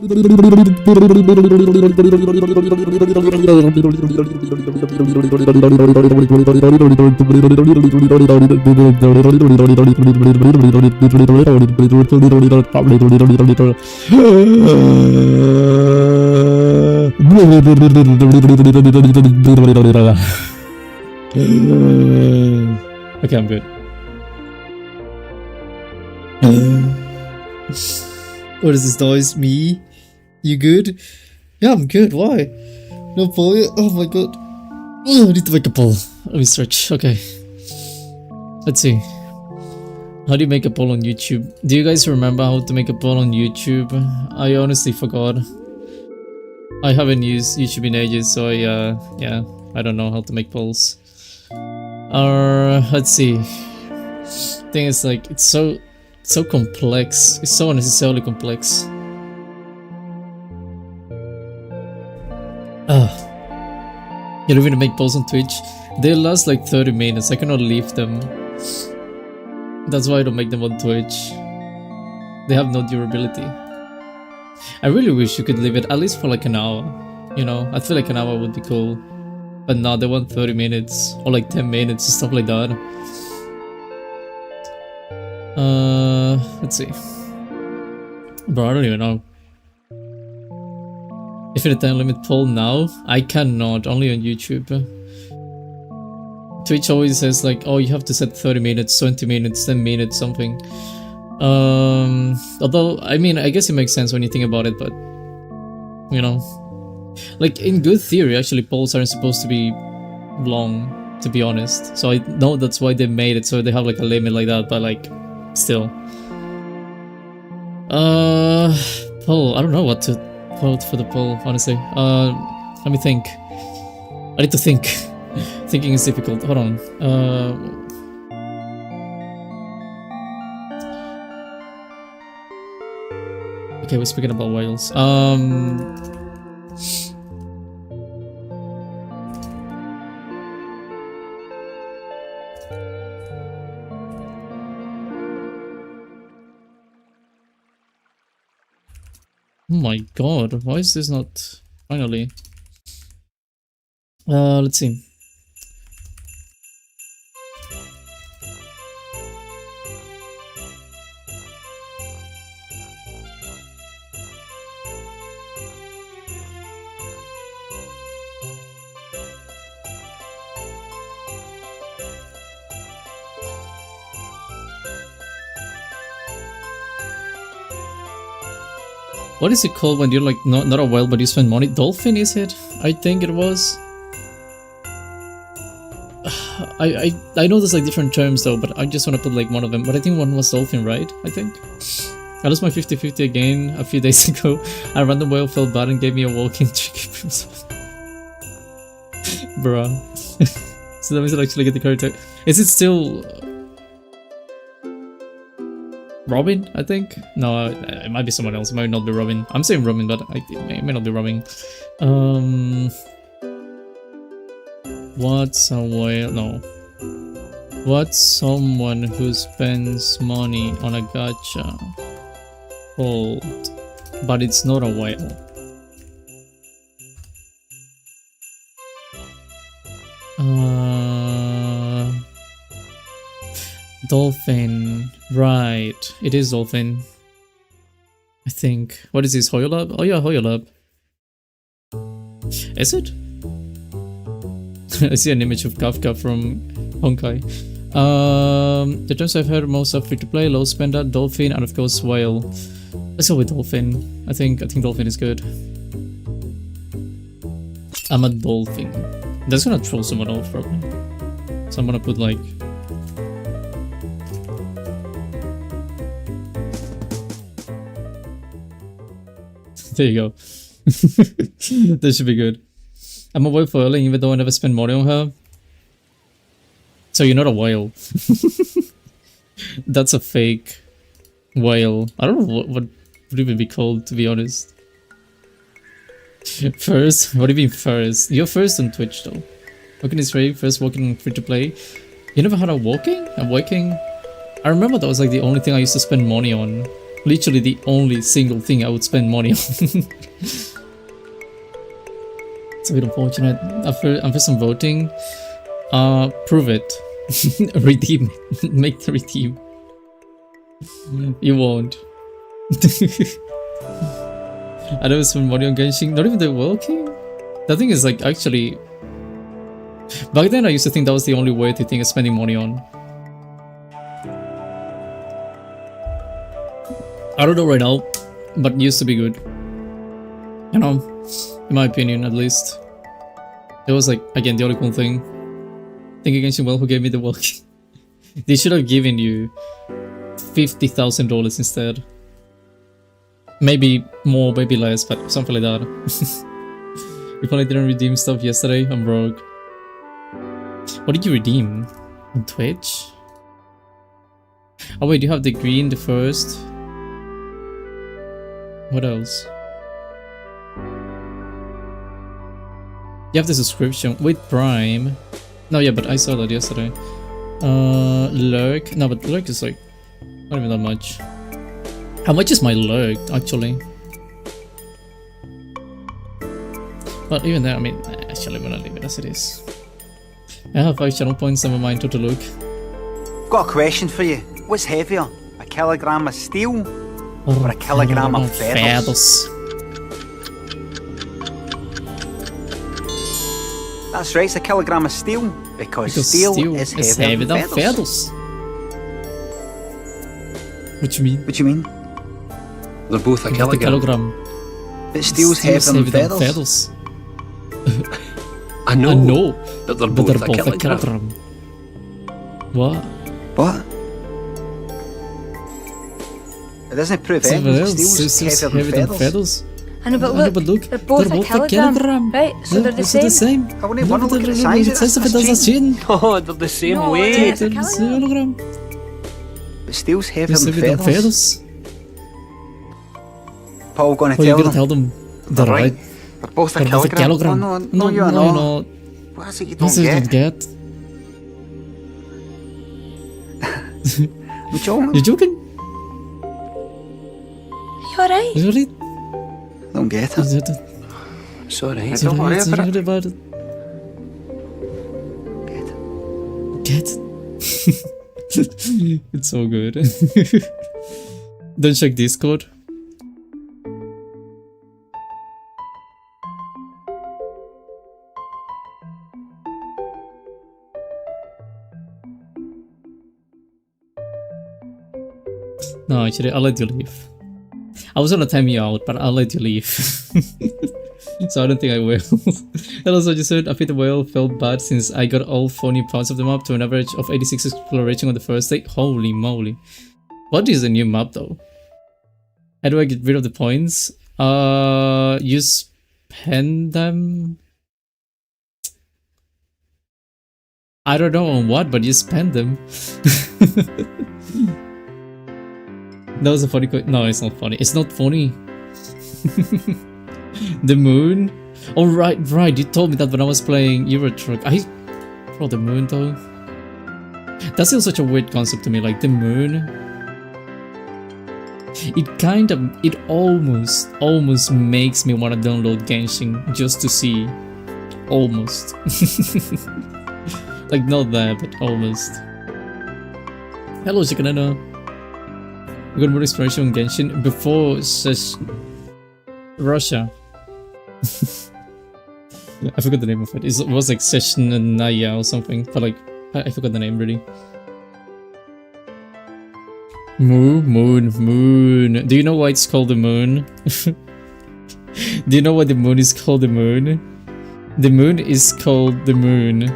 Okay, I'm good. What is this noise? Me? You good? Yeah, I'm good. Why? No poll? Oh my god. Oh, I need to make a poll. Let me stretch. Okay. Let's see. How do you make a poll on YouTube? Do you guys remember how to make a poll on YouTube? I honestly forgot. I haven't used YouTube in ages, so yeah, I don't know how to make polls. Let's see. Thing is, like, it's so complex. It's so unnecessarily complex. You don't even make polls on Twitch. They last like 30 minutes. I cannot leave them. That's why I don't make them on Twitch. They have no durability. I really wish you could leave it at least for like an hour. You know, I feel like an hour would be cool. But no, they want 30 minutes or like 10 minutes and stuff like that. Let's see. Bro, I don't even know. Infinite time limit poll now? I cannot, only on YouTube. Twitch always says like, oh, you have to set 30 minutes, 20 minutes, 10 minutes, something. Although, I mean, I guess it makes sense when you think about it, but, you know. Like, in good theory, actually, polls aren't supposed to be long, to be honest. So I know that's why they made it, so they have like a limit like that, but like, still. Poll, I don't know what to vote for the poll, honestly. Let me think. I need to think. Thinking is difficult. Hold on. Okay, we're speaking about whales. Oh my god, why is this not finally? Let's see. What is it called when you're like not a whale but you spend money? Dolphin, is it? I think it was. I know there's like different terms though, but I just want to put like one of them. But I think one was dolphin, right? I think. I lost my 50-50 again a few days ago. A random whale felt bad and gave me a walking tricky. Bruh. So that means I actually get the character. Is it still Robin, I think? No, it might be someone else. It might not be Robin. I'm saying Robin, but it may not be Robin. What's a whale? No. What's someone who spends money on a gacha called, but it's not a whale? Dolphin. Right. It is dolphin. I think. What is this? Hoyolab? Oh yeah, Hoyolab. Is it? I see an image of Kafka from Honkai. The terms I've heard most are free to play, low spender, dolphin, and of course whale. Let's go with dolphin. I think dolphin is good. I'm a dolphin. That's gonna troll someone off probably. So I'm gonna put like. There you go. That should be good. I'm a whale for Erling even though I never spend money on her. So you're not a whale. That's a fake whale. I don't know what would even be called, to be honest. First? What do you mean first? You're first on Twitch though. Walking is free, first walking free to play. You never had a walking? A walking? I remember that was like the only thing I used to spend money on. literally the only single thing I would spend money on. It's a bit unfortunate. After some voting, prove it. Redeem. Make the redeem. You won't. I never spend money on Genshin. Not even the World King. The thing is, like, actually, back then I used to think that was the only way to think of spending money on. I don't know right now, but it used to be good. You know, in my opinion, at least. It was like, again, the only cool thing. Think against well, who gave me the work. They should have given you $50,000 instead. Maybe more, maybe less, but something like that. If only I didn't redeem stuff yesterday, I'm broke. What did you redeem? On Twitch? Oh wait, you have the green, the first. What else? You have the subscription with Prime. No, yeah, but I saw that yesterday. Lurk. No, but Lurk is like not even that much. How much is my Lurk actually? But even there, I mean, actually, I'm gonna leave it as it is. I have 5 channel points, never mind, Totto look. Got a question for you. What's heavier, a kilogram of steel or a kilogram of feathers? That's right, it's a kilogram of steel because steel is heavier than feathers. What do you mean? What do you mean? They're both a kilogram. But steel's heavier than feathers. I know, but they're both a kilogram. What? What? It doesn't prove anything. Steel's heavier than feathers. I know, but look, they're both a kilogram. Right, so yeah, they're the same. I wouldn't want to look at the size of this. Oh, they're the same weight. It's a kilogram. But steel's heavier than feathers. Paul, gonna tell them. They're right. They're both a kilogram. No, you're not. What is it you don't get? I'm joking. You're joking? You alright? You alright? I don't get it. Sorry. Don't worry about it. Get it. It's so good. Don't check Discord. No, actually, I'll let you leave. I was gonna time you out, but I'll let you leave. So I don't think I will. And also just said, I think the whale felt bad since I got all 4 new parts of the map to an average of 86 exploration on the first day. Holy moly. What is the new map though? How do I get rid of the points? You spend them? I don't know on what, but you spend them. That was a funny question. No, it's not funny. It's not funny. The moon? Oh, right. You told me that when I was playing Euro Truck. Bro, the moon though. That's still such a weird concept to me. Like, the moon. It almost makes me want to download Genshin just to see. Almost. Like, not that, but almost. Hello, Chicanana. We got more exploration on Genshin before Russia. I forgot the name of it. It was like Session Naya or something, but like I forgot the name really. Moon. Do you know why it's called the moon? Do you know why the moon is called the moon? The moon is called the moon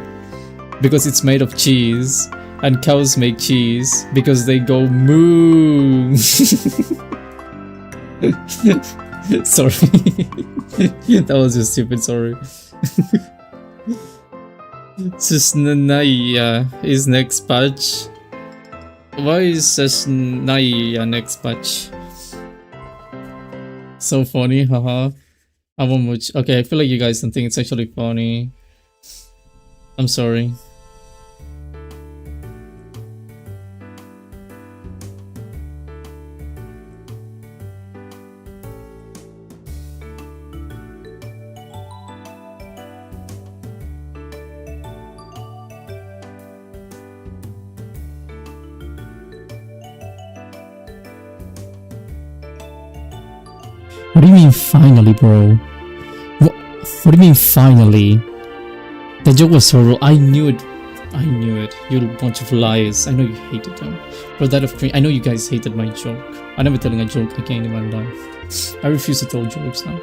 because it's made of cheese. And cows make cheese because they go moo. Sorry. That was just stupid, sorry. Sesnaya is next patch. Why is Sesnaya next patch? So funny, haha. I won't much. Okay, I feel like you guys don't think it's actually funny. I'm sorry. What do you mean finally, bro? What do you mean finally? The joke was horrible. I knew it. I knew it. You bunch of liars. I know you hated them. But that of I know you guys hated my joke. I'm never telling a joke again in my life. I refuse to tell jokes now.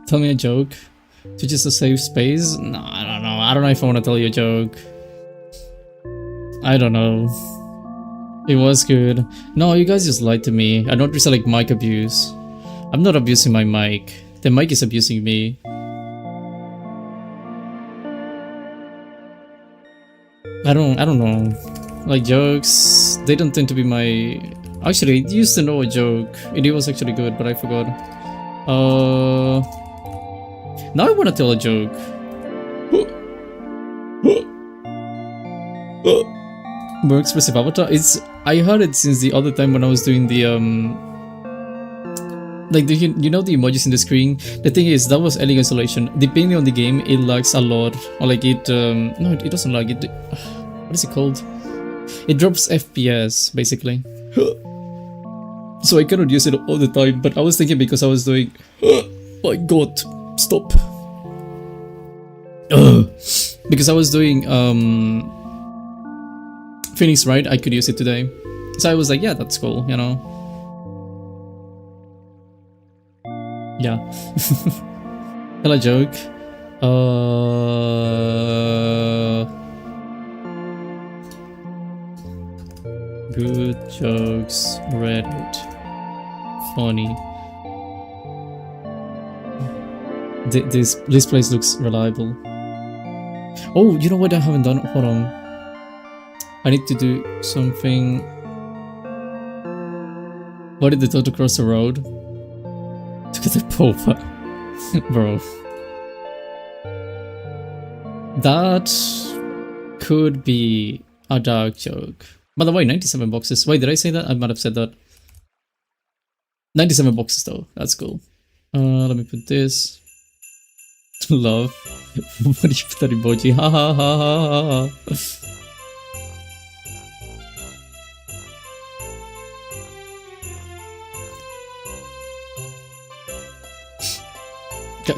Tell me a joke. Twitch is a safe space? No, I don't know. I don't know if I want to tell you a joke. I don't know. It was good. No, you guys just lied to me. I don't really like mic abuse. I'm not abusing my mic. The mic is abusing me. I don't know. Like jokes, they don't tend to be my... Actually, I used to know a joke. It was actually good, but I forgot. Now I want to tell a joke. More expressive avatar? I heard it since the other time when I was doing the like you know the emojis in the screen. The thing is, that was elegant isolation. Depending on the game, it lags a lot, or like it no, it doesn't lag. It what is it called? It drops FPS basically. So I cannot use it all the time. But I was thinking because I was doing. My God, stop. Because I was doing Phoenix, right? I could use it today. So I was like, yeah, that's cool, you know. Yeah. Tell a joke. Good jokes, Reddit. Funny. This place looks reliable. Oh, you know what I haven't done? Hold on. I need to do something. Why did the Totto cross the road? To get the Popa. Bro. That could be a dark joke. By the way, 97 boxes. Wait, did I say that? I might have said that. 97 boxes though. That's cool. Let me put this. Love. What do you put that emoji? Ha ha ha ha ha.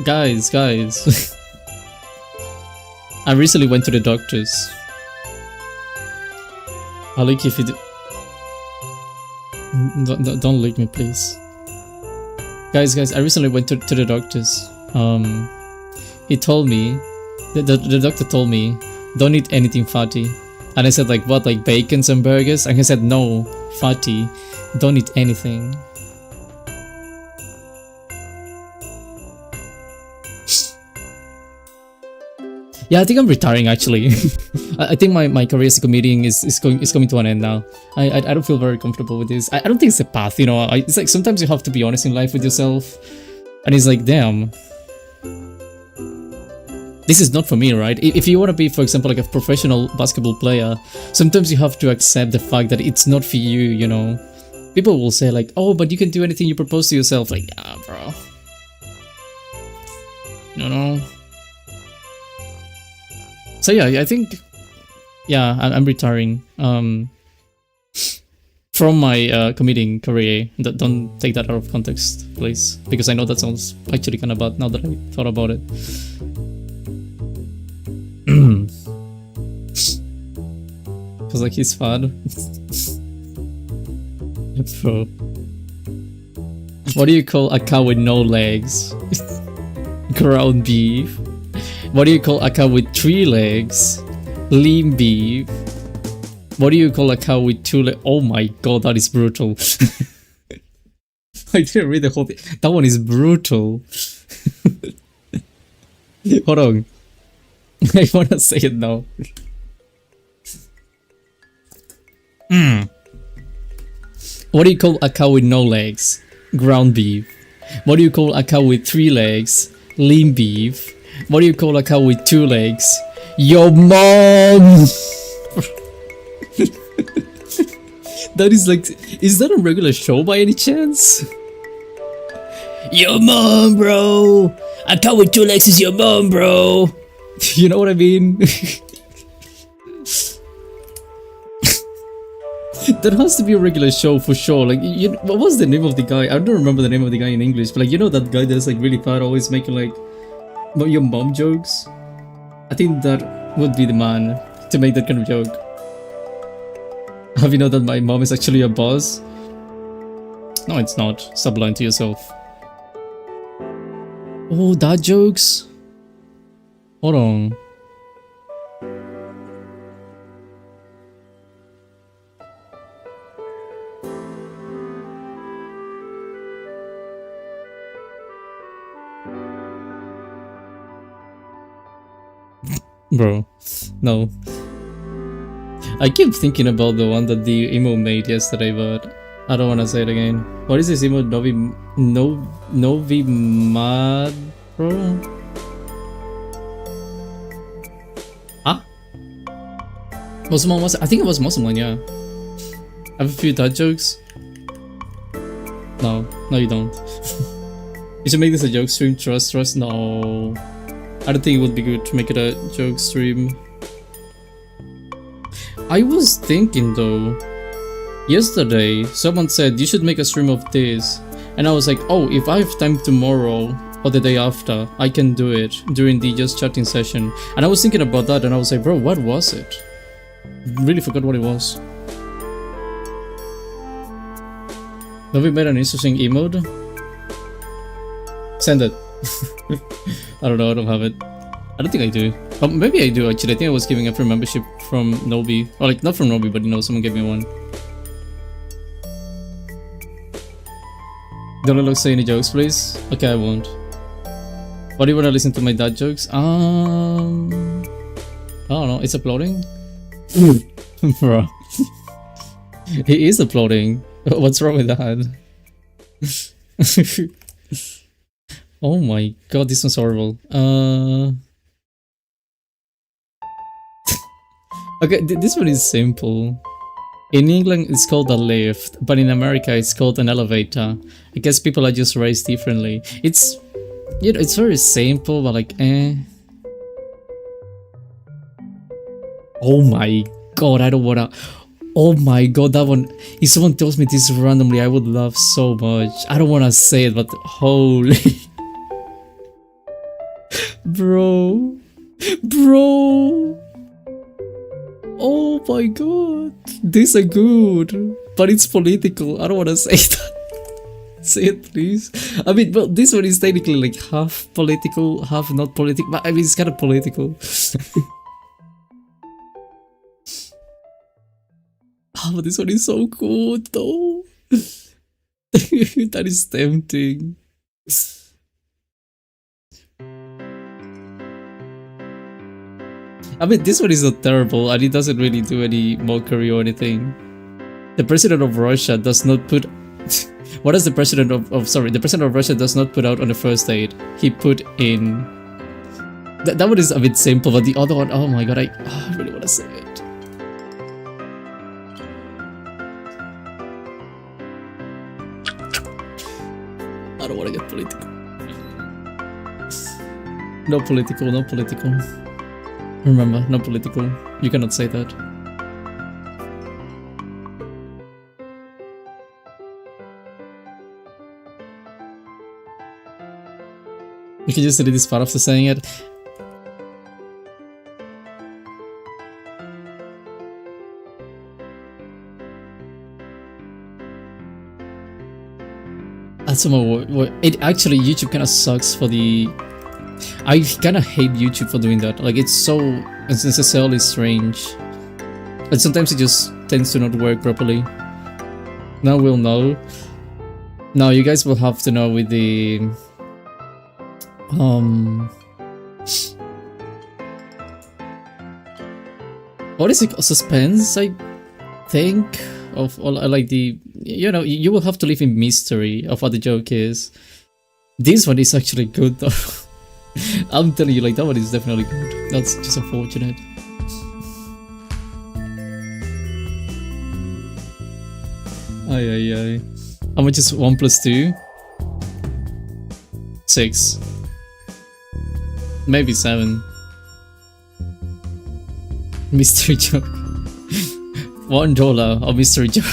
Guys. I recently went to the doctors. I'll leak if you do. Don't leak me, please. Guys, I recently went to the doctors. He told me, the doctor told me, don't eat anything fatty. And I said like, what, like bacons and burgers? And he said, no, fatty, don't eat anything. Yeah, I think I'm retiring actually. I think my career as a comedian is coming to an end now. I don't feel very comfortable with this. I don't think it's a path, you know. It's like sometimes you have to be honest in life with yourself. And it's like, damn. This is not for me, right? If you want to be, for example, like a professional basketball player, sometimes you have to accept the fact that it's not for you, you know? People will say like, oh, but you can do anything you propose to yourself. Like, yeah, bro. You know? So yeah, I think, yeah, I'm retiring from my comedian career. Don't take that out of context, please, because I know that sounds actually kind of bad now that I thought about it. Cause like he's fat. Bro. What do you call a cow with no legs? Ground beef. What do you call a cow with 3 legs? Lean beef. What do you call a cow with 2 legs? Oh my god, that is brutal. I didn't read the whole thing. That one is brutal. Hold on. I wanna say it now. What do you call a cow with no legs? Ground beef. What do you call a cow with 3 legs? Lean beef. What do you call a cow with 2 legs? Your mom! That is like, is that a regular show by any chance? Your mom, bro! I come with 2 legs is your mom, bro! You know what I mean? That has to be a regular show for sure. Like, what was the name of the guy? I don't remember the name of the guy in English, but like, you know that guy that's like really fat, always making like your mom jokes? I think that would be the man to make that kind of joke. Have you know that my mom is actually a boss? No, it's not. Stop lying to yourself. Oh, dad jokes? Hold on. Bro, no. I keep thinking about the one that the emo made yesterday, but I don't want to say it again. What is this emo? Novi Mad, bro? Huh? Muslim, I think it was Muslim, yeah. I have a few dad jokes. No, you don't. You should make this a joke stream. Trust. No. I don't think it would be good to make it a joke stream. I was thinking though, yesterday someone said you should make a stream of this, and I was like, oh, if I have time tomorrow or the day after, I can do it during the just chatting session. And I was thinking about that, and I was like, bro, what was it? Really forgot what it was. Have we made an interesting emote? Send it. I don't know, I don't have it. I don't think I do. Maybe I do actually. I think I was giving a free membership from Nobi. Or like, not from Nobi, but you know, someone gave me one. Don't let say any jokes, please? Okay, I won't. Why do you want to listen to my dad jokes? I don't know, it's uploading? Bro. He is uploading. What's wrong with that? Oh my god, this one's horrible. Okay, this one is simple. In England, it's called a lift, but in America, it's called an elevator. I guess people are just raised differently. It's, you know, it's very simple, but like, eh. Oh my god, I don't wanna. Oh my god, that one. If someone tells me this randomly, I would laugh so much. I don't wanna say it, but holy. Bro. Oh my god. These are good. But it's political. I don't wanna say that. Say it, please. I mean, well, this one is technically like half political, half not political. But I mean, it's kind of political. Oh, but this one is so good though. That is tempting. I mean, this one is not terrible, and it doesn't really do any mockery or anything. The president of Russia does not put... What does the president of... Sorry, the president of Russia does not put out on the first date. He put in... That one is a bit simple, but the other one... Oh my god, I really want to say it. I don't want to get political. No political. Remember, no political. You cannot say that. You can just delete this part after saying it. That's it actually, YouTube kind of sucks for the... I kind of hate YouTube for doing that. Like, it's so unnecessarily strange. And sometimes it just tends to not work properly. Now we'll know. Now you guys will have to know with the... What is it? Suspense, I think? Of like the... You know, you will have to live in mystery of what the joke is. This one is actually good though. I'm telling you, like, that one is definitely good. That's just unfortunate. Ay, ay, ay. How much is 1 plus 2? 6. Maybe 7. Mystery joke. $1 of mystery joke.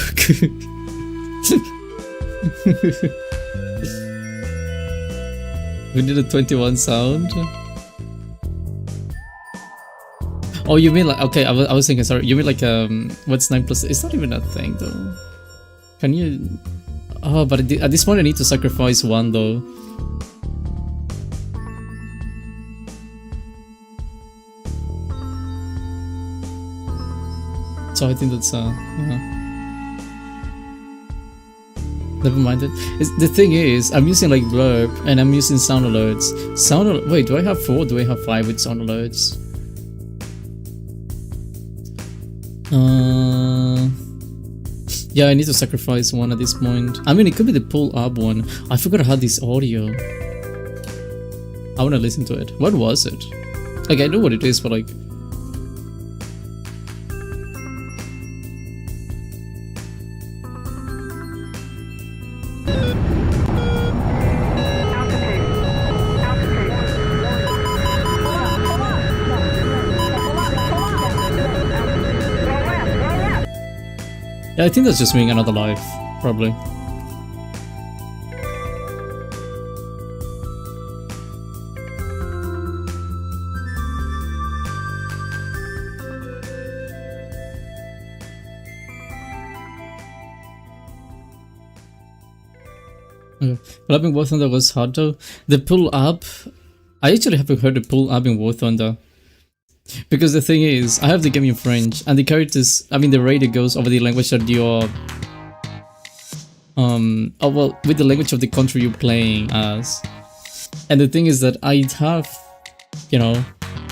We did a 21 sound. Oh, you mean like, okay, I was thinking, sorry, you mean like, what's 9 plus? It's not even a thing though. Can you? Oh, but at this point I need to sacrifice 1 though. So I think that's yeah. Never mind it. The thing is, I'm using like blurb and I'm using sound alerts. Wait, do I have 4? Do I have 5 with sound alerts? Yeah, I need to sacrifice 1 at this point. I mean, it could be the pull up one. I forgot I had this audio. I wanna listen to it. What was it? Like, I know what it is, but like. Yeah, I think that's just being another life, probably. Okay. Pull up in War Thunder was hard though. The pull up, I actually haven't heard the pull up in War Thunder. Because the thing is, I have the game in French, and the characters, I mean the radio goes over the language that you're, oh well, with the language of the country you're playing as. And the thing is that I have, you know,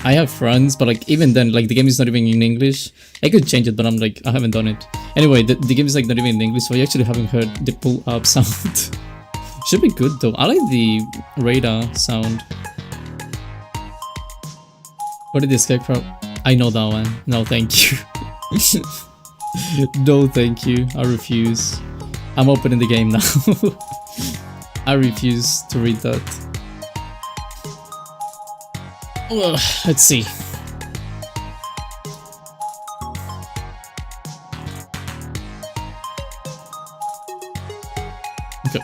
I have friends, but like even then, like the game is not even in English. I could change it, but I'm like, I haven't done it. Anyway, the game is like not even in English, so I actually haven't heard the pull up sound. Should be good though. I like the radar sound. What did the scarecrow? I know that one. No, thank you. No, thank you. I refuse. I'm opening the game now. I refuse to read that. Ugh, let's see. Okay.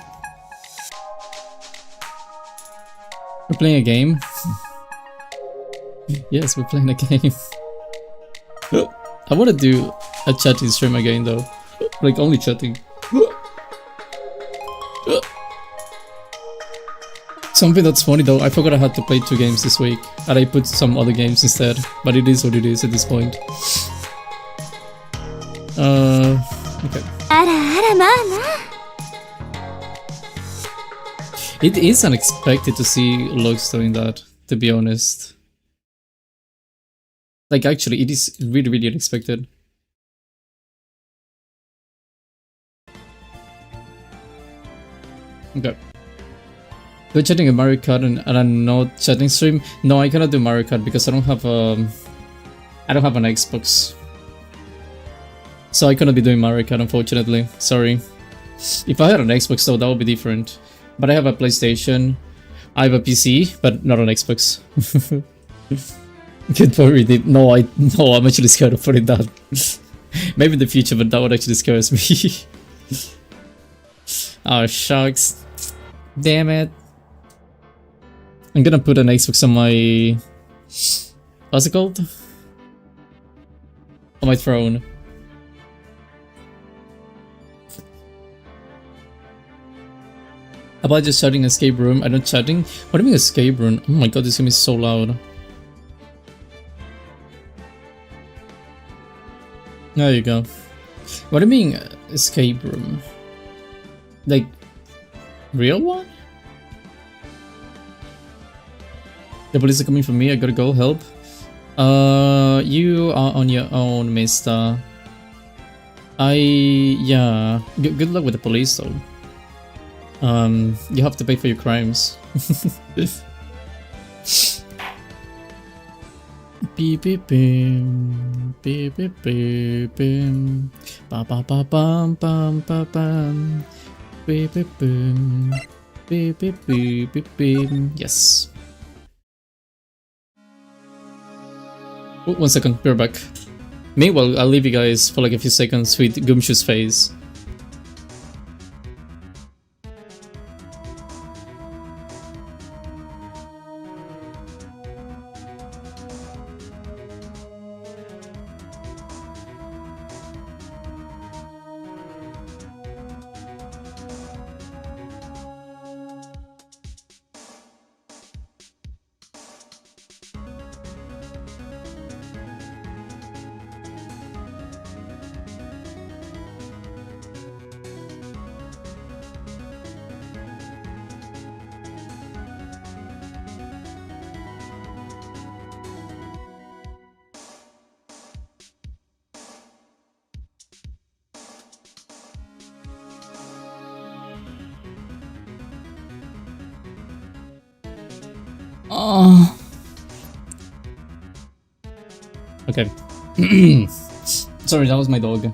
We're playing a game. Yes, we're playing a game. I want to do a chatting stream again though. Like only chatting. Something that's funny though, I forgot I had to play 2 games this week. And I put some other games instead. But it is what it is at this point. Okay. It is unexpected to see Lux doing that, to be honest. Like, actually, it is really, really unexpected. Okay. You're chatting a Mario Kart and I'm not chatting stream? No, I cannot do Mario Kart because I don't have an Xbox. So I cannot be doing Mario Kart, unfortunately. Sorry. If I had an Xbox though, that would be different. But I have a PlayStation. I have a PC, but not an Xbox. Good for it. No, I'm actually scared of putting that. Maybe in the future, but that would actually scares me. Oh, shucks. Damn it. I'm gonna put an Xbox on my... What's it called? On my throne. About just chatting escape room? I'm not chatting? What do you mean escape room? Oh my god, this game is so loud. There you go. What do you mean escape room? Like, real one? The police are coming for me, I gotta go help. You are on your own, mister. Yeah. Good luck with the police though. You have to pay for your crimes. Beep beep beep beep beep beep. Ba ba ba bum bum ba bum. Beep beep boom. Beep beep beep beep beep. Yes. Oh, 1 second, we're back. Meanwhile, I'll leave you guys for like a few seconds with Gumshoe's face. Oh. Okay. Sorry, that was my dog.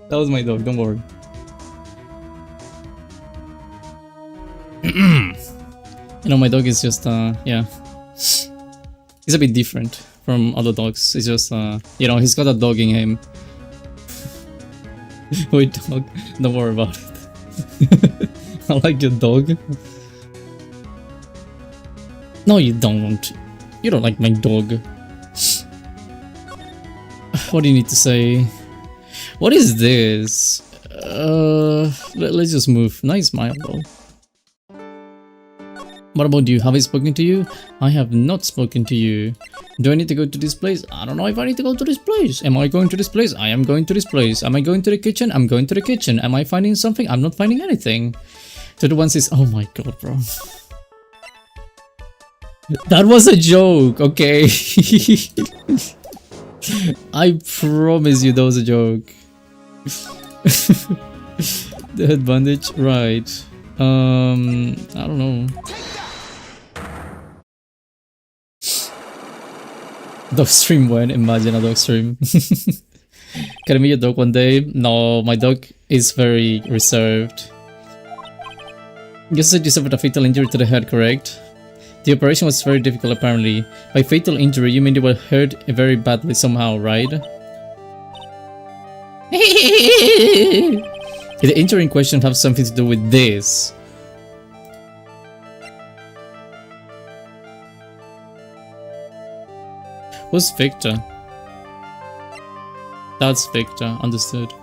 That was my dog, don't worry. You know, my dog is just, yeah. He's a bit different from other dogs. It's just, you know, he's got a dog in him. Wait, dog, don't worry about it. I like your dog. No, you don't. You don't like my dog. What do you need to say? What is this? Let's just move. Nice smile though. What about you? Have I spoken to you? I have not spoken to you. Do I need to go to this place? I don't know if I need to go to this place. Am I going to this place? I am going to this place. Am I going to the kitchen? I'm going to the kitchen. Am I finding something? I'm not finding anything. So the one says, oh my god, bro. That was a joke, okay? I promise you that was a joke. The head bandage, right. I don't know. Dog stream when? Imagine a dog stream. Can I meet your dog one day? No, my dog is very reserved. You said you suffered a fatal injury to the head, correct? The operation was very difficult apparently. By fatal injury, you mean you were hurt very badly somehow, right? Did the injury in question have something to do with this? Who's Victor? That's Victor, understood.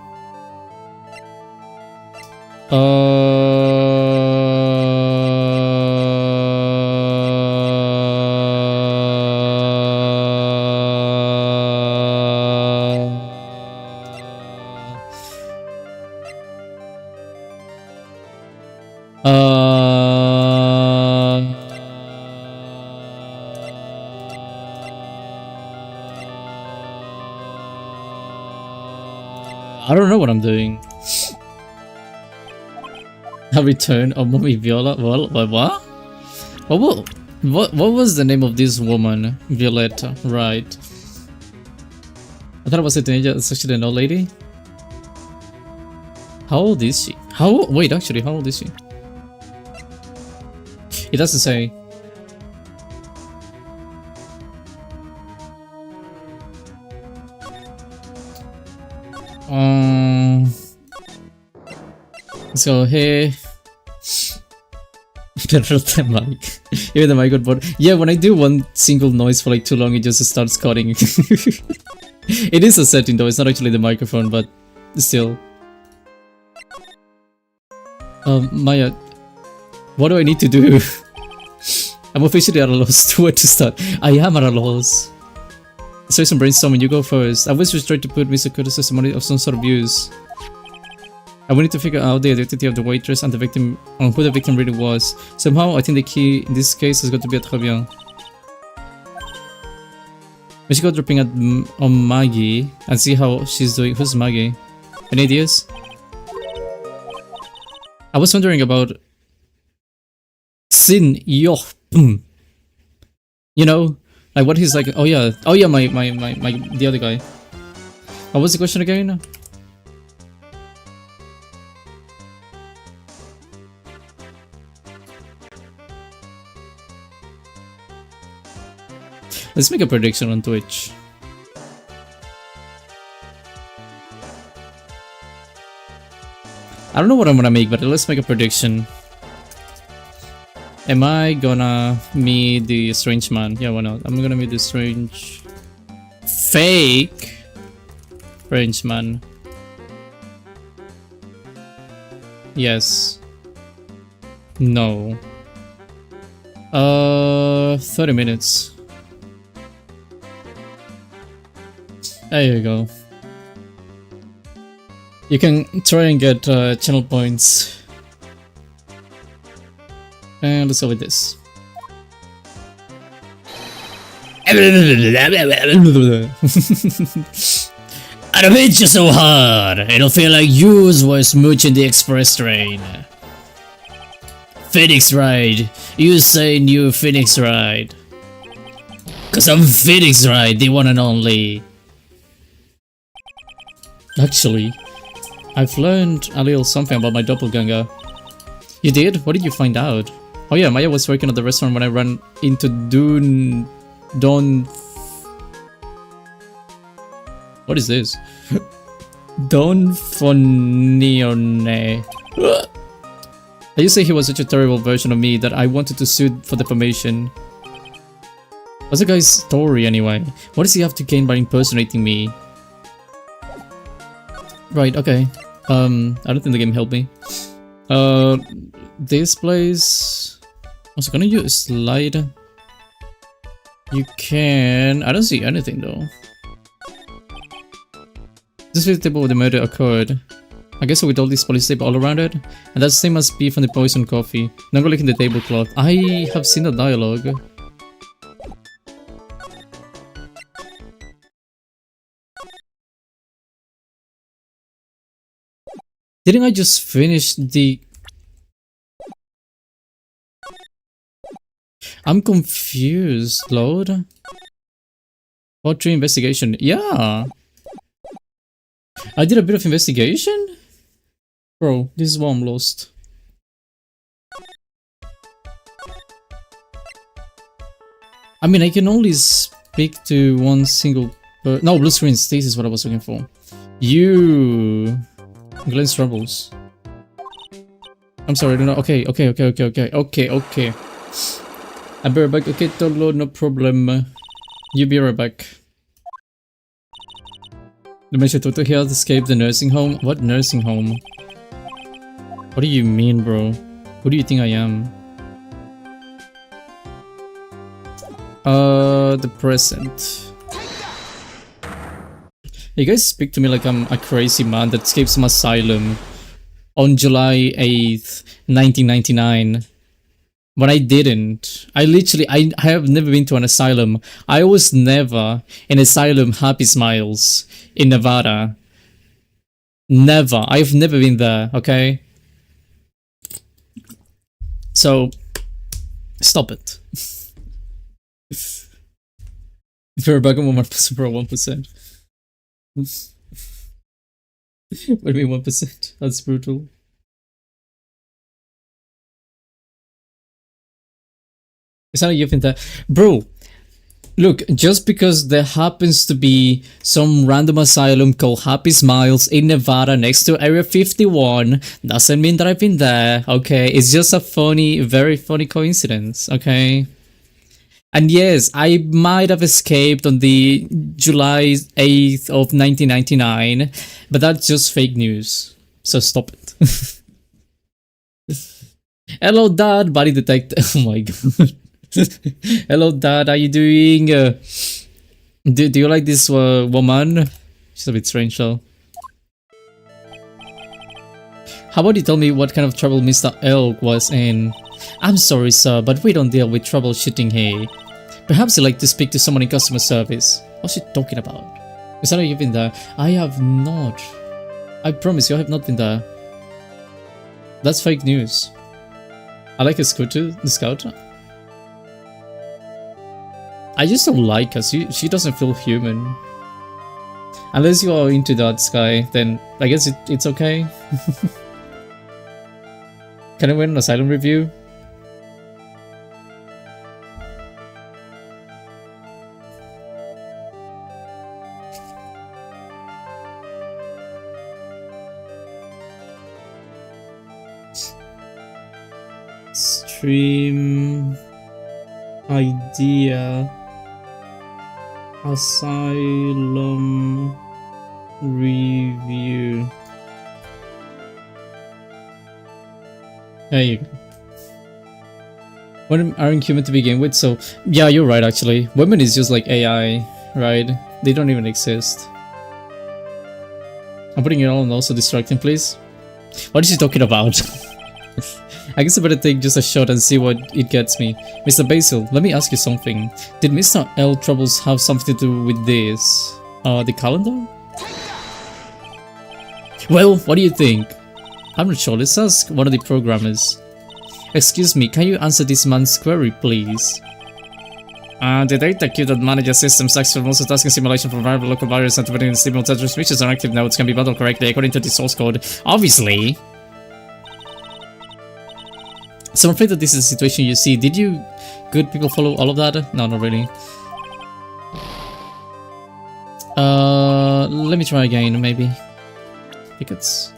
I don't know what I'm doing. A return of Mommy Viola? Well, what? What was the name of this woman? Violetta, right. I thought it was a teenager, it's actually an old lady. How old is she? Wait, actually, how old is she? It doesn't say. Let's go here. The mic. Even the mic got bored. Yeah, when I do one single noise for like too long, it just starts cutting. It is a setting though, it's not actually the microphone, but still. Maya, what do I need to do? I'm officially at a loss to where to start. I am at a loss. So some brainstorming, you go first. I wish we tried to put Mr. Curtis' testimony of some sort of use. And we need to figure out the identity of the waitress and the victim, on who the victim really was. Somehow, I think the key in this case has got to be at Javier. We should go dropping on Maggie and see how she's doing. Who's Maggie? Any ideas? I was wondering about Sin Yoh. You know, Like what he's like, oh yeah, my the other guy. What was the question again? Let's make a prediction on Twitch. I don't know what I'm gonna make, but let's make a prediction. Am I gonna meet the strange man? Yeah, why not? I'm gonna meet the strange... fake... strange man. Yes. No. 30 minutes. There you go. You can try and get channel points. And let's go with this. I don't hate you so hard. It'll feel like yous were smooching the express train. Phoenix Ride. You say new Phoenix Ride. Cause I'm Phoenix Ride, the one and only. Actually, I've learned a little something about my doppelganger. You did? What did you find out? Oh yeah, Maya was working at the restaurant when I ran into What is this? Don Fonione. I used to say he was such a terrible version of me that I wanted to sue for defamation. What's the guy's story anyway? What does he have to gain by impersonating me? Right, okay. I don't think the game helped me. This place... Was I gonna use slide? You can... I don't see anything though. This is the table where the murder occurred. I guess with all this police tape all around it. And that's the same as beef and the poison coffee. Now go licking the tablecloth. I have seen the dialogue. Didn't I just finish the... I'm confused, Lord. Poetry investigation. Yeah. I did a bit of investigation? Bro, this is why I'm lost. I mean, I can only speak to one single... no, blue screen stays is what I was looking for. You... Glenn's troubles. I'm sorry, I don't know. Okay. I'll be right back. Okay, Tolo, no problem. You be right back. The Mr. Totto here has escaped the nursing home. What nursing home? What do you mean, bro? Who do you think I am? The present. You guys speak to me like I'm a crazy man that escapes from asylum on July 8th, 1999. But I didn't. I have never been to an asylum. I was never in asylum Happy Smiles in Nevada. Never. I've never been there, okay? So, stop it. If you're back on 1% for 1%. What do you mean 1%? That's brutal. It's not you think that, bro. Look, just because there happens to be some random asylum called Happy Smiles in Nevada next to Area 51 doesn't mean that I've been there, okay? It's just a funny, very funny coincidence, okay? And yes, I might have escaped on the July 8th of 1999, but that's just fake news. So stop it. Hello, Dad, body detector. Oh my god. Hello, Dad. How you doing? Do you like this woman? She's a bit strange, though. How about you tell me what kind of trouble Mr. Elk was in? I'm sorry, sir, but we don't deal with troubleshooting here. Perhaps you'd like to speak to someone in customer service. What's she talking about? Is that how you've been there? I have not. I promise you, I have not been there. That's fake news. I like a scooter, the scout. I just don't like her. She doesn't feel human. Unless you are into that Sky, then I guess it's okay. Can I win an Asylum review? Stream idea Asylum review. There you go. Women aren't human to begin with, so yeah, you're right actually. Women is just like AI, right? They don't even exist. I'm putting it all and also distracting, please. What is she talking about? I guess I better take just a shot and see what it gets me. Mr. Basil, let me ask you something. Did Mr. L troubles have something to do with this? The calendar? Well, what do you think? I'm not sure, let's ask one of the programmers. Excuse me, can you answer this man's query, please? The data queue that manages systems acts for most of tasking simulation for variable local variables and within stable transmissions and active nodes can be bundled correctly according to the source code. Obviously! So I'm afraid that this is a situation you see. Did you good people follow all of that? No, not really. Let me try again, maybe. Tickets.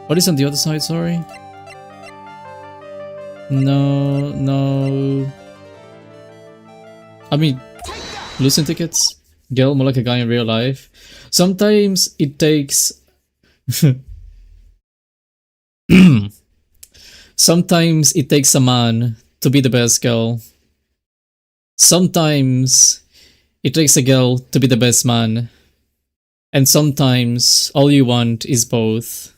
What is on the other side, sorry? No. I mean, losing tickets? Girl, more like a guy in real life. Sometimes it takes... Sometimes it takes a man to be the best girl. Sometimes it takes a girl to be the best man. And sometimes all you want is both.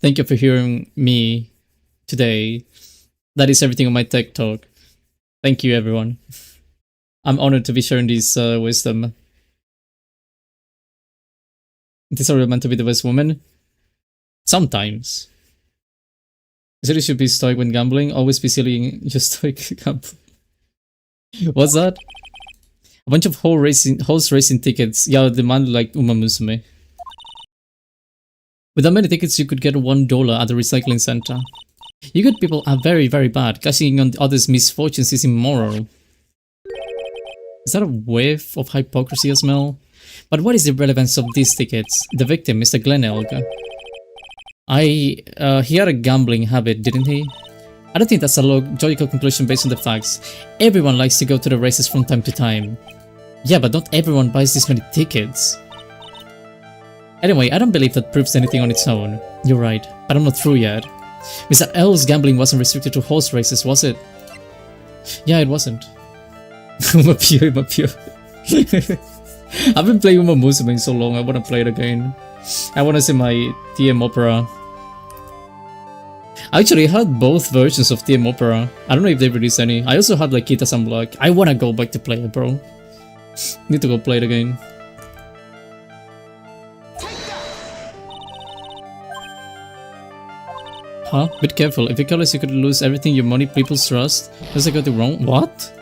Thank you for hearing me today. That is everything on my tech talk. Thank you, everyone. I'm honored to be sharing this wisdom. This already meant to be the best woman? Sometimes. You said you should be stoic when gambling. Always be silly your stoic gambling. What's that? A bunch of horse racing tickets. Yeah, demand like Uma Musume. With that many tickets, you could get $1 at the recycling center. You good people are very, very bad. Cashing on others' misfortunes is immoral. Is that a whiff of hypocrisy as well? But what is the relevance of these tickets? The victim, Mr. Glenn Elga. He had a gambling habit, didn't he? I don't think that's a logical conclusion based on the facts. Everyone likes to go to the races from time to time. Yeah, but not everyone buys this many tickets. Anyway, I don't believe that proves anything on its own. You're right, but I'm not through yet. Mr. L's gambling wasn't restricted to horse races, was it? Yeah, it wasn't. Uma Pure. I've been playing Uma Musume so long, I wanna play it again. I wanna see my TM Opera. I actually had both versions of TM Opera. I don't know if they released any. I also had like Kita-san Black. I wanna go back to play it, bro. Need to go play it again. Huh? Be careful. If you're careless, you could lose everything, your money, people's trust. Does I got it wrong? What?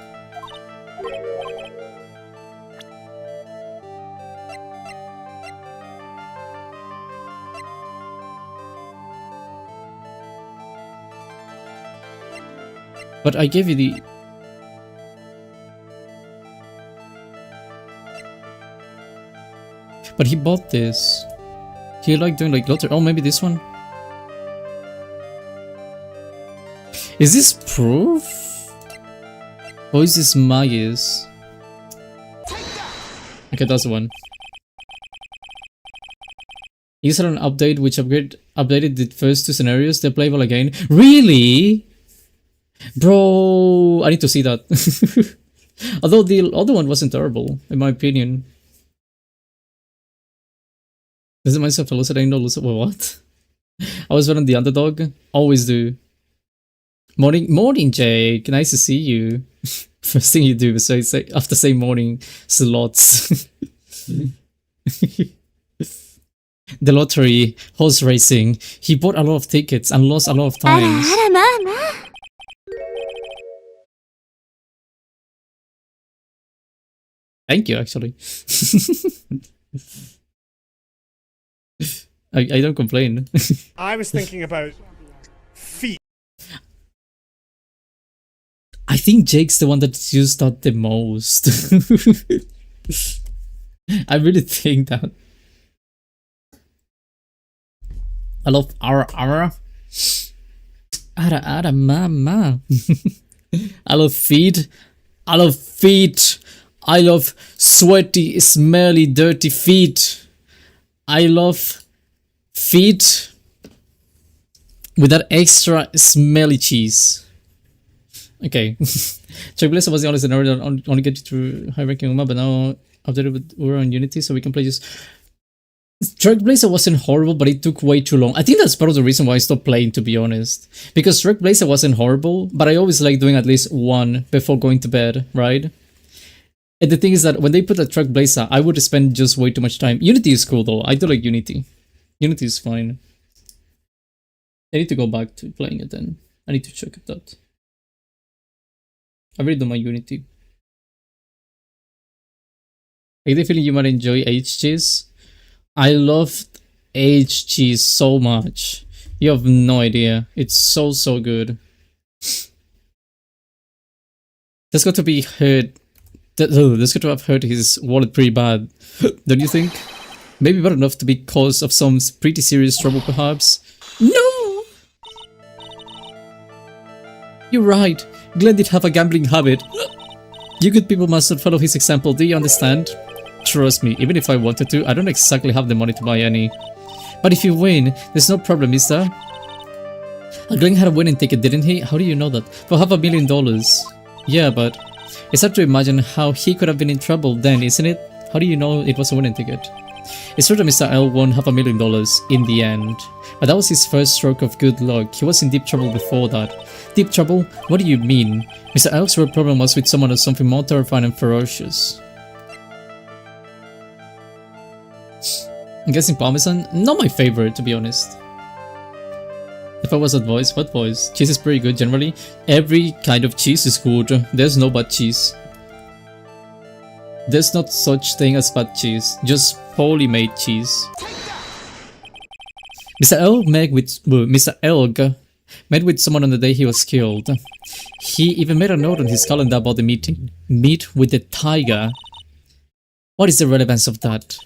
But I gave you the... But he bought this. He like doing like lottery. Oh, maybe this one? Is this proof? Or is this Mayas? Okay, that's the one. Is there an update which updated the first two scenarios? They're playable again. Really? Bro, I need to see that. Although the other one wasn't terrible, in my opinion. Does it myself to lose it? I know lose it. What? I was running the underdog. Always do. Morning, Jake. Nice to see you. First thing you do is say after saying morning slots. the lottery, horse racing. He bought a lot of tickets and lost a lot of times. Thank you, actually. I don't complain. I was thinking about feet. I think Jake's the one that's used that the most. I really think that. I love ara. Ara mama. I love feet. I love feet. I love sweaty, smelly, dirty feet. I love feet with that extra smelly cheese. Okay. Tribulations was the only scenario that only get you through high ranking Uma, but now updated with Ura and Unity, so we can play just. Tribulations wasn't horrible, but it took way too long. I think that's part of the reason why I stopped playing, to be honest. Because Tribulations wasn't horrible, but I always like doing at least one before going to bed, right? And the thing is that when they put a Trailblazer, I would spend just way too much time. Unity is cool though. I do like Unity. Unity is fine. I need to go back to playing it then. I need to check it out. I really do my Unity. I get the feeling you might enjoy HGs. I loved HGs so much. You have no idea. It's so good. That's got to be hurt. That's got to have hurt his wallet pretty bad, don't you think? Maybe bad enough to be cause of some pretty serious trouble, perhaps? No! You're right. Glenn did have a gambling habit. You good people must not follow his example, do you understand? Trust me, even if I wanted to, I don't exactly have the money to buy any. But if you win, there's no problem, is there? Glenn had a winning ticket, didn't he? How do you know that? For $500,000. Yeah, but it's hard to imagine how he could have been in trouble then, isn't it? How do you know it was a winning ticket? It's true that Mr. L won $500,000 in the end, but that was his first stroke of good luck. He was in deep trouble before that. Deep trouble? What do you mean? Mr. L's real problem was with someone or something more terrifying and ferocious. I'm guessing Parmesan? Not my favorite, to be honest. If I was that voice, what voice? Cheese is pretty good generally. Every kind of cheese is good. There's no bad cheese. There's not such thing as bad cheese, just poorly made cheese. Mr. Elg met with someone on the day he was killed. He even made a note on his calendar about the meeting. Meet with the tiger. What is the relevance of that?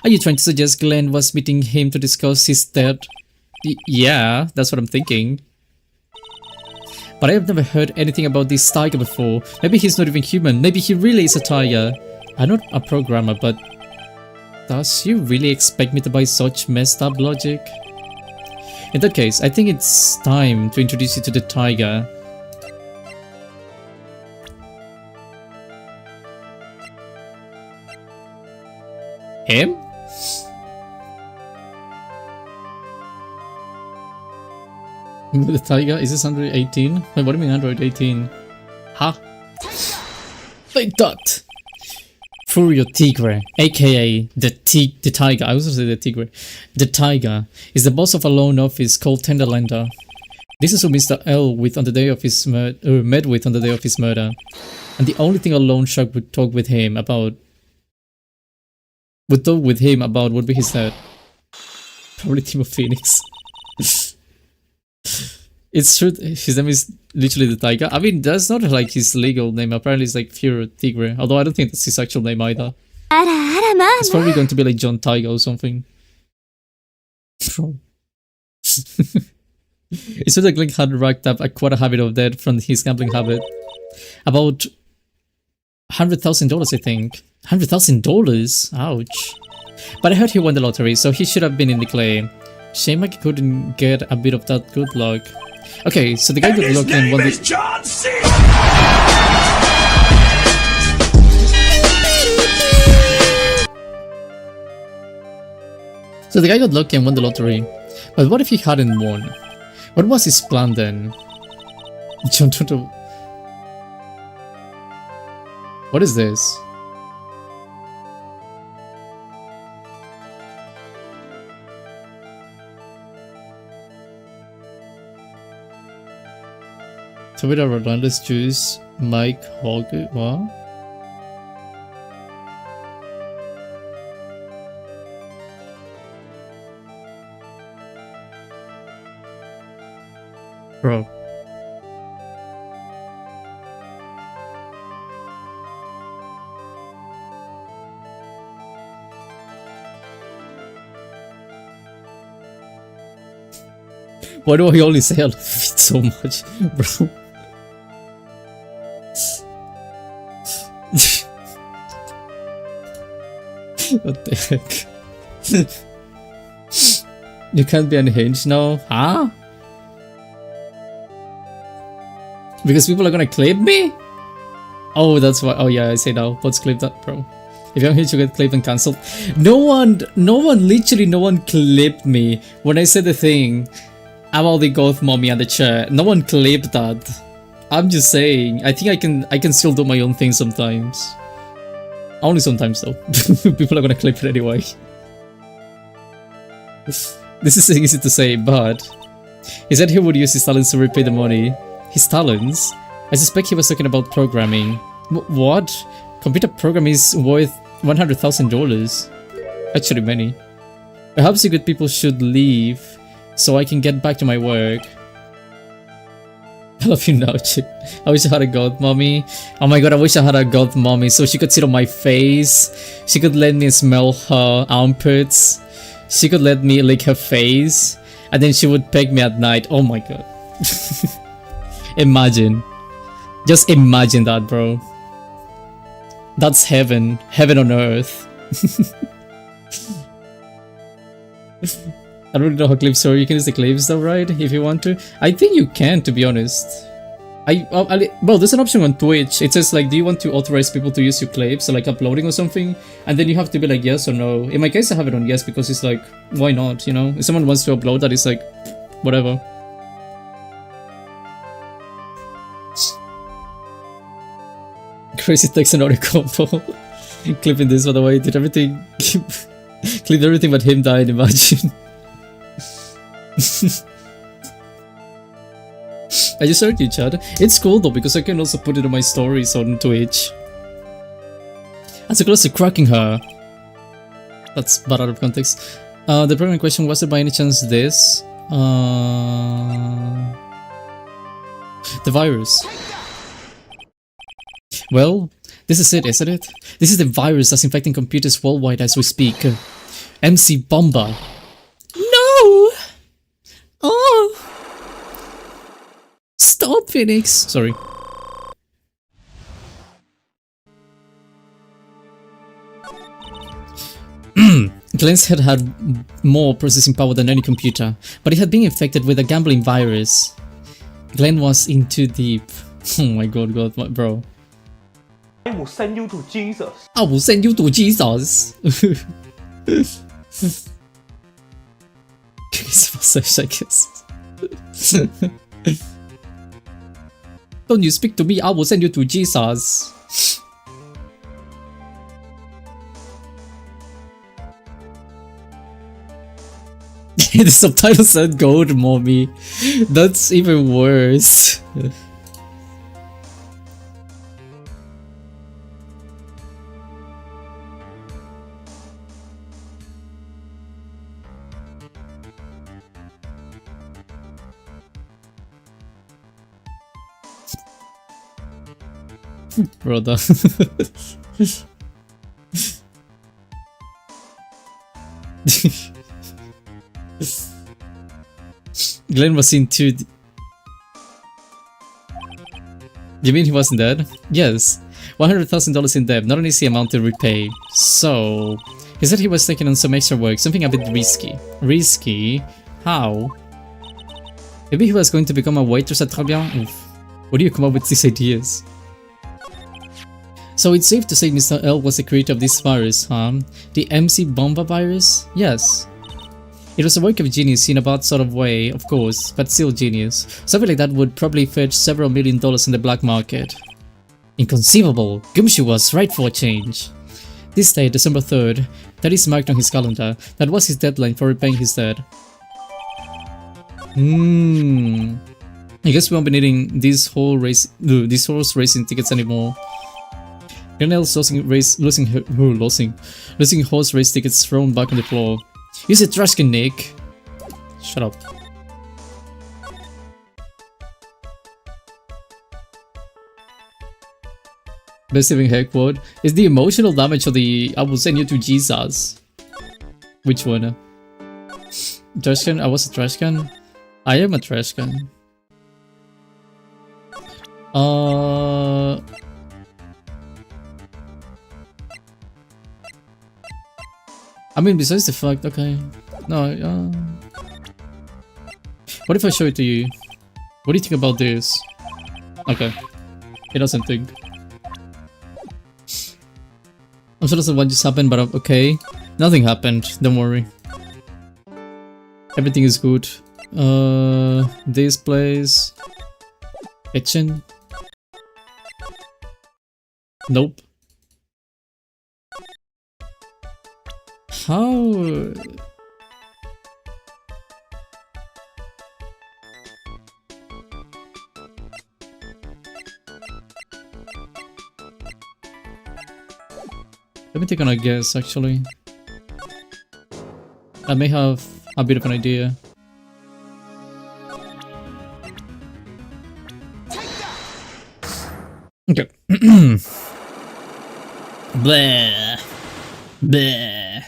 Are you trying to suggest Glenn was meeting him to discuss his death? Yeah, that's what I'm thinking. But I have never heard anything about this tiger before. Maybe he's not even human. Maybe he really is a tiger. I'm not a programmer, but does he really expect me to buy such messed up logic? In that case, I think it's time to introduce you to the tiger. Him? The tiger? Is this Android 18? Wait, what do you mean Android 18? Huh? Like that! Furio Tigre, aka the Tiger, I was gonna say the Tigre. The Tiger is the boss of a loan office called Tenderlander. This is who Mr. L with on the day of his met with on the day of his murder. And the only thing a loan shark would talk with him about would be his dad. Probably Timo Phoenix. It's true, his name is literally the Tiger. I mean, that's not like his legal name. Apparently it's like Furio Tigre. Although I don't think that's his actual name either. It's probably going to be like John Tiger or something. It's true that Glenn had racked up quite a habit of debt from his gambling habit. About $100,000, I think. $100,000? Ouch. But I heard he won the lottery, so he should have been in the clay. Shame I couldn't get a bit of that good luck. Okay, so the guy got lucky and won the... John C. So the guy got lucky and won the lottery. But what if he hadn't won? What was his plan then? John Totto... What is this? Tomato Rolanda's juice, Mike Hogg, what? Bro. Why do I only say I love it so much, bro? What the heck? You can't be unhinged now, huh? Because people are gonna clip me? Oh, that's why. Oh yeah, I say now. Let's clip that, bro. If you're unhinged, you get clipped and cancelled. No one, literally no one clipped me when I said the thing about the goth mommy and the chair. No one clipped that. I'm just saying. I think I can still do my own thing sometimes. Only sometimes though. People are gonna clip it anyway. This is easy to say, but he said he would use his talents to repay the money. His talents? I suspect he was talking about programming. What? Computer programming is worth $100,000. Actually many. Perhaps you good people should leave so I can get back to my work. I love you now, chick. I wish I had a god mommy. Oh my god, I wish I had a god mommy so she could sit on my face. She could let me smell her armpits. She could let me lick her face. And then she would peg me at night. Oh my god. Imagine. Just imagine that, bro. That's heaven. Heaven on earth. I don't really know how clips are. You can use the clips though, right? If you want to. I think you can, to be honest. Well, there's an option on Twitch. It says like, do you want to authorize people to use your clips, so like uploading or something? And then you have to be like yes or no. In my case, I have it on yes because it's like, why not? You know, if someone wants to upload that, it's like, whatever. Crazy text and audio combo. Clipping this, by the way, did everything. Clipped everything but him died, imagine. I just heard you, Chad. It's cool though, because I can also put it on my stories on Twitch. As close to cracking her. That's bad out of context. The programming question, was it by any chance this? The virus. Well, this is it, isn't it? This is the virus that's infecting computers worldwide as we speak. MC Bomba. No! Oh! Stop, Phoenix! Sorry. Glenn's head had more processing power than any computer, but it had been infected with a gambling virus. Glenn was in too deep. Oh my god, bro. I will send you to Jesus. I will send you to Jesus. I guess. Don't you speak to me, I will send you to Jesus. The subtitle said gold mommy. That's even worse. Brother. Glenn was in too. You mean he wasn't dead? Yes. $100,000 in debt, not an easy amount to repay. So, he said he was taking on some extra work, something a bit risky. Risky? How? Maybe he was going to become a waitress at Tribulations? Where do you come up with these ideas? So it's safe to say Mr. L was the creator of this virus, huh? The MC Bomba virus? Yes. It was a work of genius in a bad sort of way, of course, but still genius. Something like that would probably fetch several $1 million in the black market. Inconceivable! Gumshoe was right for a change. This day, December 3rd, that is marked on his calendar. That was his deadline for repaying his debt. I guess we won't be needing these horse racing tickets anymore. Grenell's losing horse race tickets thrown back on the floor. Use a trash can, Nick. Shut up. Best saving hair quote is the emotional damage of the I will send you to Jesus. Which one? Trash can? I was a trash can? I am a trash can. I mean, besides the fact, okay. No, what if I show it to you? What do you think about this? Okay. He doesn't think. I'm sure that's what just happened, but okay. Nothing happened, don't worry. Everything is good. This place... Kitchen? Nope. How... Let me take on a guess, actually. I may have a bit of an idea. Okay. Bleh. Bleh.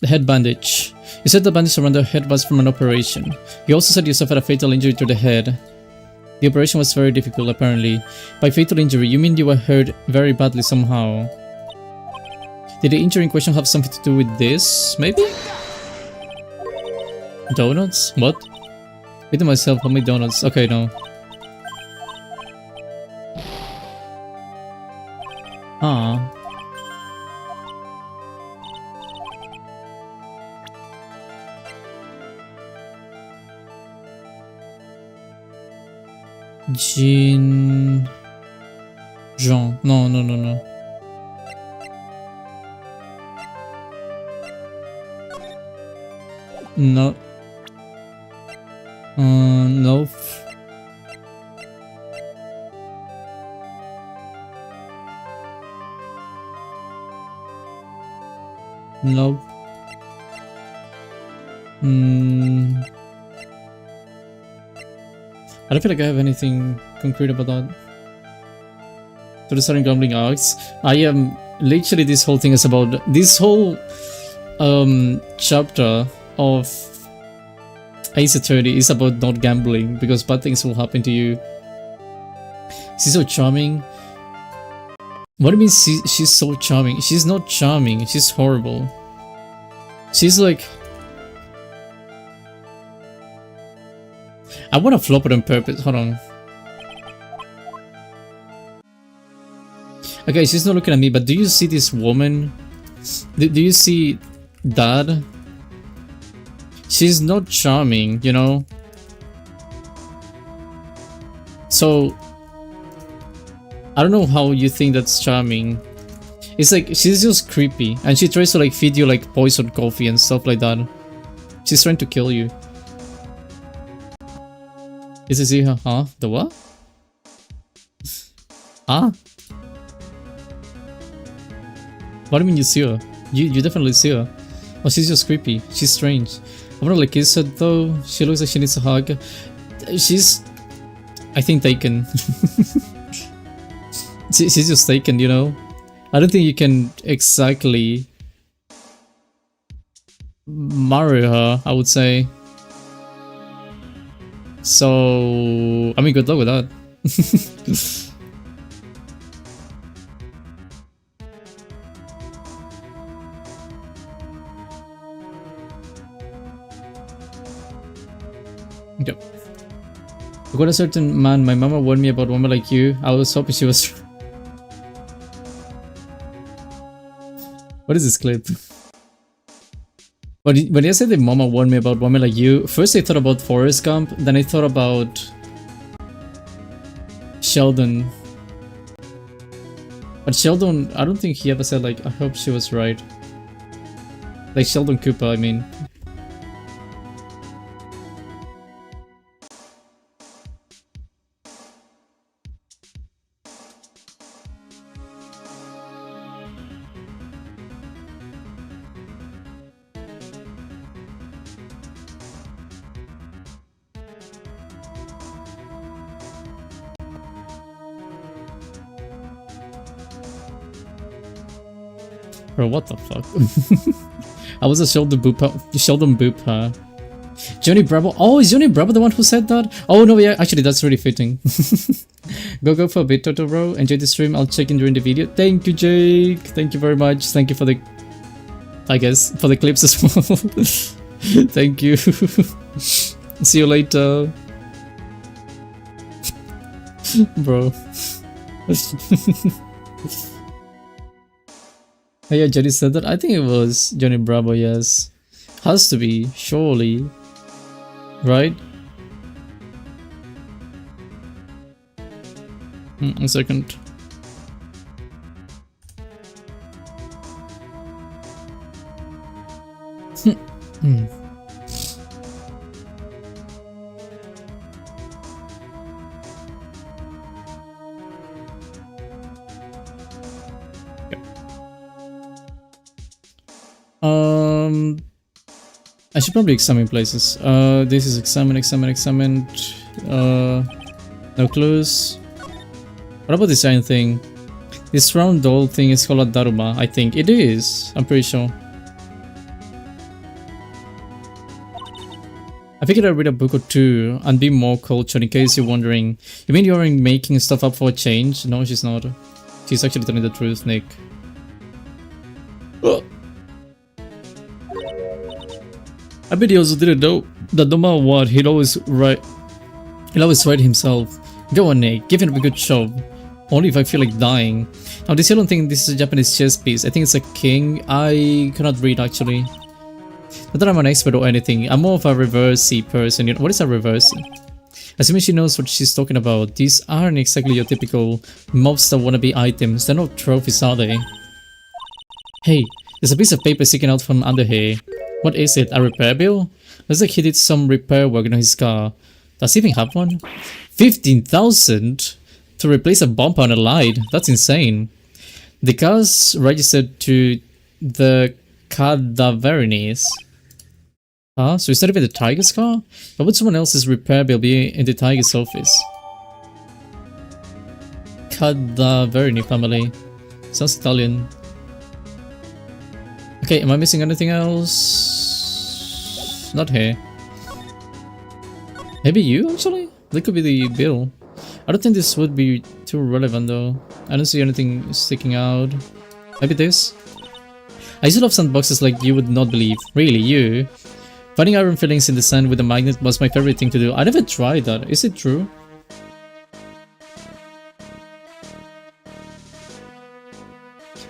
The head bandage. You said the bandage around the head was from an operation. You also said you suffered a fatal injury to the head. The operation was very difficult, apparently. By fatal injury, you mean you were hurt very badly somehow. Did the injury in question have something to do with this, maybe? Donuts? What? Wait to myself, how many donuts? Okay, no. Ah. Jean... Jean. No. No. No. No. I don't feel like I have anything concrete about that. To the starting gambling arcs, I am literally, this whole thing is about this whole chapter of Ace Attorney is about not gambling because bad things will happen to you. She's so charming. What do you mean she's so charming? She's not charming, she's horrible. She's like... I wanna flop it on purpose, hold on. Okay, she's not looking at me, but do you see this woman? Do you see that? She's not charming, you know? So... I don't know how you think that's charming. It's like, she's just creepy. And she tries to like feed you like poison coffee and stuff like that. She's trying to kill you. Is it see her? Huh? The what? Huh? What do you mean you see her? You definitely see her. Oh, she's just creepy. She's strange. I wanna like kiss her though. She looks like she needs a hug. She's... I think taken. She's just taken, you know? I don't think you can exactly marry her, I would say. So... I mean, good luck with that. Yep. I got a certain man, my mama warned me about women like you. I was hoping she was... What is this clip? When I said that mama warned me about women like you, first I thought about Forrest Gump, then I thought about Sheldon. But Sheldon, I don't think he ever said like, I hope she was right. Like Sheldon Cooper, I mean. Bro, what the fuck? I was a Sheldon Booper. Johnny Bravo. Oh, is Johnny Bravo the one who said that? Oh no, yeah, actually that's really fitting. Go for a bit, Totto, bro. Enjoy the stream. I'll check in during the video. Thank you, Jake. Thank you very much. Thank you for the, I guess, for the clips as well. Thank you. See you later. Bro. Oh yeah, Johnny said that. I think it was Johnny Bravo, yes. Has to be, surely. Right? A second. I should probably examine places. This is examined. No clues. What about this giant thing? This round doll thing is called a Daruma, I think. It is, I'm pretty sure. I figured I'd read a book or two and be more cultured in case you're wondering. You mean you're making stuff up for a change? No, she's not. She's actually telling the truth, Nick. I bet he also didn't know that no matter what, he'll always write himself. Go on, Nick, give him a good show. Only if I feel like dying. Now, this I don't think this is a Japanese chess piece. I think it's a king. I cannot read, actually. Not that I'm an expert or anything. I'm more of a reversey person. You know, what is a reversey? Assuming she knows what she's talking about. These aren't exactly your typical mobster wannabe items. They're not trophies, are they? Hey, there's a piece of paper sticking out from under here. What is it? A repair bill? Looks like he did some repair work on his car. Does he even have one? 15,000 to replace a bumper on a light. That's insane. The car's registered to the Cadavernis. So is that even the Tiger's car? Why would someone else's repair bill be in the Tiger's office? Cadaverini family. Sounds Italian. Okay, am I missing anything else? Not here. Maybe you, actually? That could be the bill. I don't think this would be too relevant, though. I don't see anything sticking out. Maybe this? I used to love sandboxes like you would not believe. Really, you? Finding iron fillings in the sand with a magnet was my favorite thing to do. I never tried that. Is it true?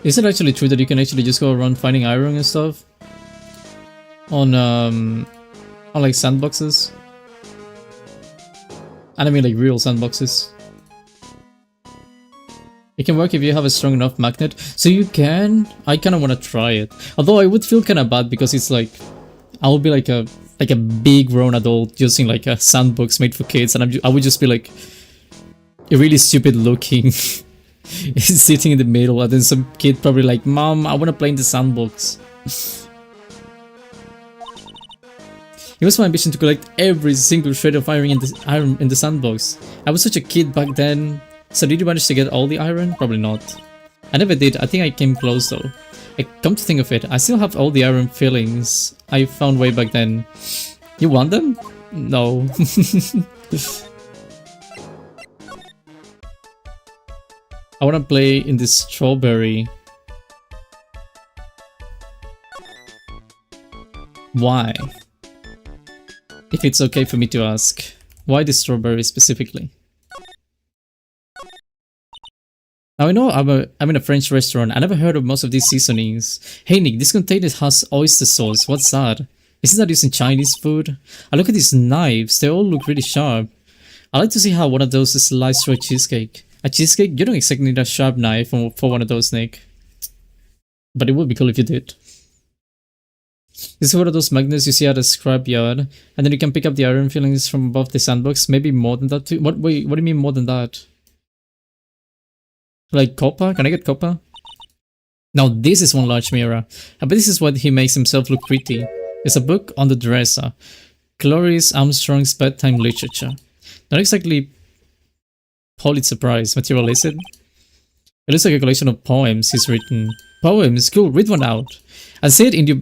Is it actually true that you can actually just go around finding iron and stuff? On like sandboxes? And I mean like real sandboxes. It can work if you have a strong enough magnet. So you can? I kinda wanna try it. Although I would feel kinda bad because it's like I would be like a big grown adult using like a sandbox made for kids, and I would just be like a really stupid looking sitting in the middle, and then some kid probably like, Mom, I wanna play in the sandbox. It was my ambition to collect every single shred of iron in the sandbox. I was such a kid back then. So did you manage to get all the iron? Probably not. I never did. I think I came close though. Come to think of it, I still have all the iron fillings I found way back then. You want them? No. I wanna play in this strawberry. Why? If it's okay for me to ask. Why the strawberry specifically? Now I know I'm in a French restaurant. I never heard of most of these seasonings. Hey Nick, this container has oyster sauce. What's that? Isn't that used in Chinese food? I look at these knives. They all look really sharp. I like to see how one of those is sliced through a cheesecake. A cheesecake? You don't exactly need a sharp knife for one of those, Nick. But it would be cool if you did. This is one of those magnets you see at a scrapyard, and then you can pick up the iron fillings from above the sandbox. Maybe more than that too. Wait, what do you mean more than that? Like copper? Can I get copper? Now this is one large mirror. But this is what he makes himself look pretty. It's a book on the dresser. Clarice Armstrong's bedtime literature. Not exactly Pulitzer Prize material, is it? It looks like a collection of poems he's written. Poems, cool, read one out. And say it in your...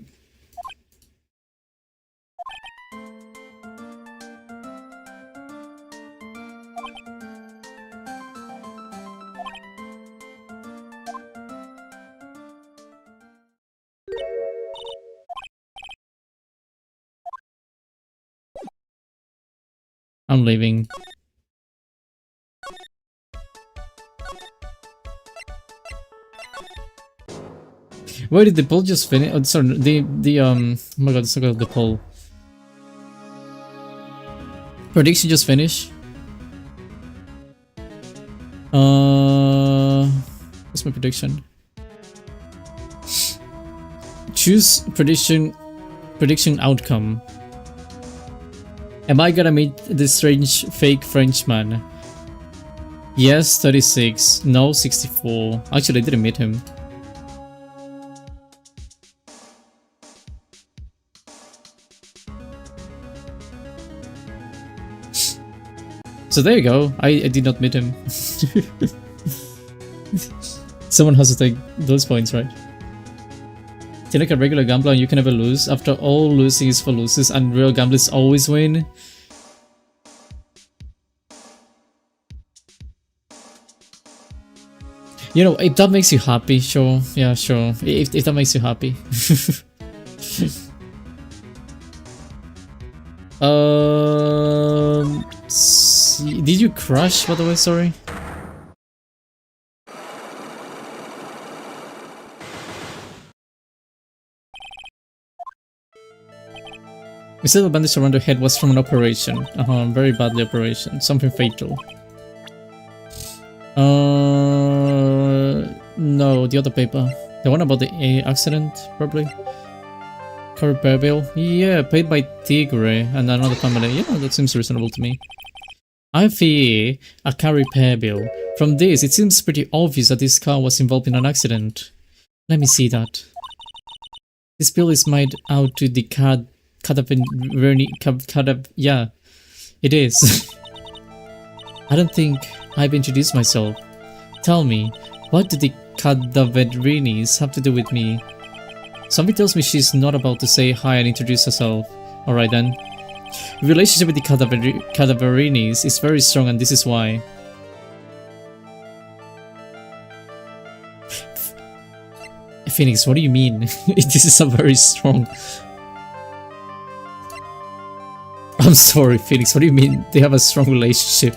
I'm leaving. Where did the poll just finish? Oh, sorry, oh my god, it's not called the poll. Prediction just finished. What's my prediction? Choose prediction outcome. Am I gonna meet this strange fake Frenchman? Yes, 36. No, 64. Actually, I didn't meet him. So there you go. I did not meet him. Someone has to take those points, right? You're like a regular gambler and you can never lose. After all, losing is for losers and real gamblers always win. You know, if that makes you happy, sure. Yeah, sure. If that makes you happy. Did you crash, by the way? Sorry. We said the bandage around her head was from an operation. Very badly operation. Something fatal. No, the other paper. The one about the accident, probably. Car repair bill? Yeah, paid by Tigre and another family. Yeah, that seems reasonable to me. I fear a car repair bill. From this, it seems pretty obvious that this car was involved in an accident. Let me see that. This bill is made out to the yeah, it is. I don't think I've introduced myself. Tell me, what do the Cadaverinis have to do with me? Something tells me she's not about to say hi and introduce herself. Alright then. The relationship with the Cadaverinis is very strong and this is why. Phoenix, what do you mean? This is a very strong... I'm sorry, Phoenix, what do you mean they have a strong relationship?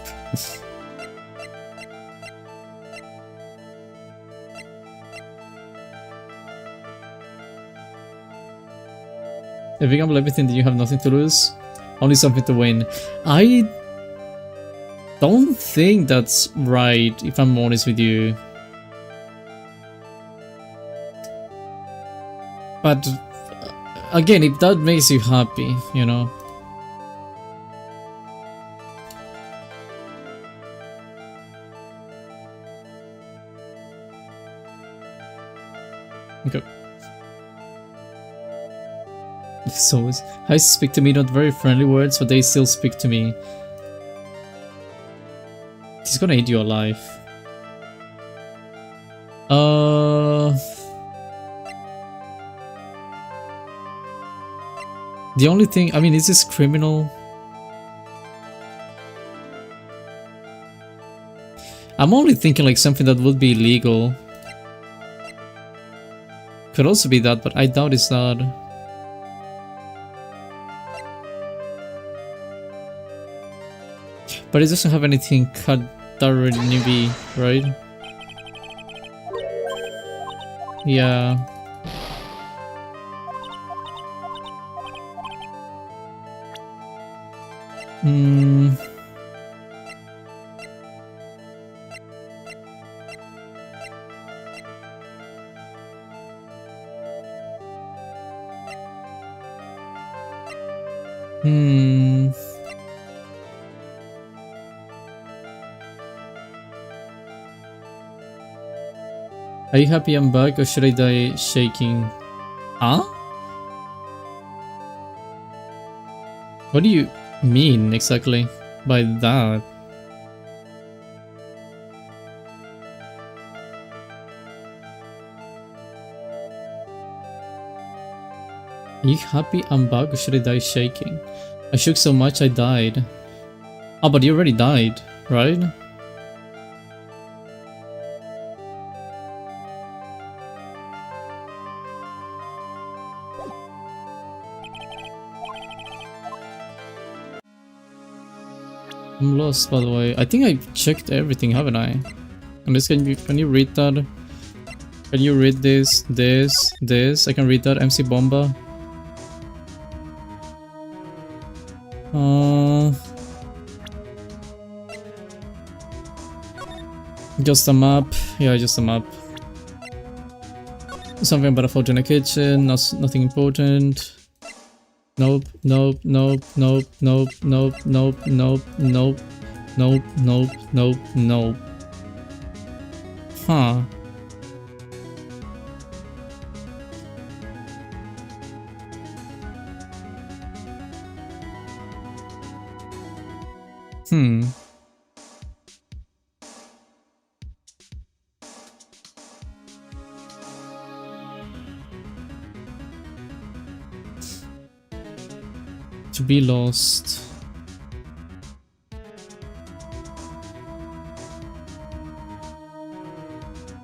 If you gamble everything, then you have nothing to lose, only something to win. I don't think that's right, if I'm honest with you. But again, if that makes you happy, you know. Okay. So I speak to me, not very friendly words, but they still speak to me. He's gonna eat you alive. The only thing, I mean, is this criminal? I'm only thinking like something that would be illegal. Could also be that, but I doubt it's that. But it doesn't have anything Kadarinibi, right? Yeah. Are you happy I'm back or should I die shaking? Huh? What do you mean exactly by that? Are you happy I'm back or should I die shaking? I shook so much I died. Oh, but you already died, right? I'm lost, by the way. I think I checked everything, haven't I? And this, can you read that? Can you read this? I can read that. MC Bomba. Just a map. Yeah, just a map. Something about a photo in the kitchen. Nothing important. Nope. Nope. Nope. Nope. Nope. Nope. Nope. Nope. Nope. Nope. Nope. Nope. Nope. Huh. To be lost.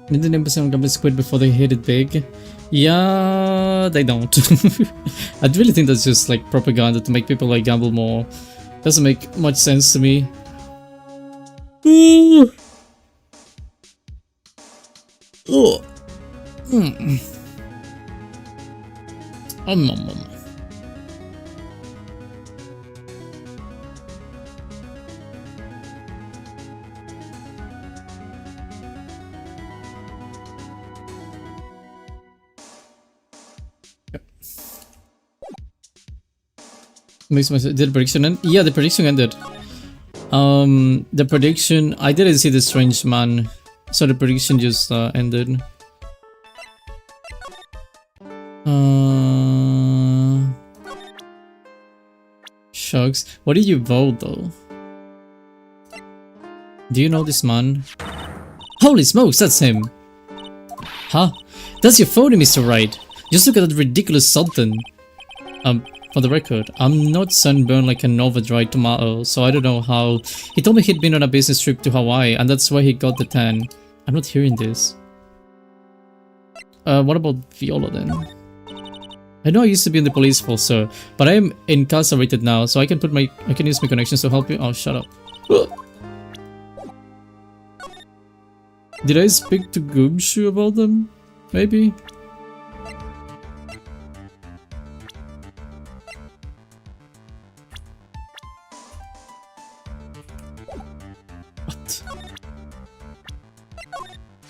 Did the neighbors grab squid before they hit it big? Yeah, they don't. I really think that's just like propaganda to make people like gamble more. Doesn't make much sense to me. Ooh. Oh. Did the prediction end? Yeah, the prediction ended. The prediction, I didn't see the strange man, so the prediction just ended. Shucks. What did you vote though? Do you know this man? Holy smokes, that's him! Huh? That's your phone, Mr. Wright! Just look at that ridiculous something. For the record, I'm not sunburned like an overdried tomato, so I don't know how. He told me he'd been on a business trip to Hawaii, and that's why he got the tan. I'm not hearing this. What about Viola then? I know I used to be in the police force, sir, but I am incarcerated now, so I can use my connections to help you. Oh, shut up. Did I speak to Goomshoe about them? Maybe?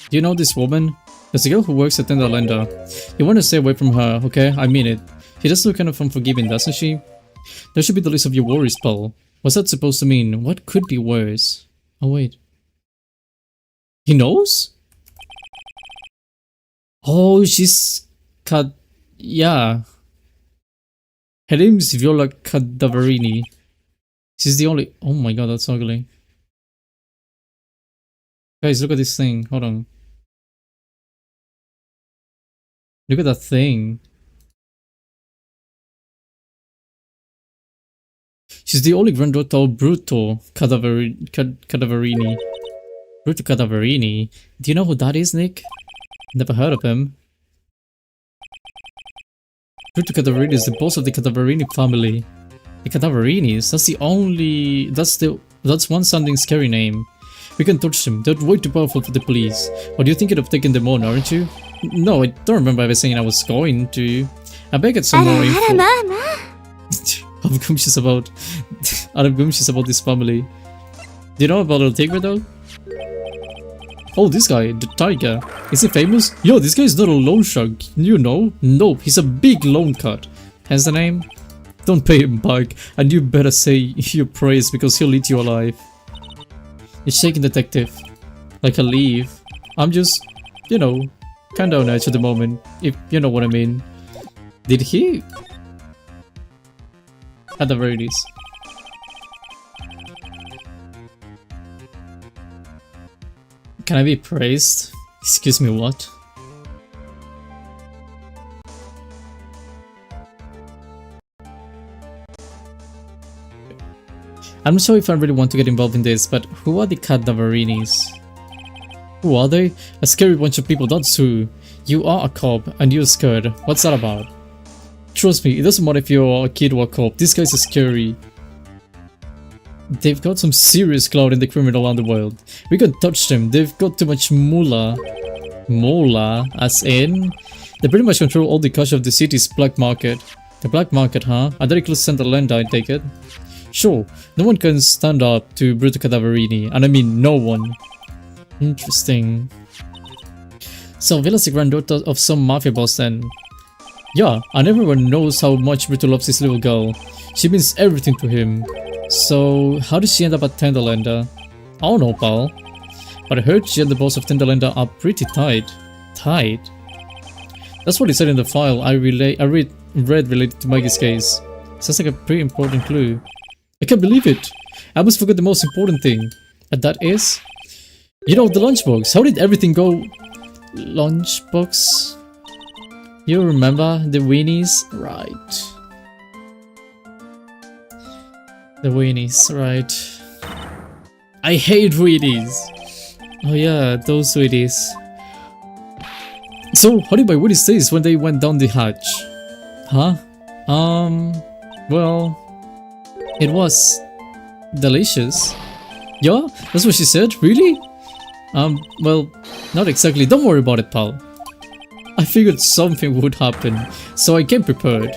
Do you know this woman? There's a girl who works at Tenderlander. You want to stay away from her, okay? I mean it. She does look kind of unforgiving, doesn't she? There should be the list of your worries, pal. What's that supposed to mean? What could be worse? Oh, wait. He knows? Oh, she's... yeah. Her name's Viola Cadaverini. She's the only... Oh my god, that's ugly. Guys, look at this thing. Hold on. Look at that thing. She's the only granddaughter of Bruto Cadaverini. Bruto Cadaverini? Do you know who that is, Nick? Never heard of him. Bruto Cadaverini is the boss of the Cadaverini family. The Cadaverinis? That's one sounding scary name. We can touch them. They're way too powerful for the police. But you're thinking of taking them on, aren't you? No, I don't remember ever saying I was going to. I bet I get some more info. I'm anxious about this family. Do you know about El Tigre though? Oh, this guy, the tiger. Is he famous? Yo, this guy is not a loan shark. You know? No, he's a big loan cut. Hence the name? Don't pay him back, and you better say your prayers because he'll eat you alive. You're shaking, detective. Like a leaf. I'm just, you know, kinda on edge at the moment, if you know what I mean. Did he? At the very least. Can I be praised? Excuse me, what? I'm not sure if I really want to get involved in this, but who are the cadaverinis? Who are they? A scary bunch of people, that's who. You are a cop, and you're scared. What's that about? Trust me, it doesn't matter if you're a kid or a cop, these guys are scary. They've got some serious clout in the criminal underworld. We can't touch them, they've got too much moolah. Moolah, as in? They pretty much control all the cash of the city's black market. The black market, huh? A very close central land, I take it. Sure, no one can stand up to Bruto Cadaverini, and I mean no one. Interesting. So Villa's the granddaughter of some mafia boss then. Yeah, and everyone knows how much Bruto loves his little girl. She means everything to him. So how did she end up at Tenderlander? I don't know, pal. But I heard she and the boss of Tenderlander are pretty tight. Tight? That's what he said in the file I read related to Maggie's case. Sounds like a pretty important clue. I can't believe it! I almost forgot the most important thing. And that is... You know, the lunchbox. How did everything go? Lunchbox? You remember the weenies? Right. The weenies, right. I hate weenies! Oh yeah, those weenies. So, how did my weenies taste when they went down the hatch? Huh? Well... It was... delicious. Yeah? That's what she said? Really? Well, not exactly. Don't worry about it, pal. I figured something would happen, so I came prepared.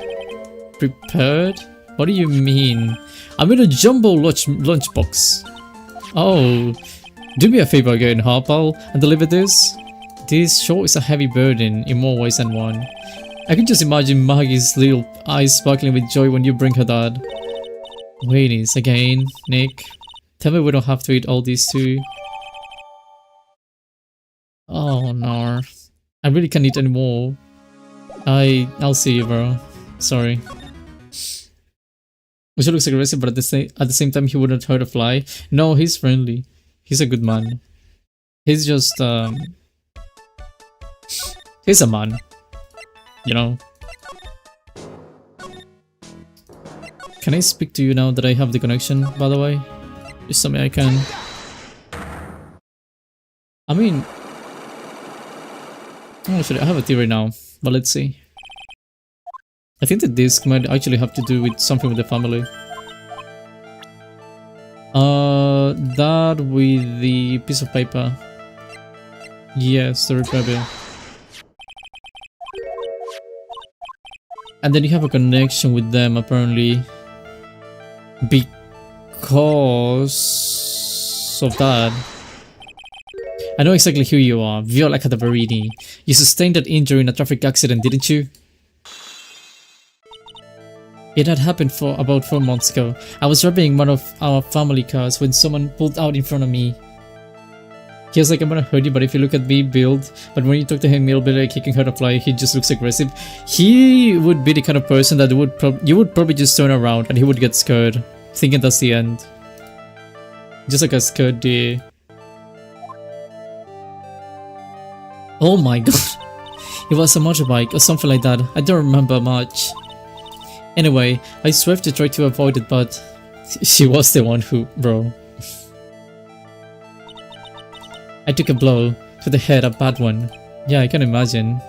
Prepared? What do you mean? I'm in a jumbo lunchbox. Oh, do me a favor again, huh, pal, and deliver this? This sure is a heavy burden in more ways than one. I can just imagine Maggie's little eyes sparkling with joy when you bring her that. Weenies again, Nick. Tell me we don't have to eat all these too. Oh no. I really can't eat anymore. I'll see you, bro. Sorry. Which looks aggressive, but at the same time he wouldn't hurt a fly. No, he's friendly. He's a good man. He's just he's a man. You know. Can I speak to you now that I have the connection, by the way? Just something I can. I mean, actually, I have a theory now, but let's see. I think the disc might actually have to do with something with the family. That with the piece of paper. Yes, the repair bill. And then you have a connection with them, apparently. Because of that. I know exactly who you are, Viola Cadaverini. You sustained that injury in a traffic accident, didn't you? It had happened for about 4 months ago. I was driving one of our family cars when someone pulled out in front of me. He was like, I'm gonna hurt you, but if you look at me, build. But when you talk to him, he'll be like, he can hurt a fly, he just looks aggressive. He would be the kind of person that you would probably just turn around and he would get scared, thinking that's the end. Just like a scared deer. Oh my god. It was a motorbike or something like that. I don't remember much. Anyway, I swerved to try to avoid it, but she was the one who, bro. I took a blow to the head, a bad one. Yeah, I can imagine.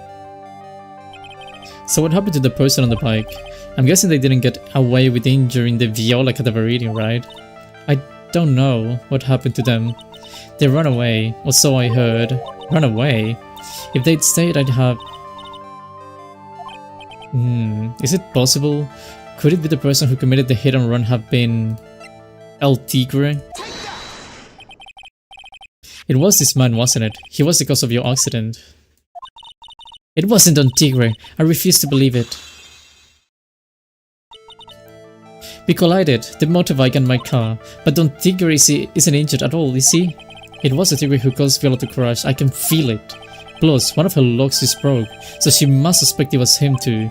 So what happened to the person on the bike? I'm guessing they didn't get away with injuring the Viola Cadaverini, right? I don't know what happened to them. They ran away, or so I heard. Run away? If they'd stayed, I'd have... Is it possible? Could it be the person who committed the hit and run have been... El Tigre? It was this man, wasn't it? He was the cause of your accident. It wasn't Don Tigre. I refuse to believe it. We collided, the motorbike and my car, but Don Tigre isn't injured at all, is he? It was the Tigre who caused Viola to crash. I can feel it. Plus, one of her locks is broke, so she must suspect it was him too.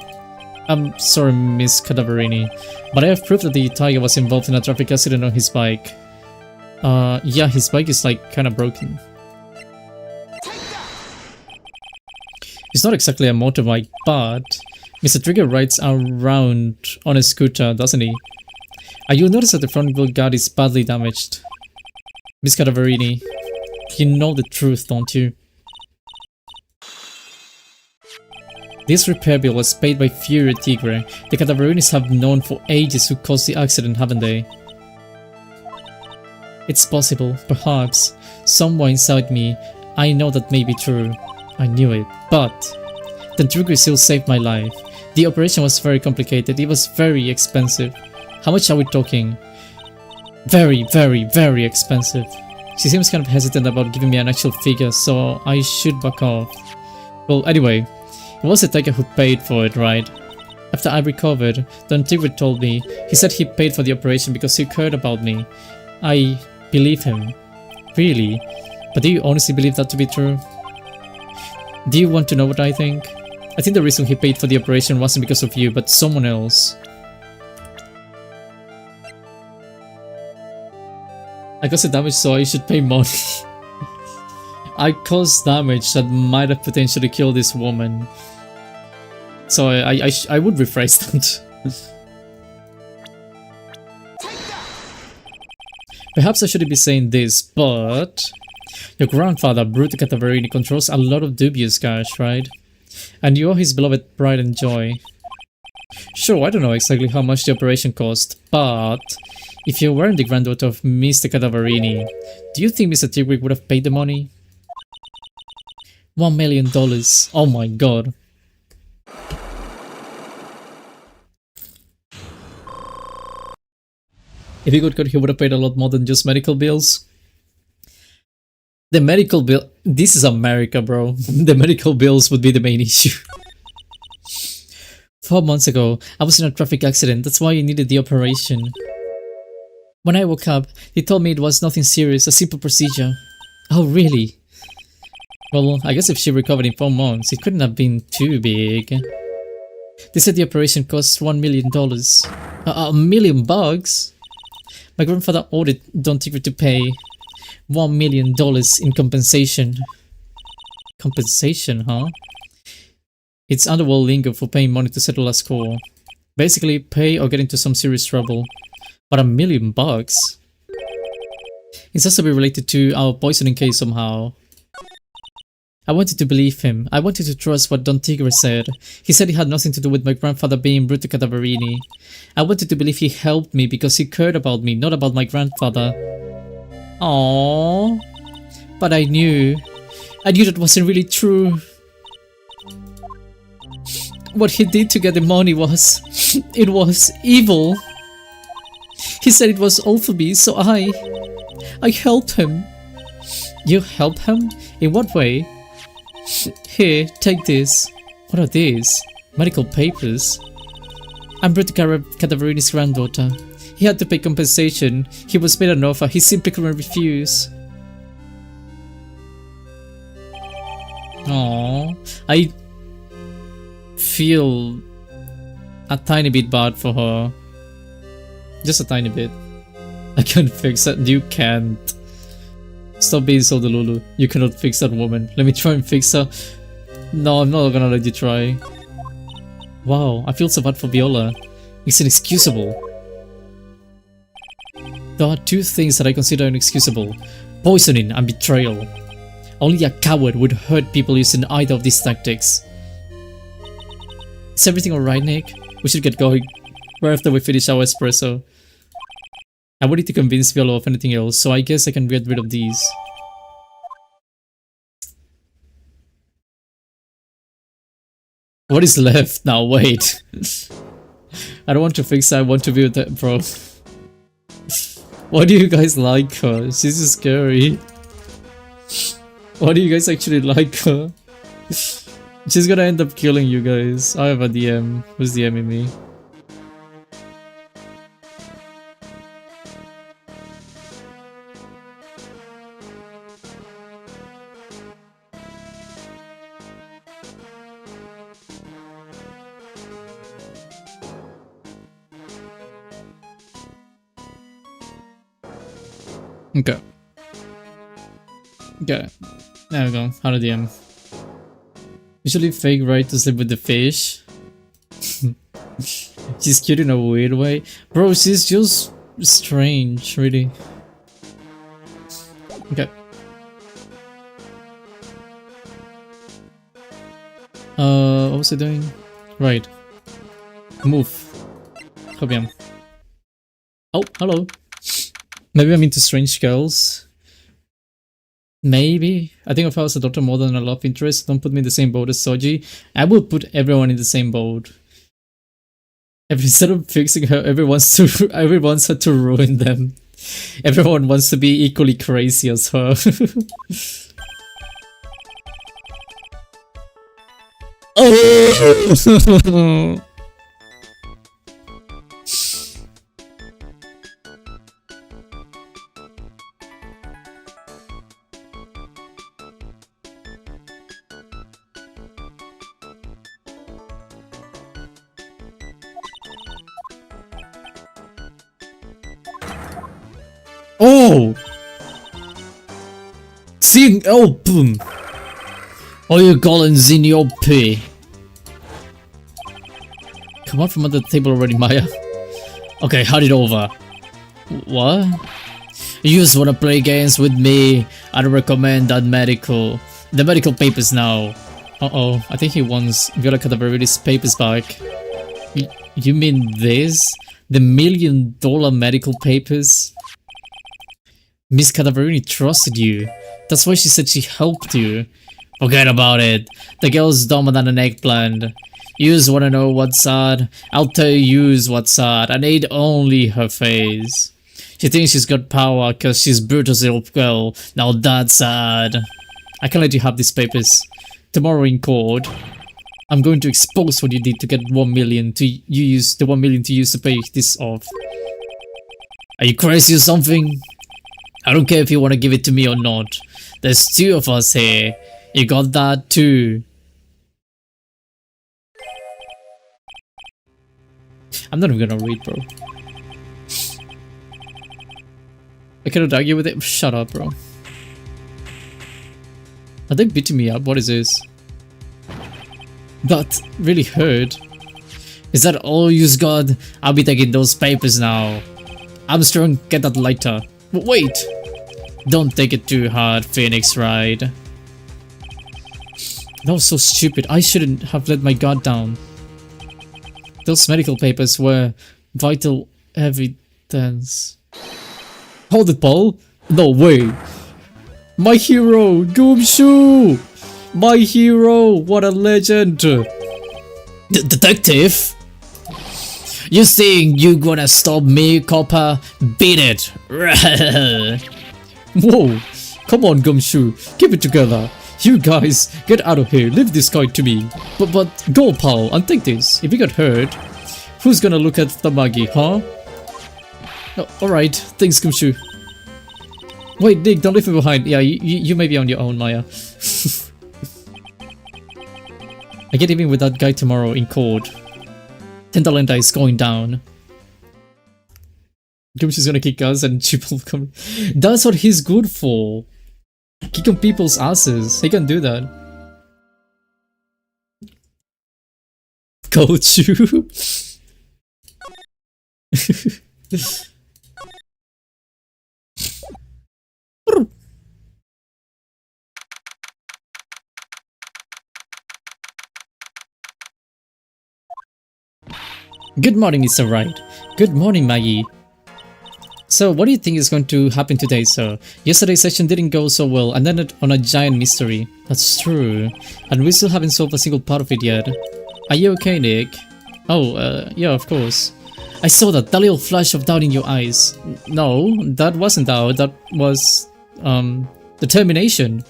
I'm sorry, Miss Cadaverini, but I have proof that the tiger was involved in a traffic accident on his bike. Yeah, his bike is like kinda broken. It's not exactly a motorbike, but Mr. Trigger rides around on a scooter, doesn't he? You'll notice that the front wheel guard is badly damaged. Miss Cadaverini, you know the truth, don't you? This repair bill was paid by Fury Tigre. The Cadaverinis have known for ages who caused the accident, haven't they? It's possible, perhaps. Somewhere inside me, I know that may be true. I knew it, but the Tigre still saved my life. The operation was very complicated, it was very expensive. How much are we talking? Very, very, very expensive. She seems kind of hesitant about giving me an actual figure, so I should back off. Well, anyway, it was the Tiger who paid for it, right? After I recovered, Don Tigre told me, he said he paid for the operation because he cared about me. I believe him. Really? But do you honestly believe that to be true? Do you want to know what I think? I think the reason he paid for the operation wasn't because of you, but someone else. I caused damage, so I should pay money. I caused damage that might have potentially killed this woman. So I would rephrase that. Perhaps I shouldn't be saying this, but your grandfather, Bruto Cataverini, controls a lot of dubious cash, right? And you're his beloved pride and joy. Sure, I don't know exactly how much the operation cost, but if you weren't the granddaughter of Mr. Cadaverini, do you think Mr. Tigrick would have paid the money? $1 million. Oh my god. If he could, he would have paid a lot more than just medical bills. The medical bill... This is America, bro. The medical bills would be the main issue. 4 months ago, I was in a traffic accident. That's why I needed the operation. When I woke up, they told me it was nothing serious, a simple procedure. Oh, really? Well, I guess if she recovered in 4 months, it couldn't have been too big. They said the operation cost $1 million. $1 million? My grandfather ordered Don Tigre to pay $1 million in compensation. Compensation, huh? It's underworld lingo for paying money to settle a score. Basically, pay or get into some serious trouble. But $1 million? It has to be related to our poisoning case somehow. I wanted to believe him. I wanted to trust what Don Tigre said. He said it had nothing to do with my grandfather being Bruto Cadaverini. I wanted to believe he helped me because he cared about me, not about my grandfather. Aww. But I knew that wasn't really true. What he did to get the money was... it was evil. He said it was all for me, so I helped him. You helped him? In what way? Here, take this. What are these? Medical papers? I'm Bruto Cadaverini's granddaughter. He had to pay compensation. He was made an offer. He simply couldn't refuse. Aww. I feel a tiny bit bad for her. Just a tiny bit. I can't fix that. You can't. Stop being so delulu. You cannot fix that woman. Let me try and fix her. No, I'm not gonna let you try. Wow, I feel so bad for Viola. It's inexcusable. There are 2 things that I consider inexcusable. Poisoning and betrayal. Only a coward would hurt people using either of these tactics. Is everything alright, Nick? We should get going. Right after we finish our espresso. I wanted to convince Viola of anything else, so I guess I can get rid of these. What is left now? Wait. I don't want to fix her, I want to be with that, bro. Why do you guys like her? She's so scary. Why do you guys actually like her? She's gonna end up killing you guys. I have a DM. Who's DMing me? Okay. Okay. There we go. How to DM. Usually fake right to sleep with the fish. She's cute in a weird way. Bro, she's just strange, really. Okay. What was I doing? Right. Move. Kobiam. Oh, hello. Maybe I'm into strange girls. Maybe. I think if I was a daughter more than a love interest, don't put me in the same boat as Soji. I would put everyone in the same boat. Instead of fixing her, everyone wants her to ruin them. Everyone wants to be equally crazy as her. Oh! Oh! Seeing open! Oh, you Collins in your pay. Come out from under the table already, Maya. Okay, hand it over. What? You just wanna play games with me? I'd recommend that medical. The medical papers now. Uh-oh, I think he wants Viola Cadaverides papers back. You mean this? The $1 million medical papers? Miss Cadaverini trusted you. That's why she said she helped you. Forget about it. The girl's dumber than an eggplant. You just wanna know what's sad? I'll tell you what's sad. I need only her face. She thinks she's got power cause she's Brutus little girl. Now that's sad. I can't let you have these papers. Tomorrow in court, I'm going to expose what you did to get 1 million to use the 1 million to use to pay this off. Are you crazy or something? I don't care if you want to give it to me or not. There's 2 of us here. You got that too. I'm not even gonna read, bro. I cannot argue with it. Shut up, bro. Are they beating me up? What is this? That really hurt. Is that all you've got? I'll be taking those papers now. Armstrong, get that lighter. Wait! Don't take it too hard, Phoenix Wright. That was so stupid. I shouldn't have let my guard down. Those medical papers were vital evidence. Hold it, Paul. No way. My hero, Goomshoe! My hero, what a legend! Detective? You think you gonna stop me, copper? Beat it! Whoa! Come on, Gumshoe, keep it together. You guys, get out of here, leave this guy to me. But go, pal, and take this. If you get hurt, who's gonna look at Tamagi, huh? Oh, alright, thanks, Gumshoe. Wait, Nick, don't leave me behind. Yeah, you may be on your own, Maya. I get even with that guy tomorrow in court. Tentalenta is going down. Gumshoe's gonna kick us and Chip will come. That's what he's good for. Kicking people's asses. He can do that. Go Chew. Good morning, Mr. Wright. Good morning, Maggie. So, what do you think is going to happen today, sir? Yesterday's session didn't go so well and ended on a giant mystery. That's true. And we still haven't solved a single part of it yet. Are you okay, Nick? Oh, yeah, of course. I saw that little flash of doubt in your eyes. No, that wasn't doubt. That was, determination.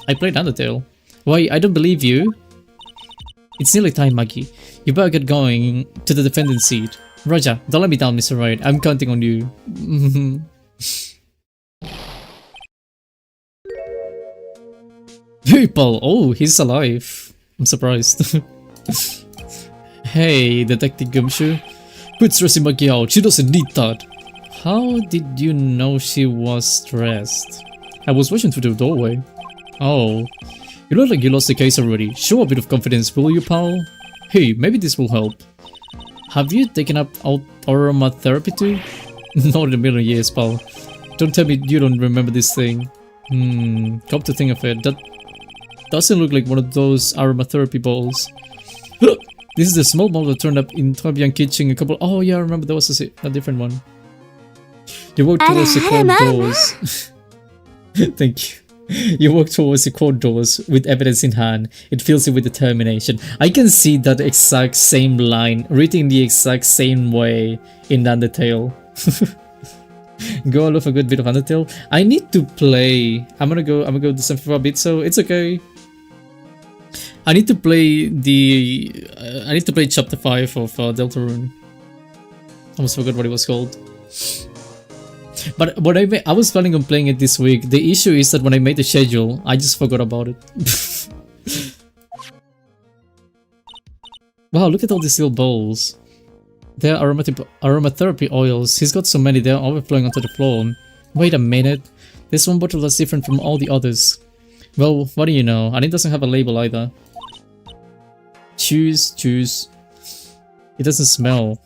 I played Undertale. Why, I don't believe you. It's nearly time, Maggie. You better get going to the defendant seat. Roger, don't let me down, Mr. Wright. I'm counting on you. People! Oh, he's alive. I'm surprised. Hey, Detective Gumshoe. Quit stressing Maggie out. She doesn't need that. How did you know she was stressed? I was watching through the doorway. Oh. You look like you lost the case already. Show a bit of confidence, will you, pal? Hey, maybe this will help. Have you taken up aromatherapy too? Not in a million years, pal. Don't tell me you don't remember this thing. Come to think of it, that doesn't look like one of those aromatherapy balls. This is the small ball that turned up in Tobian kitchen a couple. Oh yeah, I remember there was a different one. You walk towards the court doors. Thank you. You walk towards the court doors with evidence in hand. It fills you with determination. I can see that exact same line written the exact same way in Undertale. Go love a good bit of Undertale. I need to play. I'm gonna go do something for a bit, so it's okay. I need to play chapter 5 of Deltarune. I almost forgot what it was called. But what I was planning on playing it this week. The issue is that when I made the schedule, I just forgot about it. Wow, look at all these little bowls. They're aromatherapy oils. He's got so many, they're overflowing onto the floor. Wait a minute. This one bottle is different from all the others. Well, what do you know? And it doesn't have a label either. Choose. It doesn't smell.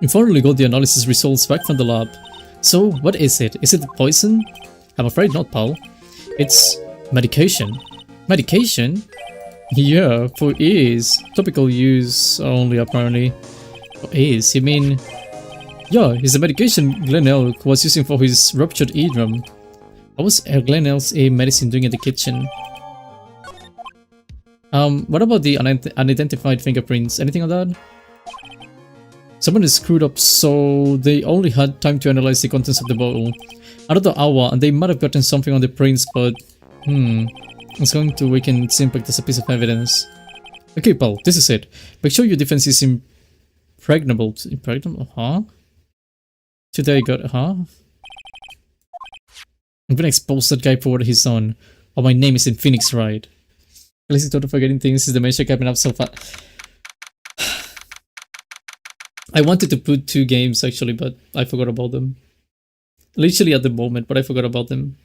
We finally got the analysis results back from the lab. So, what is it? Is it poison? I'm afraid not, pal. It's medication. Medication? Yeah, for ease. Topical use only, apparently. For ease, you mean... Yeah, it's the medication Glenn Elk was using for his ruptured eardrum. What was Glenn Elk's medicine doing in the kitchen? What about the unidentified fingerprints? Anything on that? Someone is screwed up, so they only had time to analyze the contents of the bottle. Another hour, and they might have gotten something on the prints, but... It's going to weaken its impact as a piece of evidence. Okay, pal, this is it. Make sure your defense is impregnable. Impregnable? Huh? Today got... Huh? I'm gonna expose that guy for what he's done. Oh, my name is in Phoenix, right? At least Totto forgetting things is the measure coming up so far. I wanted to put 2 games actually, but I forgot about them. Literally at the moment, but I forgot about them.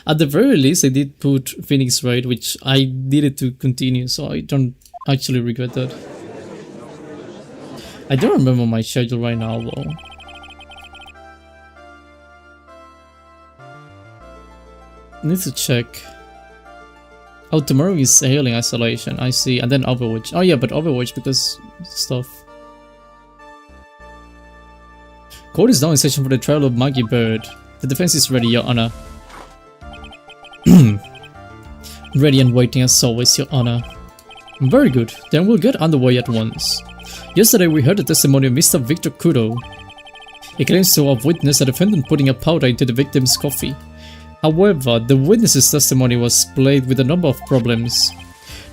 At the very least, I did put Phoenix Wright, which I needed to continue, so I don't actually regret that. I don't remember my schedule right now, though. Need to check. Oh, tomorrow is Alien Isolation, I see, and then Overwatch. Oh yeah, but Overwatch because stuff. Court is now in session for the trial of Maggie Bird. The defense is ready, Your Honor. Ready and waiting as always, Your Honor. Very good, then we'll get underway at once. Yesterday we heard the testimony of Mr. Victor Kudo. He claims to have witnessed a defendant putting a powder into the victim's coffee. However, the witness's testimony was plagued with a number of problems.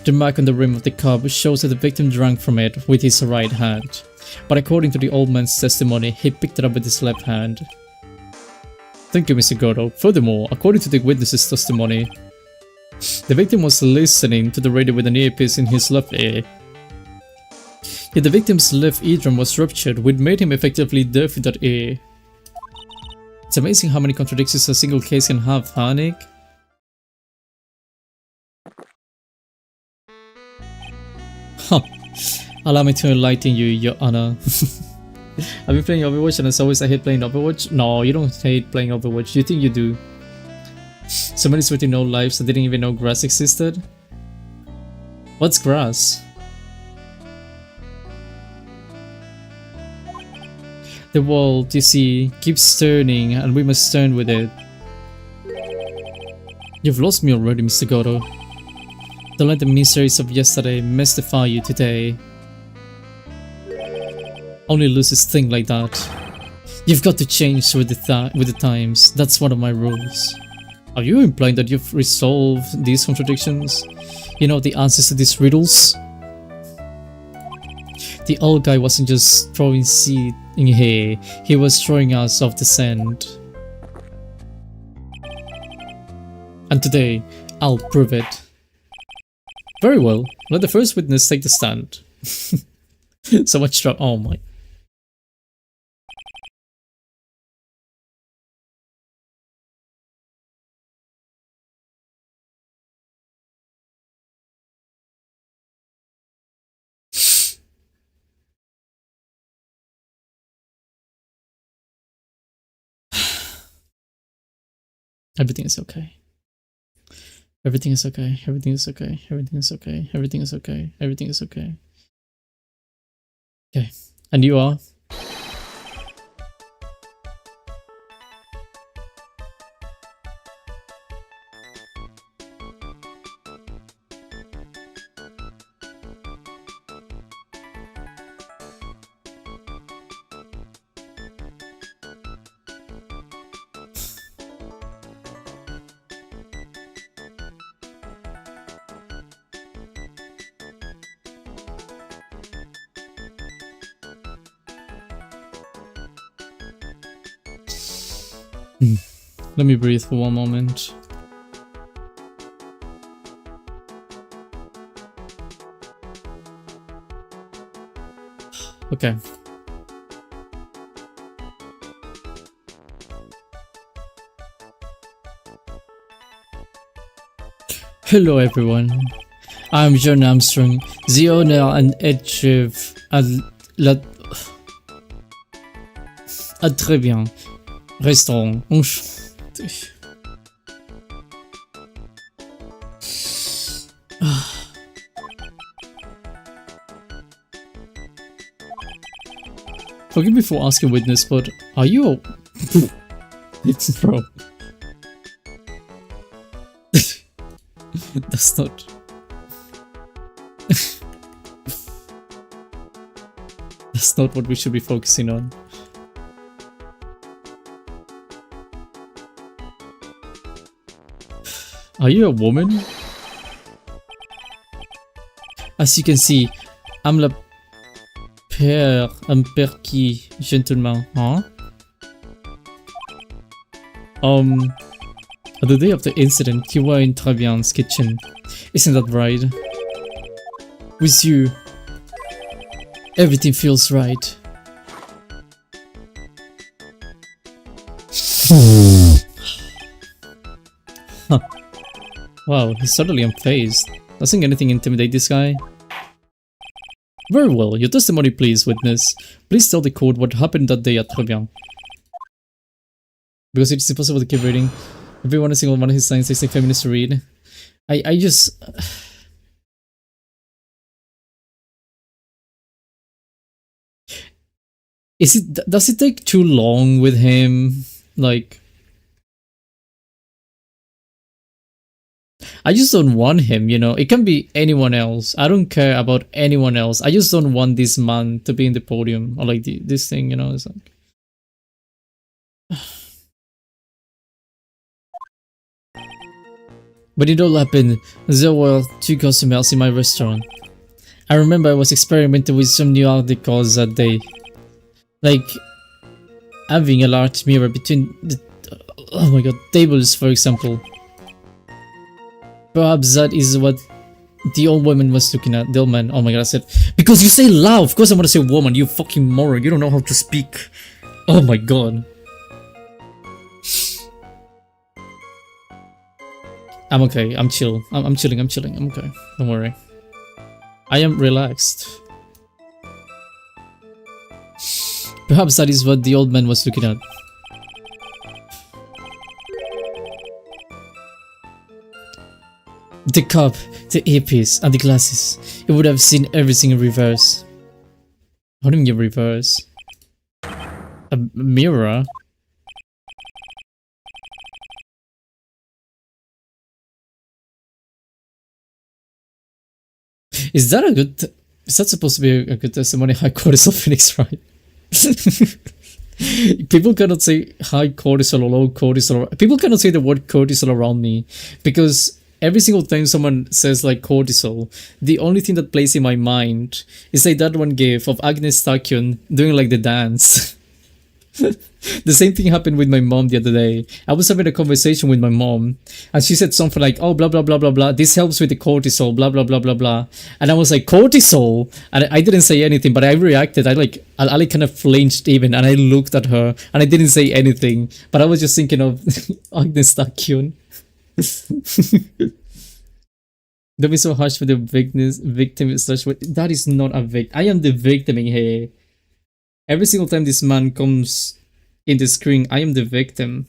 The mark on the rim of the cup shows that the victim drank from it with his right hand. But according to the old man's testimony, he picked it up with his left hand. Thank you, Mr. Godo. Furthermore, according to the witness's testimony, the victim was listening to the radio with an earpiece in his left ear. Yet the victim's left eardrum was ruptured, which made him effectively deaf in that ear. It's amazing how many contradictions a single case can have, huh, Nick? Huh. Allow me to enlighten you, Your Honor. I've been playing Overwatch and as always I hate playing Overwatch. No, you don't hate playing Overwatch. You think you do. Somebody's with no lives that didn't even know grass existed? What's grass? The world, you see, keeps turning and we must turn with it. You've lost me already, Mr. Godo. Don't let the miseries of yesterday mystify you today. Only losers think like that. You've got to change with the times. That's one of my rules. Are you implying that you've resolved these contradictions? You know the answers to these riddles? The old guy wasn't just throwing seed in here, he was throwing us off the scent. And today, I'll prove it. Very well, let the first witness take the stand. So much trouble. Oh my. Everything is okay. Everything is okay. Everything is okay. Everything is okay. Everything is okay. Everything is okay. Okay. And you are? Let me breathe for one moment. Okay. Hello everyone. I'm John Armstrong, the owner and head chef at très bien restaurant. Forgive me for asking witness, but are you a... It's bro. That's not... That's not what we should be focusing on. Are you a woman? As you can see, I'm la père, un perky gentleman, huh? The day of the incident, you were in Travian's kitchen. Isn't that right? With you, everything feels right. Huh. Wow, he's totally unfazed. Doesn't anything intimidate this guy? Very well, your testimony please, witness. Please tell the court what happened that day at Travian. Because it's impossible to keep reading. Every one single one of his signs takes 5 minutes to read. I just... Does it take too long with him? Like... I just don't want him, you know. It can be anyone else. I don't care about anyone else. I just don't want this man to be in the podium. Or like this thing, you know. It's like... But it all happened. There were 2 customers in my restaurant. I remember I was experimenting with some new art decors that day. Like having a large mirror between the... Oh my god, tables for example. Perhaps that is what the old woman was looking at. The old man. Oh my god, I said... Because you say love! Of course I want to say woman, you fucking moron. You don't know how to speak. Oh my god. I'm okay. I'm chill. I'm chilling. I'm chilling. I'm okay. Don't worry. I am relaxed. Perhaps that is what the old man was looking at. The cup, the earpiece, and the glasses. It would have seen everything in reverse. How do you mean reverse? A mirror? Is that a good... Is that supposed to be a good testimony? High cortisol Phoenix, right? People cannot say high cortisol or low cortisol. People cannot say the word cortisol around me. Because every single time someone says like cortisol, the only thing that plays in my mind is like that one gif of Agnes Takion doing like the dance. The same thing happened with my mom the other day. I was having a conversation with my mom and she said something like, oh, blah, blah, blah, blah, blah. This helps with the cortisol, blah, blah, blah, blah, blah. And I was like, cortisol? And I didn't say anything, but I reacted. I like kind of flinched even and I looked at her and I didn't say anything. But I was just thinking of Agnes Takyun. Don't be so harsh for the victim. That is not a victim. I am the victim in here. Every single time this man comes in the screen, I am the victim.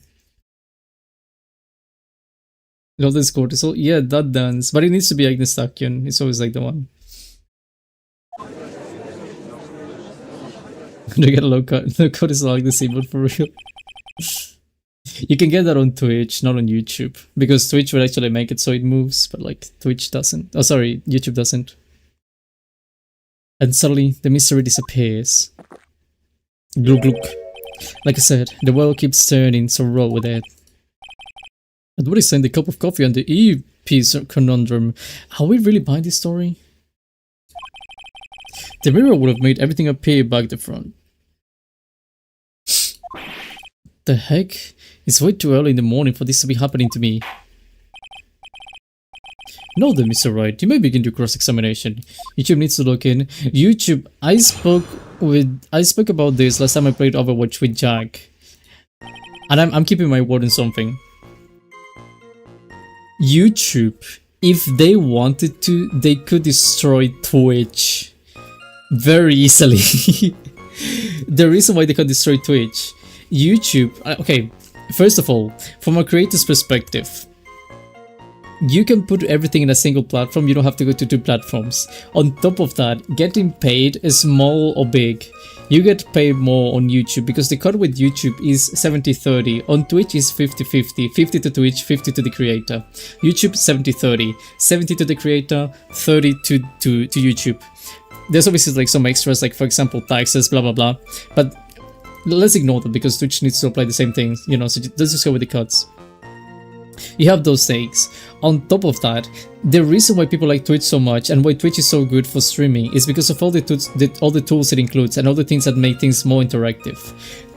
Love this cortisol. Yeah, that dance. But it needs to be Agnes Takion. It's always like the one. They get low cortisol like the seaboard for real. You can get that on Twitch, not on YouTube. Because Twitch will actually make it so it moves, but like Twitch doesn't. Oh, sorry, YouTube doesn't. And suddenly the mystery disappears. Gluk gluk. Like I said, the world keeps turning, so roll with it. And what is saying the cup of coffee and the Eve piece conundrum? Are we really buying this story? The mirror would have made everything appear back the front. The heck? It's way too early in the morning for this to be happening to me. No, then, Mr. Wright, you may begin your cross-examination. YouTube needs to look in. YouTube, I spoke about this last time I played Overwatch with Jack. And I'm keeping my word on something. YouTube, if they wanted to, they could destroy Twitch very easily. The reason why they can destroy Twitch, YouTube, okay, first of all, from a creator's perspective, you can put everything in a single platform, you don't have to go to 2 platforms. On top of that, getting paid is small or big. You get paid more on YouTube because the cut with YouTube is 70-30. On Twitch is 50-50. 50 to Twitch, 50 to the creator. YouTube 70-30. 70 to the creator, 30 to YouTube. There's obviously like some extras, like for example taxes, blah blah blah. But let's ignore that because Twitch needs to apply the same things, you know, so let's just go with the cuts. You have those things. On top of that, the reason why people like Twitch so much and why Twitch is so good for streaming is because of all the tools it includes and all the things that make things more interactive.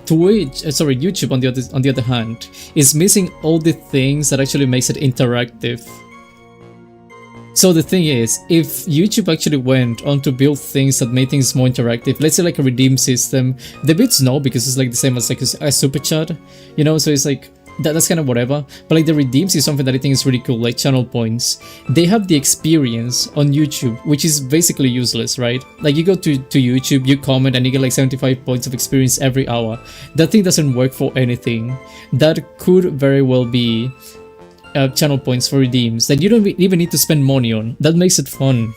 YouTube on the other hand is missing all the things that actually makes it interactive. So the thing is, if YouTube actually went on to build things that made things more interactive, let's say like a redeem system, the bits no, because it's like the same as like a super chat, you know, so it's like that's kind of whatever, but like the redeems is something that I think is really cool, like channel points. They have the experience on YouTube, which is basically useless, right? Like you go to YouTube, you comment and you get like 75 points of experience every hour. That thing doesn't work for anything. That could very well be channel points for redeems that you don't even need to spend money on. That makes it fun.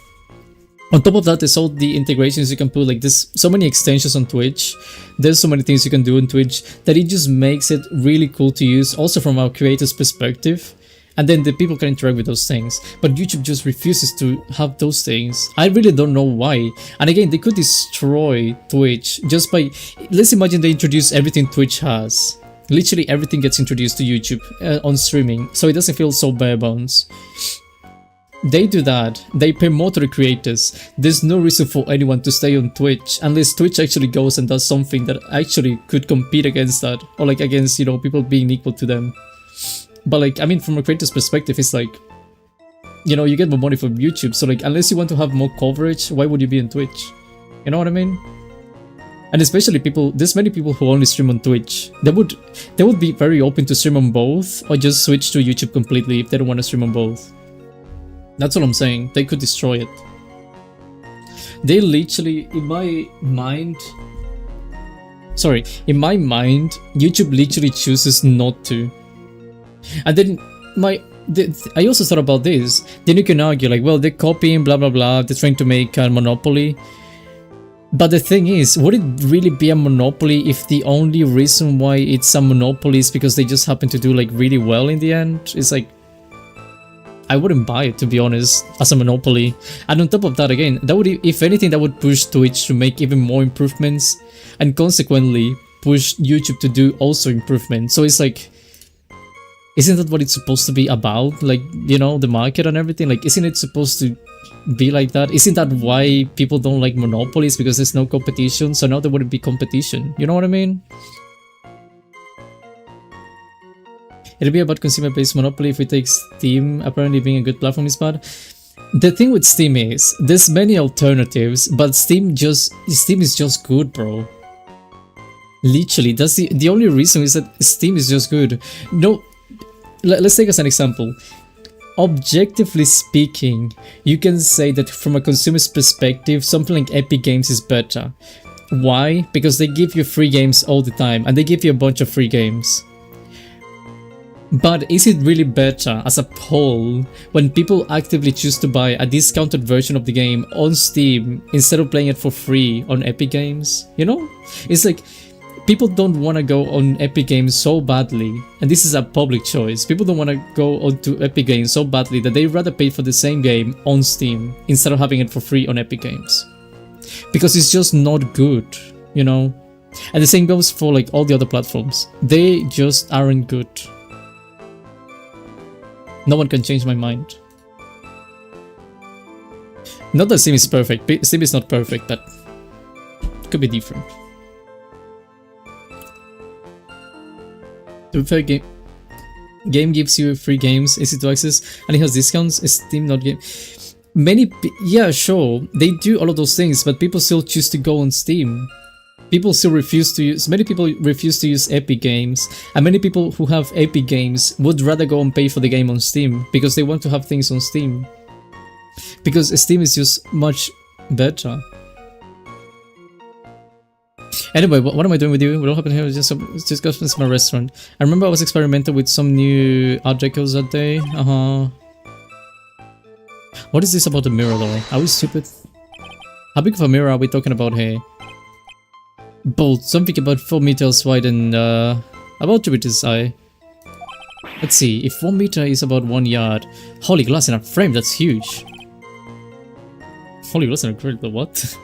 On top of that, there's all the integrations you can put, like there's so many extensions on Twitch, there's so many things you can do on Twitch that it just makes it really cool to use, also from our creator's perspective, and then the people can interact with those things. But YouTube just refuses to have those things. I really don't know why. And again, they could destroy Twitch just by, let's imagine they introduce everything Twitch has. Literally everything gets introduced to YouTube on streaming, so it doesn't feel so bare bones. They do that, they pay more to the creators. There's no reason for anyone to stay on Twitch unless Twitch actually goes and does something that actually could compete against that, or like against, you know, people being equal to them. But like, I mean, from a creator's perspective, it's like, you know, you get more money from YouTube, so like, unless you want to have more coverage, why would you be on Twitch? You know what I mean? And especially people, there's many people who only stream on Twitch. They would be very open to stream on both, or just switch to YouTube completely if they don't want to stream on both. That's all I'm saying. They could destroy it. They literally, in my mind, YouTube literally chooses not to. And then I also thought about this. Then you can argue like, well, they're copying, blah blah blah. They're trying to make a monopoly. But the thing is, would it really be a monopoly if the only reason why it's a monopoly is because they just happen to do like really well in the end? It's like, I wouldn't buy it, to be honest, as a monopoly. And on top of that, again, that would, if anything, that would push Twitch to make even more improvements, and consequently push YouTube to do also improvements. So it's like, isn't that what it's supposed to be about? Like, you know, the market and everything? Like, isn't it supposed to be like that? Isn't that why people don't like monopolies? Because there's no competition, so now there wouldn't be competition. You know what I mean? It'll be about consumer-based monopoly if we take Steam. Apparently being a good platform is bad. The thing with Steam is, there's many alternatives, but Steam is just good, bro. Literally, that's the only reason is that Steam is just good. No, let's take as an example. Objectively speaking, you can say that from a consumer's perspective, something like Epic Games is better. Why? Because they give you free games all the time, and they give you a bunch of free games. But is it really better as a whole when people actively choose to buy a discounted version of the game on Steam instead of playing it for free on Epic Games? You know? It's like people don't want to go on Epic Games so badly, and this is a public choice. People don't want to go onto Epic Games so badly that they'd rather pay for the same game on Steam instead of having it for free on Epic Games. Because it's just not good, you know? And the same goes for like all the other platforms. They just aren't good. No one can change my mind. Not that Steam is perfect. Steam is not perfect, but it could be different. To be fair, game gives you free games, easy to access, and it has discounts. Is Steam not game? Yeah, sure, they do all of those things, but people still choose to go on Steam. People still refuse to use. Many people refuse to use Epic Games, and many people who have Epic Games would rather go and pay for the game on Steam because they want to have things on Steam. Because Steam is just much better. Anyway, what am I doing with you? What happened here? Just got to my restaurant. I remember I was experimenting with some new art decals that day. What is this about the mirror though? Are we stupid? How big of a mirror are we talking about here? Both, something about 4 meters wide and about 2 meters high. Let's see, if 1 meter is about 1 yard. Holy glass in a frame, that's huge. Holy glass in a frame, what?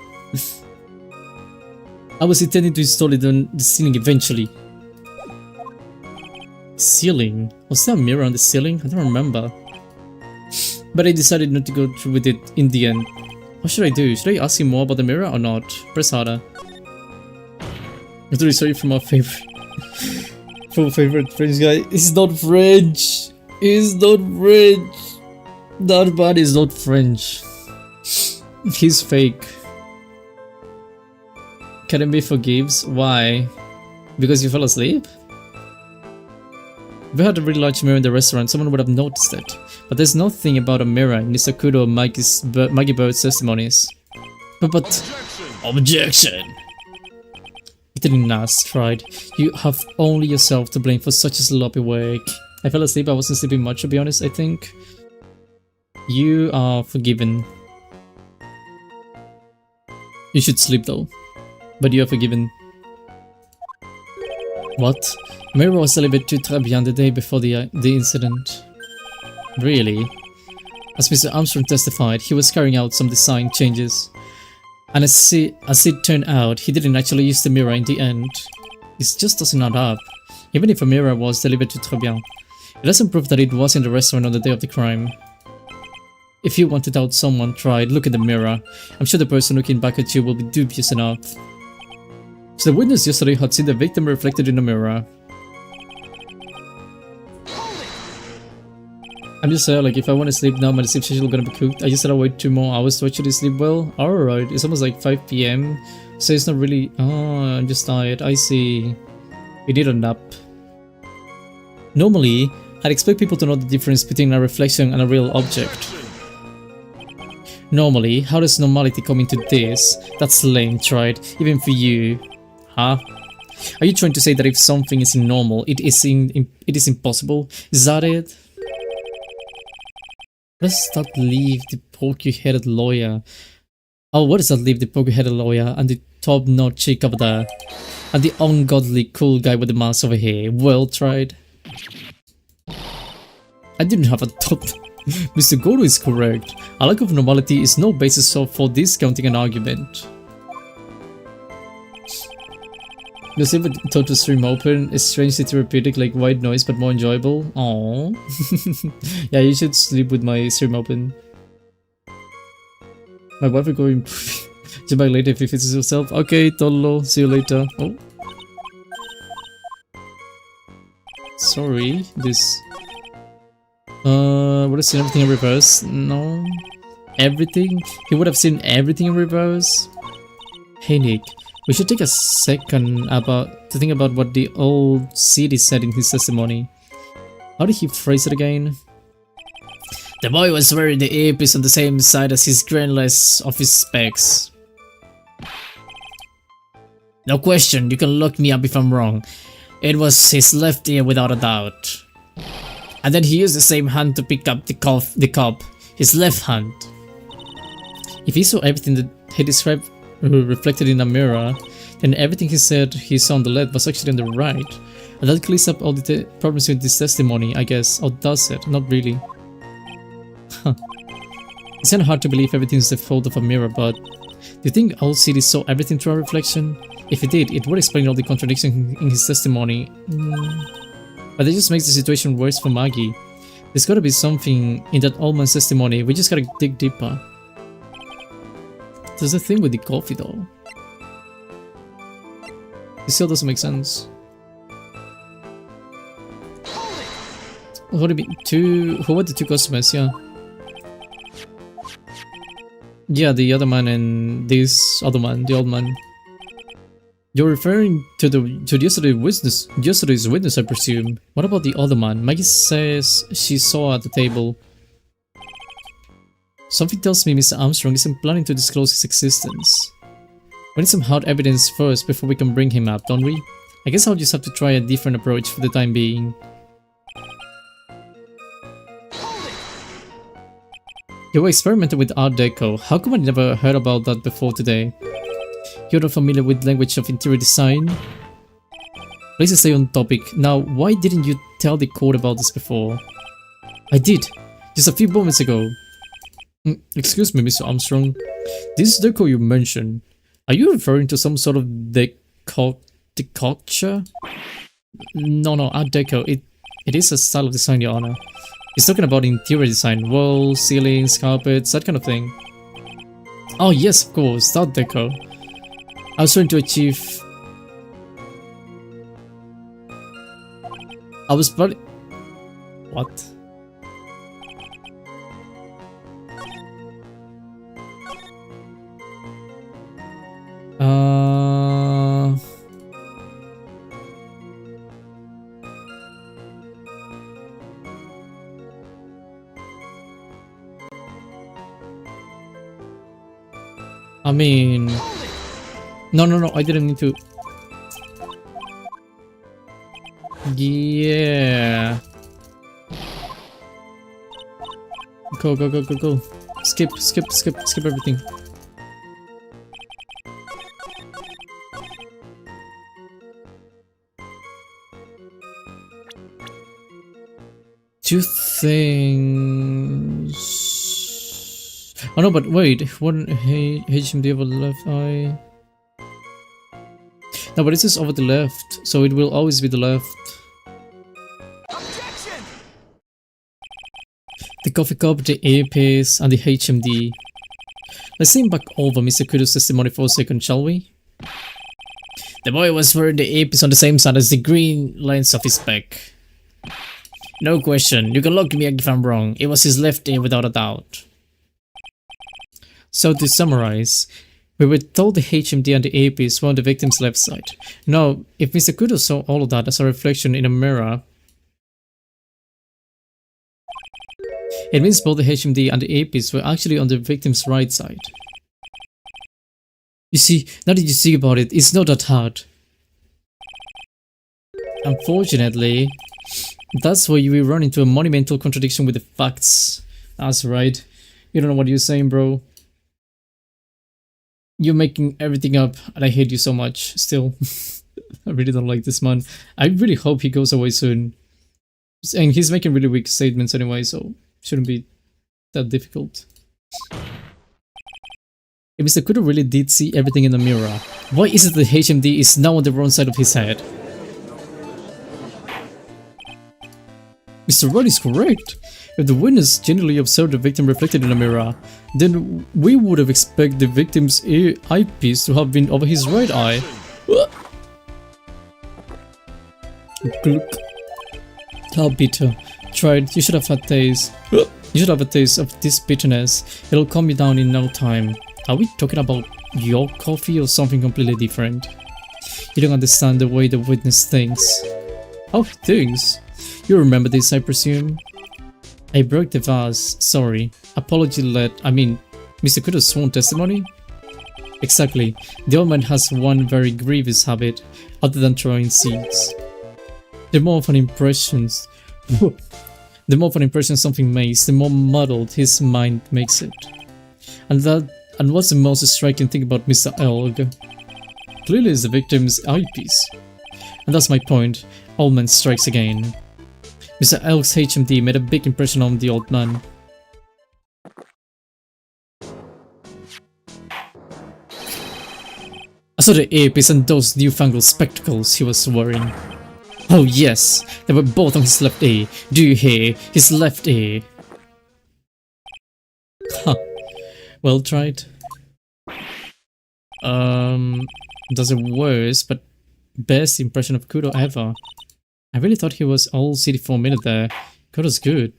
I was intending to install it on the ceiling eventually. Ceiling? Was there a mirror on the ceiling? I don't remember. But I decided not to go through with it in the end. What should I do? Should I ask him more about the mirror or not? Press harder. I'm really sorry for my favorite French guy. It's not French. It's not French. That man is not French. He's fake. Can it be forgives? Why? Because you fell asleep? If we had a really large mirror in the restaurant, someone would have noticed it. But there's nothing about a mirror in Mr. Kudo or Maggie Bird's testimonies. But objection! You didn't ask, right? You have only yourself to blame for such a sloppy work. I fell asleep. I wasn't sleeping much, to be honest, I think. You are forgiven. You should sleep though. But you are forgiven. What? Mirror was delivered to Tribulations the day before the incident. Really? As Mr. Armstrong testified, he was carrying out some design changes. And as it turned out, he didn't actually use the mirror in the end. This just doesn't add up. Even if a mirror was delivered to Tribulations, it doesn't prove that it was in the restaurant on the day of the crime. If you want to doubt someone tried, look at the mirror. I'm sure the person looking back at you will be dubious enough. So the witness yesterday had seen the victim reflected in the mirror. I'm just saying, like, if I want to sleep now, my sleep schedule gonna be cooked. I just gotta wait 2 more hours to actually sleep well. Alright, it's almost like 5 PM. So it's not really... Oh, I'm just tired. I see. You need a nap. Normally, I'd expect people to know the difference between a reflection and a real object. Normally, how does normality come into this? That's lame, tried. Even for you. Huh? Are you trying to say that if something is normal, it is impossible? Is that it? What does that leave the porky-headed lawyer? Oh, what does that leave the porky-headed lawyer and the top-notch chick over there? And the ungodly cool guy with the mask over here? Well tried. I didn't have a thought. Mr. Goro is correct. A lack of normality is no basis for discounting an argument. The same with Totto stream open is strangely therapeutic, like white noise, but more enjoyable. Aww. Yeah, you should sleep with my stream open. My wife will go improve. Come back later if he fixes himself. Okay, Tollo, see you later. Oh. Sorry, this... would have seen everything in reverse? No. Everything? He would have seen everything in reverse? Hey Nick. We should take a second to think about what the old CD said in his testimony. How did he phrase it again? The boy was wearing the earpiece on the same side as his grandless of his specs. No question, you can look me up if I'm wrong. It was his left ear without a doubt. And then he used the same hand to pick up the cup, his left hand. If he saw everything that he described reflected in a mirror, then everything he said he saw on the left was actually on the right. And that clears up all the problems with this testimony, I guess. Or does it? Not really. Huh. It's kinda hard to believe everything's the fault of a mirror, but do you think Owl City saw everything through a reflection? If it did, it would explain all the contradictions in his testimony. But it just makes the situation worse for Maggie. There's gotta be something in that old man's testimony, we just gotta dig deeper. There's a thing with the coffee though. It still doesn't make sense. What do you mean? Who were the 2 customers? Yeah. Yeah, the other man and this other man, the old man. You're referring to yesterday's witness, I presume. What about the other man? Maggie says she saw at the table. Something tells me Mr. Armstrong isn't planning to disclose his existence. We need some hard evidence first before we can bring him up, don't we? I guess I'll just have to try a different approach for the time being. You were experimenting with Art Deco. How come I never heard about that before today? You're not familiar with language of interior design? Please stay on topic. Now, why didn't you tell the court about this before? I did, just a few moments ago. Excuse me, Mr. Armstrong. This deco you mentioned, are you referring to some sort of decoction? No, Art Deco. It is a style of design, Your Honor. He's talking about interior design, walls, ceilings, carpets, that kind of thing. Oh yes, of course, Art Deco. I was trying to achieve... What? I mean... No, I didn't need to... Yeah... Go. Skip everything. Two things... Oh no, but wait, one HMD over the left eye... No, but this is over the left, so it will always be the left. Objection! The coffee cup, the earpiece, and the HMD. Let's think back over Mr. Kudo's testimony for a second, shall we? The boy was wearing the earpiece on the same side as the green lines of his back. No question, you can look at me if I'm wrong, it was his left ear without a doubt. So to summarize, we were told the HMD and the earpiece were on the victim's left side. Now, if Mr. Kudo saw all of that as a reflection in a mirror, it means both the HMD and the earpiece were actually on the victim's right side. You see, now that you think about it, it's not that hard. Unfortunately, that's where you will run into a monumental contradiction with the facts. That's right. You don't know what you're saying, bro. You're making everything up, and I hate you so much, still. I really don't like this man. I really hope he goes away soon. And he's making really weak statements anyway, so shouldn't be that difficult. If Mr. Kudo really did see everything in the mirror, why is it that HMD is now on the wrong side of his head? Mr. Rudd is correct. If the witness genuinely observed the victim reflected in a mirror, then we would have expected the victim's eyepiece to have been over his right eye. Look. How bitter. Try it. You should have had taste. You should have a taste of this bitterness. It'll calm you down in no time. Are we talking about your coffee or something completely different? You don't understand the way the witness thinks. How he thinks? You remember this, I presume? I broke the vase, sorry. Apology Mr. Kudo's sworn testimony? Exactly. The old man has one very grievous habit, other than throwing seeds. They're more of an impressions. The more of an impression something makes, the more muddled his mind makes it. And what's the most striking thing about Mr. Elg? Clearly is the victim's eyepiece. And that's my point. Old man strikes again. Mr. Elg's HMD made a big impression on the old man. I saw the earpiece and those newfangled spectacles he was wearing. Oh yes, they were both on his left ear. Do you hear? His left ear. Huh. Well tried. Does it worse, but best impression of Kudo ever. I really thought he was all city for a minute there. Kudo's good.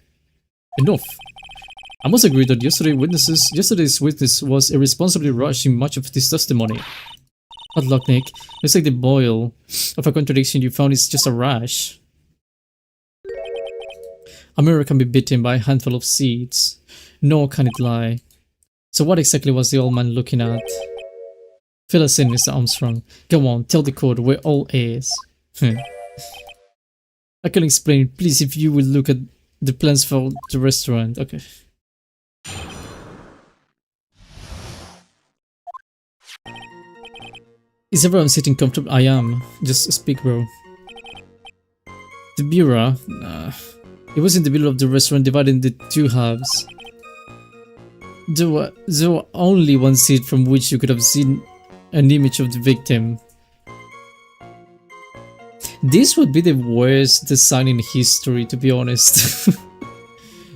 Enough. I must agree that yesterday's witness was irresponsibly rushing much of this testimony. But luck, Nick. Looks like the boil of a contradiction you found is just a rash. A mirror can be bitten by a handful of seeds, nor can it lie. So what exactly was the old man looking at? Fill us in, Mr. Armstrong. Go on, tell the court, we're all ears. I can explain, please, if you will look at the plans for the restaurant. Okay. Is everyone sitting comfortable? I am. Just speak, bro. The bureau? It was in the middle of the restaurant, divided into two halves. There were only one seat from which you could have seen an image of the victim. This would be the worst design in history, to be honest.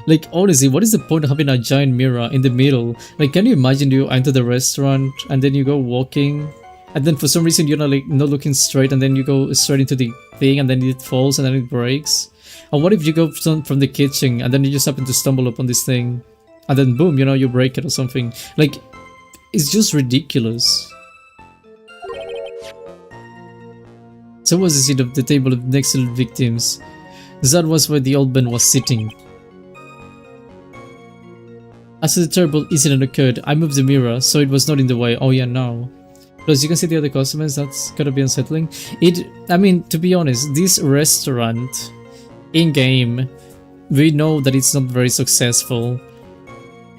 Like, honestly, what is the point of having a giant mirror in the middle? Like, can you imagine you enter the restaurant and then you go walking, and then for some reason you're not looking straight, and then you go straight into the thing, and then it falls and then it breaks? Or what if you go from the kitchen and then you just happen to stumble upon this thing, and then boom, you know, you break it or something? Like, it's just ridiculous. So was the seat of the table next to the victims. That was where the old man was sitting. As the terrible incident occurred, I moved the mirror so it was not in the way. Oh yeah, no. Plus you can see the other customers, that's gotta be unsettling. I mean, to be honest, this restaurant, in-game, we know that it's not very successful.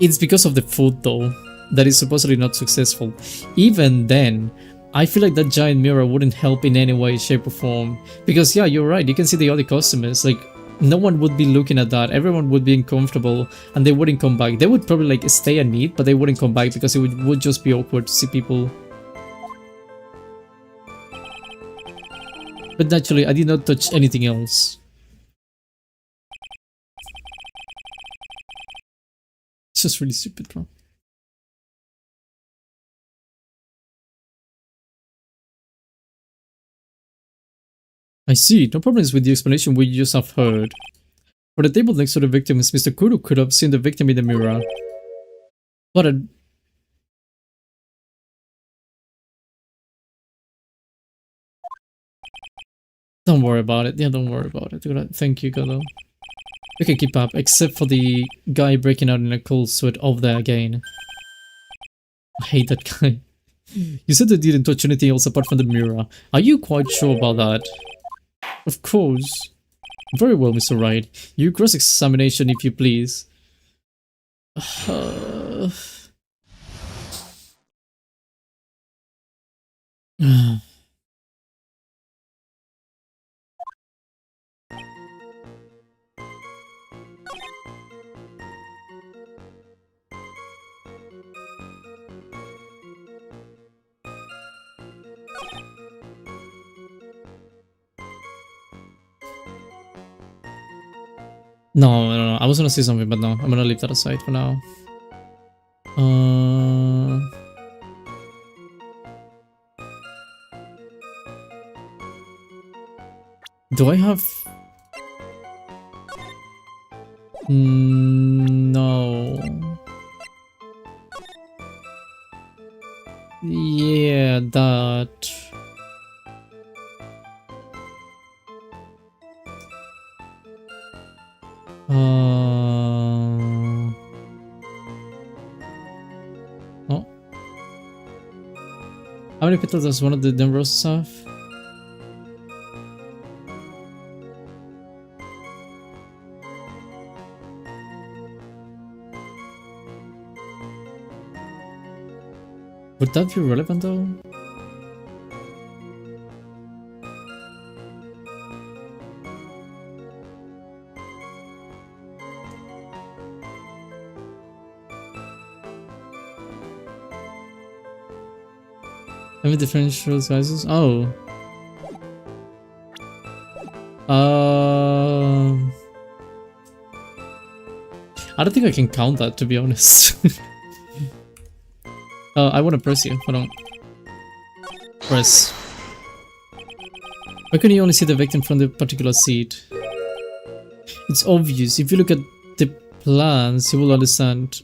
It's because of the food though, that is supposedly not successful. Even then, I feel like that giant mirror wouldn't help in any way, shape or form. Because yeah, you're right, you can see the other customers, like, no one would be looking at that, everyone would be uncomfortable and they wouldn't come back. They would probably like stay and eat, but they wouldn't come back because it would just be awkward to see people. But naturally, I did not touch anything else. It's just really stupid, bro. I see, no problems with the explanation we just have heard. For the table next to the victims, Mr. Kudo could have seen the victim in the mirror. But don't worry about it. Yeah, don't worry about it. Thank you, Godo. We can keep up, except for the guy breaking out in a cold sweat over there again. I hate that guy. You said they didn't touch anything else apart from the mirror. Are you quite sure about that? Of course. Very well, Mr. Wright. You cross-examination if you please. No, I was gonna say something, but no, I'm gonna leave that aside for now. Do I have... No. Yeah, that... Oh. How many petals does one of the roses have? Would that be relevant though? Have differential sizes? Oh. I don't think I can count that, to be honest. I want to press you. Hold on. Press. Why can you only see the victim from the particular seat? It's obvious. If you look at the plans, you will understand.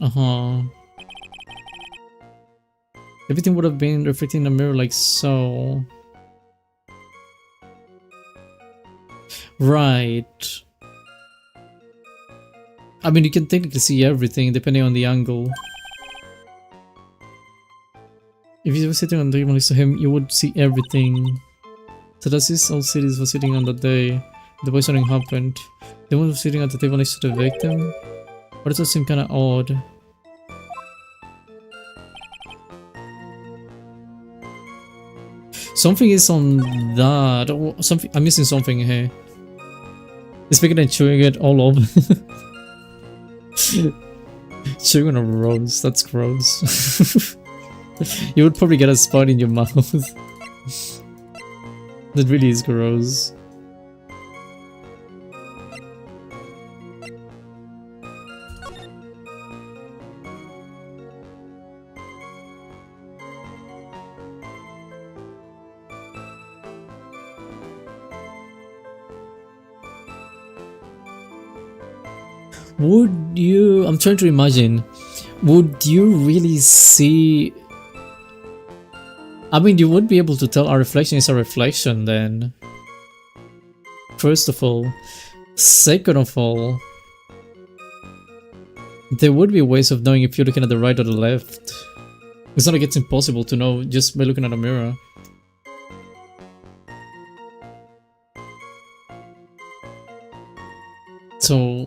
Everything would have been reflecting in a mirror like so. Right. I mean, you can technically see everything depending on the angle. If you were sitting on the table next to him, you would see everything. So does this all cities were sitting on that day? The poisoning happened. The one was sitting at the table next to the victim? But it does seem kinda odd. Something is on that. Oh, something. I'm missing something here. It's bigger than chewing it all over. Chewing on a rose. That's gross. You would probably get a spot in your mouth. That really is gross. Would you... I'm trying to imagine. Would you really see... I mean, you would be able to tell a reflection is a reflection then. First of all. Second of all, there would be ways of knowing if you're looking at the right or the left. It's not like it's impossible to know just by looking at a mirror. So...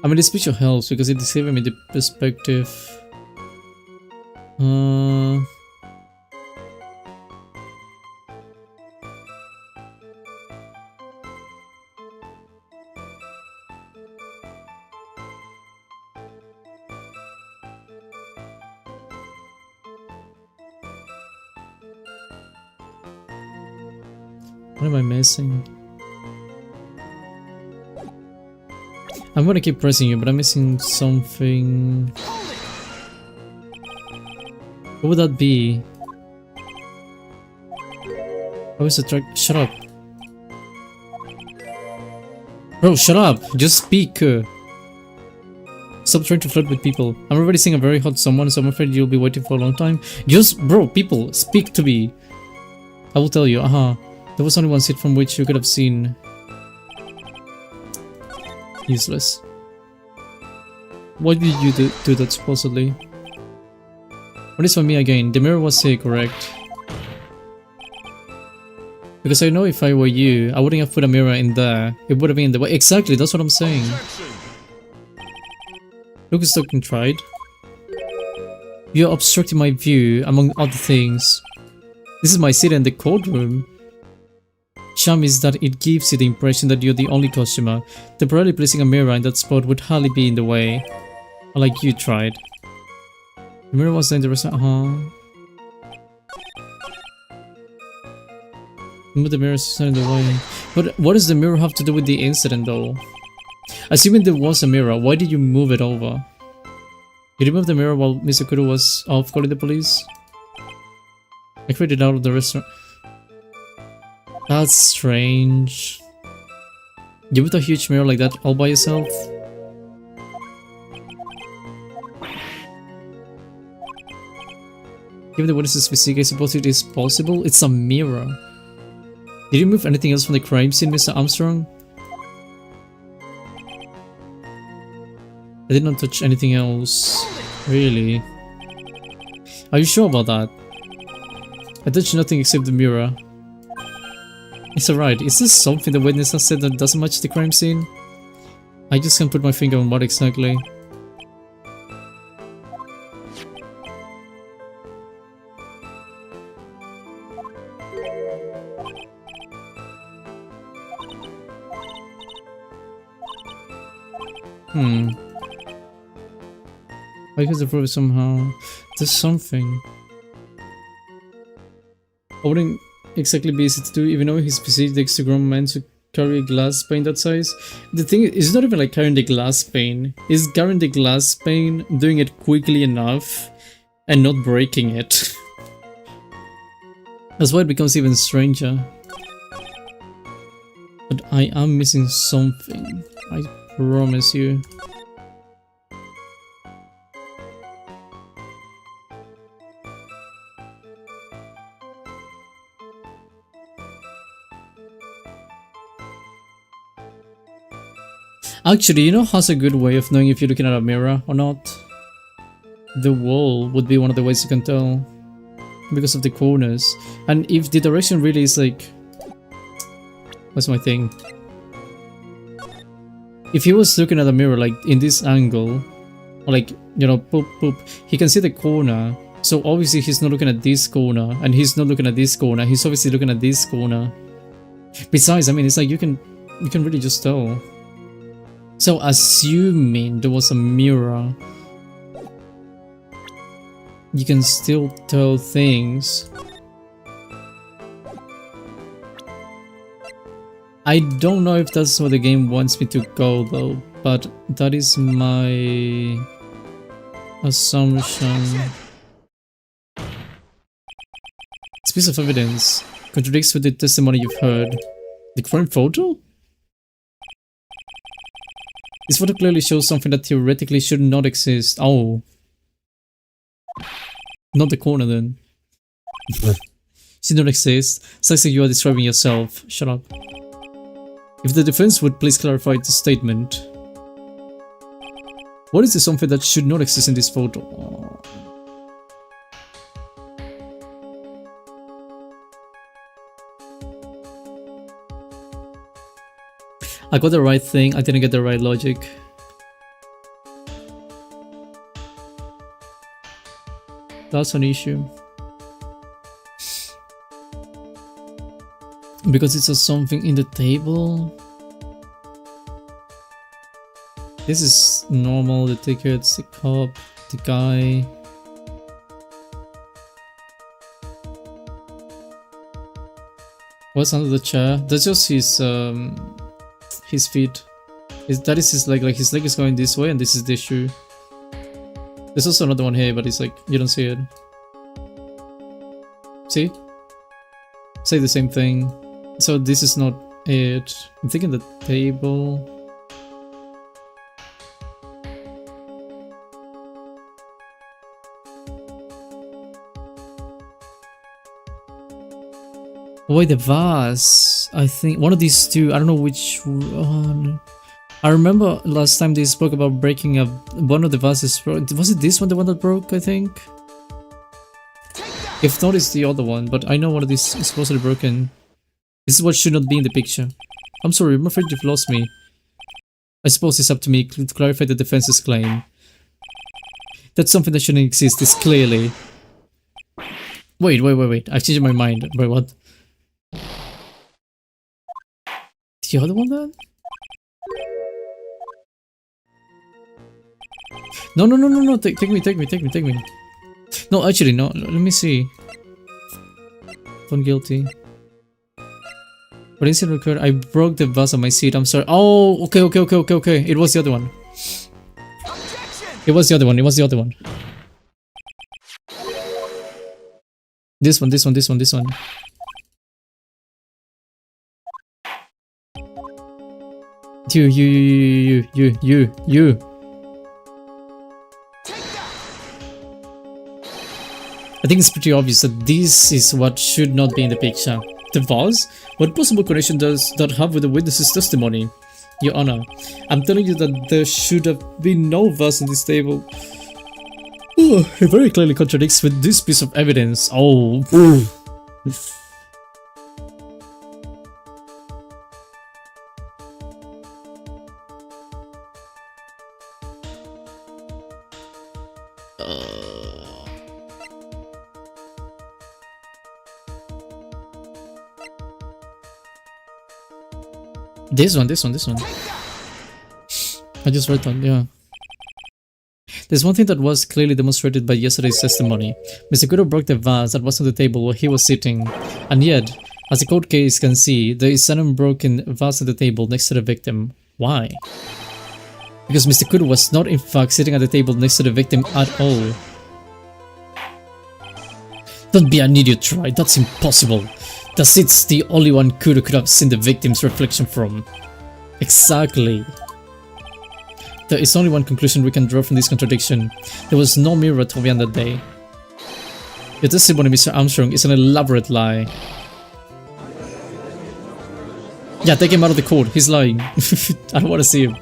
I mean, this picture helps because it is giving me the perspective. What am I missing? I'm gonna keep pressing you, but I'm missing something. What would that be? How is the track? Shut up. Bro, shut up! Just speak! Stop trying to flirt with people. I'm already seeing a very hot someone, so I'm afraid you'll be waiting for a long time. Just, bro, people, speak to me! I will tell you, there was only one seat from which you could have seen. Useless. Why did you do that supposedly? What is for me again? The mirror was here, correct? Because I know if I were you, I wouldn't have put a mirror in there. It would have been in the way. Exactly, that's what I'm saying. Lucas Token tried. You're obstructing my view, among other things. This is my seat in the courtroom. Charm is that it gives you the impression that you're the only customer. Temporarily placing a mirror in that spot would hardly be in the way. Like you tried. The mirror was in the restaurant. But the mirror is not in the way. But what does the mirror have to do with the incident though? Assuming there was a mirror, why did you move it over? You removed the mirror while Mr. Kuro was off calling the police? I created out of the restaurant. That's strange. You put a huge mirror like that all by yourself? Given the witness's physique, I suppose it is possible? It's a mirror. Did you remove anything else from the crime scene, Mr. Armstrong? I did not touch anything else. Really? Are you sure about that? I touched nothing except the mirror. It's alright. Is this something the witness has said that doesn't match the crime scene? I just can't put my finger on what exactly. I could prove it somehow. There's something. I wouldn't exactly be easy to do, even though he's busy. It takes a grown man to carry a glass pane that size. The thing is, it's not even like carrying the glass pane. It's carrying the glass pane, doing it quickly enough, and not breaking it. That's why it becomes even stranger. But I am missing something. I promise you. Actually, you know how's a good way of knowing if you're looking at a mirror or not? The wall would be one of the ways you can tell. Because of the corners. And if the direction really is like... What's my thing? If he was looking at a mirror like in this angle, or like, you know, poop, poop, he can see the corner. So obviously he's not looking at this corner, and he's not looking at this corner, he's obviously looking at this corner. Besides, I mean, it's like you can really just tell. So assuming there was a mirror, you can still tell things. I don't know if that's where the game wants me to go though, but that is my assumption. This piece of evidence contradicts with the testimony you've heard. The crime photo? This photo clearly shows something that theoretically should not exist. Oh. Not the corner then. Should not exist. Sounds like you are describing yourself. Shut up. If the defense would please clarify this statement. What is the something that should not exist in this photo? Oh. I got the right thing, I didn't get the right logic. That's an issue. Because it says something in the table. This is normal, the tickets, the cop, the guy. What's under the chair? That's just his feet. That is his leg, like his leg is going this way and this is the shoe. There's also another one here, but it's like, you don't see it. See? Say the same thing. So this is not it. I'm thinking the table. Wait, the vase. I think one of these two. I don't know which one. I remember last time they spoke about breaking up one of the vases. Was it this one, the one that broke? I think. If not, it's the other one. But I know one of these is supposedly broken. This is what should not be in the picture. I'm sorry, I'm afraid you've lost me. I suppose it's up to me to clarify the defense's claim. That's something that shouldn't exist. This clearly. Wait. I changed my mind. Wait, what? The other one then? No. Take me. No, actually, no. Let me see. Found guilty. What incident occurred? I broke the vase on my seat. I'm sorry. Oh, okay. It was the other one. It was the other one. This one. You. I think it's pretty obvious that this is what should not be in the picture. The vase? What possible connection does that have with the witness's testimony? Your Honor, I'm telling you that there should have been no vase in this table. Oh, it very clearly contradicts with this piece of evidence. Oh. This one. I just read that, yeah. There's one thing that was clearly demonstrated by yesterday's testimony. Mr. Kudo broke the vase that was on the table where he was sitting, and yet, as the court case can see, there is an unbroken vase on the table next to the victim. Why? Because Mr. Kudo was not in fact sitting at the table next to the victim at all. Don't be an idiot, Troy. That's impossible. The seat's the only one Kudo could have seen the victim's reflection from. Exactly. There is only one conclusion we can draw from this contradiction. There was no mirror at Toby on that day. Your testimony, Mr. Armstrong, is an elaborate lie. Yeah, take him out of the court. He's lying. I don't want to see him.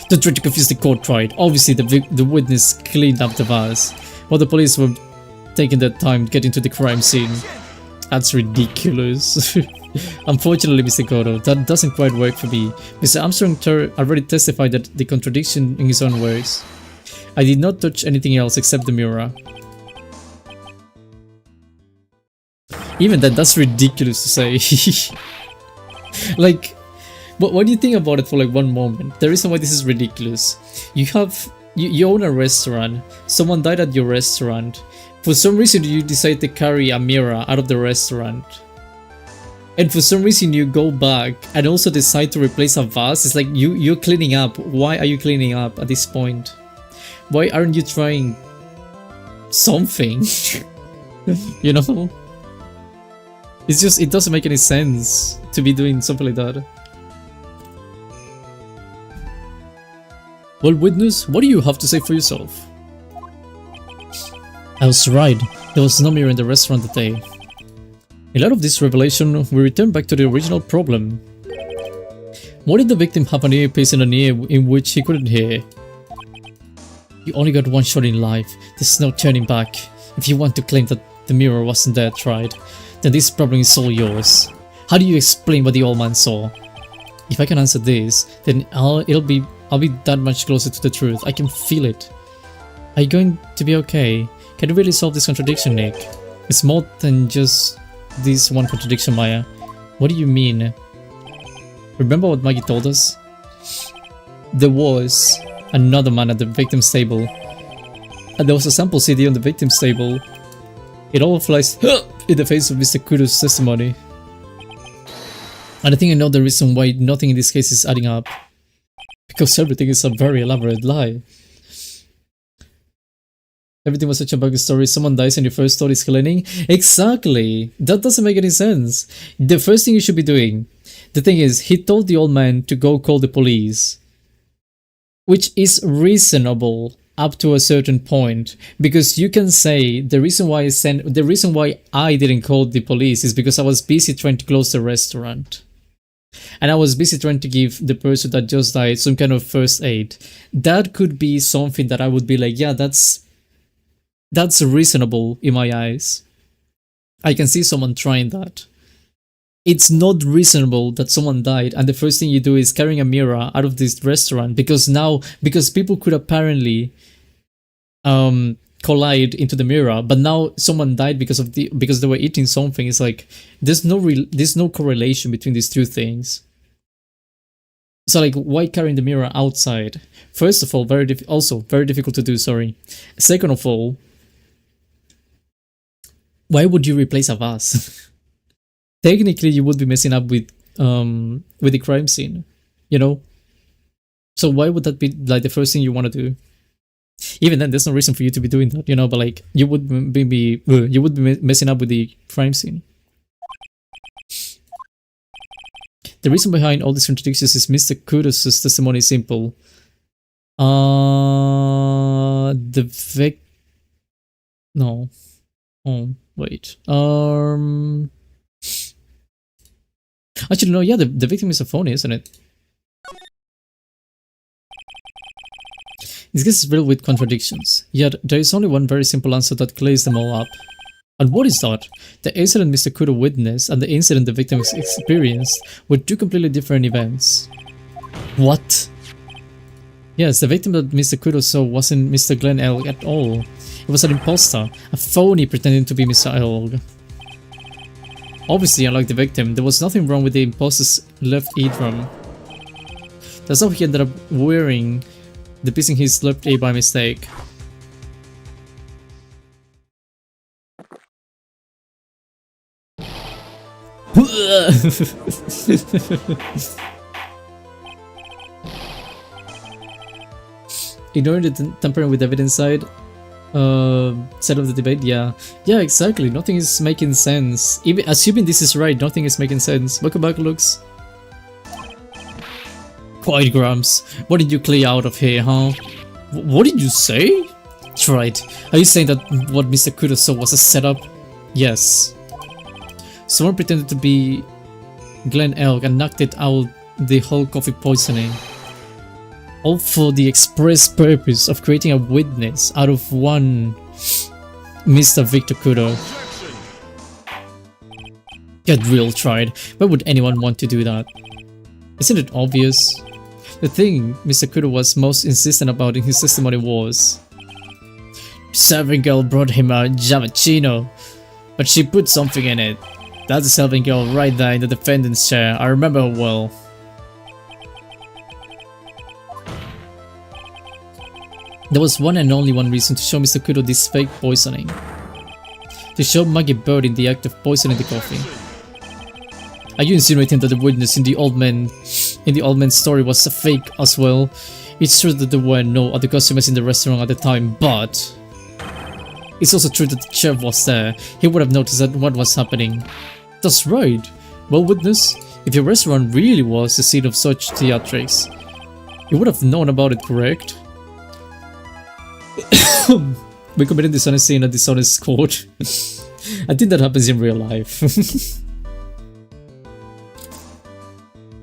Don't try to confuse the court, Tried. Obviously, the witness cleaned up the vase, while the police were taking their time getting to the crime scene. That's ridiculous. Unfortunately, Mr. Godo, that doesn't quite work for me. Mr. Armstrong already testified that the contradiction in his own words. I did not touch anything else except the mirror. Even that's ridiculous to say. Like, what do you think about it for like one moment? The reason why this is ridiculous. You own a restaurant. Someone died at your restaurant. For some reason you decide to carry a mirror out of the restaurant. And for some reason you go back and also decide to replace a vase. It's like you're cleaning up. Why are you cleaning up at this point? Why aren't you trying something? You know? It's just, it doesn't make any sense to be doing something like that. Well, witness, what do you have to say for yourself? I was right. There was no mirror in the restaurant that day. In light of this revelation, we return back to the original problem. Why did the victim have an earpiece in an ear in which he couldn't hear? You only got one shot in life. There's no turning back. If you want to claim that the mirror wasn't there, Tried, then this problem is all yours. How do you explain what the old man saw? If I can answer this, then I'll be that much closer to the truth. I can feel it. Are you going to be okay? Can you really solve this contradiction, Nick? It's more than just this one contradiction, Maya. What do you mean? Remember what Maggie told us? There was another man at the victim's table. And there was a sample CD on the victim's table. It all flies in the face of Mr. Kudo's testimony. And I think I know the reason why nothing in this case is adding up. Because everything is a very elaborate lie. Everything was such a buggy story. Someone dies and your first thought is cleaning. Exactly. That doesn't make any sense. The first thing you should be doing. The thing is, he told the old man to go call the police. Which is reasonable up to a certain point. Because you can say the reason why I didn't call the police is because I was busy trying to close the restaurant. And I was busy trying to give the person that just died some kind of first aid. That could be something that I would be like, yeah, that's reasonable in my eyes. I can see someone trying that. It's not reasonable that someone died and the first thing you do is carrying a mirror out of this restaurant because people could apparently collide into the mirror, but now someone died because they were eating something. It's like there's no correlation between these two things. So like, why carrying the mirror outside? First of all, very difficult to do. Sorry. Second of all, why would you replace a vase? Technically, you would be messing up with the crime scene, you know. So why would that be like the first thing you want to do? Even then, there's no reason for you to be doing that, you know. But like, you would be messing up with the crime scene. The reason behind all these contradictions is Mr. Kudos' testimony is simple. No. Oh, wait. Actually, no, yeah, the victim is a phony, isn't it? This case is riddled with contradictions, yet there is only one very simple answer that clears them all up. And what is that? The incident Mr. Kudo witnessed and the incident the victim experienced were two completely different events. What? Yes, the victim that Mr. Kudo saw wasn't Mr. Glenn Elg at all. It was an imposter, a phony pretending to be Mr. Elg. Obviously, unlike the victim, there was nothing wrong with the imposter's left eardrum. That's how he ended up wearing the piece in his left A by mistake. Ignoring the tampering with evidence side of the debate, yeah, exactly. Nothing is making sense. Even assuming this is right, nothing is making sense. Welcome back, Lux. Quiet, Grumps. What did you clear out of here, huh? What did you say? That's right. Are you saying that what Mr. Kudo saw was a setup? Yes. Someone pretended to be Glenn Elk and knocked it out the whole coffee poisoning. All for the express purpose of creating a witness out of one Mr. Victor Kudo. Get real, tried. Why would anyone want to do that? Isn't it obvious? The thing Mr. Kudo was most insistent about in his testimony was serving girl brought him a Jamachino, but she put something in it. That's the serving girl right there in the defendant's chair. I remember her well. There was one and only one reason to show Mr. Kudo this fake poisoning. To show Maggie Bird in the act of poisoning the coffee. Are you insinuating that the witness in the old man's story was a fake as well? It's true that there were no other customers in the restaurant at the time, but it's also true that the chef was there. He would have noticed that what was happening. That's right. Well, witness, if your restaurant really was the scene of such theatrics, you would have known about it, correct? We committed dishonesty in a dishonest court. I think that happens in real life.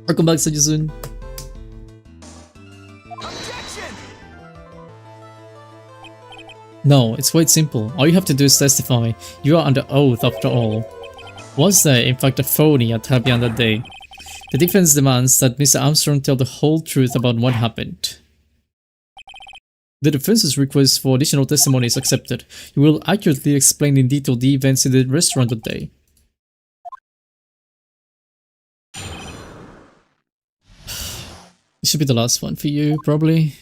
Welcome back, Sajun. No, it's quite simple. All you have to do is testify. You are under oath after all. Was there, in fact, a phony at Happy on that day? The defense demands that Mr. Armstrong tell the whole truth about what happened. The defense's request for additional testimony is accepted. You will accurately explain in detail the events in the restaurant that day. It should be the last one for you, probably,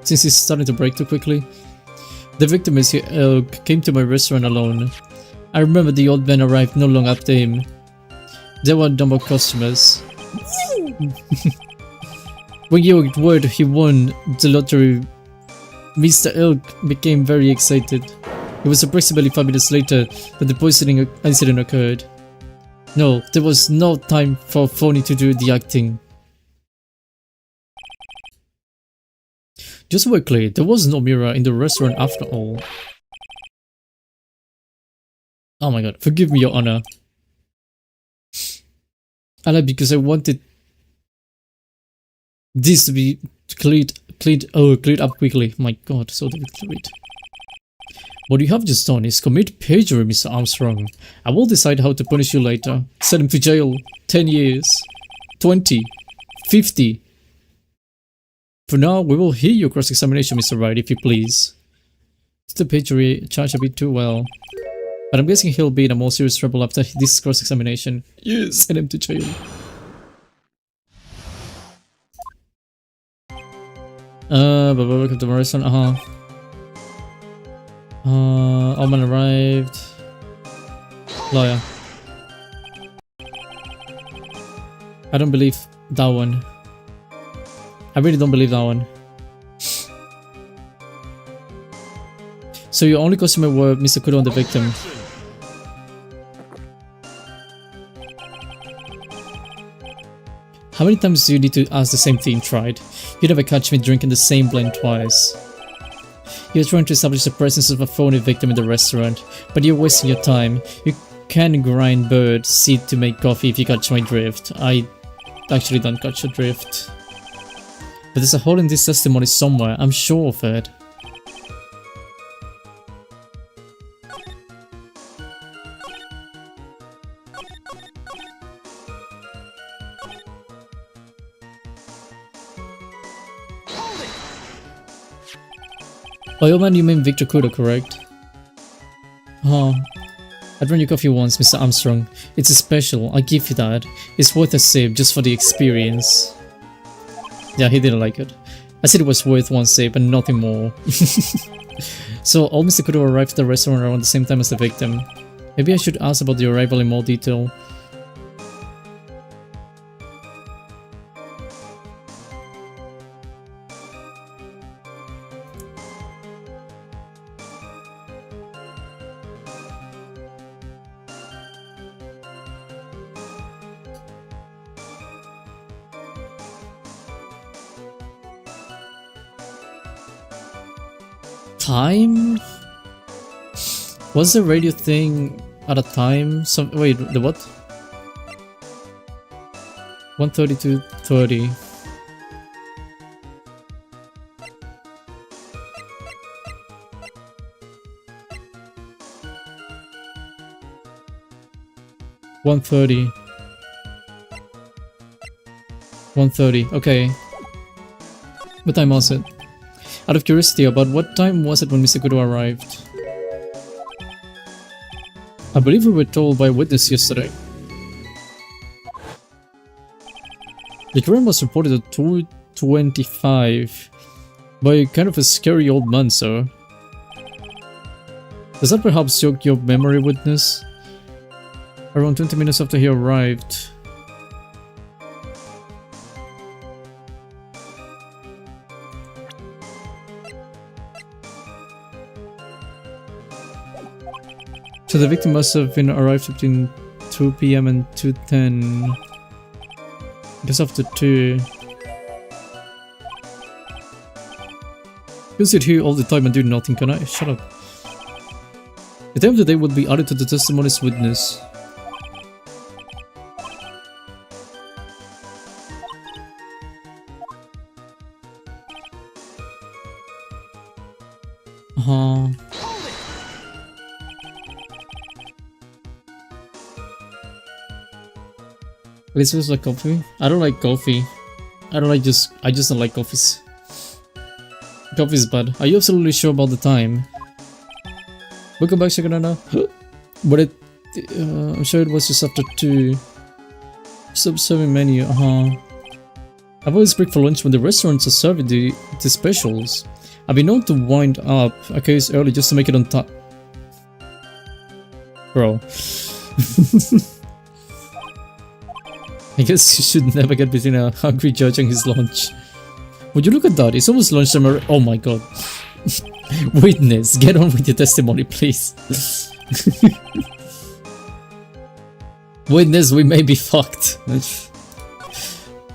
since he's starting to break too quickly. The victim, Mr. Elk, came to my restaurant alone. I remember the old man arrived no long after him. There were no more customers. When he got word he won the lottery, Mr. Elk became very excited. It was approximately 5 minutes later that the poisoning incident occurred. No, there was no time for phony to do the acting. Just so we're clear, there was no mirror in the restaurant after all. Oh my god, forgive me, Your Honor. I lied because I wanted this to be cleared up quickly. My god, so difficult to read. What you have just done is commit perjury, Mr. Armstrong. I will decide how to punish you later. Send him to jail. 10 years. 20. 50. For now, we will hear your cross-examination, Mr. Wright, if you please. It's the perjury charge a bit too well. But I'm guessing he'll be in a more serious trouble after this cross-examination. Yes, send him to jail. Welcome to my restaurant, Oman arrived. Lawyer. I don't believe that one. I really don't believe that one. So your only customer were Mr. Kudo and the victim. How many times do you need to ask the same thing, Tried? You never catch me drinking the same blend twice. You're trying to establish the presence of a phony victim in the restaurant, but you're wasting your time. You can grind bird seed to make coffee if you catch my drift. I actually don't catch your drift. But there's a hole in this testimony somewhere, I'm sure of it. By your man you mean Victor Kudo, correct? Oh, I'd run your coffee once, Mr. Armstrong. It's a special, I give you that. It's worth a sip just for the experience. Yeah, he didn't like it. I said it was worth one save and nothing more. So all Mr. Kudo arrived at the restaurant around the same time as the victim. Maybe I should ask about the arrival in more detail. Time? Was the radio thing at a time? Wait, the what? 1:30 to 30. $1:30. 1:30. Okay. What time was it? Out of curiosity, about what time was it when Mr. Kudo arrived? I believe we were told by a witness yesterday. The crime was reported at 2:25 by kind of a scary old man, sir. Does that perhaps jog your memory, witness? Around 20 minutes after he arrived. So the victim must have been arrived between 2 PM and 2:10. Just after 2. You sit here all the time and do nothing, can I? Shut up. The time of the day would be added to the testimony's witness. This was like coffee? I don't like coffee. I just don't like coffees. Coffee is bad. Are you absolutely sure about the time? Welcome back, Shaganana. But I'm sure it was just after 2. Just observing menu, I've always break for lunch when the restaurants are serving the specials. I've been known to wind up a case early just to make it on time. Bro. I guess you should never get between a hungry judge and his lunch. Would you look at that? It's almost lunchtime already. Oh my god. Witness, get on with your testimony, please. Witness, we may be fucked.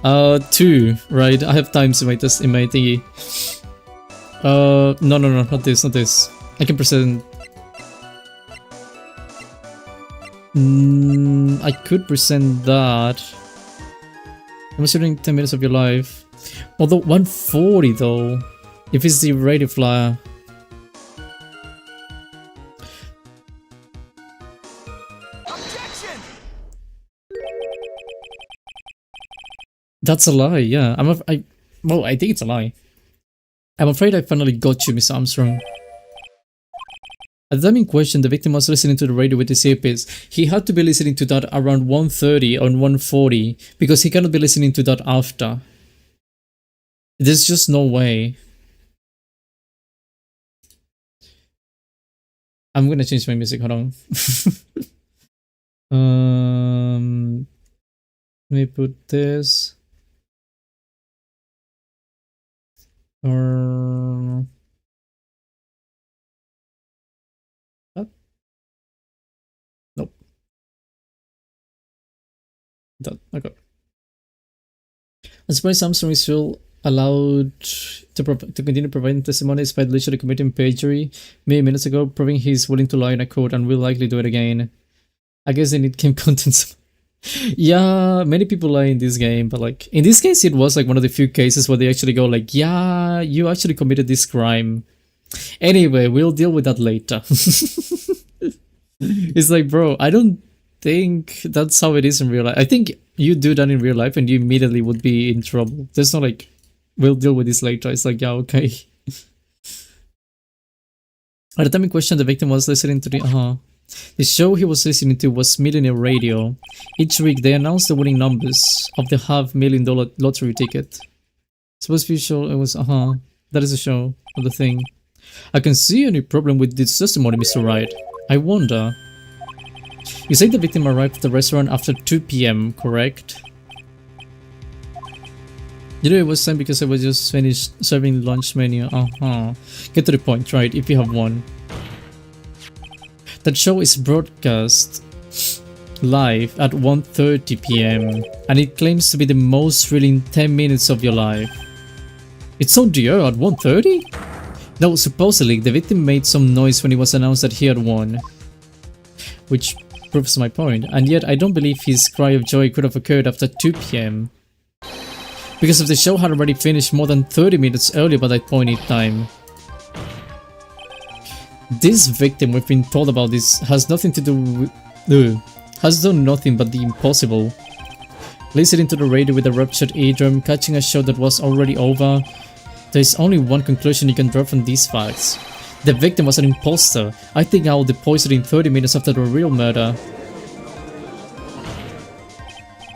2, right? I have times in my thingy. No, not this. I can present. I could present that. I'm assuming 10 minutes of your life. Although 140 though, if it's the radio flyer. Objection! That's a lie, yeah. Well, I think it's a lie. I'm afraid I finally got you, Miss Armstrong. At the time in question, the victim was listening to the radio with his earpiece. He had to be listening to that around 1:30 or 1:40 because he cannot be listening to that after. There's just no way. I'm gonna change my music, hold on. Let me put this. Nope. Okay. I'm surprised Armstrong is still allowed to continue providing testimony despite literally committing perjury mere minutes ago, proving he's willing to lie in a court and will likely do it again. I guess they need game contents. Yeah, many people lie in this game, but like in this case it was like one of the few cases where they actually go like, yeah, you actually committed this crime. Anyway, we'll deal with that later. It's like, bro, I don't think that's how it is in real life. I think you do that in real life and you immediately would be in trouble. There's not like, we'll deal with this later. It's like, yeah, okay. At the time in question, the victim was listening to the show he was listening to was Millionaire Radio. Each week they announced the winning numbers of the $500,000 lottery ticket. Supposed to be show it was that is a show of the thing. I can see any problem with this testimony, Mr. Wright. I wonder. You say the victim arrived at the restaurant after 2 PM, correct? You know it was time because I was just finished serving lunch menu. Get to the point, right? If you have one. That show is broadcast live at 1:30 PM and it claims to be the most thrilling 10 minutes of your life. It's on the air at 1:30? No, supposedly the victim made some noise when it was announced that he had won. Which proves my point, and yet I don't believe his cry of joy could have occurred after 2 PM. Because if the show had already finished more than 30 minutes earlier by that point in time. This victim we've been told about this has nothing to do with... has done nothing but the impossible. Listening to the radio with a ruptured eardrum, catching a show that was already over. There's only one conclusion you can draw from these facts. The victim was an imposter. I think I will deposit in 30 minutes after the real murder.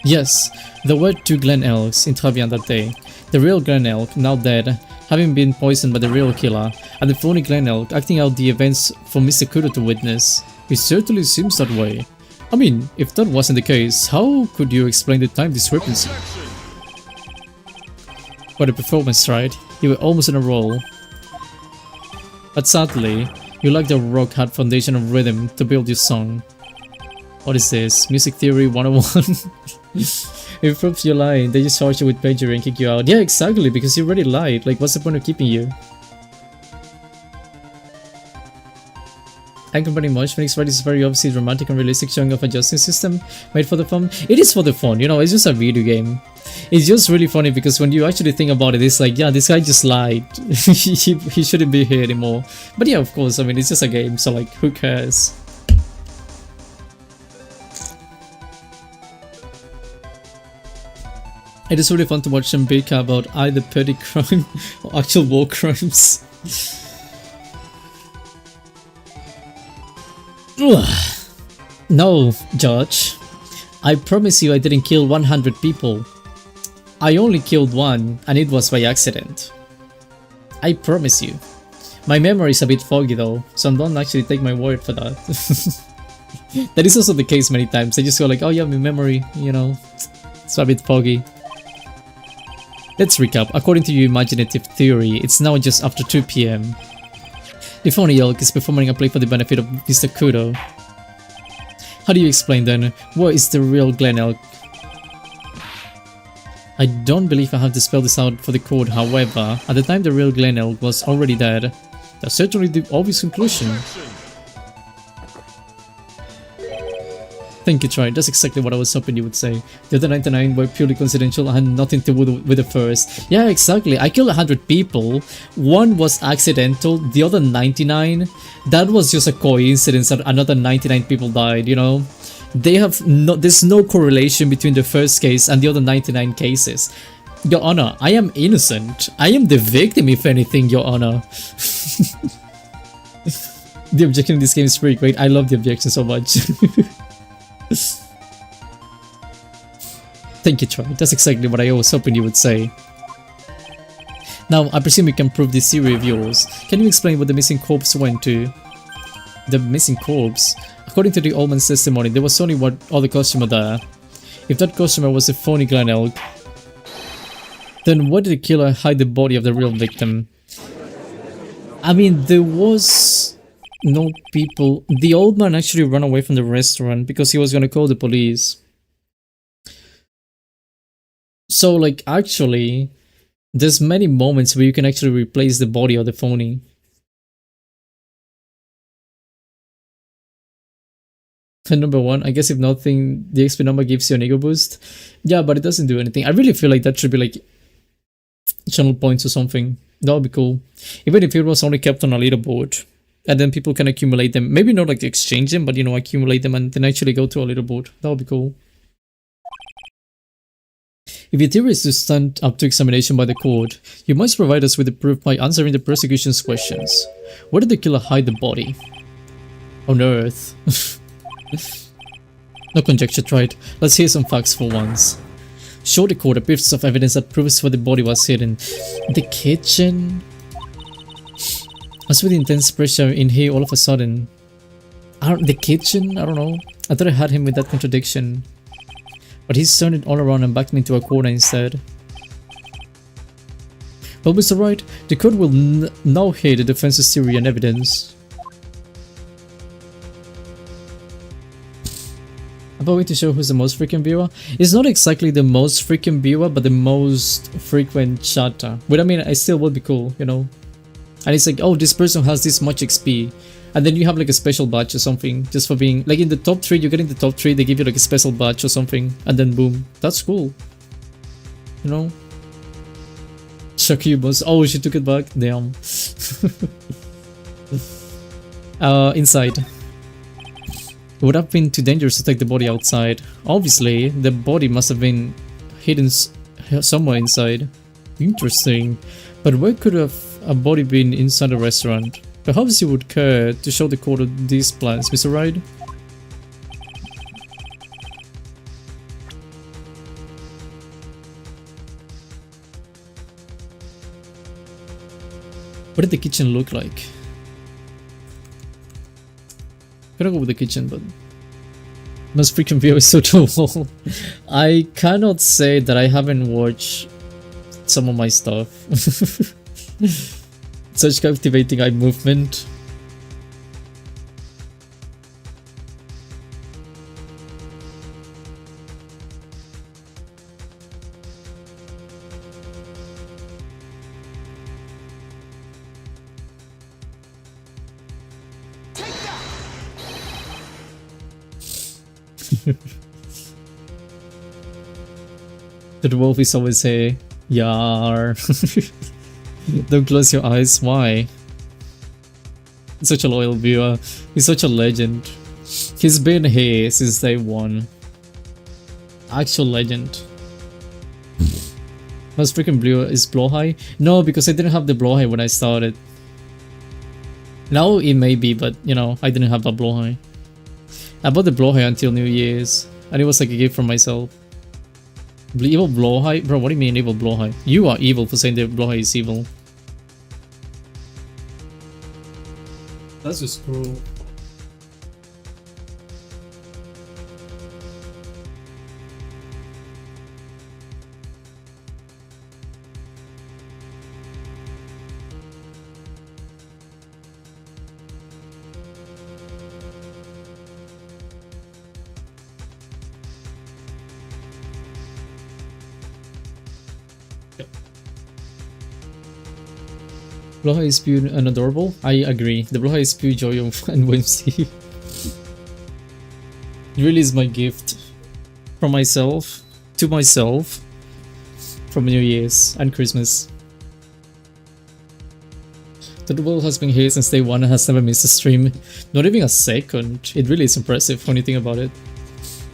Yes, there were 2 Glen Elks in Travian that day. The real Glen Elk, now dead, having been poisoned by the real killer, and the phony Glen Elk acting out the events for Mr. Kudo to witness. It certainly seems that way. I mean, if that wasn't the case, how could you explain the time discrepancy? What a performance, right? You were almost in a roll. But sadly, you lacked the rock-hard foundation of rhythm to build your song. What is this? Music Theory 101? It proves you're lying, they just charge you with plagiarism and kick you out. Yeah, exactly, because you already lied. Like, what's the point of keeping you? I company much. Phoenix Wright is very obviously dramatic and realistic showing of a justice system made for the fun. It is for the fun, you know, it's just a video game. It's just really funny because when you actually think about it, it's like, yeah, this guy just lied. he shouldn't be here anymore. But yeah, of course, I mean, it's just a game, so like, who cares? It is really fun to watch them bicker about either petty crime or actual war crimes. No, Judge. I promise you I didn't kill 100 people. I only killed 1 and it was by accident. I promise you. My memory is a bit foggy though, so don't actually take my word for that. That is also the case many times. I just go like, oh yeah, my memory, you know, it's a bit foggy. Let's recap. According to your imaginative theory, it's now just after 2 PM. The phony elk is performing a play for the benefit of Mr. Kudo. How do you explain then, what is the real Glen Elk? I don't believe I have to spell this out for the code, however, at the time the real Glen Elk was already dead. That's certainly the obvious conclusion. Thank you, Troy. That's exactly what I was hoping you would say. The other 99 were purely coincidental and had nothing to do with the first. Yeah, exactly. I killed 100 people. 1 was accidental. The other 99, that was just a coincidence that another 99 people died, you know? There's no correlation between the first case and the other 99 cases. Your Honor, I am innocent. I am the victim, if anything, Your Honor. The objection in this game is pretty great. I love the objection so much. Thank you, Troy. That's exactly what I was hoping you would say. Now, I presume you can prove this theory of yours. Can you explain what the missing corpse went to? The missing corpse? According to the old man's testimony, there was only one other customer there. If that customer was a phony Glen Elk, then why did the killer hide the body of the real victim? I mean, there was no people. The old man actually ran away from the restaurant because he was gonna call the police. So, like, actually, there's many moments where you can actually replace the body of the phony. And number 1, I guess if nothing, the XP number gives you an ego boost. Yeah, but it doesn't do anything. I really feel like that should be like channel points or something. That would be cool. Even if it was only kept on a leaderboard. And then people can accumulate them. Maybe not like exchange them, but you know, accumulate them and then actually go to a leaderboard. That would be cool. If your theory is to stand up to examination by the court, you must provide us with the proof by answering the prosecution's questions. Where did the killer hide the body? On Earth. No conjecture, tried. Let's hear some facts for once. Show the court a piece of evidence that proves where the body was hidden. The kitchen? As with intense pressure in here all of a sudden. The kitchen? I don't know. I thought I had him with that contradiction. But he's turned it all around and backed me into a corner instead. Well, Mr. Wright, the court will now hear the defense's theory and evidence. I'm going to show who's the most frequent viewer. It's not exactly the most frequent viewer, but the most frequent chatter. But I mean, I still would be cool, you know. And it's like, oh, this person has this much XP. And then you have like a special badge or something, just for being, like in the top 3, you get in the top 3, they give you like a special badge or something. And then boom, that's cool. You know? Shakubas. Oh, she took it back. Damn. Inside. It would have been too dangerous to take the body outside. Obviously, the body must have been hidden somewhere inside. Interesting. But where could have a body been inside a restaurant? Perhaps you would care to show the court of these plans, Mr. Wright? What did the kitchen look like? I'm gonna go with the kitchen, but most frequent view is Totto Wolff. I cannot say that I haven't watched some of my stuff. Such captivating eye movement. The wolf is always say, "Yar." Don't close your eyes. Why? Such a loyal viewer. He's such a legend. He's been here since day 1. Actual legend. Most freaking blue is blowhigh? No, because I didn't have the blowhigh when I started. Now it may be, but you know, I didn't have a blowhigh. I bought the blowhigh until New Year's, and it was like a gift from myself. Evil blowhigh? Bro, what do you mean evil blowhigh? You are evil for saying the blowhigh is evil. That's just cruel. Blowhigh is pure and adorable. I agree. The blowhigh is pure joy and whimsy. It really is my gift from myself to myself from New Year's and Christmas. Totto Wolff has been here since day 1 and has never missed a stream. Not even a second. It really is impressive when you think about it.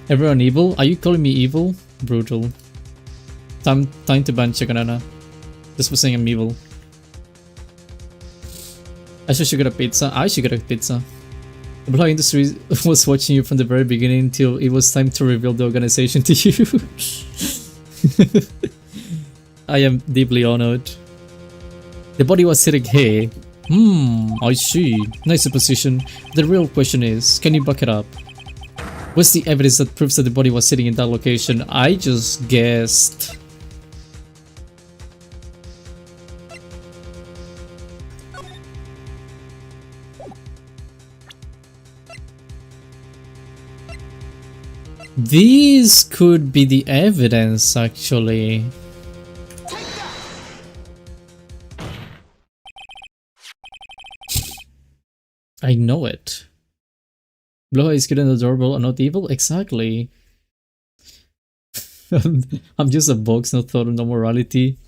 Everyone evil? Are you calling me evil? Brutal. Time to ban Chicanana. Just for saying I'm evil. I should get a pizza. I should get a pizza. The blog industry was watching you from the very beginning till it was time to reveal the organization to you. I am deeply honored. The body was sitting here. I see. Nice supposition. The real question is, can you back it up? What's the evidence that proves that the body was sitting in that location? I just guessed. These could be the evidence, actually. I know it. Bloha is good and adorable and not evil? Exactly. I'm just a box, no thought, no morality.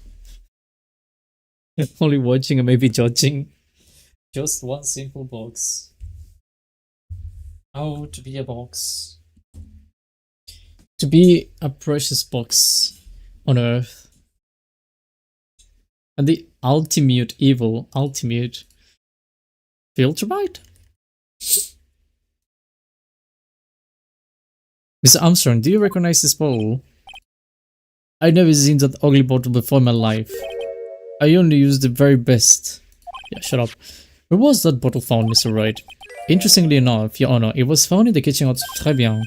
Only watching and maybe judging. Just one simple box. How to be a box. To be a precious box on earth. And the ultimate evil, ultimate filter bite? Mr. Armstrong, do you recognize this bowl? I've never seen that ugly bottle before in my life. I only use the very best. Yeah, shut up. Where was that bottle found, Mr. Wright? Interestingly enough, Your Honor, it was found in the kitchen of Très bien.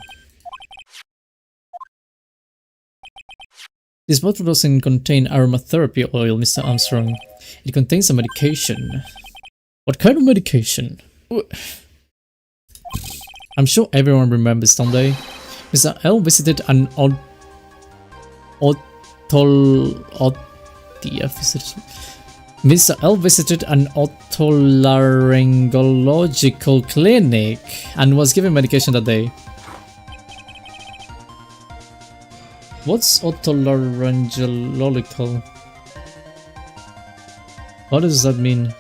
This bottle doesn't contain aromatherapy oil, Mr. Armstrong. It contains a medication. What kind of medication? I'm sure everyone remembers, don't they? Mr. L visited an Mr. L visited an otolaryngological clinic and was given medication that day. What's otolaryngological? What does that mean?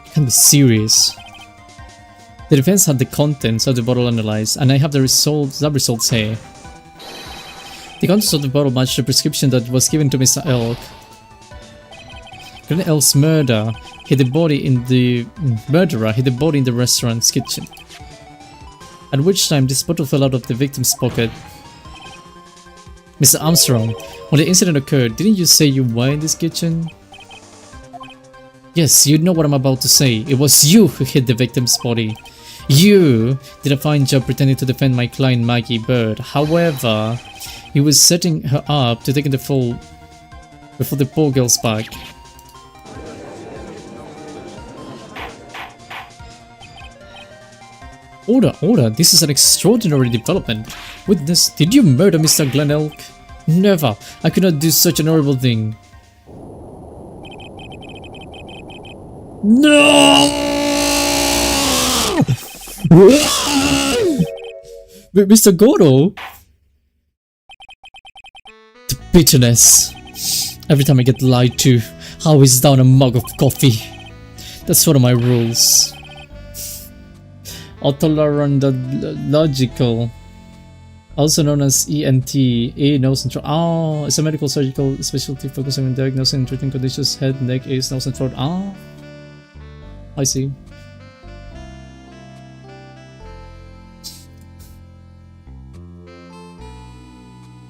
It can be serious. The defense had the contents of the bottle analyzed, and I have the results here. The contents of the bottle matched the prescription that was given to Mr. Elk. Glenn Elk's murderer hid the body in the restaurant's kitchen. At which time this bottle fell out of the victim's pocket. Mr. Armstrong, when the incident occurred, didn't you say you were in this kitchen? Yes, you know what I'm about to say. It was you who hid the victim's body. You did a fine job pretending to defend my client Maggie Bird. However, you were setting her up to take the fall before the poor girl's back. Order, this is an extraordinary development. Witness, did you murder Mr. Glenn Elk? Never, I could not do such an horrible thing. No! Mr. Gordo? The bitterness. Every time I get lied to, I always down a mug of coffee. That's one of my rules. Otolaryngological, also known as ENT, ear, nose and throat. Oh, it's a medical surgical specialty focusing on diagnosing and treating conditions head, neck, ears, nose and throat. Ah, I see.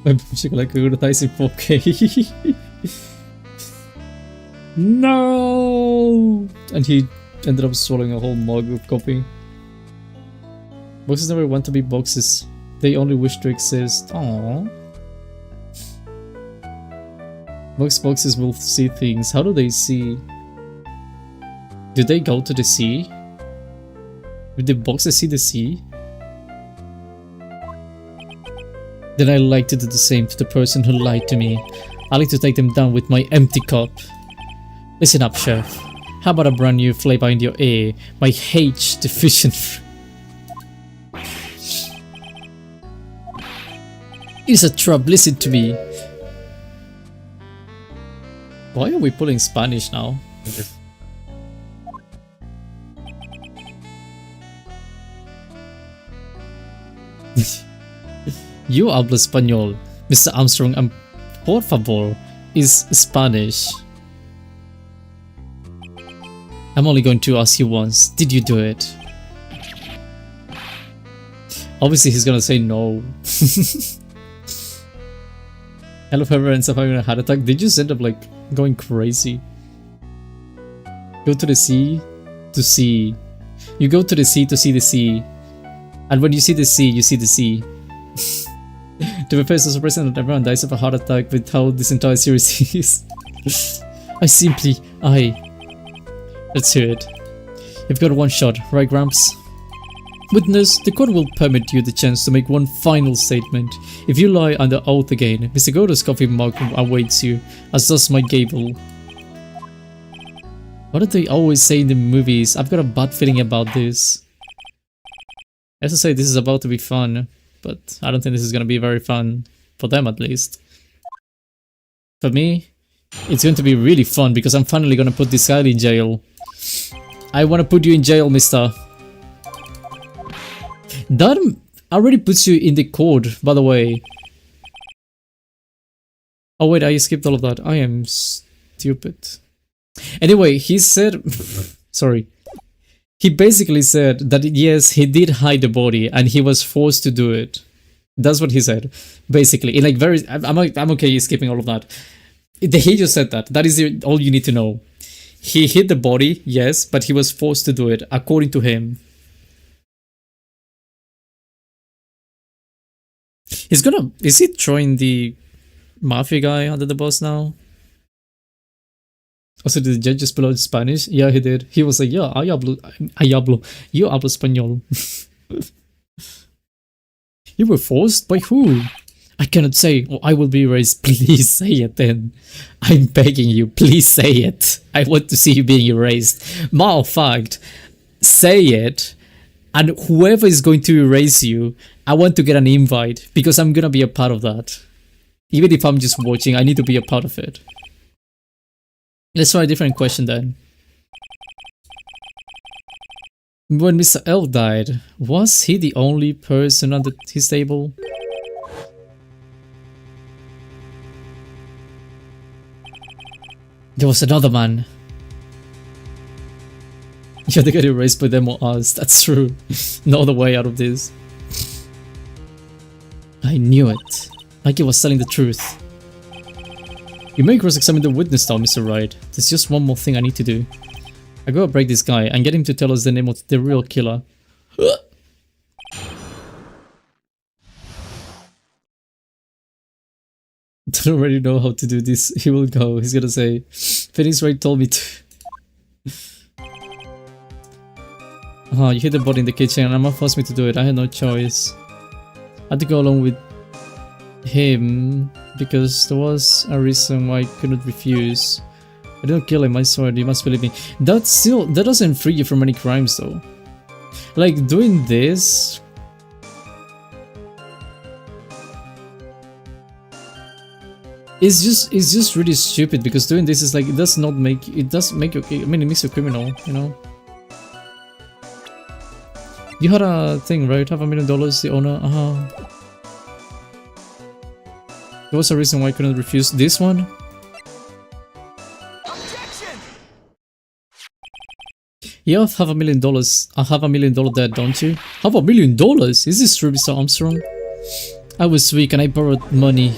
My music like advertising 4K. No! And he ended up swallowing a whole mug of coffee. Boxes never want to be boxes. They only wish to exist. Aww. Boxes will see things. How do they see? Do they go to the sea? Will the boxes see the sea? Then I like to do the same to the person who lied to me. I like to take them down with my empty cup. Listen up, Chef. How about a brand new flavor in your ear? My H deficient. It's a trap, listen to me. Why are we pulling Spanish now? You habla español, Mr. Armstrong, and por favor is Spanish. I'm only going to ask you once, did you do it? Obviously he's gonna say no. Hello whoever ends up having a heart attack, they just end up like going crazy. Go to the sea to see. You go to the sea to see the sea. And when you see the sea, you see the sea. To be fair, it's so surprising that everyone dies of a heart attack with how this entire series is. Let's hear it. You've got one shot, right Gramps? Witness, the court will permit you the chance to make one final statement. If you lie under oath again, Mr. Gordo's coffee mug awaits you, as does my gable. What do they always say in the movies? I've got a bad feeling about this. I have to say this is about to be fun, but I don't think this is gonna be very fun. For them at least. For me, it's going to be really fun because I'm finally gonna put this guy in jail. I wanna put you in jail, mister. That already puts you in the court, by the way. Oh wait, I skipped all of that. I am stupid. Anyway, he said... sorry. He basically said that yes, he did hide the body and he was forced to do it. That's what he said, basically. In like very, I'm okay skipping all of that. He just said that. That is all you need to know. He hit the body, yes, but he was forced to do it, according to him. Is he throwing the mafia guy under the bus now? Also, did the judge just pull out Spanish? Yeah, he did. He was like, yeah, yo hablo español. You were forced? By who? I cannot say. Oh, I will be erased. Please say it then. I'm begging you, please say it. I want to see you being erased. Matter of fact, say it, and whoever is going to erase you, I want to get an invite, because I'm gonna be a part of that. Even if I'm just watching, I need to be a part of it. Let's try a different question then. When Mr. L died, was he the only person at his table? There was another man. You had to get erased by them or us, that's true. No other way out of this. I knew it. Mikey was telling the truth. You may cross-examine the witness now, Mr. Wright. There's just one more thing I need to do. I gotta break this guy and get him to tell us the name of the real killer. I don't already know how to do this. He will go. He's gonna say, Phoenix Wright told me to. You hit the body in the kitchen and Emma forced me to do it. I had no choice. I had to go along with him because there was a reason why I couldn't refuse. I didn't kill him, I swear, you must believe me. That doesn't free you from any crimes though. Like, doing this... It's just really stupid, because doing this is like, it does make you, I mean, it makes you a criminal, you know? You had a thing, right? $500,000, the owner, There was a reason why I couldn't refuse this one. You have $500,000 debt, don't you? $500,000? Is this true, Mr. Armstrong? I was weak and I borrowed money.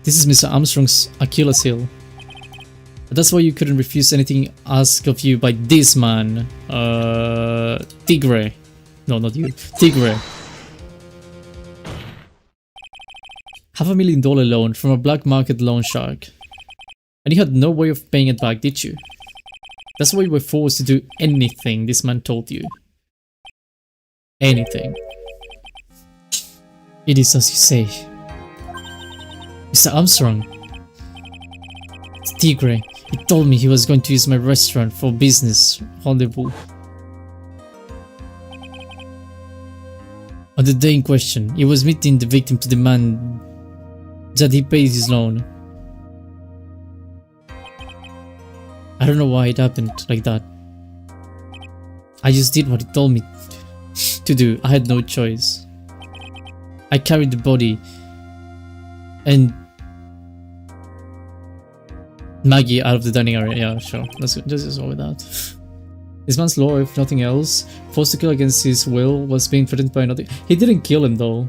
This is Mr. Armstrong's Achilles heel. That's why you couldn't refuse anything asked of you by this man. Tigre. No, not you. Tigre. $500,000 loan from a black market loan shark. And you had no way of paying it back, did you? That's why you were forced to do anything this man told you. Anything. It is as you say. Mr. Armstrong. Tigre. He told me he was going to use my restaurant for business rendezvous. On the day in question, he was meeting the victim to demand that he pays his loan. I don't know why it happened like that. I just did what he told me to do. I had no choice. I carried the body and Maggie out of the dining area. Yeah, sure. Let's just go with that. This man's law, if nothing else, forced to kill against his will, was being threatened by another. He didn't kill him though,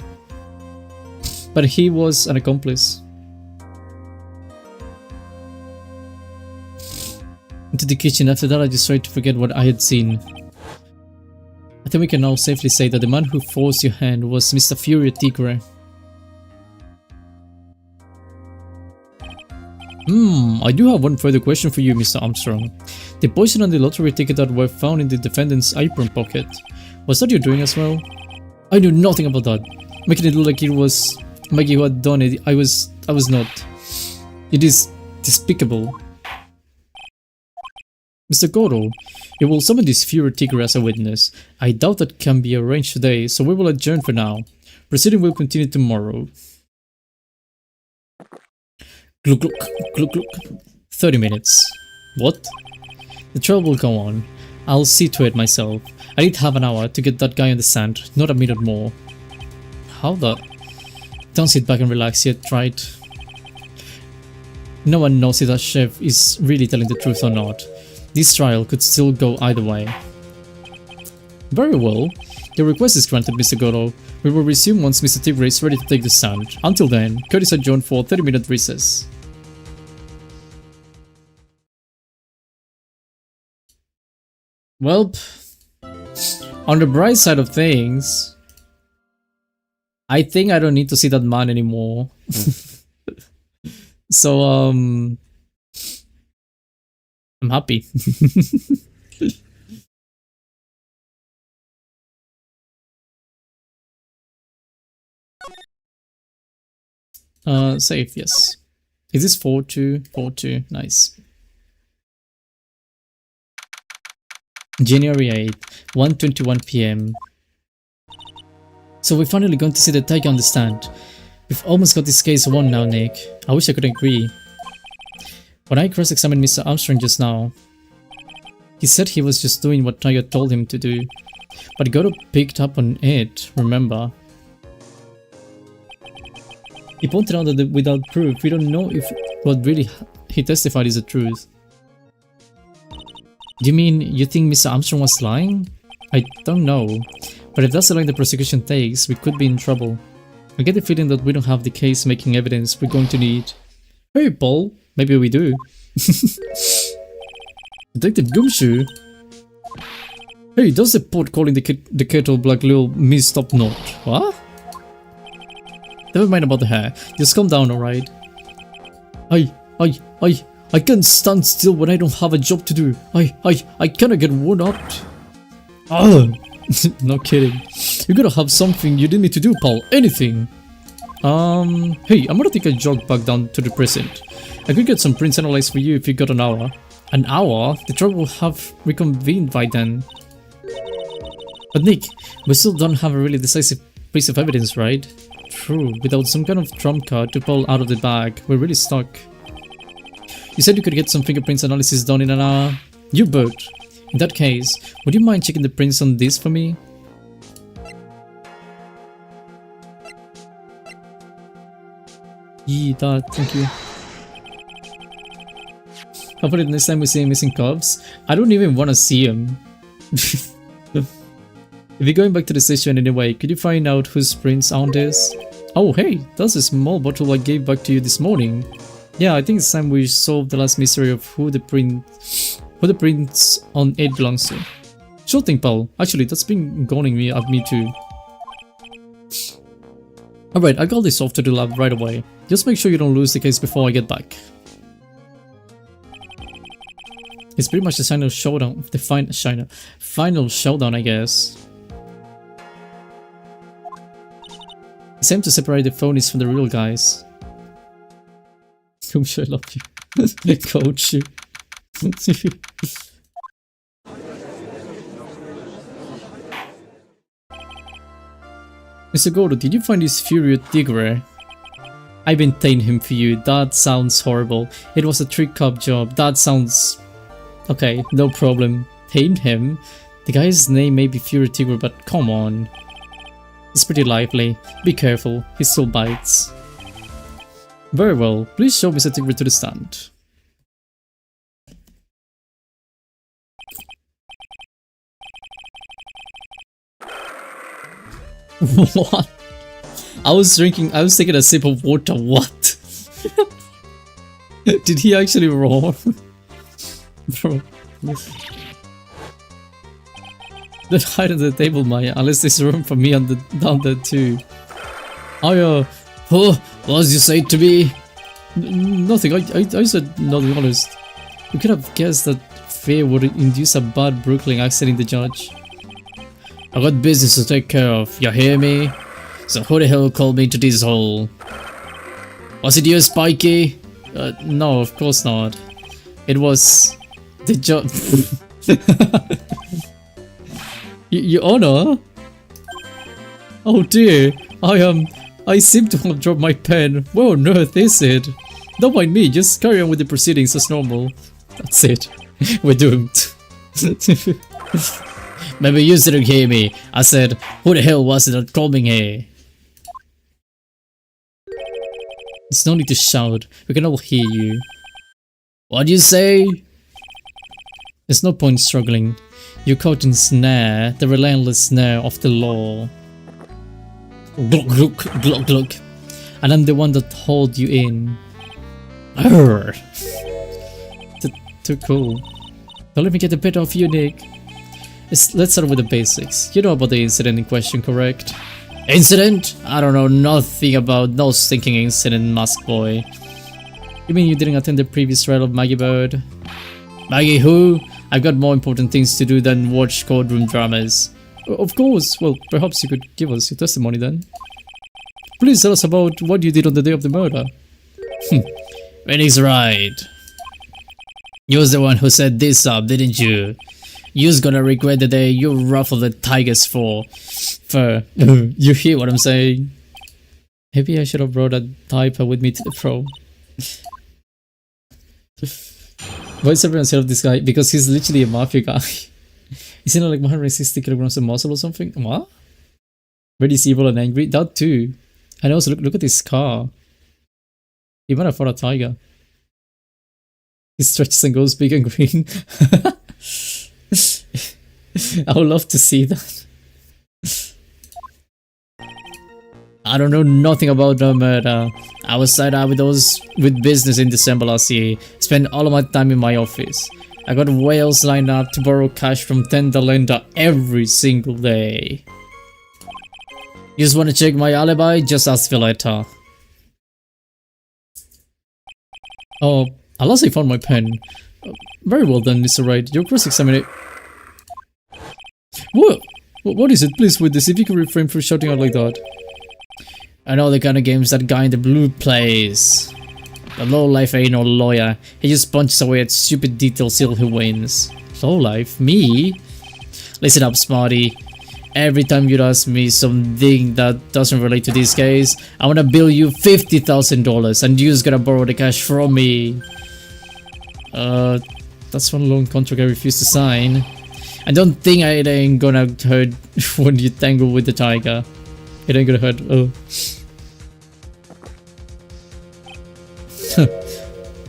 but he was an accomplice. Into the kitchen. After that, I just tried to forget what I had seen. I think we can now safely say that the man who forced your hand was Mr. Furio Tigre. I do have one further question for you, Mr. Armstrong. The poison on the lottery ticket that were found in the defendant's apron pocket, was that your doing as well? I knew nothing about that. Making it look like it was Maggie who had done it. I was not. It is despicable. Mr. Gordo, you will summon this Furio Tigre as a witness. I doubt that can be arranged today, so we will adjourn for now. Proceeding will continue tomorrow. Gluk gluk, gluk gluk. 30 minutes. What? The trial will go on. I'll see to it myself. I need half an hour to get that guy on the stand, not a minute more. How the... Don't sit back and relax yet, right? No one knows if that chef is really telling the truth or not. This trial could still go either way. Very well. Your request is granted, Mr. Goto. We will resume once Mr. Tigre is ready to take the stand. Until then, Curtis adjourned for a 30-minute recess. Well, on the bright side of things, I think I don't need to see that man anymore. So, I'm happy. Save, yes. Is this 4-2? 4-2, nice. January 8th, 1:21 PM. So we're finally going to see the tiger on the stand. We've almost got this case won now, Nick. I wish I could agree. When I cross-examined Mr. Armstrong just now, he said he was just doing what Tiger told him to do. But Goto picked up on it, remember? He pointed out that without proof, we don't know if what really he testified is the truth. Do you mean you think Mr. Armstrong was lying? I don't know, but if that's the line the prosecution takes, we could be in trouble. I get the feeling that we don't have the case-making evidence we're going to need. Hey, Paul, maybe we do. Detective Gumshoe? Hey, does the pot calling the kettle black little miss top note? What? Never mind about the hair. Just calm down, alright? I can't stand still when I don't have a job to do. I kinda get worn out. Oh, no kidding. You gotta have something you need me to do, pal. Anything. Hey, I'm gonna take a jog back down to the precinct. I could get some prints analyzed for you if you got an hour. An hour? The truck will have reconvened by then. But Nick, we still don't have a really decisive piece of evidence, right? True, without some kind of trump card to pull out of the bag, we're really stuck. You said you could get some fingerprints analysis done in an hour? You bet. In that case, would you mind checking the prints on this for me? Yeah, that, thank you. How about it next time we see missing cubs? I don't even want to see him. If you're going back to the station anyway, could you find out whose prints on this? Oh hey, that's a small bottle I gave back to you this morning. Yeah, I think it's time we solve the last mystery of who the prints on it belongs to. Sure thing, pal. Actually, that's been goning me at me too. Alright, I got this off to the lab right away. Just make sure you don't lose the case before I get back. It's pretty much the final showdown, final showdown, I guess. It's time to separate the phonies from the real guys. Whom should I love you? Coach you. Mr. Gordo, did you find this Furio Tigre? I've been tailing him for you. That sounds horrible. It was a trick-up job. That sounds... Okay, no problem. Tamed him? The guy's name may be Furio Tigre, but come on. He's pretty lively. Be careful, he still bites. Very well, please show Mr. Tigre to the stand. What? I was taking a sip of water, what? Did he actually roar? Bro. Don't hide under the table, Maya, unless there's room for me down there too. Oh, what did you say to me? Nothing, I said nothing honest. You could have guessed that fear would induce a bad Brooklyn accent in the judge. I got business to take care of, you hear me? So who the hell called me into this hole? Was it you, Spiky? No, of course not. It was... the judge... Your Honor? Oh dear, I seem to have dropped my pen. Where on earth is it? Don't mind me, just carry on with the proceedings as normal. That's it. We're doomed. Maybe you didn't hear me. I said, who the hell was it that called me here? There's no need to shout. We can all hear you. What'd you say? There's no point struggling. You're caught in snare, the relentless snare of the law. Gluck, gluck, gluck, gluck. And I'm the one that hold you in. Arrgh. Too cool. Don't let me get the better of you, Nick. Let's start with the basics. You know about the incident in question, correct? Incident? I don't know nothing about no stinking incident, Mask Boy. You mean you didn't attend the previous trial of Maggie Bird? Maggie who? I've got more important things to do than watch courtroom dramas. Of course. Well, perhaps you could give us your testimony then. Please tell us about what you did on the day of the murder. Phoenix right. You was the one who set this up, didn't you? You's gonna regret the day you ruffled the tiger's fur. You hear what I'm saying? Maybe I should have brought a diaper with me to the prom. Why is everyone scared of this guy? Because he's literally a mafia guy. He's in like 160 kilograms of muscle or something. What? Very evil and angry. That too. And also look at this car. He might have fought a tiger. He stretches and goes big and green. I would love to see that. I don't know nothing about the murder. I was tied up with business in December last year. Spent all of my time in my office. I got whales lined up to borrow cash from Tender Lender every single day. You just want to check my alibi? Just ask Violetta. Oh, I lastly found my pen. Very well done, Mr. Wright. Your cross-examination. What? What is it? Please witness if you can refrain from shouting out like that. I know the kind of games that guy in the blue plays. The lowlife ain't no lawyer. He just punches away at stupid details till he wins. Lowlife? Me? Listen up, smarty. Every time you ask me something that doesn't relate to this case, I wanna bill you $50,000 and you's gonna borrow the cash from me. That's one loan contract I refuse to sign. I don't think it ain't gonna hurt when you tangle with the tiger. It ain't gonna hurt. Oh.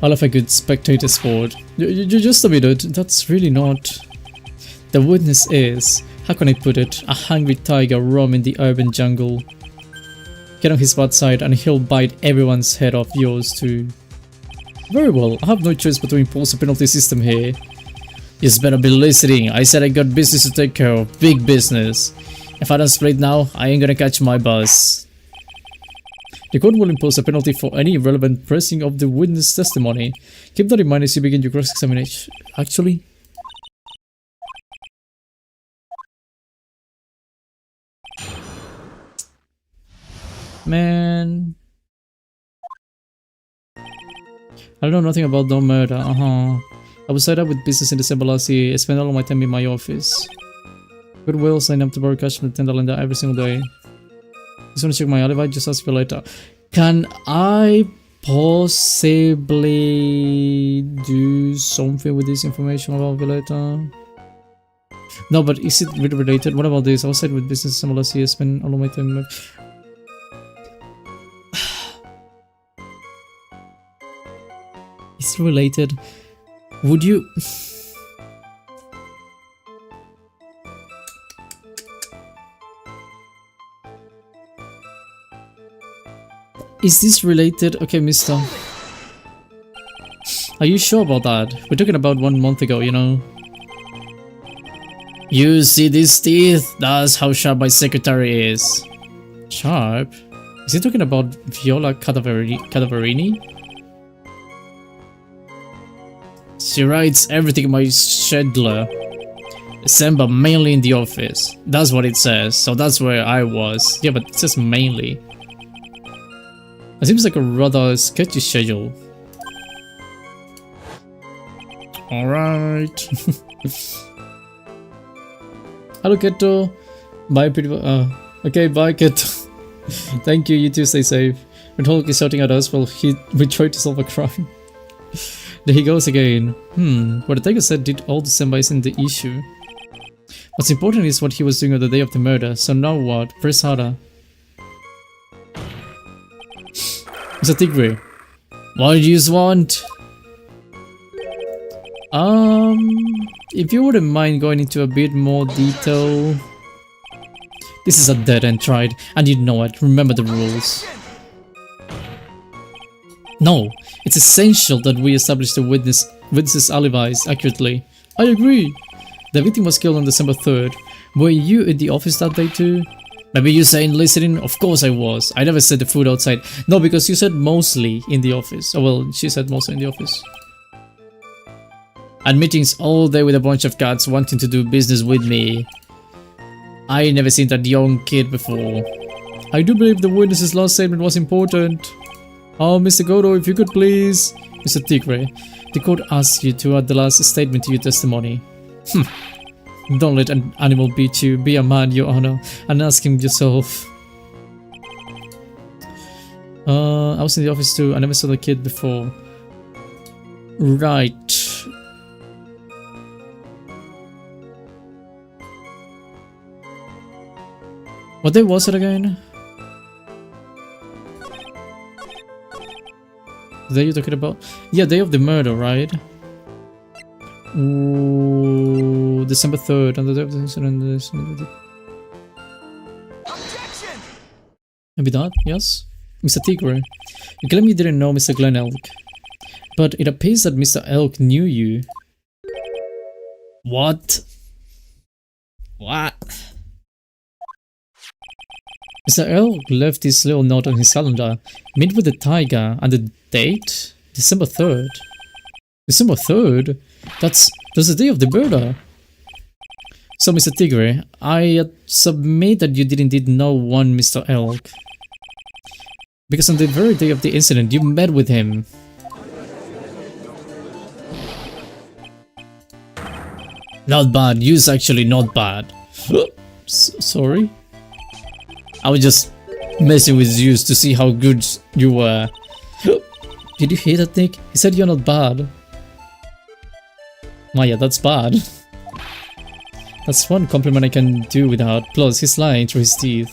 I love a good spectator sport. You just a minute. That's really not. The witness is, how can I put it, a hungry tiger roaming the urban jungle. Get on his bad side and he'll bite everyone's head off, yours too. Very well, I have no choice but to impose a penalty system here. You just better be listening. I said I got business to take care of, big business. If I don't split now, I ain't gonna catch my bus. The court will impose a penalty for any irrelevant pressing of the witness testimony. Keep that in mind as you begin your cross-examination. Actually... Man... I don't know nothing about the murder, I was tied up with business in December last year. I spent all of my time in my office. Goodwill, sign up to borrow cash from the Tender Lender every single day. Just want to check my alibi, just ask you later. Can I possibly do something with this information about Violetta? No, but is it really related? What about this? I was tied with business in December last year. I spent all of my time... It's related. Would you... Is this related? Okay, mister. Are you sure about that? We're talking about 1 month ago, you know? You see these teeth? That's how sharp my secretary is. Sharp? Is he talking about Viola Cadaverini? She writes everything in my scheduler. December, mainly in the office. That's what it says, so that's where I was. Yeah, but it says mainly. It seems like a rather sketchy schedule. Alright. Hello, Keto. Bye, pretty. Okay, bye, Keto. Thank you, you too, stay safe. When Hulk is shouting at us while we try to solve a crime. There he goes again. What the tiger said did all the Senbais in the issue. What's important is what he was doing on the day of the murder, so now what? Press harder. Mr. Tigre, what do you want? If you wouldn't mind going into a bit more detail. This is a dead end, tried, and you know it. Remember the rules. No, it's essential that we establish the witnesses' alibis accurately. I agree. The victim was killed on December 3rd. Were you at the office that day too? Maybe you saying listening? Of course I was. I never said the food outside. No, because you said mostly in the office. Oh well, she said mostly in the office. And meetings all day with a bunch of cats wanting to do business with me. I never seen that young kid before. I do believe the witness's last statement was important. Oh, Mr. Godo, if you could please. Mr. Tigre, the court asks you to add the last statement to your testimony. Don't let an animal beat you. Be a man, Your Honor, and ask him yourself. I was in the office too. I never saw the kid before. Right. What day was it again? The day you're talking about? Yeah, day of the murder, right? Ooh, December 3rd, and the day of the incident. Maybe that, yes? Mr. Tigre, you claim you didn't know Mr. Glenn Elk, but it appears that Mr. Elk knew you. What? What? Mr. Elk left this little note on his calendar. Meet with the tiger, and the date? December 3rd. December 3rd? That's the day of the murder. So, Mr. Tigre, I submit that you did indeed know one Mr. Elk. Because on the very day of the incident, you met with him. Not bad. You's actually not bad. Sorry? I was just messing with you to see how good you were. Did you hear that, Nick? He said you're not bad. Maya, that's bad. That's one compliment I can do without. Plus, he's lying through his teeth.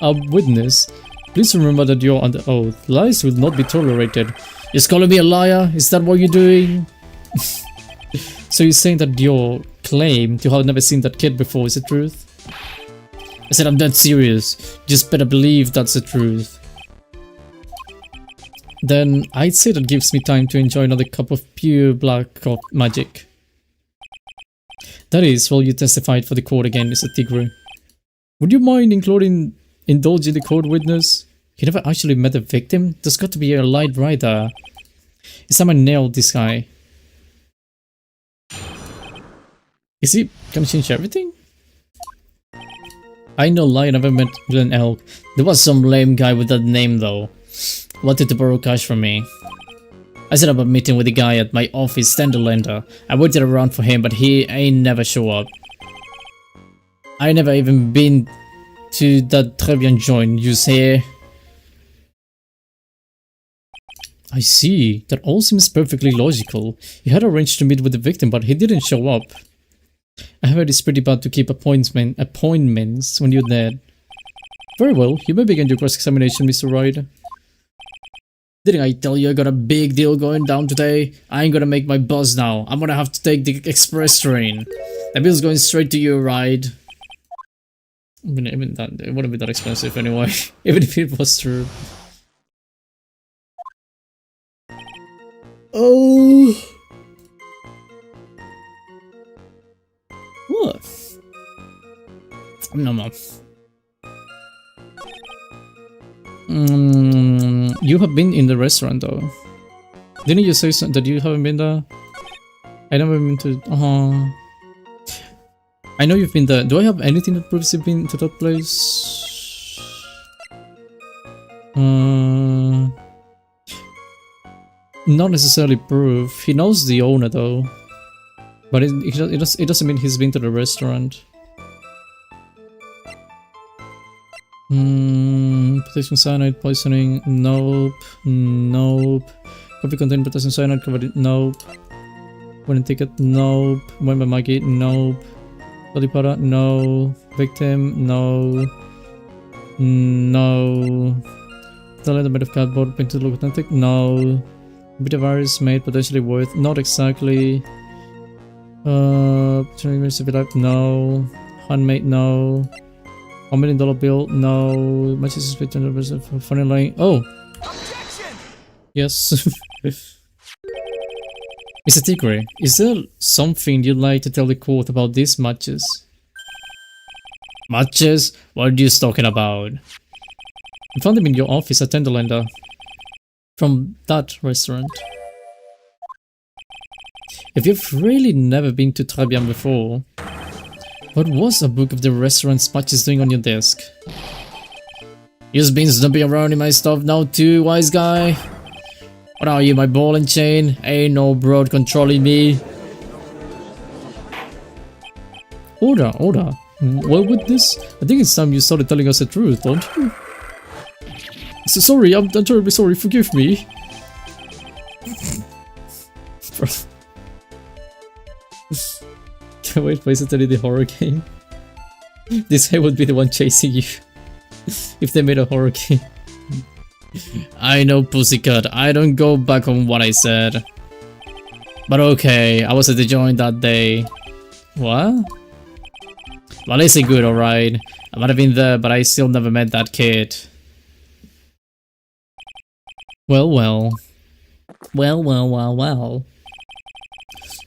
A witness, please remember that you're under oath. Lies will not be tolerated. You're calling me a liar? Is that what you're doing? So you're saying that your claim to have never seen that kid before is the truth? I said I'm dead serious. Just better believe that's the truth. Then I'd say that gives me time to enjoy another cup of pure black magic. That is, while you testified for the court again, Mr. Tigre. Would you mind indulging the court witness? He never actually met the victim? There's got to be a light right there. It's time I nailed this guy. Is he gonna change everything? I know lie, I never met Glenn Elk. There was some lame guy with that name though. Wanted to borrow cash from me. I set up a meeting with the guy at my office, Tenderlander. I waited around for him, but he ain't never show up. I never even been to that Trevian joint you say. I see. That all seems perfectly logical. You had arranged to meet with the victim, but he didn't show up. I heard it's pretty bad to keep appointments when you're dead. Very well, you may begin your cross-examination, Mr. Ryder. Didn't I tell you I got a big deal going down today? I ain't gonna make my bus now. I'm gonna have to take the express train. The bill's going straight to your ride. I mean, even that, it wouldn't be that expensive anyway, even if it was true. Oh... What? No. You have been in the restaurant though. Didn't you say that you haven't been there? I never been to. I know you've been there. Do I have anything that proves you've been to that place? Not necessarily proof. He knows the owner though. But it doesn't mean he's been to the restaurant. Potassium cyanide poisoning, nope. Coffee contained potassium cyanide covered it, nope. Wedding ticket, nope. Went by Maggie, nope. Lollipada, no. Victim, no. The leather made of cardboard painted to look authentic, no. Bit of virus made potentially worth, not exactly. 20 minutes to be like, no. Handmade, no. $1 million bill, no. Much is 15% for funny line. Oh! Objection! Yes. Mr. Tigre, is there something you'd like to tell the court about these matches? Matches? What are you talking about? I found them in your office at Tenderlander. From that restaurant. If you've really never been to Tribulations before, what was a book of the restaurant's matches doing on your desk? You've been snooping around in my stuff now too, wise guy? What are you, my ball and chain? Ain't no broad controlling me. Order. What with this? I think it's time you started telling us the truth, don't you? So sorry, I'm terribly sorry, forgive me. Bro. Can't wait for you to tell you the horror game. This guy would be the one chasing you. If they made a horror game. I know, pussycat, I don't go back on what I said. But okay, I was at the joint that day. What? Well, is it good, alright? I might have been there, but I still never met that kid. Well.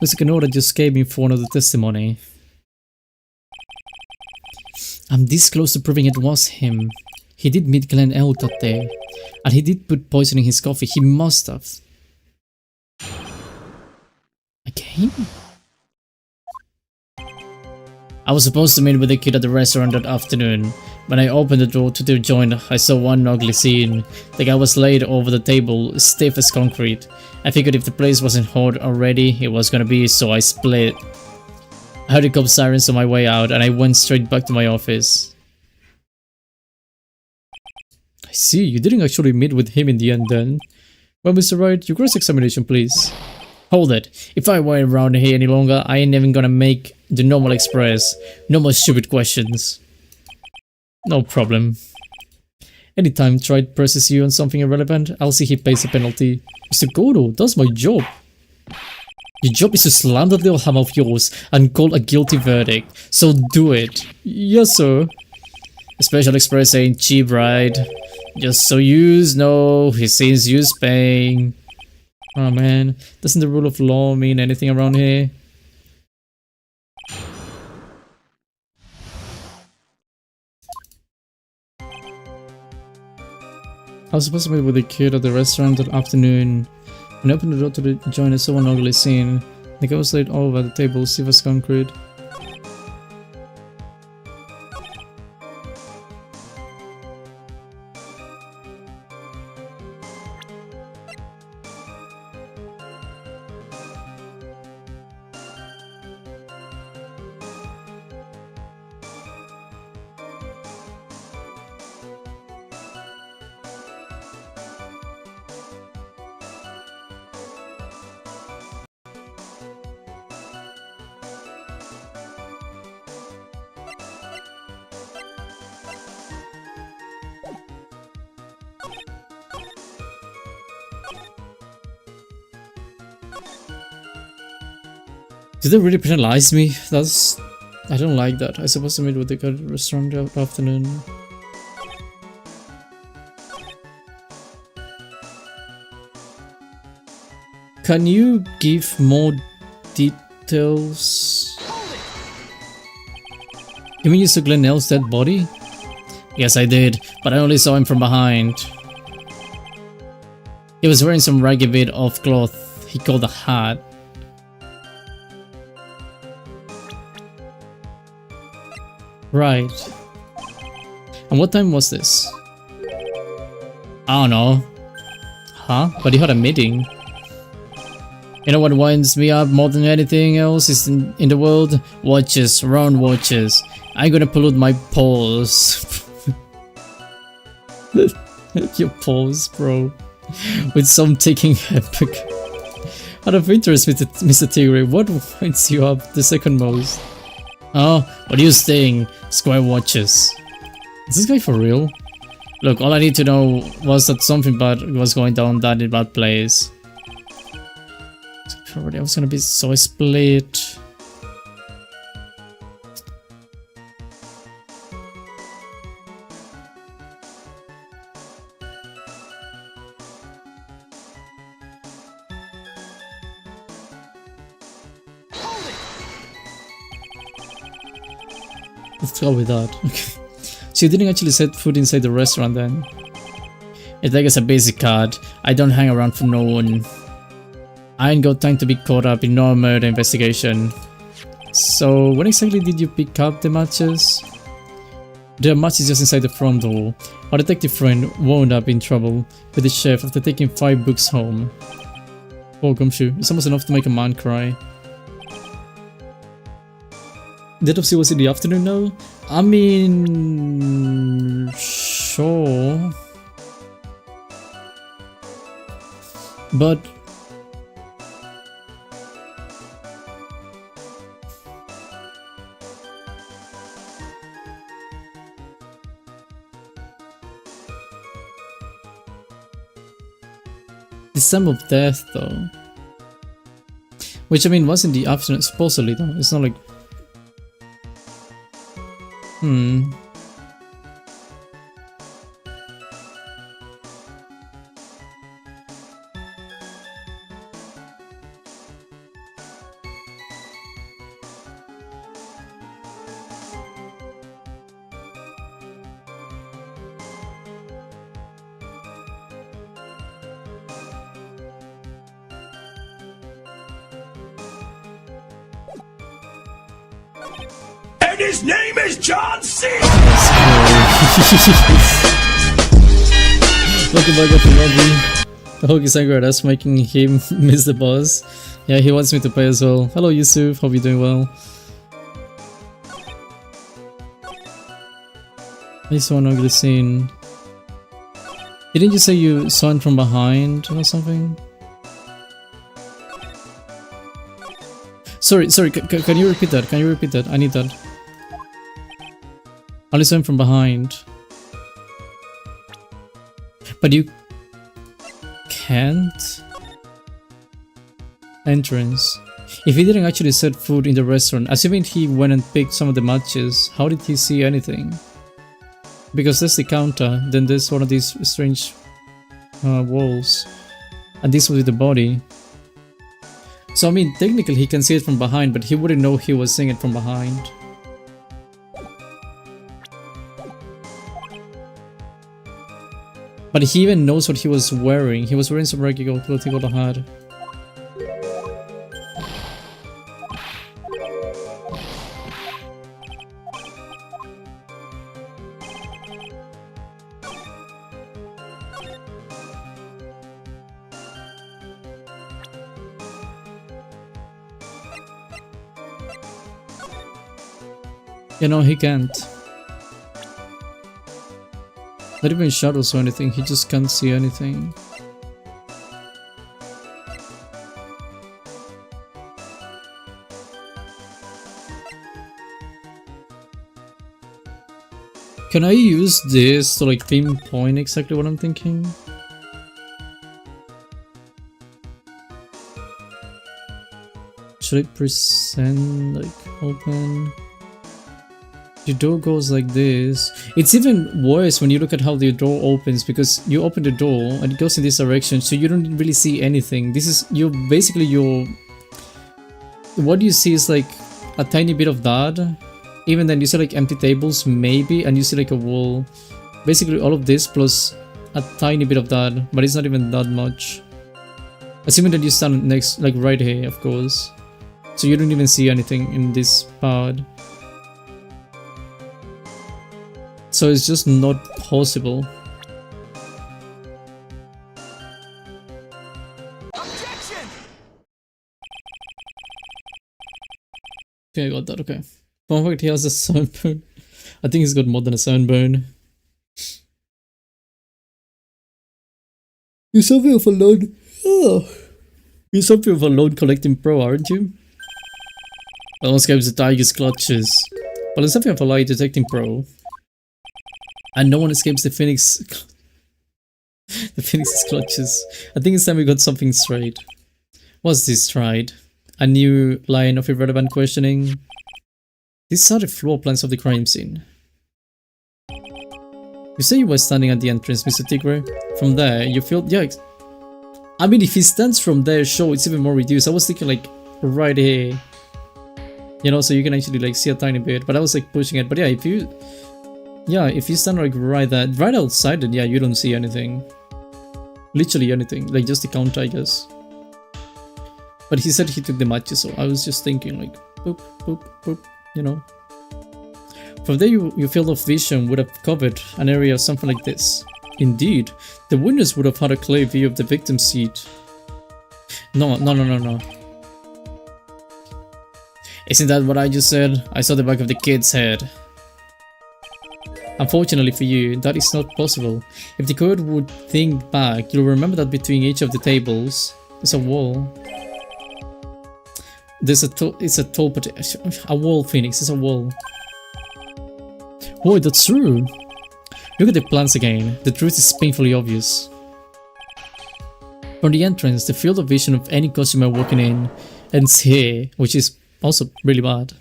Looks like an order just gave me for another testimony. I'm this close to proving it was him. He did meet Glenn L that day. And he did put poison in his coffee. He must have. Again? I was supposed to meet with the kid at the restaurant that afternoon. When I opened the door to the joint, I saw one ugly scene. The guy was laid over the table, stiff as concrete. I figured if the place wasn't hot already, it was gonna be, so I split. I heard the cop sirens on my way out, and I went straight back to my office. I see, you didn't actually meet with him in the end then. Well, Mr. Wright, your cross-examination, please. Hold it. If I weren't around here any longer, I ain't even gonna make the normal express. No more stupid questions. No problem. Anytime Tried presses you on something irrelevant, I'll see he pays a penalty. Mr. Gordo, that's my job. Your job is to slam that little hammer of yours and call a guilty verdict. So do it. Yes, sir. A special express ain't cheap, right? Just so yous know, he sees yous paying. Oh man, doesn't the rule of law mean anything around here? I was supposed to meet with a kid at the restaurant that afternoon. When I opened the door to the joint, I saw one ugly scene. The guy was laid over the table, stiff as concrete. Did they really penalize me? I don't like that. I was supposed to meet with the guy at the restaurant that afternoon. Can you give more details? You mean you saw Glenn L's dead body? Yes, I did, but I only saw him from behind. He was wearing some ragged bit of cloth he called a hat. Right. And what time was this? I don't know. Huh? But you had a meeting. You know what winds me up more than anything else is in the world? Watches, round watches. I'm gonna pollute my paws. Your paws, bro. With some taking epic. Out of interest, Mr. Tigre, what winds you up the second most? Oh, what do you think? Square watches. Is this guy for real? Look, all I need to know was that something bad was going down in that place. already. I was gonna be so split. Let's go with that. Okay. So you didn't actually set food inside the restaurant then? It's like it's a basic card. I don't hang around for no one. I ain't got time to be caught up in no murder investigation. So when exactly did you pick up the matches? The match is just inside the front door. Our detective friend wound up in trouble with the chef after taking 5 books home. Oh, gumshoe. It's almost enough to make a man cry. The autopsy was in the afternoon now? I mean... sure... But... the time of death though. Which I mean was in the afternoon supposedly though. It's not like... And his name is John C. Welcome back up to lobby. I hope he's angry at us making him miss the boss. Yeah, he wants me to play as well. Hello Yusuf, hope you're doing well. I saw an ugly scene. Didn't you say you saw him from behind or something? Sorry, can you repeat that? Can you repeat that? I need that. I only saw him from behind. But you can't? Entrance. If he didn't actually set food in the restaurant, assuming he went and picked some of the matches, how did he see anything? Because there's the counter, then there's one of these strange walls. And this was with the body. So I mean, technically he can see it from behind, but he wouldn't know he was seeing it from behind. But he even knows what he was wearing. He was wearing some regular clothing on the hat. You know, he can't. Not even shadows or anything, he just can't see anything. Can I use this to like pinpoint exactly what I'm thinking? Should I present like open? The door goes like this. It's even worse when you look at how the door opens, because you open the door and it goes in this direction, so you don't really see anything. This is what you see is like a tiny bit of that. Even then you see like empty tables maybe, and you see like a wall. Basically all of this plus a tiny bit of that, but it's not even that much. Assuming that you stand next, like right here, of course. So you don't even see anything in this part. So it's just not possible. Objection! Okay, I got that, okay. Fun fact, he has a sunburn. I think he's got more than a sunburn. You're something of a loan. Oh. You're something of a loan collecting pro, aren't you? No one escapes the tiger's clutches. Well, there's something of a lie detecting pro. And no one escapes the phoenix. The phoenix's clutches. I think it's time we got something straight. What's this tried? A new line of irrelevant questioning. These are the floor plans of the crime scene. You say you were standing at the entrance, Mr. Tigre. From there, you feel... Yeah, I mean, if he stands from there, sure, it's even more reduced. I was thinking like right here. You know, so you can actually like see a tiny bit. But I was like pushing it. But yeah, if you... Yeah, if you stand like right there, right outside it, yeah, you don't see anything. Literally anything. Like just the counter, I guess. But he said he took the matches, so I was just thinking like, boop, boop, boop, you know. From there, your field of vision would have covered an area something like this. Indeed, the witness would have had a clear view of the victim's seat. No. Isn't that what I just said? I saw the back of the kid's head. Unfortunately for you, that is not possible. If the code would think back, you'll remember that between each of the tables, there's a wall. It's a wall, Phoenix, it's a wall. Boy, that's true. Look at the plans again. The truth is painfully obvious. From the entrance, the field of vision of any customer walking in ends here, which is also really bad.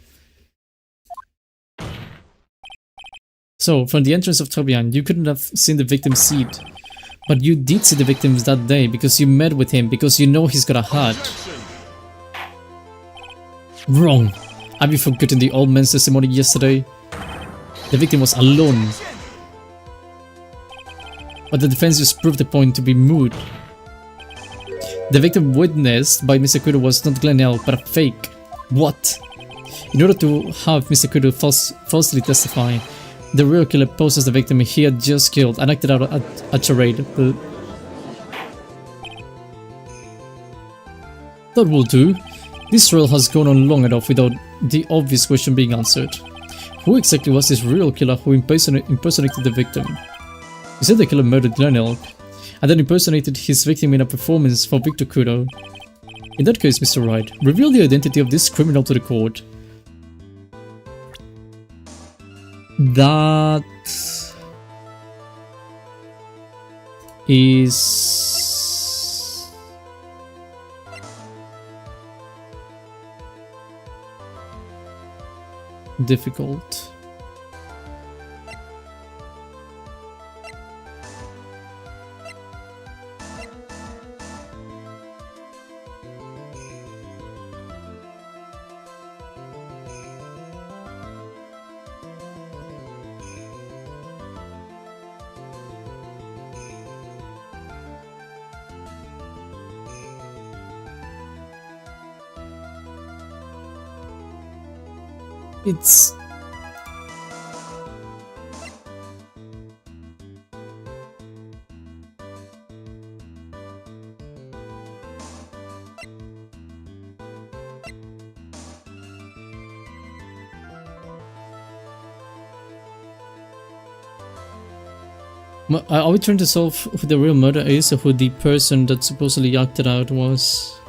So, from the entrance of Tobian, you couldn't have seen the victim's seat. But you did see the victim that day because you met with him, because you know he's got a hat. Wrong. Have you forgotten the old man's testimony yesterday? The victim was alone. But the defense just proved the point to be moot. The victim witnessed by Mr. Kudo was not Glenn Elk, but a fake. What? In order to have Mr. Kudo falsely testify, the real killer posed as the victim he had just killed and acted out a charade. That will do. This trial has gone on long enough without the obvious question being answered. Who exactly was this real killer who impersonated the victim? You said the killer murdered Glenn Elk, and then impersonated his victim in a performance for Victor Kudo. In that case, Mr. Wright, reveal the identity of this criminal to the court. That is difficult. It's are we trying to solve who the real murderer is, or who the person that supposedly acted out was?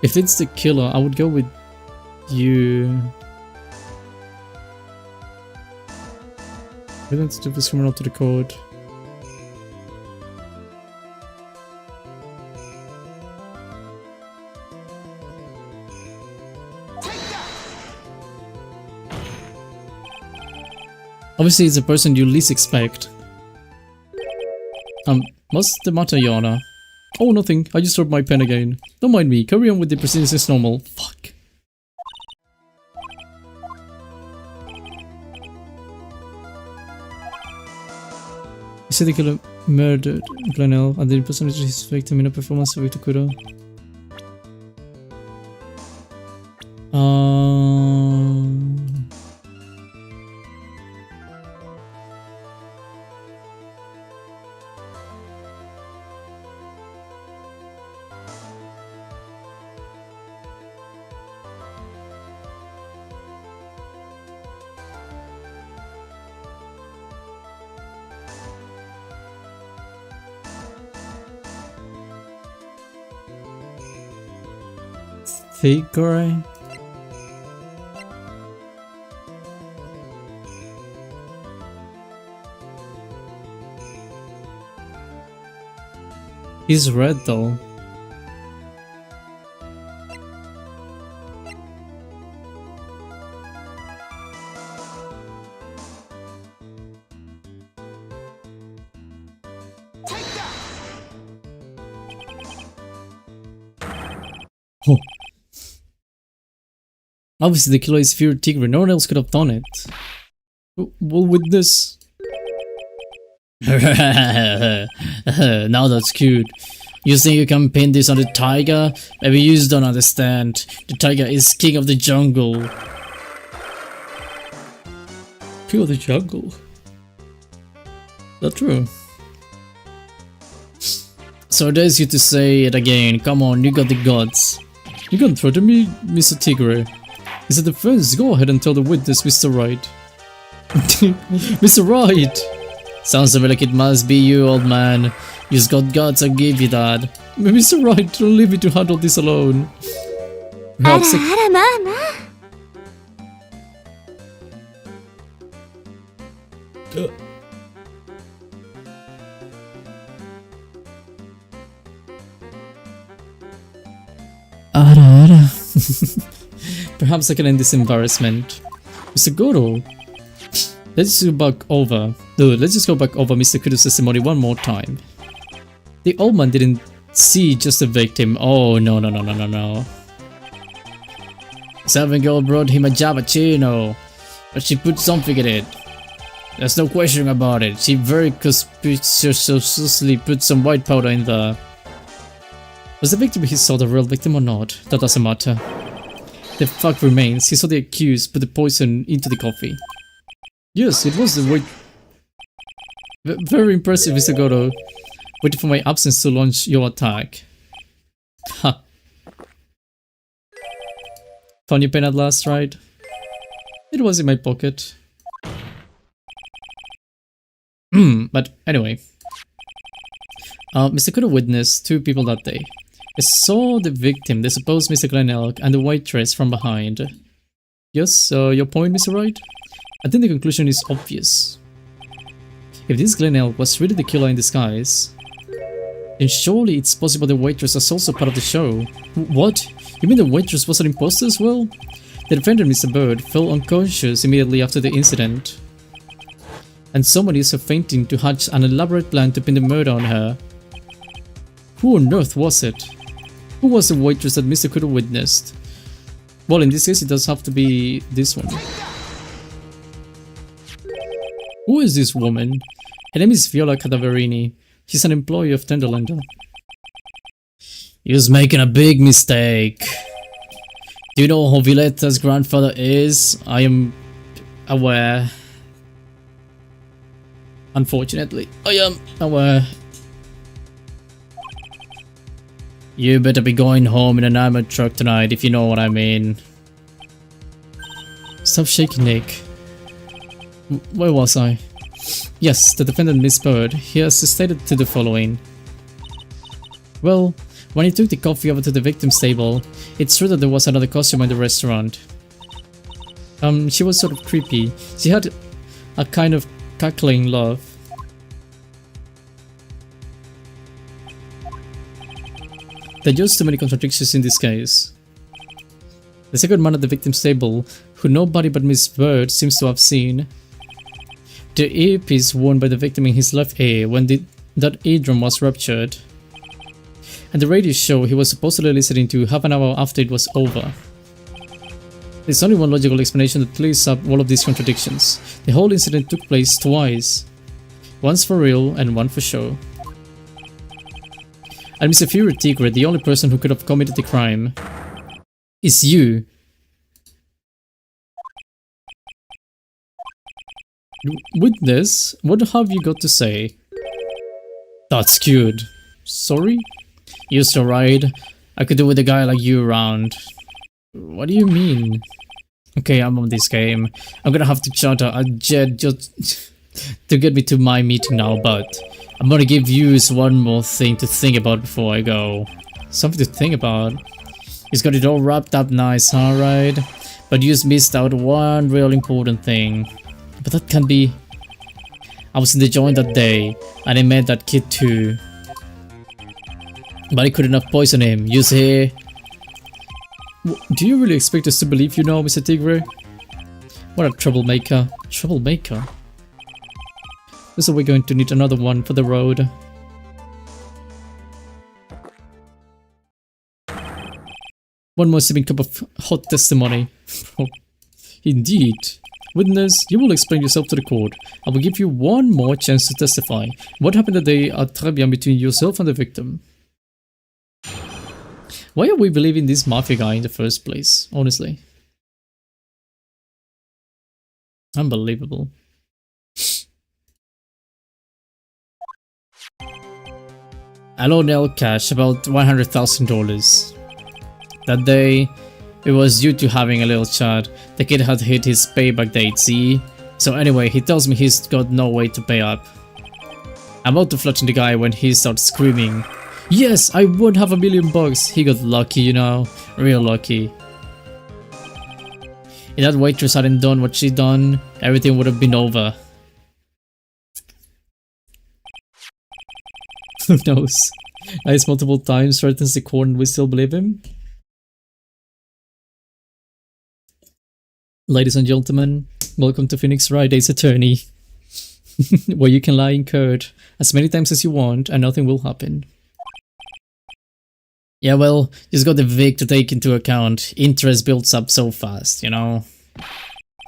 If it's the killer, I would go with you. We don't do this criminal to the court. Obviously, it's the person you least expect. What's the matter, Yana? Oh, nothing. I just dropped my pen again. Don't mind me. Carry on with the proceedings as normal. Fuck. You said the killer murdered Glenell and then impersonated his victim in a performance of Victor Kudo. Figure. He's red though. Oh. Obviously the killer is Fear Tigre, no one else could have done it. We'll witness. Now that's cute. You think you can pin this on the tiger? Maybe you just don't understand. The tiger is king of the jungle. King of the jungle? That's true. So there's you to say it again. Come on, you got the guts. You can threaten me, Mr. Tigre. Is it the first? Go ahead and tell the witness, Mr. Wright. Mr. Wright! Sounds to me like it must be you, old man. You just got guts, I'll give you that. Mr. Wright, don't leave me to handle this alone. Perhaps Perhaps I can end this embarrassment. Mr. Goro, let's just go back over. Dude, let's just go back over Mr. Kudo's testimony one more time. The old man didn't see just the victim. Oh, no. Seven girl brought him a cappuccino, but she put something in it. There's no question about it. She very conspicuously put some white powder in there. Was the victim he saw the real victim or not? That doesn't matter. The fact remains, he saw the accused put the poison into the coffee. Yes, it was the white... Very impressive, Mr. Goro. Waiting for my absence to launch your attack. Ha. Found your pen at last, right? It was in my pocket. But anyway. Mr. Kudo witnessed two people that day. I saw the victim, the supposed Mr. Glen Elk, and the waitress from behind. Yes, your point, Mr. Wright? I think the conclusion is obvious. If this Glen Elk was really the killer in disguise, then surely it's possible the waitress was also part of the show. What? You mean the waitress was an imposter as well? The defendant, Mr. Bird, fell unconscious immediately after the incident. And someone used her fainting to hatch an elaborate plan to pin the murder on her. Who on earth was it? Who was the waitress that Mr. Kudo witnessed? Well, in this case, it does have to be this one. Who is this woman? Her name is Viola Cadaverini. She's an employee of Tenderlander. You're making a big mistake. Do you know who Violetta's grandfather is? I am aware. Unfortunately, I am aware. You better be going home in an armored truck tonight, if you know what I mean. Stop shaking, Nick. Where was I? Yes, the defendant Miss Bird. He has stated to the following. Well, when he took the coffee over to the victim's table, it's true that there was another customer in the restaurant. She was sort of creepy. She had a kind of cackling laugh. There are just too many contradictions in this case. The second man at the victim's table, who nobody but Miss Bird seems to have seen. The earpiece worn by the victim in his left ear when that eardrum was ruptured. And the radio show he was supposedly listening to half an hour after it was over. There's only one logical explanation that clears up all of these contradictions. The whole incident took place twice. Once for real and one for show. And Mr. Fury Tigre, the only person who could have committed the crime, is you. Witness, what have you got to say? That's cute. Sorry? Used to ride. I could do with a guy like you around. What do you mean? Okay, I'm on this game. I'm gonna have to charter a jet just to get me to my meeting now, but I'm gonna give you one more thing to think about before I go. Something to think about? He's got it all wrapped up nice, alright? But you just missed out one real important thing. But that can be... I was in the joint that day, and I met that kid too. But I couldn't have poisoned him, you see? Do you really expect us to believe you now, Mr. Tigre? What a troublemaker. Troublemaker? So we're going to need another one for the road. One more sipping cup of hot testimony. Indeed. Witness, you will explain yourself to the court. I will give you one more chance to testify. What happened that day at Tribulations between yourself and the victim? Why are we believing this mafia guy in the first place, honestly? Unbelievable. I loaned El cash about $100,000. That day, it was due to having a little chat. The kid had hit his payback date, see? So anyway, he tells me he's got no way to pay up. I'm about to flush the guy when he starts screaming. Yes, I won half $1 million bucks. He got lucky, you know, real lucky. If that waitress hadn't done what she done, everything would have been over. Who knows? Lies multiple times, threatens the court and we still believe him? Ladies and gentlemen, welcome to Phoenix Friday's Attorney, where you can lie in court as many times as you want and nothing will happen. Yeah, well, just got the VIC to take into account. Interest builds up so fast, you know.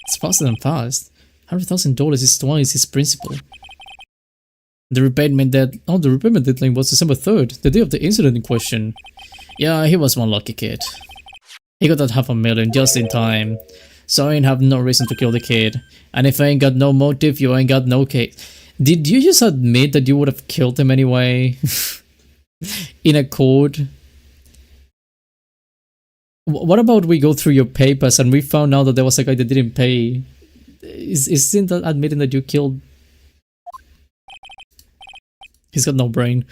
It's faster than fast. $100,000 is twice his principal. The repayment deadline was December 3rd, the day of the incident in question. Yeah, he was one lucky kid. He got that $500,000 just in time. So I ain't have no reason to kill the kid. And if I ain't got no motive, you ain't got no case. Did you just admit that you would have killed him anyway? In a court? What about we go through your papers and we found out that there was a guy that didn't pay? Isn't that admitting that you killed? He's got no brain.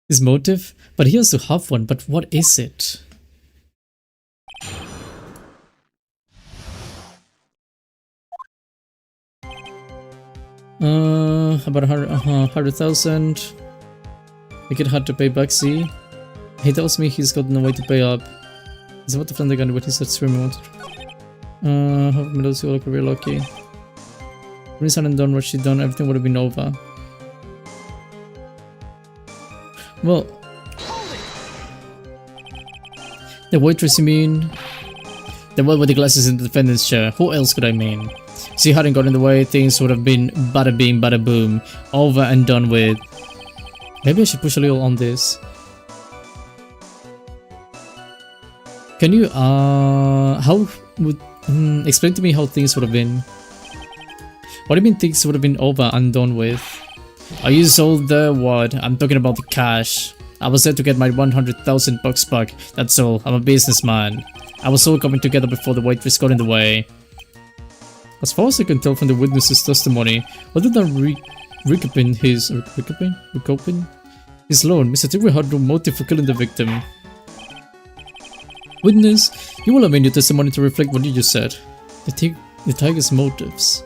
His motive? But he has to have one, but what is it? About 100,000. The kid had to pay Backseating. He tells me he's got no way to pay up. He's about to find the gun when he starts screaming. Half middles you look real lucky. Prince hadn't done what she done, everything would have been over. Well, the waitress, you mean? The one with the glasses in the defendant's chair. Who else could I mean? She hadn't got in the way, things would have been bada bing, bada boom, over and done with. Maybe I should push a little on this. Can you, how would, explain to me how things would have been. What do you mean things would have been over and done with? Are you sold the what? I'm talking about the cash. I was there to get my 100,000 bucks back, that's all. I'm a businessman. I was all coming together before the waitress got in the way. As far as I can tell from the witness's testimony, other than recouping his loan, Mr. Tigre had no motive for killing the victim. Witness, you will amend your testimony to reflect what you just said. The tiger's motives.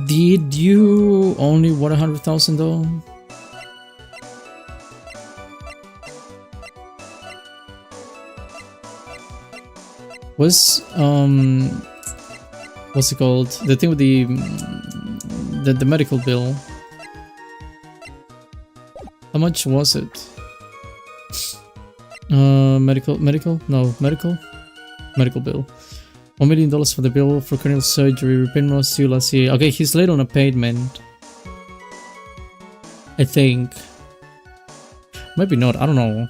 Did you only want 100,000 though? Was what's it called? The thing with the medical bill. How much was it? Medical bill. $1 million for the bill for cranial surgery. Repayment was due last year. Okay, he's late on a payment. I think. Maybe not. I don't know.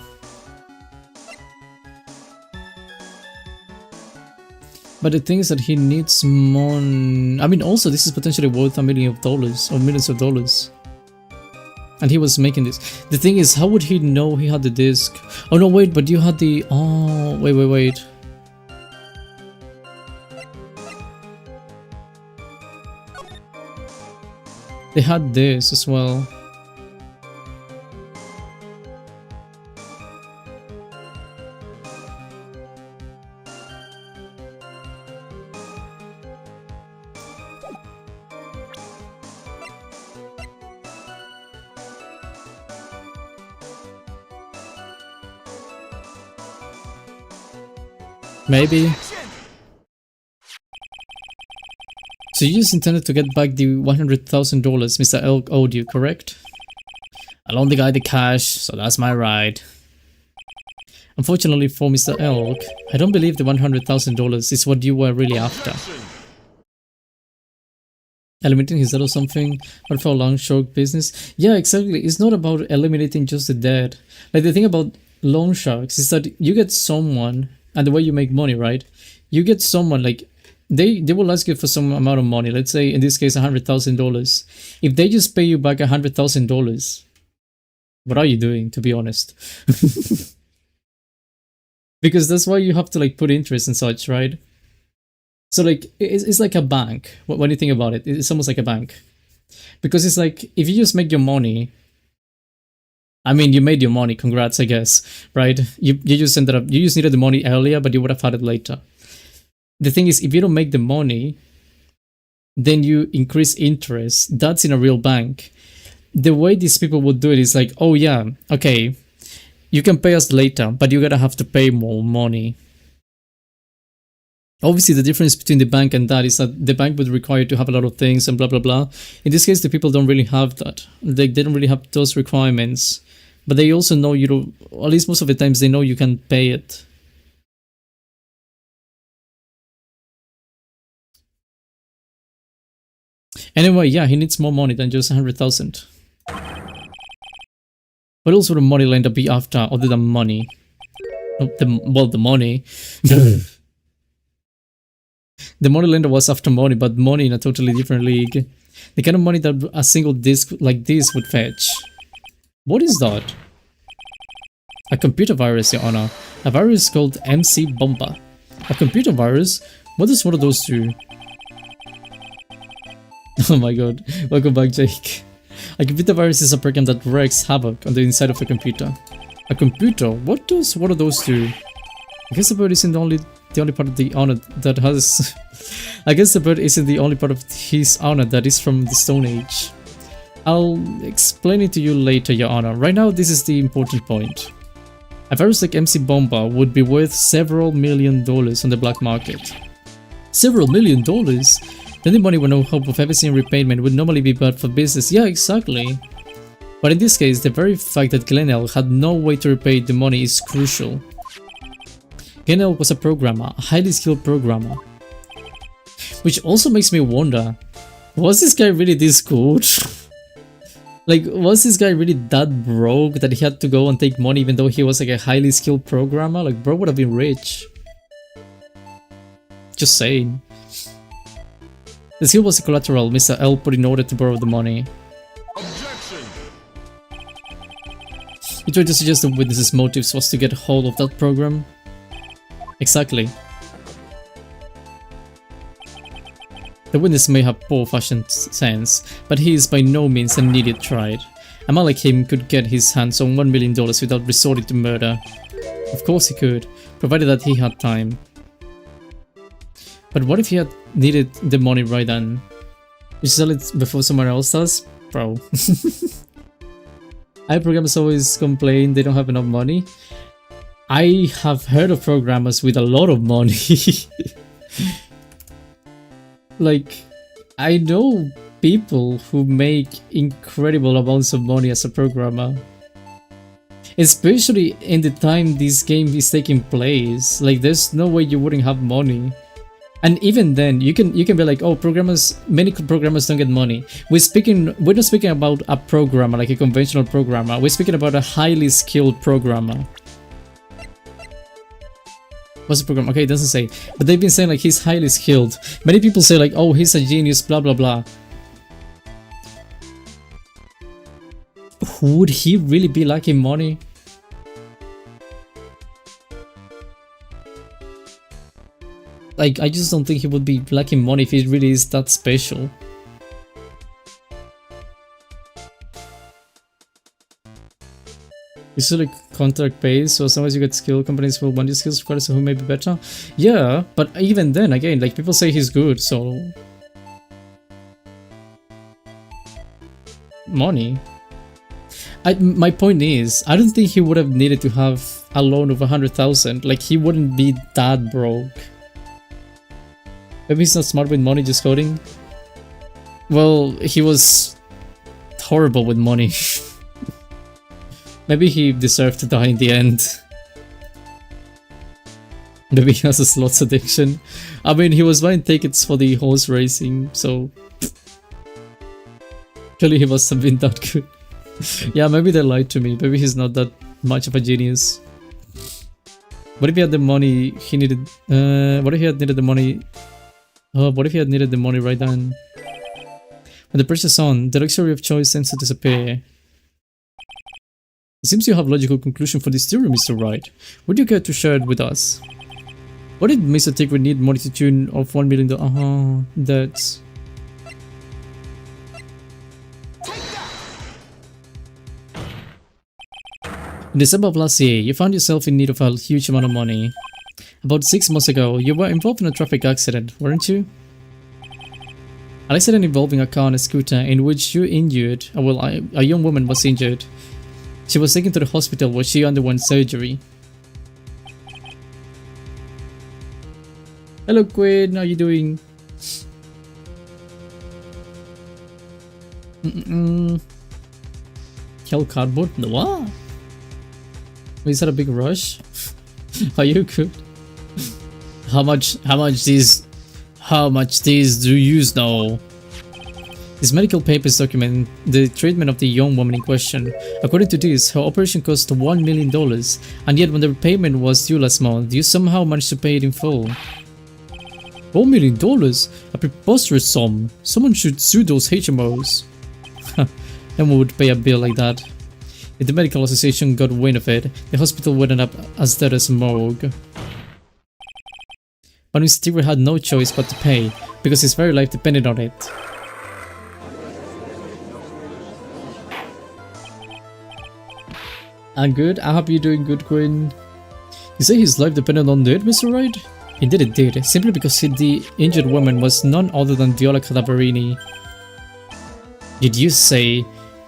But the thing is that he needs more. I mean, also this is potentially worth $1 million or millions of dollars. And he was making this. The thing is, how would he know he had the disc? Oh no, wait, but you had the... Oh, wait. They had this as well. Maybe. So you just intended to get back the $100,000 Mr. Elk owed you, correct? I loaned the guy the cash, so that's my ride. Unfortunately for Mr. Elk, I don't believe the $100,000 is what you were really after. Eliminating his debt or something, but for a long shark business? Yeah, exactly. It's not about eliminating just the debt. Like the thing about loan sharks is that you get someone, and the way you make money, right? You get someone like they will ask you for some amount of money. Let's say in this case $100,000. If they just pay you back $100,000, what are you doing? To be honest, because that's why you have to like put interest and such, right? So like it's like a bank. When you think about it, it's almost like a bank, because it's like if you just make your money. I mean, you made your money, congrats, I guess, right? You just ended up, you just needed the money earlier, but you would have had it later. The thing is, if you don't make the money, then you increase interest. That's in a real bank. The way these people would do it is like, oh yeah, okay, you can pay us later, but you're gonna have to pay more money. Obviously, the difference between the bank and that is that the bank would require you to have a lot of things and blah, blah, blah. In this case, the people don't really have that. They don't really have those requirements. But they also know you don't, or at least most of the times they know you can pay it. Anyway, yeah, he needs more money than just 100,000. What else would the money lender be after other than money? The money. The money lender was after money, but money in a totally different league. The kind of money that a single disc like this would fetch. What is that? A computer virus, Your Honor. A virus called MC Bomba. A computer virus? What does one of those do? Oh my god. Welcome back, Jake. A computer virus is a program that wreaks havoc on the inside of a computer. A computer? What does one of those do? I guess the bird isn't the only part of the honor that has... I guess the bird isn't the only part of his honor that is from the Stone Age. I'll explain it to you later, Your Honor. Right now, this is the important point. A virus like MC Bomba would be worth several $1 million on the black market. Several $1 million? Then the money with no hope of ever seeing repayment would normally be bad for business. Yeah, exactly. But in this case, the very fact that Glenelg had no way to repay the money is crucial. Glenelg was a programmer, a highly skilled programmer. Which also makes me wonder, was this guy really this good? Like, was this guy really that broke that he had to go and take money even though he was like a highly skilled programmer? Like, bro would have been rich. Just saying. The skill was the collateral Mr. L put in order to borrow the money. Objection. He tried to suggest the witness's motives was to get hold of that program. Exactly. The witness may have poor fashion sense, but he is by no means an idiot tried. A man like him could get his hands on $1 million without resorting to murder. Of course he could, provided that he had time. But what if he had needed the money right then? You sell it before someone else does? Bro. I programmers always complain they don't have enough money. I have heard of programmers with a lot of money. Like, I know people who make incredible amounts of money as a programmer. Especially in the time this game is taking place. Like, there's no way you wouldn't have money. And even then, you can be like, oh, many programmers don't get money. We're not speaking about a programmer, like a conventional programmer. We're speaking about a highly skilled programmer. What's the program? Okay, it doesn't say. But they've been saying like he's highly skilled. Many people say like, oh, he's a genius, blah, blah, blah. Would he really be lacking money? Like, I just don't think he would be lacking money if he really is that special. It's like contract based, so as long as you get skill, companies will want your skills regardless of who may be better. Yeah, but even then, again, like, people say he's good, so... Money. My point is, I don't think he would have needed to have a loan of 100,000. Like, he wouldn't be that broke. Maybe he's not smart with money, just coding. Well, he was horrible with money. Maybe he deserved to die in the end. Maybe he has a slots addiction. I mean, he was buying tickets for the horse racing, so... Clearly he must have been that good. Yeah, maybe they lied to me. Maybe he's not that much of a genius. What if he had the money he needed? What if he had needed the money? Oh, what if he had needed the money right then? When the pressure's on, the luxury of choice tends to disappear. It seems you have a logical conclusion for this theory, Mr. Wright. Would you care to share it with us? What did Mr. Tigre need money to tune of $1 million? That's... In December of last year, you found yourself in need of a huge amount of money. About 6 months ago, you were involved in a traffic accident, weren't you? An accident involving a car and a scooter in which you injured, a young woman was injured. She was taken to the hospital where she underwent surgery. Hello Quinn, how are you doing? Kill cardboard? What? Is that a big rush? Are you good? How much these do you know? These medical papers document the treatment of the young woman in question. According to this, her operation cost $1 million, and yet when the payment was due last month, you somehow managed to pay it in full. $1 million? A preposterous sum. Someone should sue those HMOs. Anyone would pay a bill like that. If the medical association got wind of it, the hospital would end up as dead as a morgue. But Mr. Tigre had no choice but to pay, because his very life depended on it. I'm good, I hope you're doing good, Quinn. You say his life depended on it, Mr. Wright? Indeed it did, simply because the injured woman was none other than Viola Cadaverini. Did you say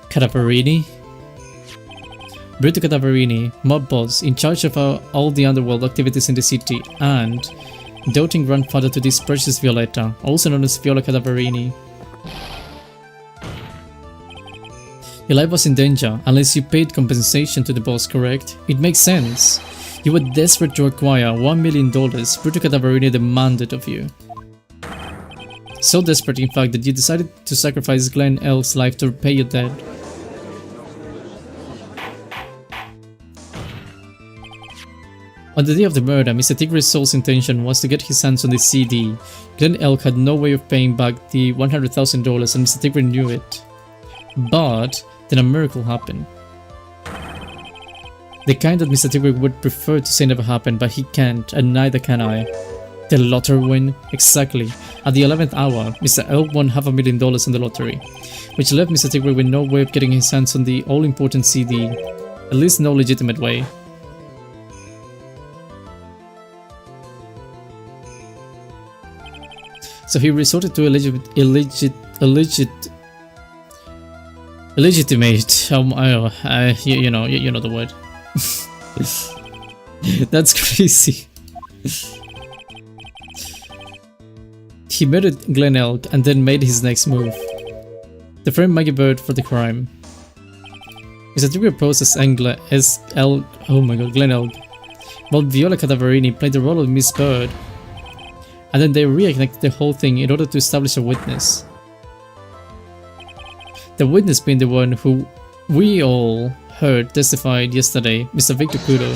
Cadaverini? Brito Cadaverini, mob boss, in charge of all the underworld activities in the city, and doting grandfather to this precious Violetta, also known as Viola Cadaverini. Your life was in danger unless you paid compensation to the boss, correct? It makes sense. You were desperate to acquire $1 million Brito Cadaverini demanded of you. So desperate, in fact, that you decided to sacrifice Glenn L's life to repay your debt. On the day of the murder, Mr. Tigre's soul's intention was to get his hands on the CD. Glenn Elk had no way of paying back the $100,000 and Mr. Tigre knew it. But then a miracle happened. The kind that Mr. Tigre would prefer to say never happened, but he can't, and neither can I. The lottery win? Exactly. At the 11th hour, Mr. Elk won $500,000 in the lottery, which left Mr. Tigre with no way of getting his hands on the all-important CD. At least no legitimate way. So he resorted to illegitimate, you know the word. That's crazy. He murdered Glenn Elk and then made his next move. To frame Maggie Bird for the crime. Mr. Tigre posed as Glenn Elk, while Viola Cadaverini played the role of Miss Bird. And then they reenacted the whole thing in order to establish a witness. The witness being the one who we all heard testified yesterday, Mr. Victor Kudo.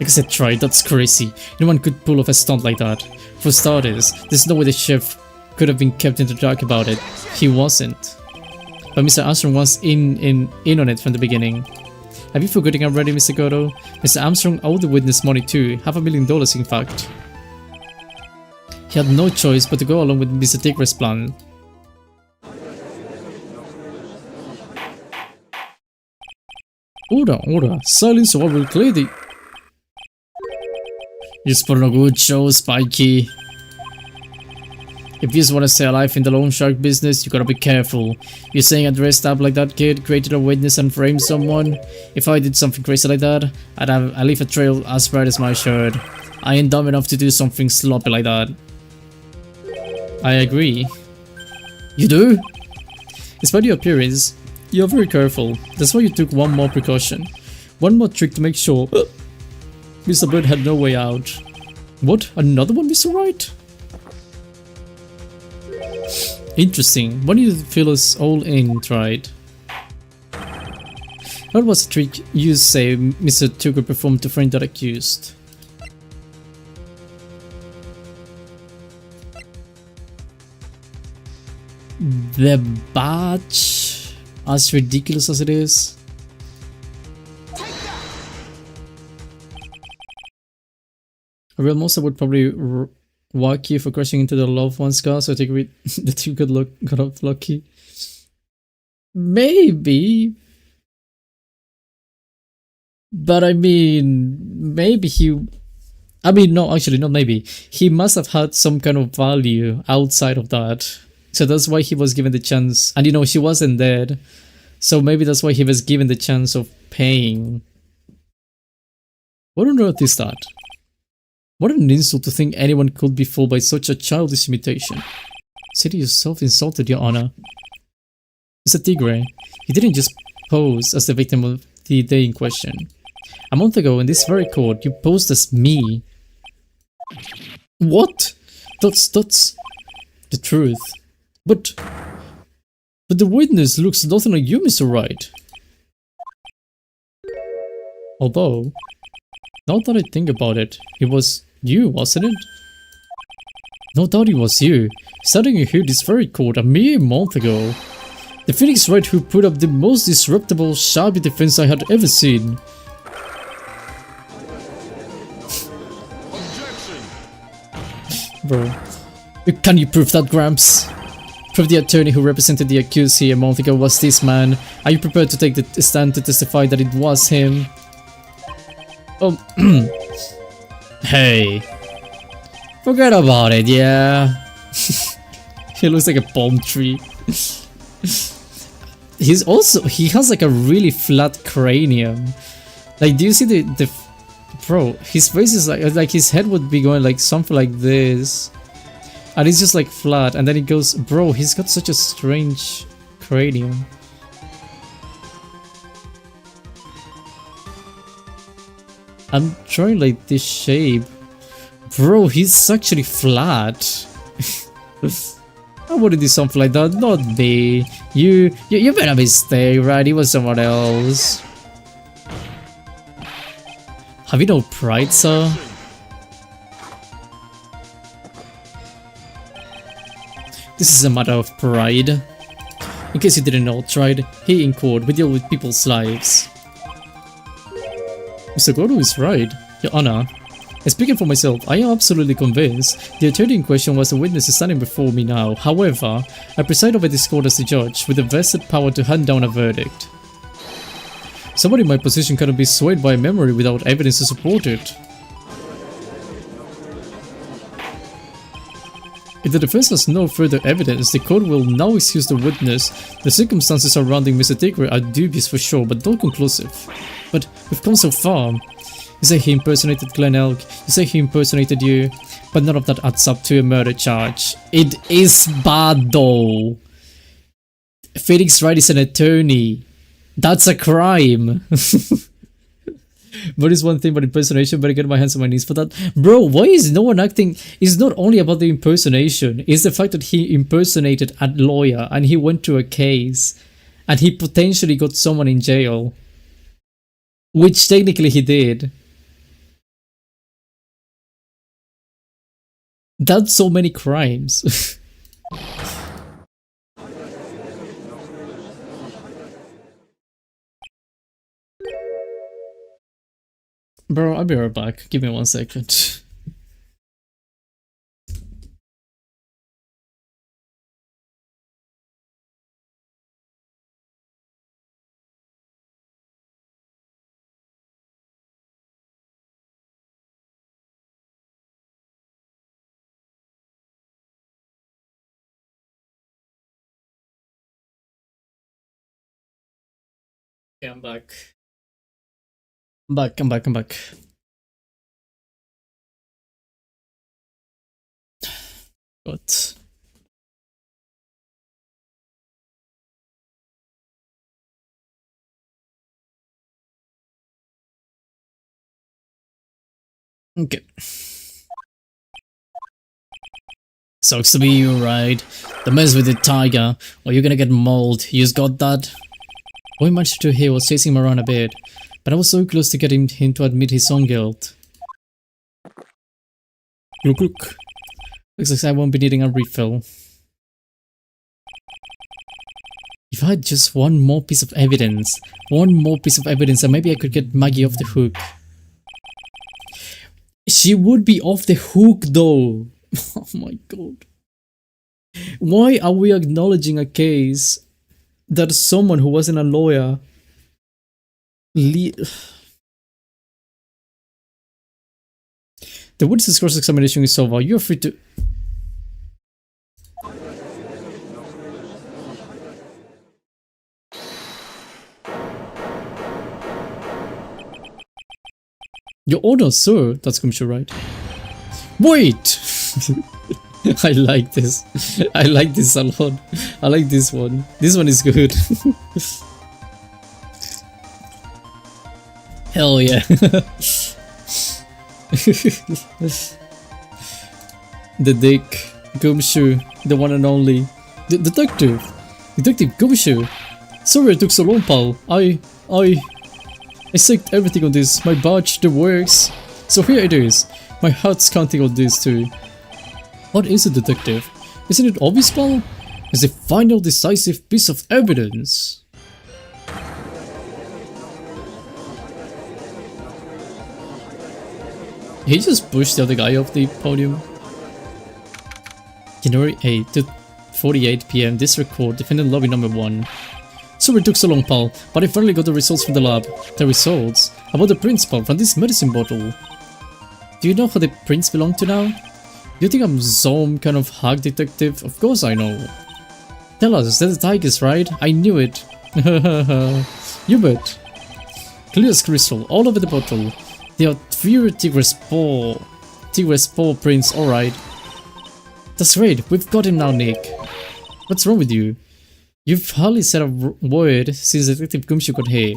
Like I said, try, that's crazy. No one could pull off a stunt like that. For starters, there's no way the chef could have been kept in the dark about it. He wasn't. But Mr. Armstrong was in on it from the beginning. Have you forgotten already, Mr. Goto? Mr. Armstrong owed the witness money too, $500,000 in fact. He had no choice but to go along with Mr. Tigre's plan. Order, silence or I will clear the... Just put on a good show, Spikey. If you just want to stay alive in the loan shark business, you gotta be careful. You're saying I dressed up like that kid, created a witness and framed someone? If I did something crazy like that, I'd leave a trail as bright as my shirt. I ain't dumb enough to do something sloppy like that. I agree. You do? Despite your appearance, you're very careful. That's why you took one more precaution. One more trick to make sure Mr. Bird had no way out. What? Another one, Mr. Wright? Interesting. Why do you fill us all in, tried? What was the trick you say Mr. Tucker performed to frame that accused? The badge, as ridiculous as it is. A real monster would probably whack you for crashing into the loved one's car, so I think that you got off lucky. Maybe. But I mean, maybe he... I mean, no, actually, not maybe. He must have had some kind of value outside of that. So that's why he was given the chance. And you know, she wasn't dead. So maybe that's why he was given the chance of paying. What on earth is that? What an insult to think anyone could be fooled by such a childish imitation. Say to yourself insulted, Your Honor. Mr. Tigre, you didn't just pose as the victim of the day in question. A month ago in this very court, you posed as me. What? That's the truth. But the witness looks nothing like you, Mr. Wright. Although, now that I think about it, it was you, wasn't it? No doubt it was you, standing here this very court a mere month ago. The Phoenix Wright who put up the most disreputable, shabby defense I had ever seen. Bro, can you prove that, Gramps? Prove the attorney who represented the accused here a month ago was this man. Are you prepared to take the stand to testify that it was him? Oh, hey. Forget about it, yeah. He looks like a palm tree. He has like a really flat cranium. Like, do you see the bro, his face is like his head would be going like something like this. And it's just like flat, and then it goes, bro, he's got such a strange cranium. I'm trying like this shape. Bro, he's actually flat. I wouldn't do something like that, not me. You made a mistake, right? He was someone else. Have you no pride, sir? This is a matter of pride. In case you didn't know, tried, here in court we deal with people's lives. Mr. Goto is right, Your Honor. Speaking for myself, I am absolutely convinced the attorney in question was the witness standing before me now. However, I preside over this court as the judge with the vested power to hand down a verdict. Somebody in my position cannot be swayed by memory without evidence to support it. If the defense has no further evidence, the court will now excuse the witness. The circumstances surrounding Mr. Tigre are dubious for sure, but not conclusive. But we've come so far. You say he impersonated Glen Elk, you say he impersonated you, but none of that adds up to a murder charge. It is bad though. Phoenix Wright is an attorney. That's a crime. But it's one thing about impersonation, but I get my hands on my knees for that. Bro, why is no one acting? It's not only about the impersonation, it's the fact that he impersonated a lawyer and he went to a case and he potentially got someone in jail. Which technically he did. That's so many crimes. Bro, I'll be right back. Give me 1 second. Okay, I'm back. I'm back. What? Okay. Sucks to be you, right? The mess with the tiger, or you're gonna get mauled. You just got that? Boy managed to hear was chasing him around a bit, but I was so close to getting him to admit his own guilt. Look. Looks like I won't be needing a refill. If I had just one more piece of evidence, then maybe I could get Maggie off the hook. She would be off the hook though. Oh my god. Why are we acknowledging a case that someone who wasn't a lawyer the witness cross-examination is over. You're free to... Your Honor, sir. That's Gumshoe, right? Wait! I like this. I like this a lot. I like this one. This one is good. Hell yeah. The dick. Gumshoe. The one and only. The detective. Detective Gumshoe. Sorry it took so long, pal. I staked everything on this. My badge, the works. So here it is. My heart's counting on this too. What is a detective? Isn't it obvious, pal? It's the final decisive piece of evidence. He just pushed the other guy off the podium. January 8th to 48 PM. This record, defendant lobby number 1. Sorry it took so long, pal, but I finally got the results from the lab. The results? About the prints, pal, from this medicine bottle. Do you know who the prints belong to now? Do you think I'm some kind of hack detective? Of course I know. Tell us, they're the tigers, right? I knew it. You bet. Clear as crystal, all over the bottle. They are pure tigre's paw prints, alright. That's great, we've got him now, Nick. What's wrong with you? You've hardly said a word since Detective Gumshoe got here.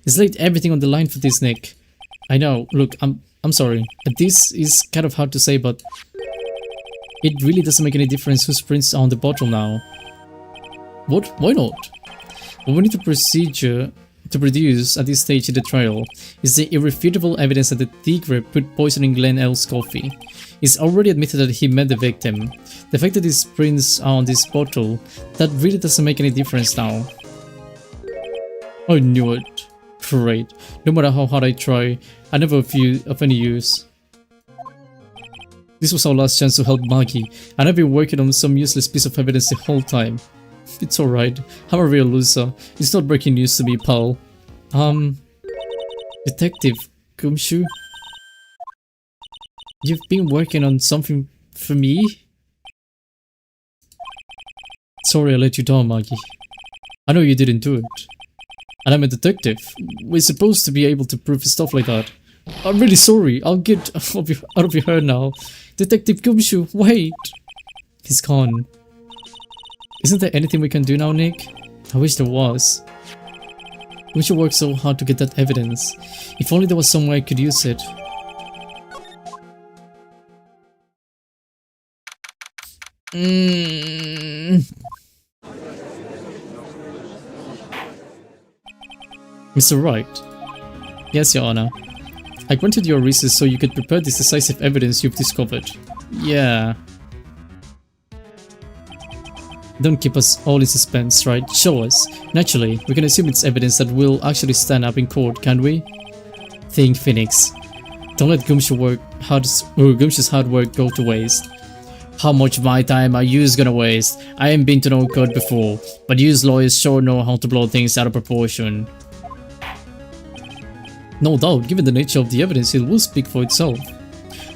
He's laid everything on the line for this, Nick. I know, look, I'm sorry. This is kind of hard to say, but it really doesn't make any difference whose prints are on the bottle now. What? Why not? What we need to procedure to produce at this stage in the trial is the irrefutable evidence that the tigre put poison in Glenn L's coffee. He's already admitted that he met the victim. The fact that his prints are on this bottle, that really doesn't make any difference now. I knew it. Great. No matter how hard I try, I never feel of any use. This was our last chance to help Maggie, and I've been working on some useless piece of evidence the whole time. It's alright. I'm a real loser. It's not breaking news to me, pal. Detective Gumshoe? You've been working on something for me? Sorry I let you down, Maggie. I know you didn't do it. And I'm a detective. We're supposed to be able to prove stuff like that. I'm really sorry. I'll get out of your hair now. Detective Gumshoe, wait! He's gone. Isn't there anything we can do now, Nick? I wish there was. Gumshoe worked so hard to get that evidence. If only there was some way I could use it. Mr. Wright. Yes, Your Honor. I granted your reasons so you could prepare this decisive evidence you've discovered. Yeah. Don't keep us all in suspense, right? Show us. Naturally, we can assume it's evidence that will actually stand up in court, can't we? Think, Phoenix. Don't let Gumshoe's hard work go to waste. How much of my time are yous gonna waste? I ain't been to no court before, but yous lawyers sure know how to blow things out of proportion. No doubt, given the nature of the evidence, it will speak for itself.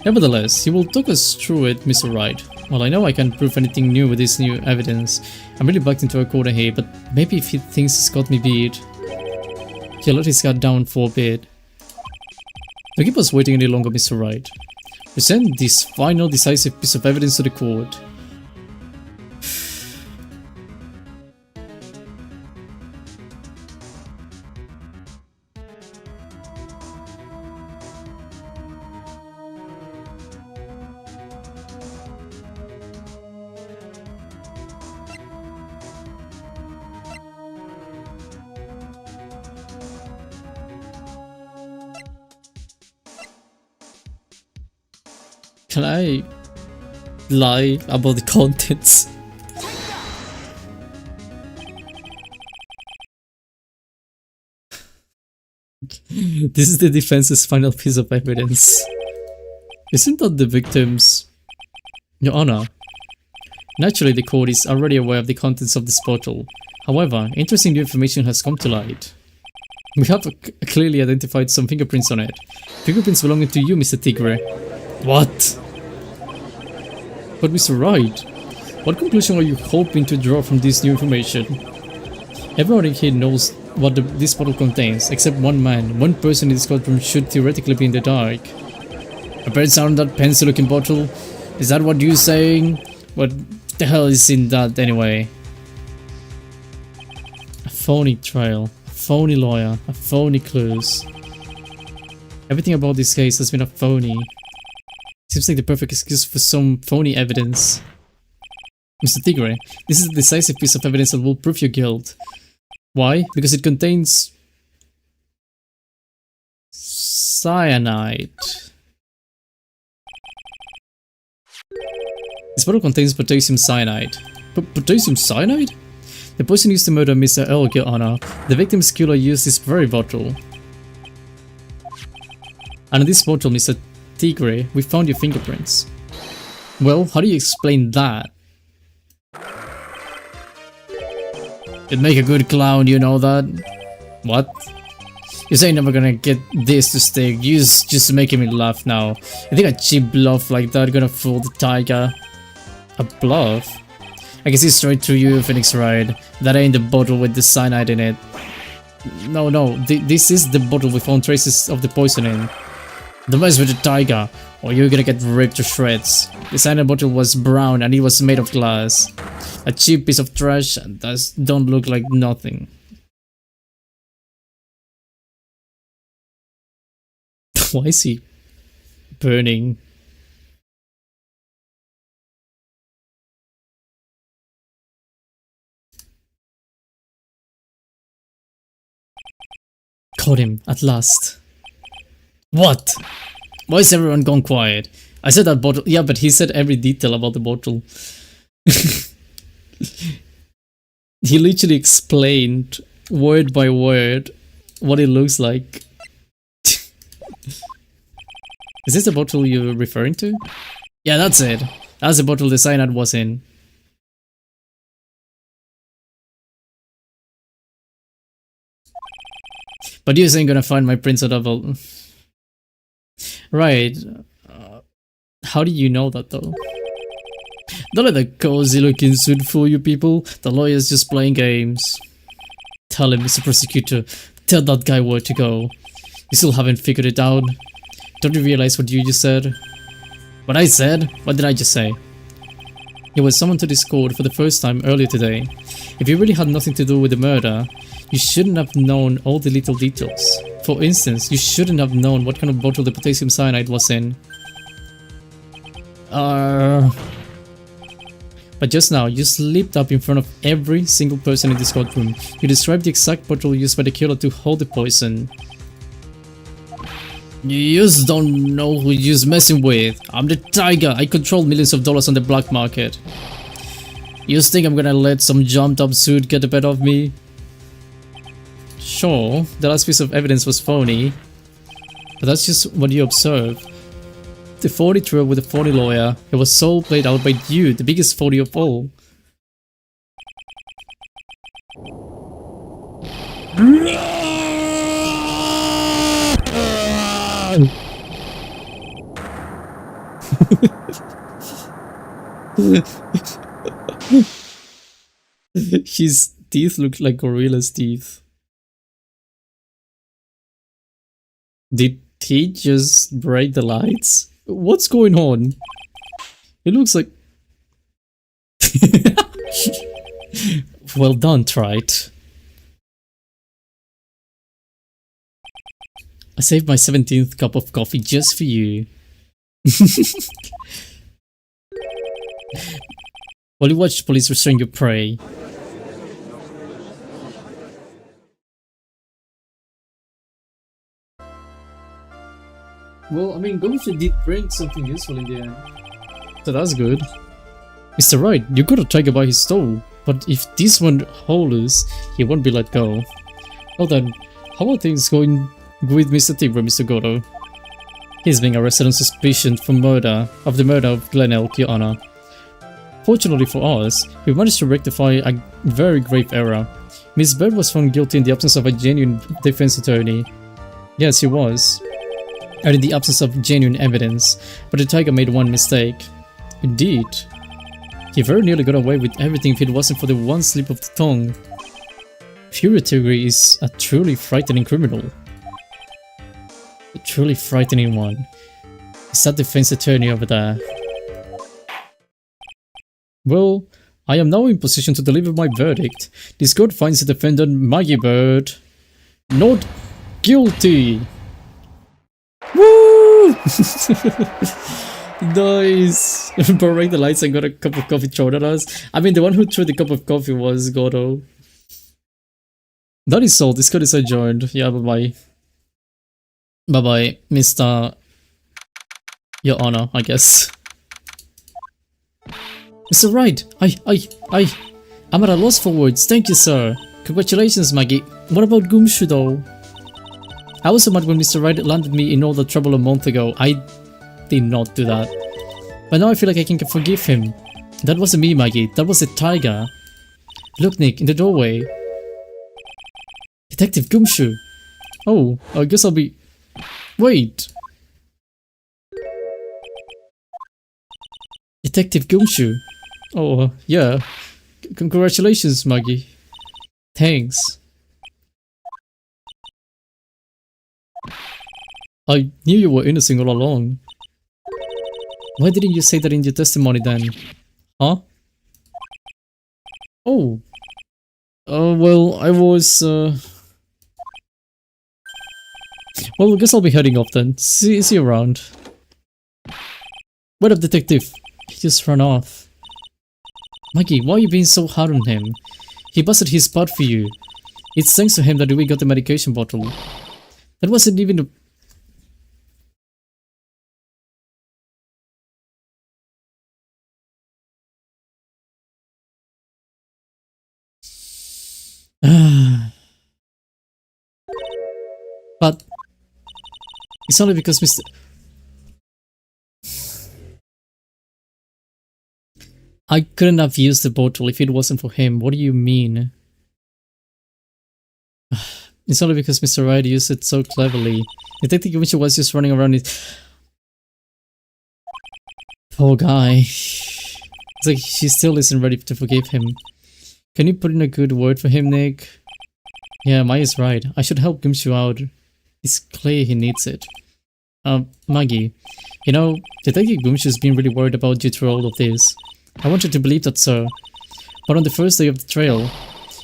Nevertheless, he will talk us through it, Mr. Wright. Well, I know I can't prove anything new with this new evidence. I'm really backed into a corner here, but maybe if he thinks he's got me beat, he'll let his guard down for a bit. Don't keep us waiting any longer, Mr. Wright. Present this final decisive piece of evidence to the court. Can I lie about the contents? This is the defense's final piece of evidence. Isn't that the victims? Your Honor, naturally the court is already aware of the contents of this bottle. However, interesting new information has come to light. We have clearly identified some fingerprints on it. Fingerprints belonging to you, Mr. Tigre. What? But Mr. Wright, what conclusion are you hoping to draw from this new information? Everyone in here knows what this bottle contains, except one man. One person in this courtroom should theoretically be in the dark. A bird sound that pencil looking bottle? Is that what you're saying? What the hell is in that anyway? A phony trial, a phony lawyer, a phony clues. Everything about this case has been a phony. Seems like the perfect excuse for some phony evidence. Mr. Tigre, this is a decisive piece of evidence that will prove your guilt. Why? Because it contains cyanide. This bottle contains potassium cyanide. Potassium cyanide? The person used to murder Mr. Earl, Your Honor. The victim's killer used this very bottle. And in this bottle, Mr. Tigre, we found your fingerprints. Well, how do you explain that? You'd make a good clown, you know that? What? You say you're never gonna get this to stick, you're just making me laugh now. You think a cheap bluff like that gonna fool the tiger? A bluff? I can see straight through you, Phoenix Wright. That ain't the bottle with the cyanide in it. No, this is the bottle we found traces of the poison in. Don't mess with the tiger, or you're gonna get ripped to shreds. The cyanide bottle was brown and it was made of glass. A cheap piece of trash and don't look like nothing. Why is he burning? Caught him, at last. What? Why is everyone gone quiet? I said that bottle. Yeah, but he said every detail about the bottle. He literally explained word by word what it looks like. Is this the bottle you're referring to? Yeah, that's it. That's the bottle the cyanide was in. But you ain't gonna find my prints at all. Right. How do you know that though? Don't let the cozy looking suit fool you people. The lawyer's just playing games. Tell him, Mr. Prosecutor. Tell that guy where to go. You still haven't figured it out. Don't you realize what you just said? What I said? What did I just say? You were summoned to this court for the first time earlier today. If you really had nothing to do with the murder, you shouldn't have known all the little details. For instance, you shouldn't have known what kind of bottle the potassium cyanide was in. But just now, you slipped up in front of every single person in this courtroom. You described the exact bottle used by the killer to hold the poison. You just don't know who you're messing with. I'm the tiger. I control millions of dollars on the black market. You just think I'm gonna let some jumped up suit get the better of me? Sure, the last piece of evidence was phony. But that's just what you observe. The 40 trial with the 40 lawyer, it was so played out by you, the biggest 40 of all. His teeth look like gorilla's teeth. Did he just break the lights? What's going on? It looks like... Well done, Trite. I saved my 17th cup of coffee just for you. While you watch police restrain your prey. Well, I mean, Gumshoe did bring something useful in the end. So that's good. Mr. Wright, you got a tiger by his toe, but if this one holds, he won't be let go. Well then, how are things going with Mr. Tiber, Mr. Goto? He's being arrested on suspicion for the murder of Glen Elk, Your Honor. Fortunately for us, we managed to rectify a very grave error. Miss Bird was found guilty in the absence of a genuine defense attorney. Yes, he was. And in the absence of genuine evidence, but the tiger made one mistake. Indeed. He very nearly got away with everything if it wasn't for the one slip of the tongue. Fury Tigre is a truly frightening criminal. A truly frightening one. Is that defense attorney over there? Well, I am now in position to deliver my verdict. This court finds the defendant Maggie Bird not guilty. Woo! Nice! Break the lights and got a cup of coffee thrown at us. I mean, the one who threw the cup of coffee was Goto. That is all. This code is adjourned. Yeah, bye-bye. Bye-bye, Mr. Your Honor, I guess. Mr. Wright! I'm at a loss for words. Thank you, sir. Congratulations, Maggie. What about Gumshoe, though? I was so mad when Mr. Wright landed me in all the trouble a month ago. I did not do that. But now I feel like I can forgive him. That wasn't me, Maggie. That was a tiger. Look, Nick, in the doorway. Detective Gumshoe. Oh, I guess I'll be... Wait. Detective Gumshoe. Oh, yeah. Congratulations, Maggie. Thanks. I knew you were innocent all along. Why didn't you say that in your testimony then? Huh? Oh. Well, I was, Well, I guess I'll be heading off then. See you around. Wait up, detective. He just ran off. Maggie, why are you being so hard on him? He busted his butt for you. It's thanks to him that we got the medication bottle. That wasn't even a... But it's only because Mr. I couldn't have used the bottle if it wasn't for him. What do you mean? It's only because Mr. Wright used it so cleverly. Detective Gumshoe was just running around it. Poor guy. It's like she still isn't ready to forgive him. Can you put in a good word for him, Nick? Yeah, Maya's right. I should help Gumshoe out. It's clear he needs it. Maggie, you know, Detective Gumshoe's been really worried about you through all of this. I want you to believe that, sir. But on the first day of the trial,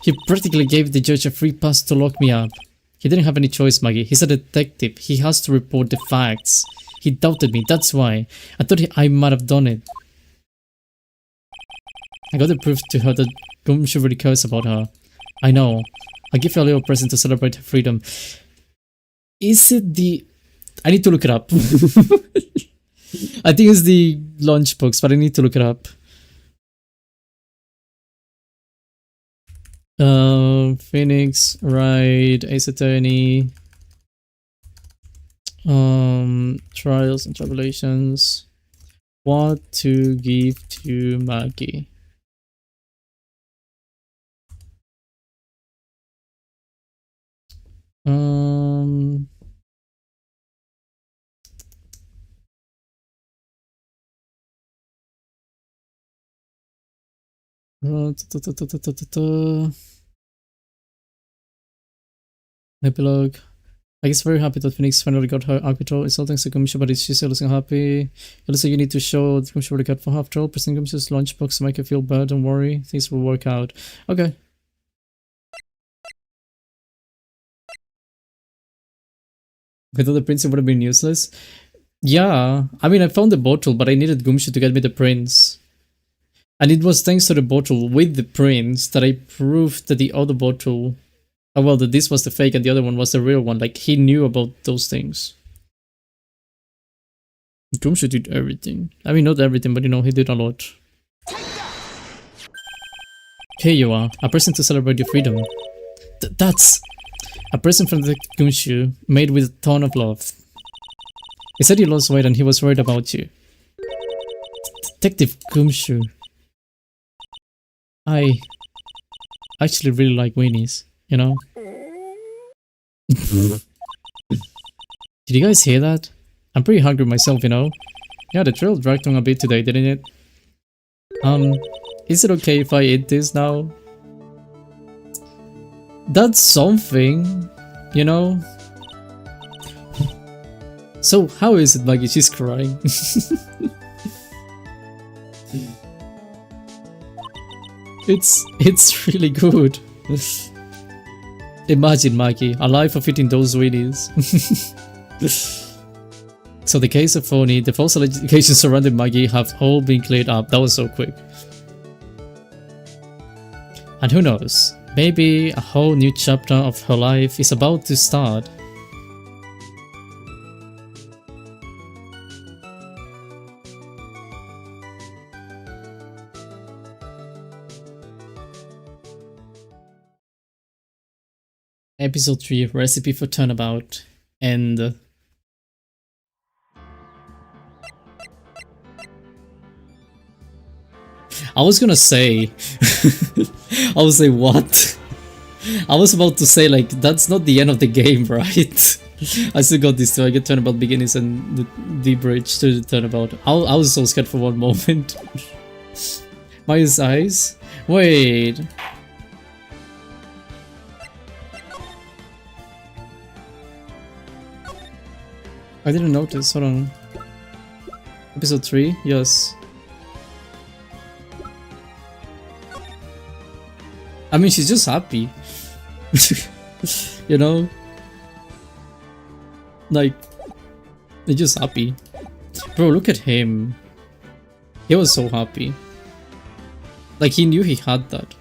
he practically gave the judge a free pass to lock me up. He didn't have any choice, Maggie. He's a detective. He has to report the facts. He doubted me, that's why. I thought I might have done it. I got the proof to her that Gumshoe really cares about her. I know. I'll give her a little present to celebrate her freedom. Is it the... I need to look it up. I think it's the lunchbox, but I need to look it up. Phoenix, Wright, Ace Attorney. Trials and tribulations. What to give to Maggie? Epilogue. I guess very happy that Phoenix finally got her Akito. It's all thanks to Gumshoe, but she's still looking happy. It looks like you need to show the Gumshoe what you got for after all. Pressing Gumshoe's lunchbox to make her feel bad. Don't worry, things will work out. Okay. I thought the prince would have been useless. Yeah, I mean, I found the bottle, but I needed Gumshoe to get me the prince. And it was thanks to the bottle with the prince that I proved that the other bottle... Oh, well, that this was the fake and the other one was the real one. Like, he knew about those things. Gumshoe did everything. I mean, not everything, but you know, he did a lot. Here you are, a present to celebrate your freedom. That's a present from the Gumshoe, made with a ton of love. He said you lost weight and he was worried about you. Detective Gumshoe. I actually really like weenies, you know? Did you guys hear that? I'm pretty hungry myself, you know? Yeah, the trail dragged on a bit today, didn't it? Is it okay if I eat this now? That's something, you know? So, how is it, Maggie? She's crying. It's really good. Imagine, Maggie, a life of eating those weenies. So the case of Phony, the false allegations surrounding Maggie have all been cleared up. That was so quick. And who knows, maybe a whole new chapter of her life is about to start. Episode 3, Recipe for Turnabout, and I was gonna say I was like, what? I was about to say, like, that's not the end of the game, right? I still got this too. I get turnabout beginnings and the bridge to the turnabout. I was so scared for one moment. Maya's eyes? Wait. I didn't notice, hold on. Episode 3? Yes. I mean, she's just happy. You know? Like, they're just happy. Bro, look at him. He was so happy. Like, he knew he had that.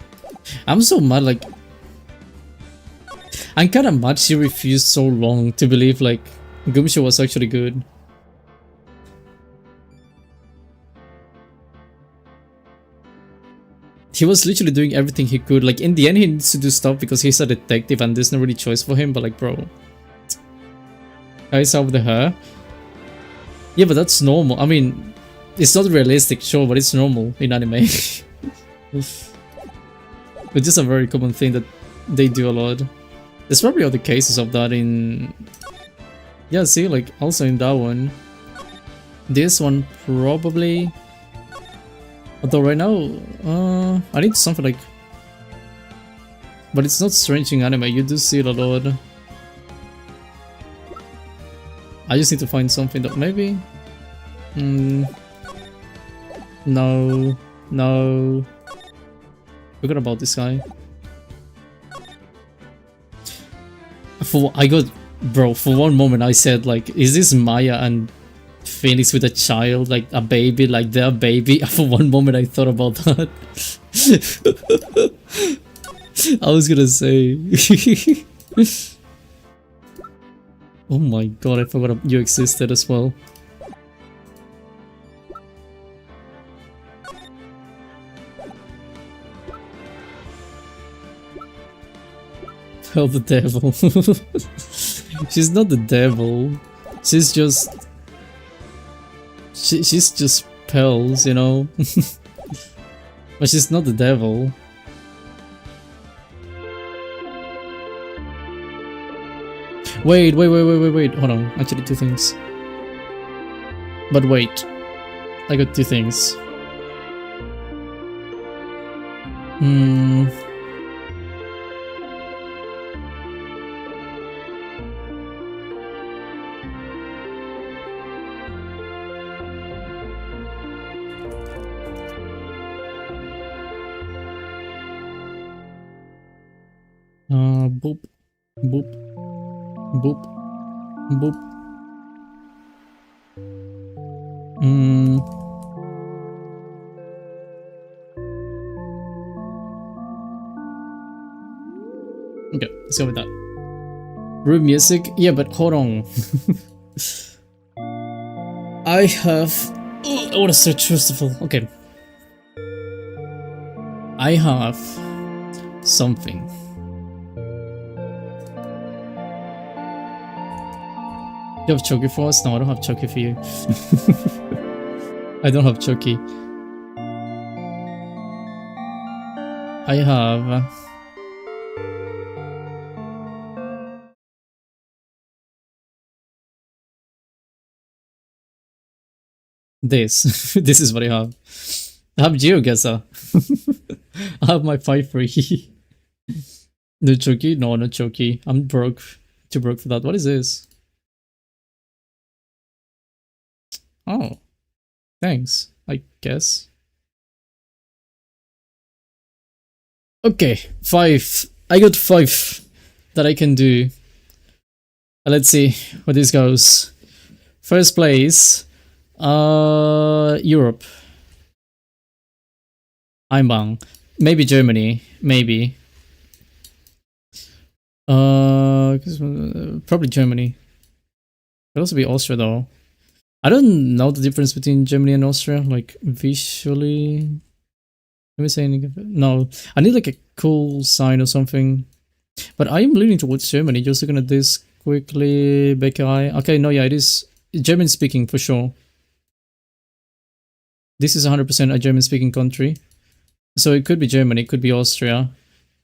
I'm so mad, like... I'm kinda mad she refused so long to believe, like, Gumshoe was actually good. He was literally doing everything he could. Like, in the end, he needs to do stuff because he's a detective and there's no really choice for him. But like, bro, guys out with the hair. Yeah, but that's normal. I mean, it's not realistic, sure, but it's normal in anime. It's just a very common thing that they do a lot. There's probably other cases of that in... Yeah, see, like, also in that one. This one probably... Although right now, I need something like... But it's not strange in anime, you do see it a lot. I just need to find something that maybe... No. No. Forgot about this guy. Bro, for one moment I said, like, is this Maya and Phoenix with a child, like a baby, like their baby? For one moment I thought about that. I was gonna say. Oh my god, I forgot you existed as well. Oh, the devil. She's not the devil. She's just... She's just spells, you know? But she's not the devil. Wait, hold on. Actually, two things. But wait. I got two things. Boop. Boop. Boop. Boop. Okay, let's go with that. Room music? Yeah, but hold on. I have... I want to search first of all. Okay. I have... something. You have Chucky for us? No, I don't have Chucky for you. I don't have Chucky. I have... this. This is what I have. I have GeoGuessr. I have my 5-3. No Chucky? No, not Chucky. I'm broke. Too broke for that. What is this? Oh. Thanks, I guess. Okay, 5. I got 5 that I can do. Let's see where this goes. First place. Europe. Einbang. Maybe Germany. Maybe. Probably Germany. Could also be Austria though. I don't know the difference between Germany and Austria, like visually. Let me say anything. No, I need like a cool sign or something. But I'm leaning towards Germany. Just looking at this quickly. Bäckerei. Okay, no, yeah, it is German speaking for sure. This is 100% a German speaking country. So it could be Germany, it could be Austria,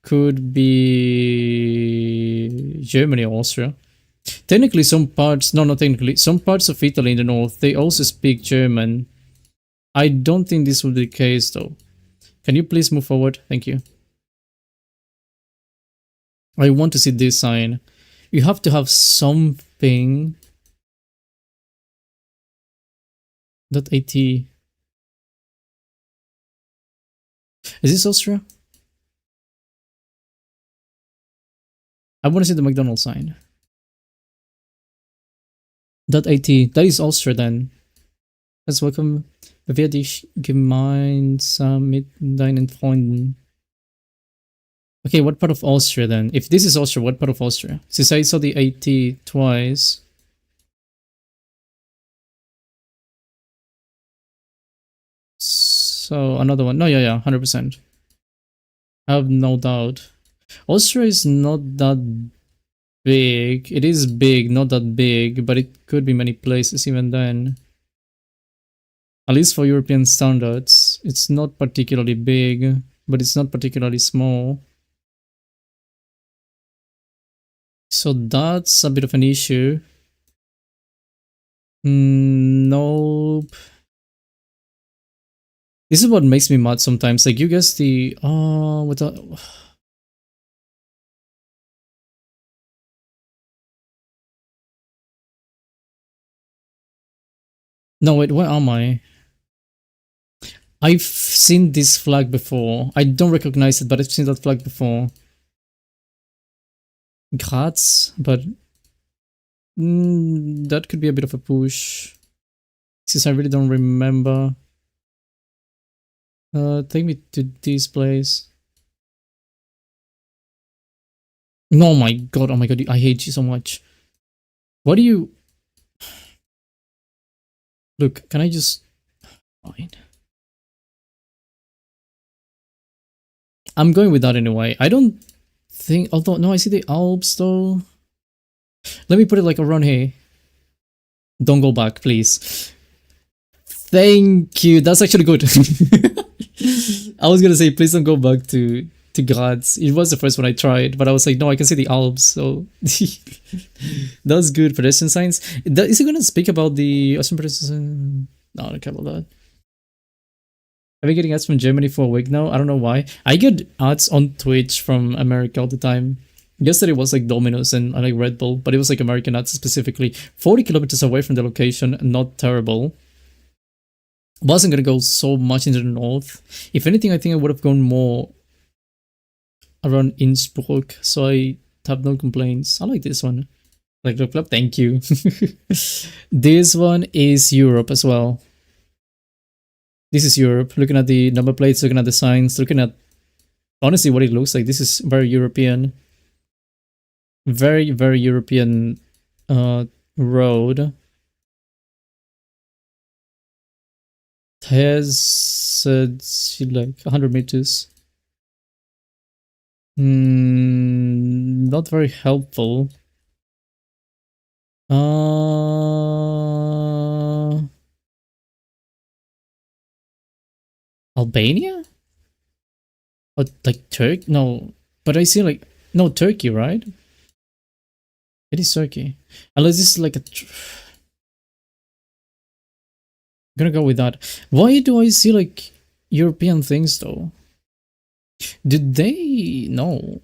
could be Germany or Austria. Technically some parts, no, not technically, some parts of Italy in the north, they also speak German. I don't think this will be the case though. Can you please move forward? Thank you. I want to see this sign. You have to have something. .at. Is this Austria? I want to see the McDonald's sign. .at. That is Austria then. Let's welcome. Bewehr dich gemeinsam mit deinen Freunden. Okay, what part of Austria then? If this is Austria, what part of Austria? Since I saw the AT twice. So another one. No, yeah, 100%. I have no doubt. Austria is not that big. It is big, not that big, but it could be many places even then. At least for European standards, it's not particularly big, but it's not particularly small. So that's a bit of an issue. Nope. This is what makes me mad sometimes. Like, you guess the... what the... No, wait, where am I? I've seen this flag before. I don't recognize it, but I've seen that flag before. Graz, but... that could be a bit of a push. Since I really don't remember. Take me to this place. No, oh my god, I hate you so much. What do you... Look, can I just... Fine. I'm going with that anyway. I don't think... Although, no, I see the Alps though. Let me put it like around here. Don't go back, please. Thank you. That's actually good. I was gonna say, please don't go back to Graz. It was the first one I tried, but I was like, no, I can see the Alps, so that's good. Pedestrian signs. Is he gonna speak about the Austrian pedestrian? No, I don't care about that. I've been getting ads from Germany for a week now. I don't know why. I get ads on Twitch from America all the time. Yesterday was like Domino's and like Red Bull, but it was like American ads specifically. 40 kilometers away from the location, not terrible. Wasn't gonna go so much into the north. If anything, I think I would have gone more around Innsbruck, so I have no complaints. I like this one. Like the club, thank you. This one is Europe as well. This is Europe. Looking at the number plates, looking at the signs, looking at honestly what it looks like. This is very European. Very, very European road. Has like 100 meters. Not very helpful. Albania? Or like Turkey? No, but I see like no Turkey, right? It is Turkey. Unless this is like a. I'm gonna go with that. Why do I see like European things though? Did they? No.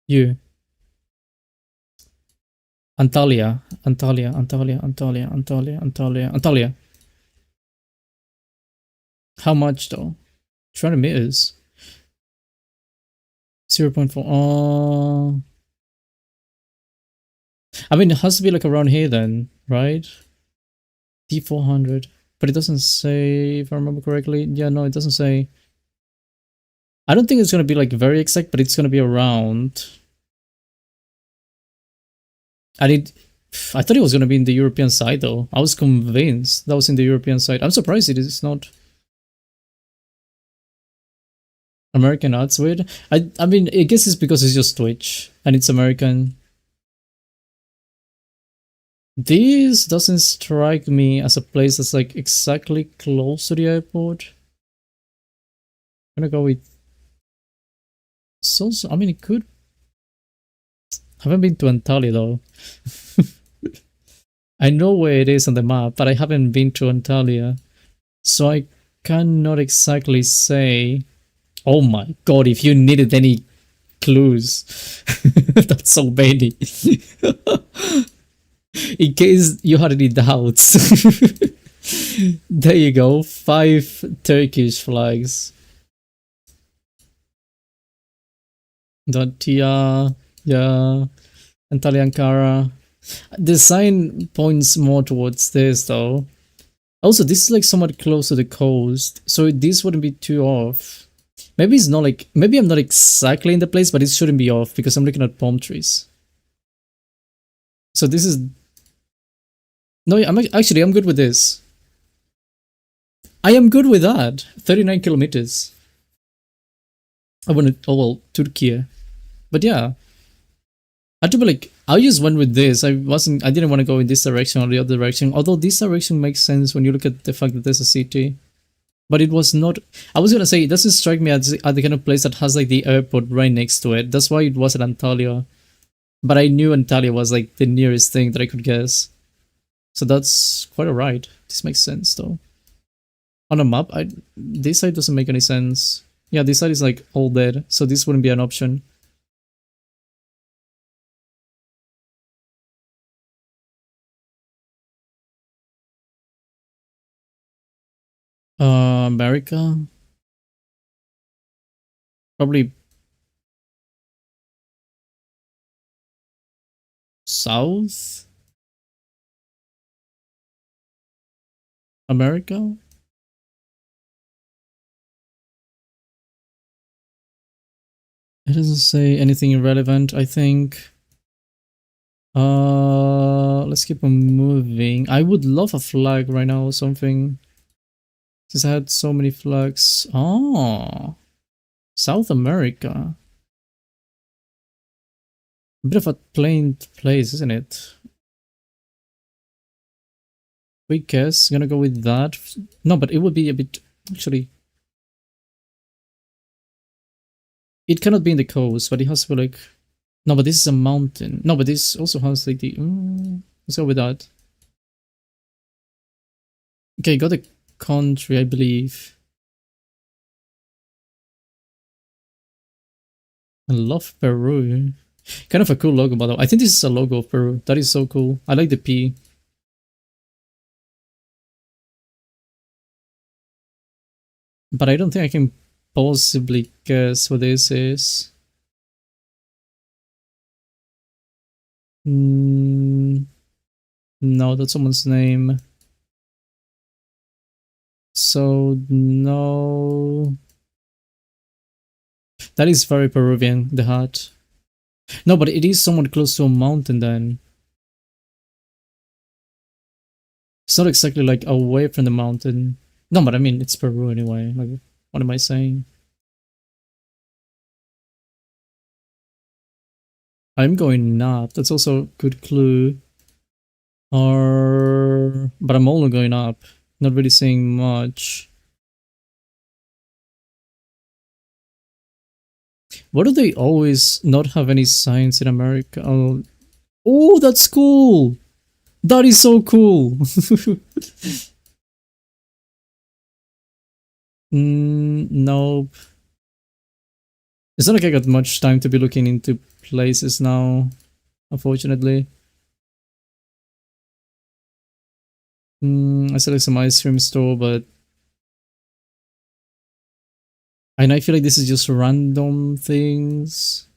You. Antalya. How much though? 200 meters. 0.4. I mean, it has to be like around here then, right? D400. But it doesn't say, if I remember correctly. Yeah, no, it doesn't say. I don't think it's going to be like very exact, but it's going to be around. I thought it was going to be in the European side though. I was convinced that was in the European side. I'm surprised it is not. American ads weird. I mean, I guess it's because it's just Twitch and it's American. This doesn't strike me as a place that's like exactly close to the airport. I'm gonna go with so I mean it could. I haven't been to Antalya though. I know where it is on the map, but I haven't been to Antalya. So I cannot exactly say. Oh my god, if you needed any clues. That's so many. In case you had any doubts. There you go, 5 Turkish flags. Yeah, Antalya, Ankara. The sign points more towards this though. Also, this is like somewhat close to the coast, so this wouldn't be too off. Maybe it's not like, maybe I'm not exactly in the place, but it shouldn't be off because I'm looking at palm trees. So this is, no, I'm good with this. I am good with that. 39 kilometers. I want to, oh well, Turkey. But yeah, I had to be like, I just went with this. I didn't want to go in this direction or the other direction. Although this direction makes sense when you look at the fact that there's a city. But it was not, I was gonna say, it doesn't strike me as the kind of place that has like the airport right next to it. That's why it wasn't Antalya. But I knew Antalya was like the nearest thing that I could guess. So that's quite alright. This makes sense though. On a map, this side doesn't make any sense. Yeah, this side is like all dead, so this wouldn't be an option. America? Probably South America? It doesn't say anything irrelevant, I think. Let's keep on moving. I would love a flag right now or something. Since I had so many flags. Oh, South America. A bit of a plain place, isn't it? Quick guess, gonna go with that. No, but it would be a bit, actually. It cannot be in the coast, but it has to be like, no, but this is a mountain. No, but this also has like the, let's go with that. Okay, got a country, I believe. I love Peru. Kind of a cool logo, by the way. I think this is a logo of Peru. That is so cool. I like the P. But I don't think I can possibly guess what this is. No, that's someone's name. So, no. That is very Peruvian, the hat. No, but it is somewhat close to a mountain then. It's not exactly like away from the mountain. No, but I mean, it's Peru anyway. Like, what am I saying? I'm going up. That's also a good clue. But I'm only going up. Not really saying much. Why do they always not have any signs in America? Oh, that's cool! That is so cool! Nope. It's not like I got much time to be looking into places now, unfortunately. I saw like some ice cream store, but and I feel like this is just random things.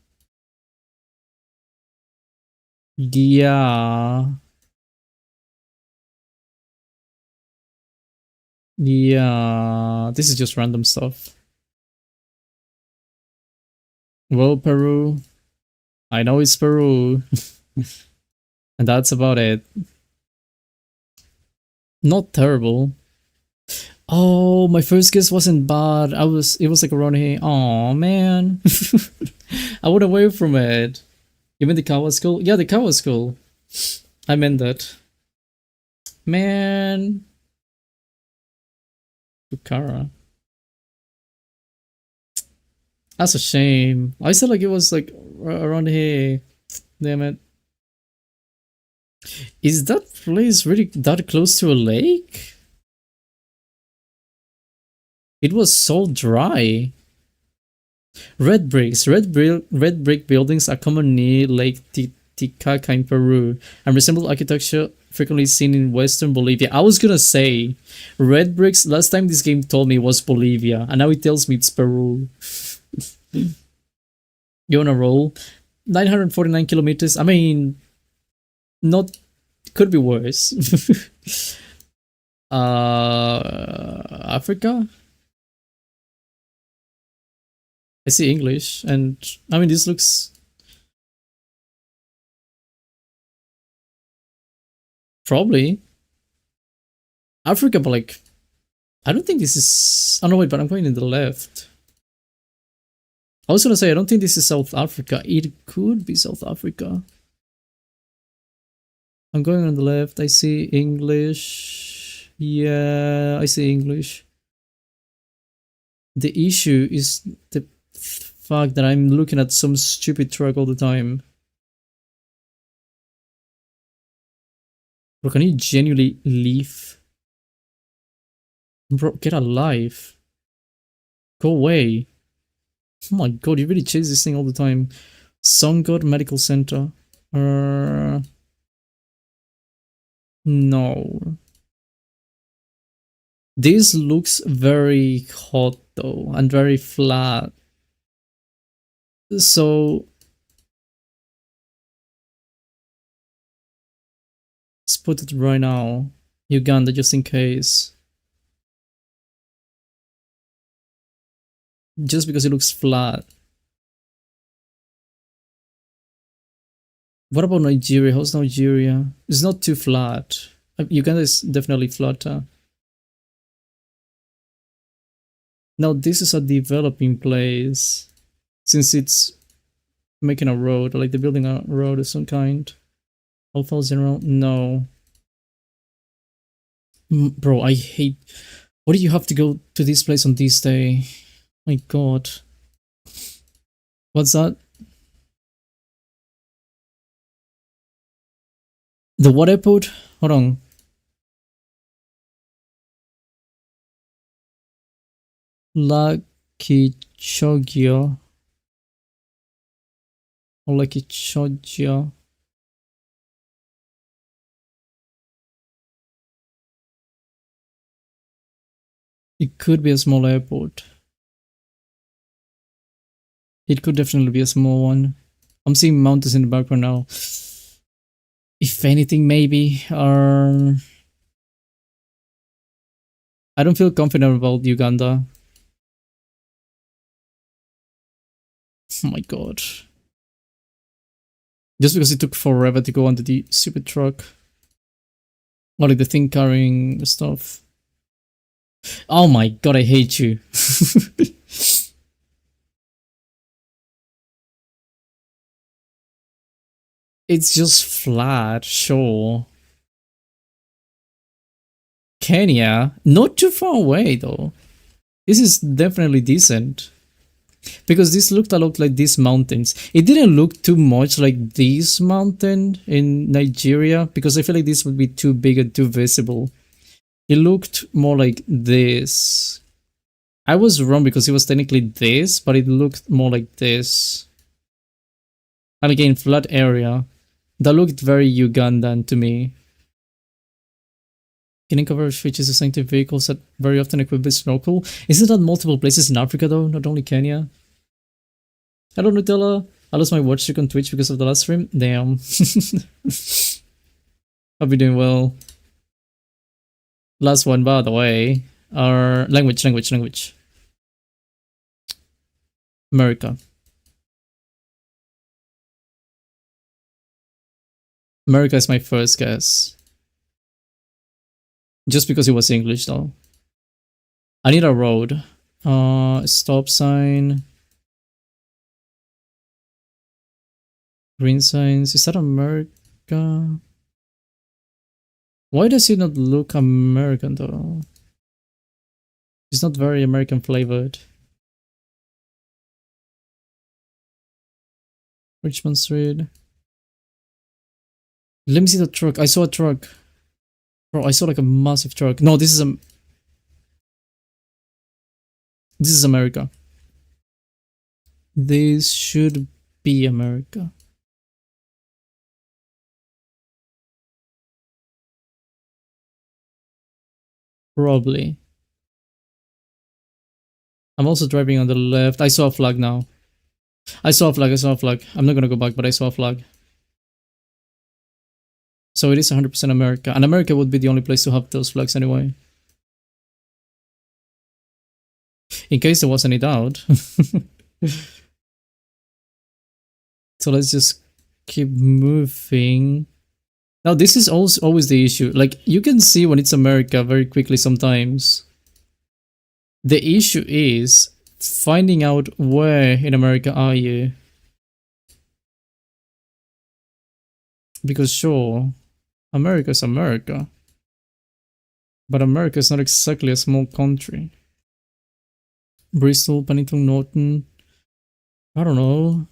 Yeah. Yeah, this is just random stuff. Well, Peru. I know it's Peru. And that's about it. Not terrible. Oh, my first guess wasn't bad. It was like around here. Oh man. I went away from it. Even the cow was cool. Yeah, the cow was cool. I meant that. Man. Bukhara. That's a shame. I said like it was like around here. Damn it. Is that place really that close to a lake? It was so dry. Red bricks. Red brick buildings are common near Lake Titicaca in Peru and resemble architecture frequently seen in western Bolivia. I was gonna say red bricks. Last time this game told me it was Bolivia, and now it tells me it's Peru. You're on a roll. 949 kilometers. I mean, not could be worse. Africa. I see English, and I mean this looks probably Africa, but like I don't think this is. Oh no, wait, but I'm going in the left. I was gonna say I don't think this is South Africa. It could be South Africa. I'm going on the left. I see English. Yeah, I see English. The issue is the fact that I'm looking at some stupid truck all the time. Bro, can you genuinely leave? Bro, get a life. Go away. Oh my god, you really chase this thing all the time. Sun God Medical Center. No. This looks very hot though, and very flat. So let's put it right now. Uganda, just in case. Just because it looks flat. What about Nigeria? How's Nigeria? It's not too flat. Uganda is definitely flatter. Now this is a developing place. Since it's making a road, like they're building a road of some kind. Alpha General, no. Bro, I hate. Why do you have to go to this place on this day? My god. What's that? The what airport? Hold on. Lakichogyo. Or Lakichogyo. It could be a small airport. It could definitely be a small one. I'm seeing mountains in the background now. If anything, maybe. I don't feel confident about Uganda. Oh my god. Just because it took forever to go under the stupid truck. Or like the thing carrying stuff. Oh my god, I hate you. It's just flat, sure. Kenya, not too far away though. This is definitely decent. Because this looked a lot like these mountains. It didn't look too much like this mountain in Nigeria, because I feel like this would be too big and too visible. It looked more like this. I was wrong because it was technically this, but it looked more like this. And again, flat area. That looked very Ugandan to me. Getting coverage features assigned to vehicles that very often equip with snorkel. Isn't that multiple places in Africa though, not only Kenya? Hello Nutella. I lost my watch streak on Twitch because of the last stream. Damn. Hope you're doing well. Last one, by the way. Our language. America. America is my first guess. Just because it was English though. I need a road. Stop sign. Green signs. Is that America? Why does it not look American though? It's not very American flavored. Richmond Street. Let me see the truck. I saw a truck. Bro, I saw like a massive truck. No, this is America. This should be America. Probably. I'm also driving on the left. I saw a flag now. I saw a flag. I'm not gonna go back, but I saw a flag. So it is 100% America. And America would be the only place to have those flags anyway. In case there was any doubt. So let's just keep moving. Now this is also always the issue. Like you can see when it's America very quickly sometimes. The issue is finding out where in America are you. Because sure, America's America. But America is not exactly a small country. Bristol, Pennington, Norton. I don't know.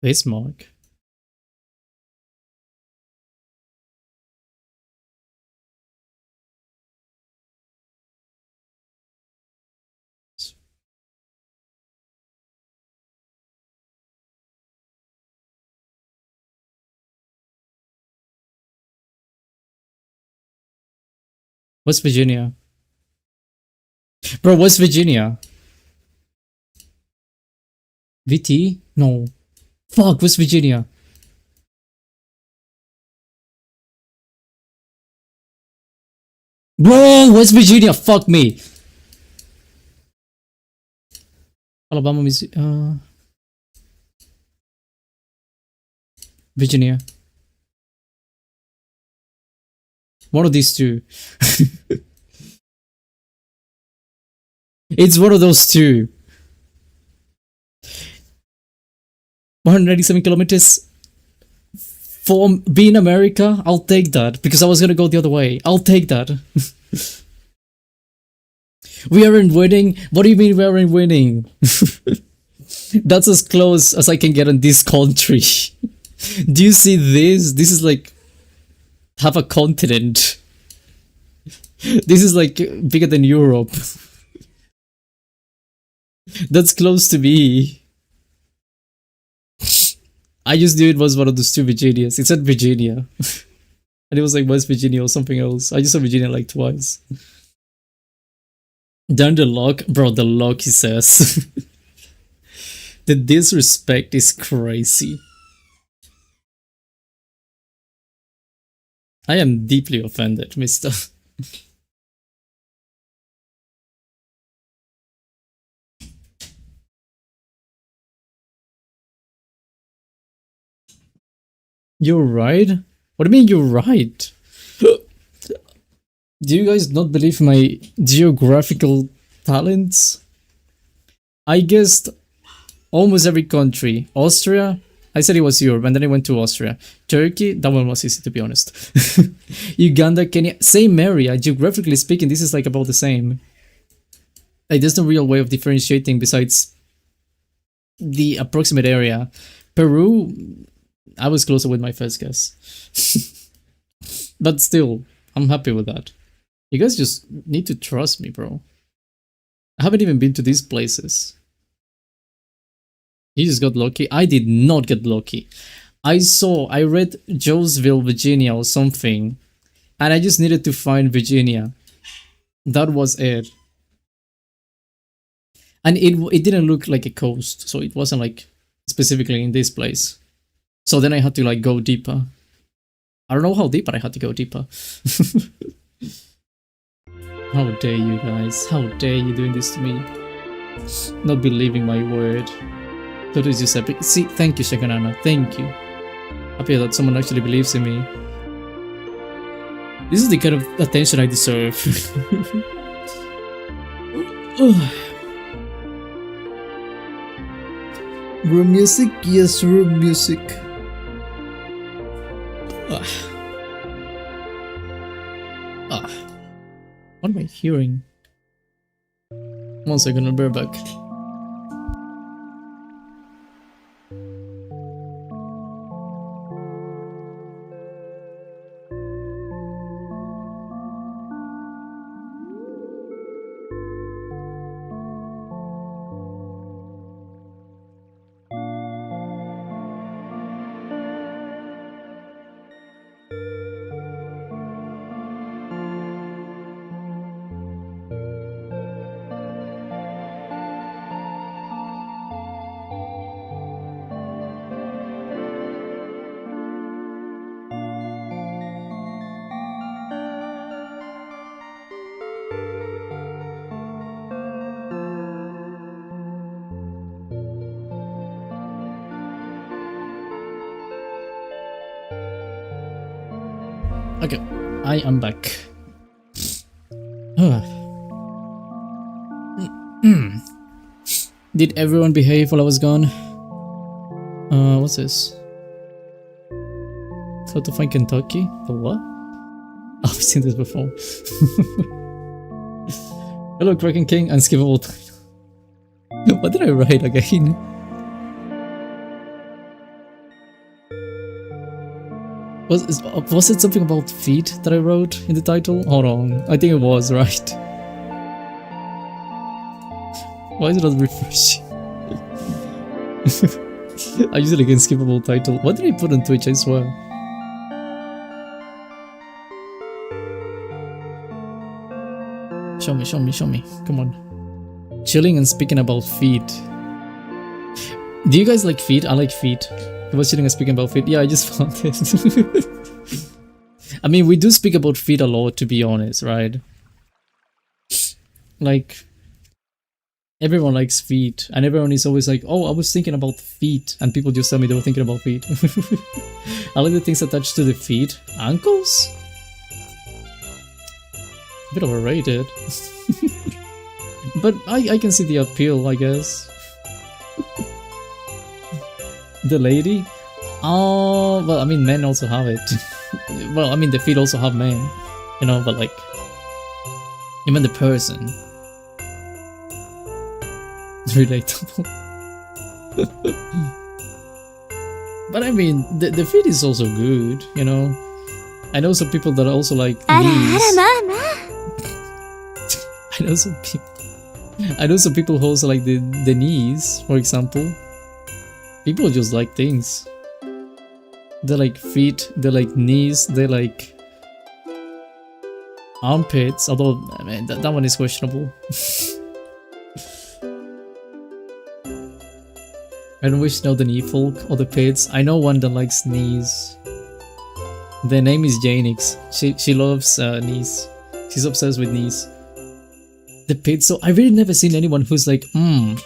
Bismarck. West Virginia. Bro, West Virginia. VT? No. Fuck, West Virginia. Bro, West Virginia, fuck me. Alabama, Missouri, Virginia. One of these two. It's one of those two. 197 kilometers from being America. I'll take that because I was gonna go the other way. I'll take that. We aren't winning. What do you mean we aren't winning? That's as close as I can get in this country. Do you see this? This is like half a continent. This is like bigger than Europe. That's close to me. I just knew it was one of those two Virginias. It said Virginia. And it was like West Virginia or something else. I just saw Virginia like twice. Down the lock. Bro, the lock, he says. The disrespect is crazy. I am deeply offended, mister. You're right? What do you mean you're right? Do you guys not believe my geographical talents? I guessed almost every country. Austria, I said it was Europe, and then I went to Austria. Turkey, that one was easy to be honest. Uganda, Kenya, same area. Geographically speaking, this is like about the same. Like, there's no real way of differentiating besides the approximate area. Peru, I was closer with my first guess. But still, I'm happy with that. You guys just need to trust me, bro. I haven't even been to these places. You just got lucky. I did not get lucky. I read Jonesville, Virginia or something, and I just needed to find Virginia. That was it. And it didn't look like a coast, so it wasn't like specifically in this place. So then I had to like go deeper. I don't know how deep, but I had to go deeper. How dare you guys? How dare you doing this to me? Not believing my word. That is just epic. See, thank you, Shakanana. Thank you. Happy that someone actually believes in me. This is the kind of attention I deserve. Room music? Yes, room music. What am I hearing? 1 second, I'll be right back. Okay, I am back. Did everyone behave while I was gone? What's this? How to find Kentucky? The what? I've seen this before. Hello, Kraken King, unskippable title. What did I write again? Was it something about feet that I wrote in the title? Hold on, I think it was, right? Why is it not refreshing? I usually get skippable title. What did I put on Twitch, I swear? Show me, show me, show me. Come on. Chilling and speaking about feet. Do you guys like feet? I like feet. I was chilling and speaking about feet. Yeah, I just found it. I mean, we do speak about feet a lot, to be honest, right? Like, everyone likes feet, and everyone is always like, oh, I was thinking about feet, and people just tell me they were thinking about feet. I like the things attached to the feet. Ankles? bit overrated. But I can see the appeal, I guess. The lady? Oh, well, I mean, men also have it. Well, I mean, the feet also have men, you know, but like, even the person. Relatable. But I mean, the feet is also good, you know. I know some people that are also like knees. I know some people who also like the knees, for example. People just like things. They like feet, they like knees, they like armpits, although, I mean, that one is questionable. I don't wish to know the knee folk or the pits. I know one that likes knees. Their name is Janix. She loves knees. She's obsessed with knees. The pits, so I really never seen anyone who's like,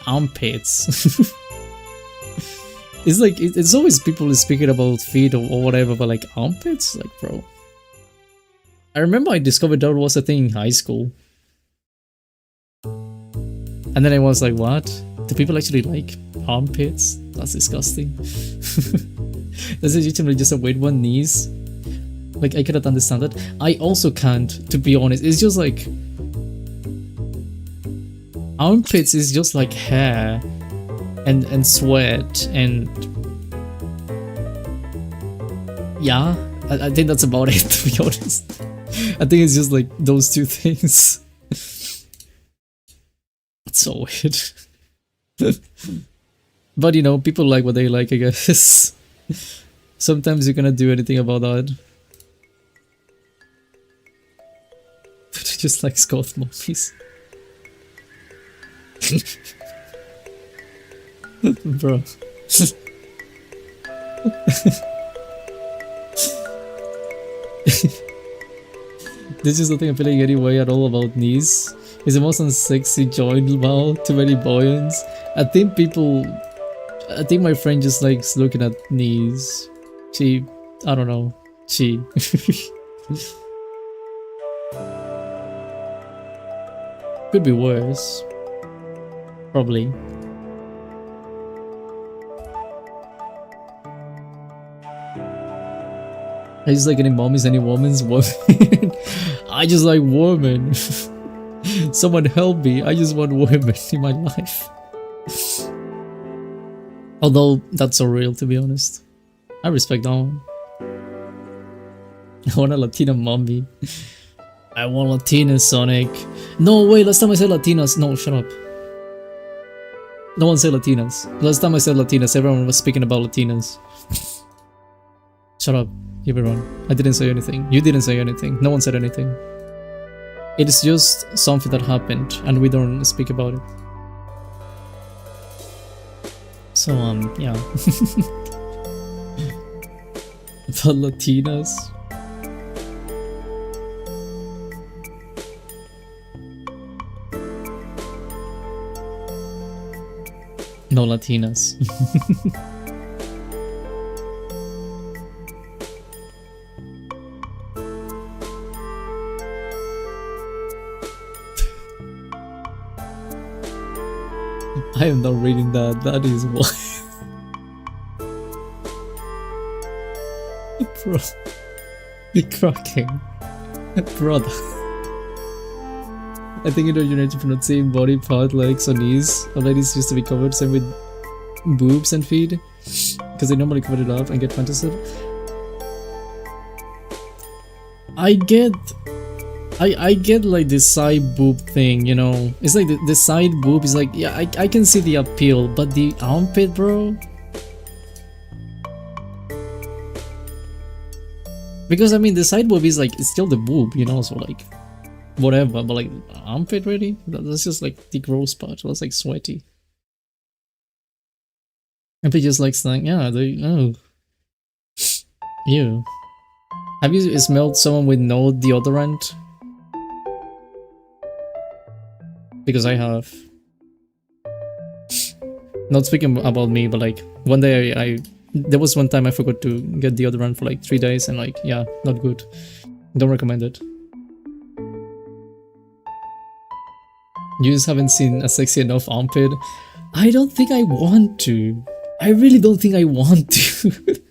armpits. It's like, it's always people speaking about feet or whatever, but like armpits? Like, bro. I remember I discovered that was a thing in high school. And then I was like, what? Do people actually like armpits? That's disgusting. That's legitimately just a weird one, knees. Like, I cannot understand that. I also can't, to be honest. It's just like... Armpits is just like hair. And sweat and yeah, I think that's about it, to be honest. I think it's just like those two things. It's so weird. But you know, people like what they like, I guess. Sometimes you cannot do anything about that. Just like Scott mummies. Bro. This is nothing I'm feeling any way at all about knees. It's the most unsexy joint mouth, too many buoyants. I think my friend just likes looking at knees. I don't know. Could be worse. Probably. I just like any mommies, any woman's woman. I just like women. Someone help me. I just want women in my life. Although that's so real, to be honest. I respect that one. I want a Latina mommy. I want Latina Sonic. No, wait, last time I said Latinas. No, shut up. No one said Latinas. Last time I said Latinas, everyone was speaking about Latinas. Shut up, everyone. I didn't say anything. You didn't say anything. No one said anything. It's just something that happened, and we don't speak about it. So, yeah. The Latinas. No Latinas. I am not reading that. That is why. Bro. You're cracking. Brother. I think it originated from the same body part, legs or knees. Or ladies used to be covered, same with boobs and feet. Because they normally cover it up and get fantasized. I get like the side boob thing, you know. It's like the side boob is like, yeah, I can see the appeal, but the armpit, bro. Because I mean, the side boob is like, it's still the boob, you know, so like, whatever, but like, armpit really? That's just like the gross part, that's like sweaty. And they just like saying, yeah, oh. Ew. Have you smelled someone with no deodorant? Because I have. Not speaking about me, but like, one day there was one time I forgot to get deodorant for like 3 days and like, yeah, not good. Don't recommend it. You just haven't seen a sexy enough armpit. I don't think I want to. I really don't think I want to.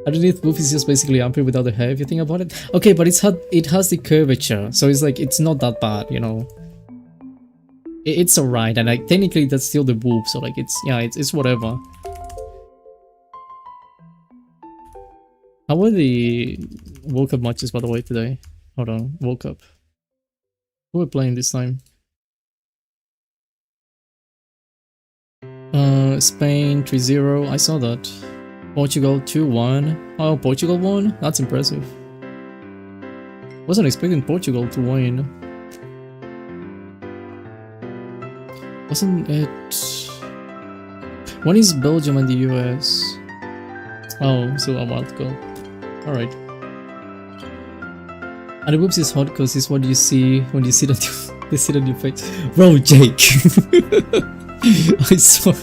Underneath boof is just basically armpit without the hair if you think about it. Okay, but it has the curvature, so it's like it's not that bad, you know. It's alright, and like technically that's still the boob, so like it's whatever. How were the World Cup matches, by the way, today? Hold on, World Cup. Who are we playing this time? Spain 3-0. I saw that. Portugal 2-1. Oh, Portugal won? That's impressive. Wasn't expecting Portugal to win. Wasn't it... When is Belgium and the US? Oh, so a while to go. Alright. And the boobs is hot because it's what you see when you sit on your, they sit on your face. Bro, Jake! I swear.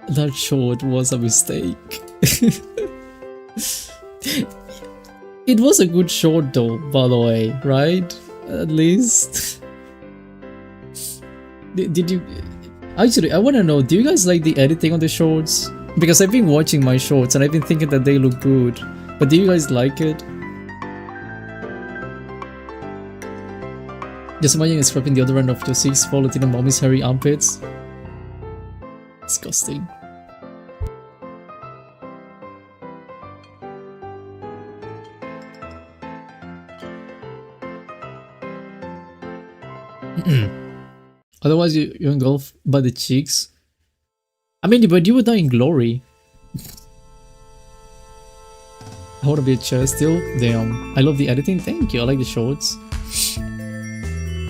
That short was a mistake. It was a good short though, by the way, right? At least. Did you... Actually, I want to know, do you guys like the editing on the shorts? Because I've been watching my shorts and I've been thinking that they look good. But do you guys like it? Just imagine scraping the other end of your 6 Latina mommy's hairy armpits. Disgusting. Otherwise you engulf by the cheeks. I mean, but you would die in glory. I want to be a chair still. Damn. I love the editing. Thank you. I like the shorts.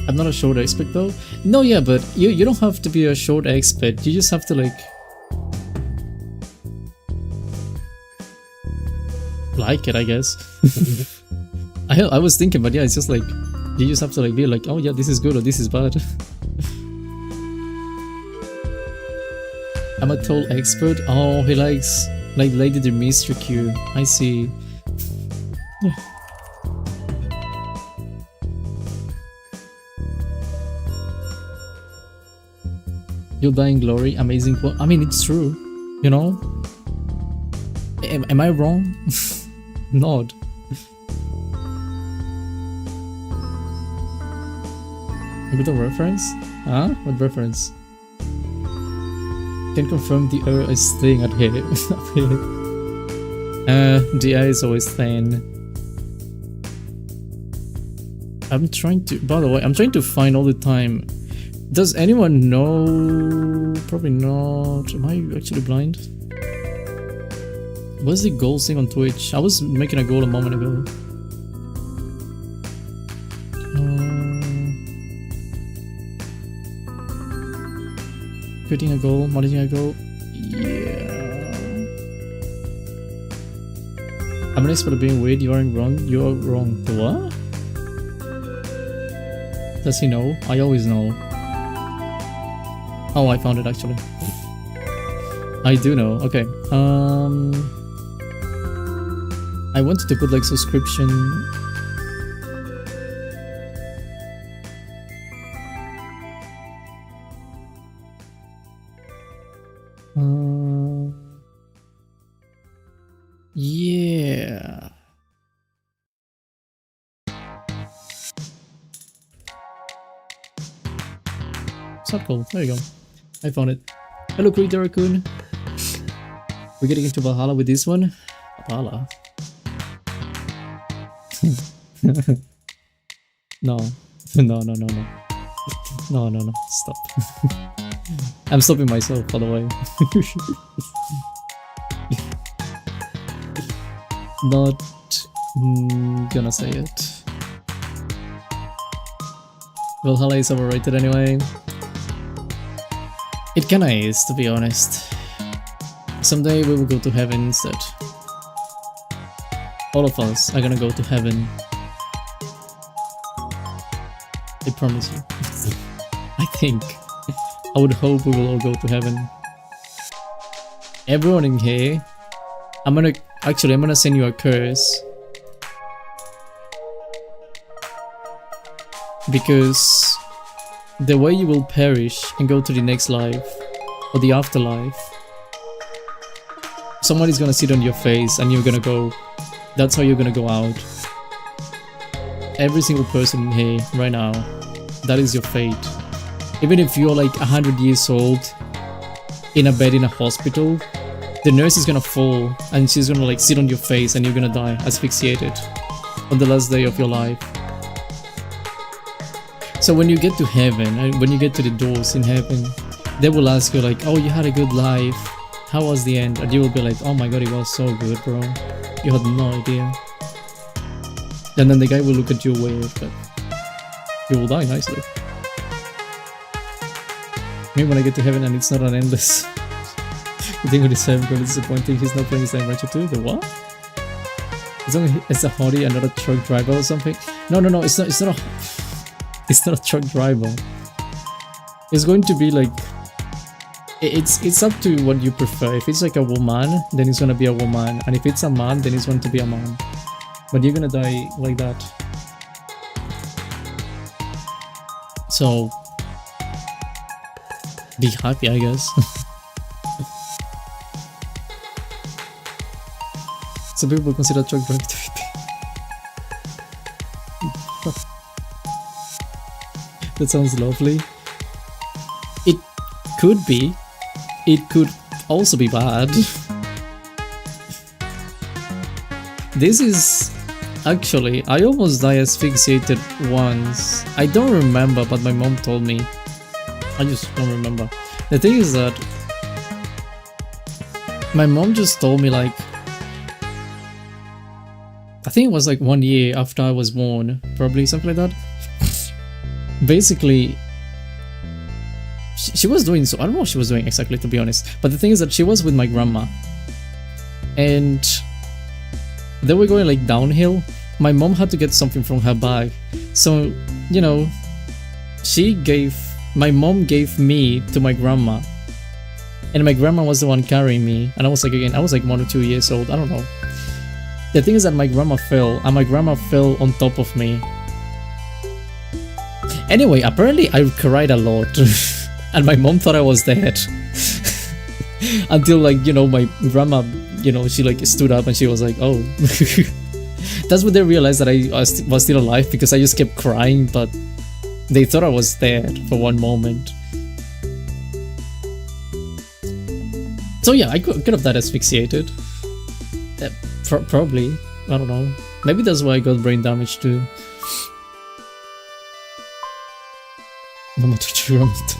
I'm not a short expert though. No, yeah, but you don't have to be a short expert. You just have to like it, I guess. I was thinking, but yeah, it's just like you just have to be like, oh yeah, this is good or this is bad. I'm a tall expert. Oh, he likes Lady Dimitrescu. I see. You'll die in glory. Amazing quote. I mean, it's true. You know? Am I wrong? Not. With a reference? Huh? What reference? Can confirm the air is thin at here. The air is always thin. I'm trying to, by the way, I'm trying to find all the time. Does anyone know? Probably not. Am I actually blind? What's the goal thing on Twitch? I was making a goal a moment ago. Creating a goal, managing a goal. Yeah. I'm an expert at being weird. You aren't wrong. You are wrong. What? Does he know? I always know. Oh, I found it actually. I do know. Okay. I wanted to put subscription. Yeah. Circle. There you go. I found it. Hello, Creator Raccoon. We're getting into Valhalla with this one. Valhalla. No. No. Stop. I'm stopping myself, by the way. Not gonna say it. Valhalla is overrated anyway. It kinda is, to be honest. Someday we will go to heaven instead. All of us are gonna go to heaven. I promise you. I think. I would hope we will all go to heaven. Everyone in here, I'm gonna send you a curse. Because the way you will perish and go to the next life, or the afterlife, someone is gonna sit on your face and you're gonna go, that's how you're gonna go out. Every single person in here right now, that is your fate. Even if you're like 100 years old, in a bed in a hospital, the nurse is gonna fall and she's gonna like sit on your face and you're gonna die asphyxiated on the last day of your life. So when you get to heaven, and when you get to the doors in heaven, they will ask you like, oh, you had a good life, how was the end? And you will be like, oh my god, it was so good, bro, you had no idea. And then the guy will look at you weird, but you will die nicely. Maybe when I get to heaven and it's not an endless the thing with his heaven going disappointing, he's not playing his name Ratchet 2, the what? It's a hottie and not a truck driver or something? No, it's not a truck driver. It's going to be like, it's up to what you prefer. If it's like a woman, then it's gonna be a woman, and if it's a man, then it's going to be a man. But you're gonna die like that. So be happy, I guess. Some people consider truck driving to be. That sounds lovely. It could be. It could also be bad. This is actually, I almost died asphyxiated once. I don't remember, but my mom told me. I just don't remember. The thing is that my mom just told me like, I think it was like 1 year after I was born, probably something like that. Basically, she was doing so, I don't know what she was doing exactly, to be honest, but the thing is that she was with my grandma and they were going like downhill. My mom had to get something from her bag, so you know, my mom gave me to my grandma, and my grandma was the one carrying me, and I was like 1 or 2 years old, I don't know. The thing is that my grandma fell, and my grandma fell on top of me. Anyway, apparently I cried a lot and my mom thought I was dead. Until like, you know, my grandma, you know, she like stood up and she was like, oh. That's when they realized that I was still alive, because I just kept crying, but they thought I was dead for one moment. So yeah, I could have died asphyxiated. Probably, I don't know. Maybe that's why I got brain damage too. Mama Torturamito.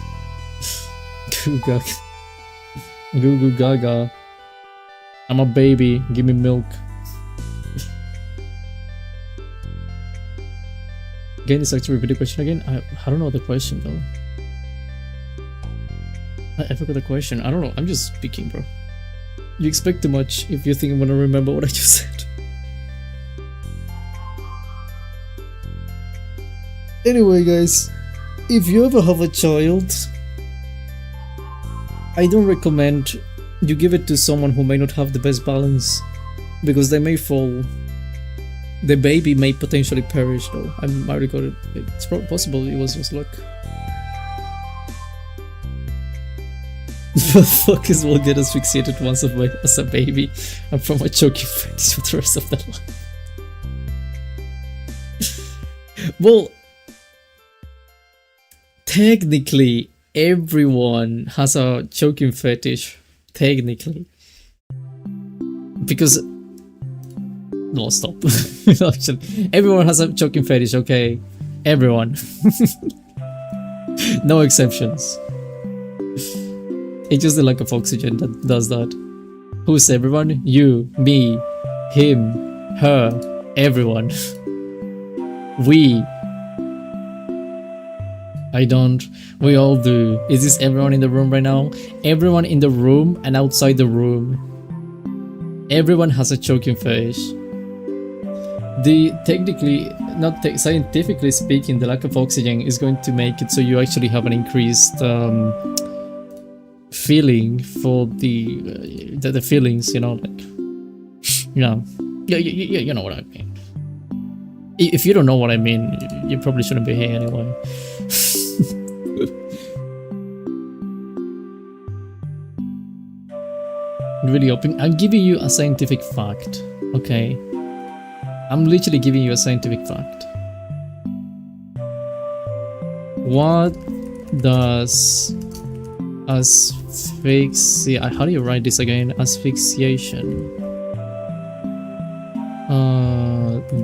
Goo goo gaga. I'm a baby, give me milk. Again, it's actually repeat the question again. I don't know the question though. I forgot the question. I don't know. I'm just speaking, bro. You expect too much if you think I'm gonna remember what I just said. Anyway, guys, if you ever have a child, I don't recommend you give it to someone who may not have the best balance, because they may fall. The baby may potentially perish though. I already got it. It's possible it was just luck. The fuck is will get asphyxiated once as a baby and from a choking fetish for the rest of their life? Well, technically everyone has a choking fetish, technically, because no, stop. Actually, everyone has a choking fetish, okay? Everyone. No exceptions. It's just the lack of oxygen that does that. Who's everyone? You, me, him, her, everyone. We. I don't. We all do. Is this everyone in the room right now? Everyone in the room and outside the room. Everyone has a choking fetish. Technically, not scientifically speaking, the lack of oxygen is going to make it so you actually have an increased feeling for the feelings, you know, like, you know, you know what I mean. If you don't know what I mean, you probably shouldn't be here anyway. Really hoping. I'm giving you a scientific fact, okay? I'm literally giving you a scientific fact. What does how do you write this again? Asphyxiation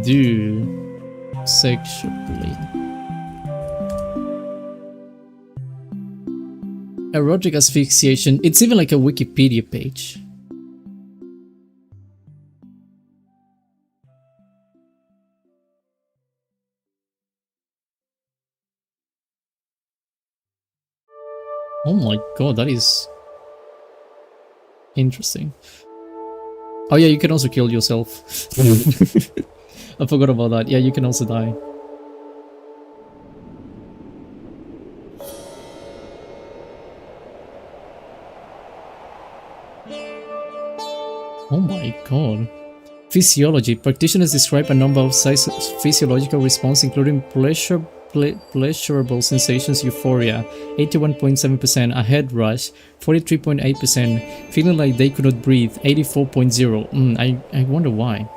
do sexually? Erotic asphyxiation. It's even like a Wikipedia page. Oh my god, that is interesting. Oh yeah, you can also kill yourself. I forgot about that. Yeah, you can also die. Oh my god. Physiology. Practitioners describe a number of physiological responses, including pleasurable sensations, euphoria, 81.7%, a head rush, 43.8%, feeling like they could not breathe, 84.0%. I wonder why.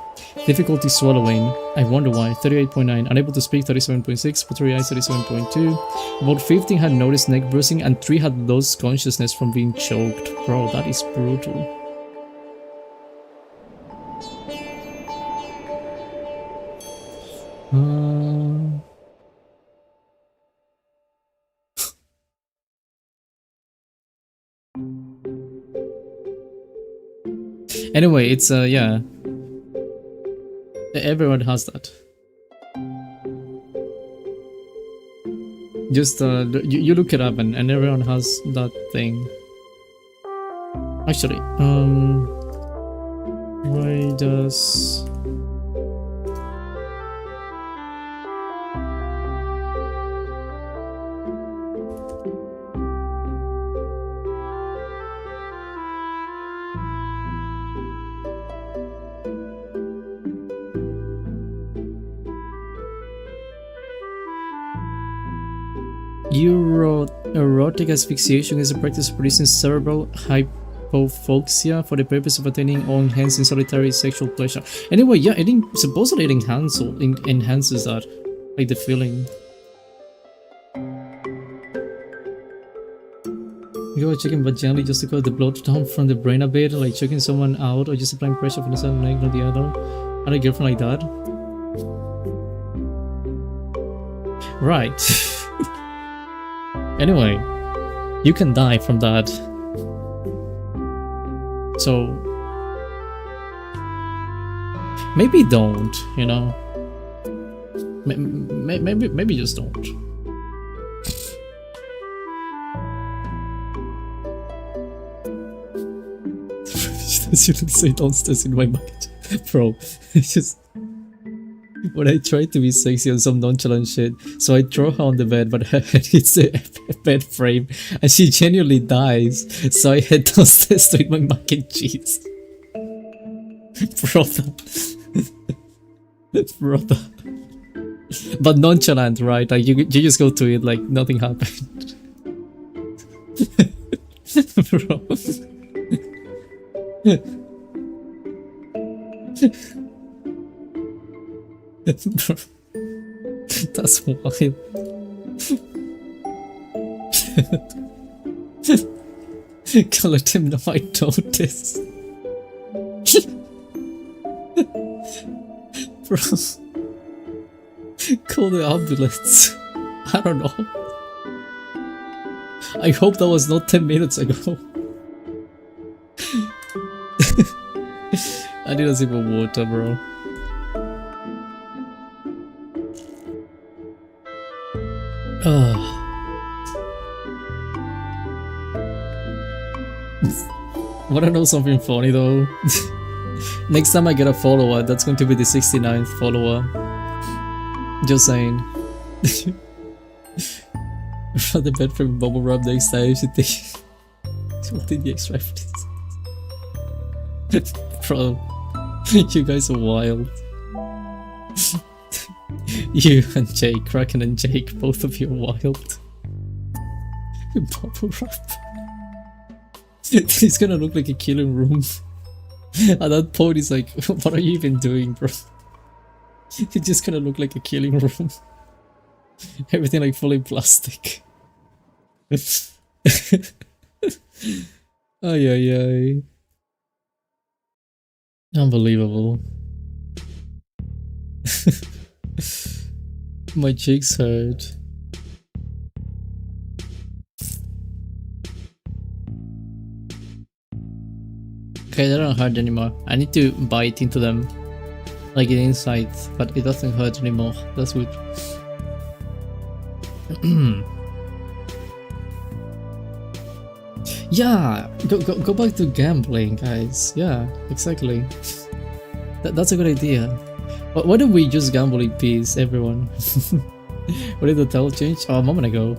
Difficulty swallowing, I wonder why, 38.9%, unable to speak, 37.6%, watery eyes, 37.2%. About 15 had noticed neck bruising and 3 had lost consciousness from being choked. Bro, that is brutal. Anyway, it's yeah. Everyone has that. Just you look it up and everyone has that thing. Actually, why does erotic asphyxiation is a practice of producing cerebral hypoxia for the purpose of attaining or enhancing solitary sexual pleasure. Anyway, yeah, supposedly it enhances that, like the feeling. You go checking vaginally just to cut the blood down from the brain a bit, like choking someone out, or just applying pressure from the side leg or the other. I had a girlfriend like that. Right. Anyway, you can die from that. So maybe don't, you know. Maybe just don't. You shouldn't say downstairs in my mind, bro. It's just when I try to be sexy on some nonchalant shit, so I throw her on the bed, but her head hits the bed frame and she genuinely dies. So I head downstairs to eat my mac and cheese. Brother. Brother. But nonchalant, right? Like you just go to it like nothing happened. Bro. That's wild. Can't let him know I noticed. Bro. Call the ambulance. I don't know. I hope that was not 10 minutes ago. I need a sip of water, bro. Wanna know something funny though? Next time I get a follower, that's going to be the 69th follower. Just saying. The bed from bubble wrap next time, you should think. What did the extra Bro, you guys are wild. You and Jake, Kraken and Jake, both of you are wild. Bubble wrap. It's gonna look like a killing room. At that point, it's like, what are you even doing, bro? It's just gonna look like a killing room. Everything like fully plastic. Ay ay ay. Unbelievable. My cheeks hurt. Okay, they don't hurt anymore. I need to bite into them, like the inside, but it doesn't hurt anymore. That's good. Yeah, go back to gambling, guys. Yeah, exactly. That's a good idea. Why don't we just gamble in peace, everyone? What did the title change? Oh, a moment ago.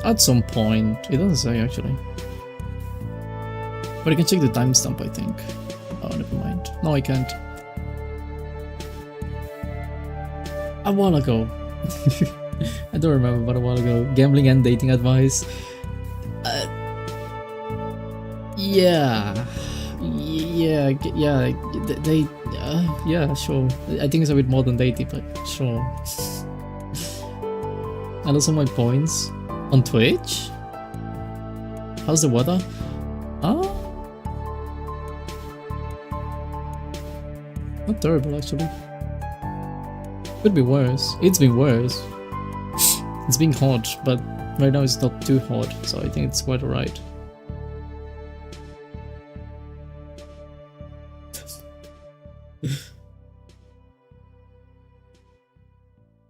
At some point, it doesn't say actually. But I can check the timestamp, I think. Oh, never mind. No, I can't. A while ago. I don't remember, but a while ago. Gambling and dating advice. Yeah, sure. I think it's a bit more than dating, but sure. And also my points on Twitch. How's the weather? Not terrible actually. Could be worse. It's been worse. It's been hot, but right now it's not too hot, so I think it's quite alright.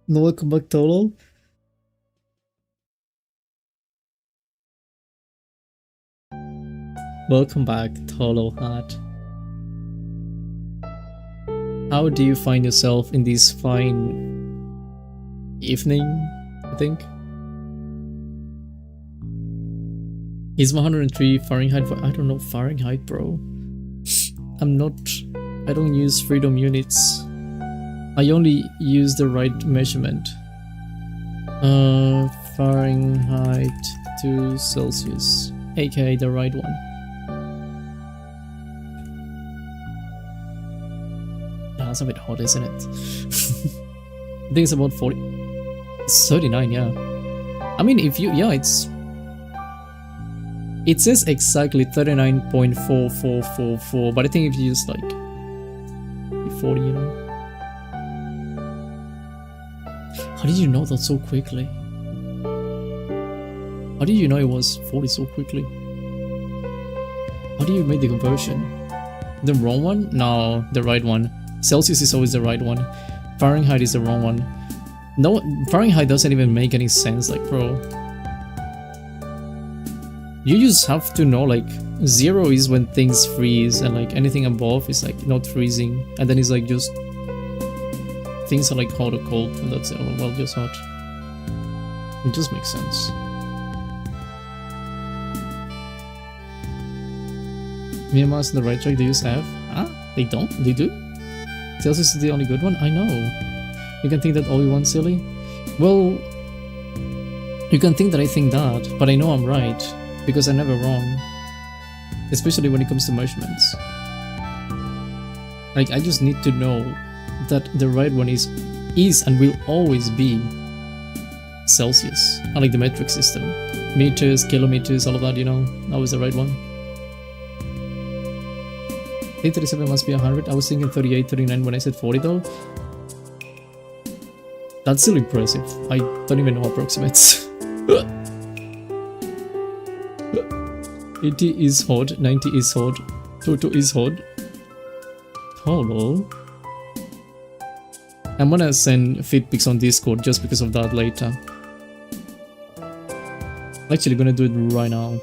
No, welcome back, Totto. Welcome back, Totto Hat. How do you find yourself in this fine evening, I think? Is 103 Fahrenheit for— I don't know Fahrenheit, bro. I don't use freedom units. I only use the right measurement. Fahrenheit to Celsius, aka the right one. Yeah, that's a bit hot, isn't it? I think it's about 40. It's 39, yeah. I mean, if you— yeah, it says exactly 39.4444, but I think if you use like 40, you know. How did you know that so quickly? How did you know it was 40 so quickly? How do you make the conversion? The wrong one? No, the right one. Celsius is always the right one. Fahrenheit is the wrong one. No, Fahrenheit doesn't even make any sense, like, bro. You just have to know, like, 0 is when things freeze, and like anything above is like not freezing, and then it's like just things are like hot or cold, and that's it. Well, just hot. It just makes sense. Myanmar's on the right track. They use F. Ah, they don't? They do? Celsius is the only good one? I know. You can think that all you want, silly? Well, you can think that I think that, but I know I'm right, because I'm never wrong. Especially when it comes to measurements. Like, I just need to know that the right one is and will always be Celsius. I like the metric system. Meters, kilometers, all of that, you know, always the right one. 837 must be 100. I was thinking 38, 39 when I said 40 though. That's still impressive. I don't even know approximates. 80 is hot, 90 is hot, Totto is hot. Hello. I'm gonna send feed pics on Discord just because of that later. I'm actually gonna do it right now.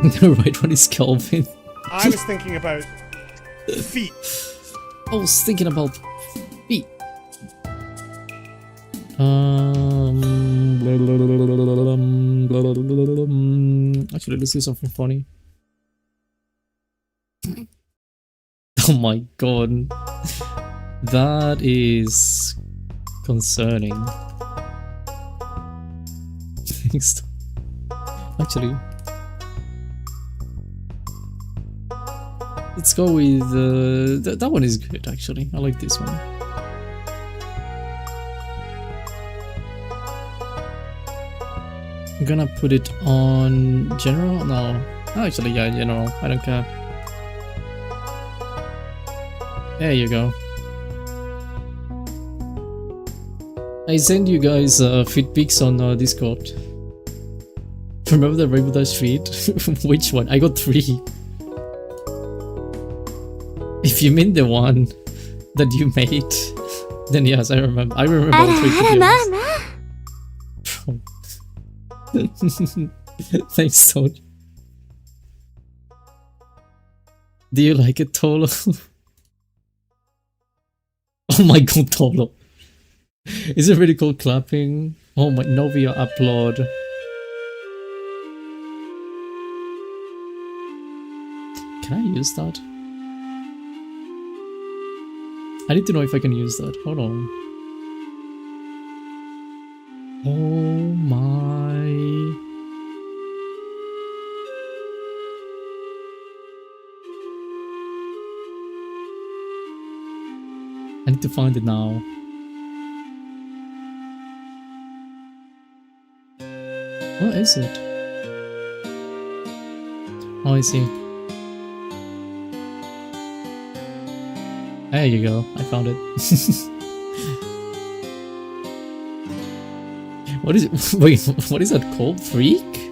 The right one is Calvin. I was thinking about feet. I was thinking about feet. Actually, let's do something funny. Oh my god. That is concerning. Actually, let's go with that one is good actually. I like this one. I'm gonna put it on general. No, actually, yeah, general. I don't care. There you go. I send you guys feed pics on Discord. Remember the Rainbow Dash feed? Which one? I got 3. If you mean the one that you made, then yes, I remember. I remember all 3 videos. Thanks, Toad. Do you like it, Tolo? Oh my god, Tolo. Is it really called clapping? Oh my, Novia upload. Can I use that? I need to know if I can use that. Hold on. Oh my. I need to find it now. What is it? Oh, I see. There you go. I found it. What is it? Wait, what is that called? Freak?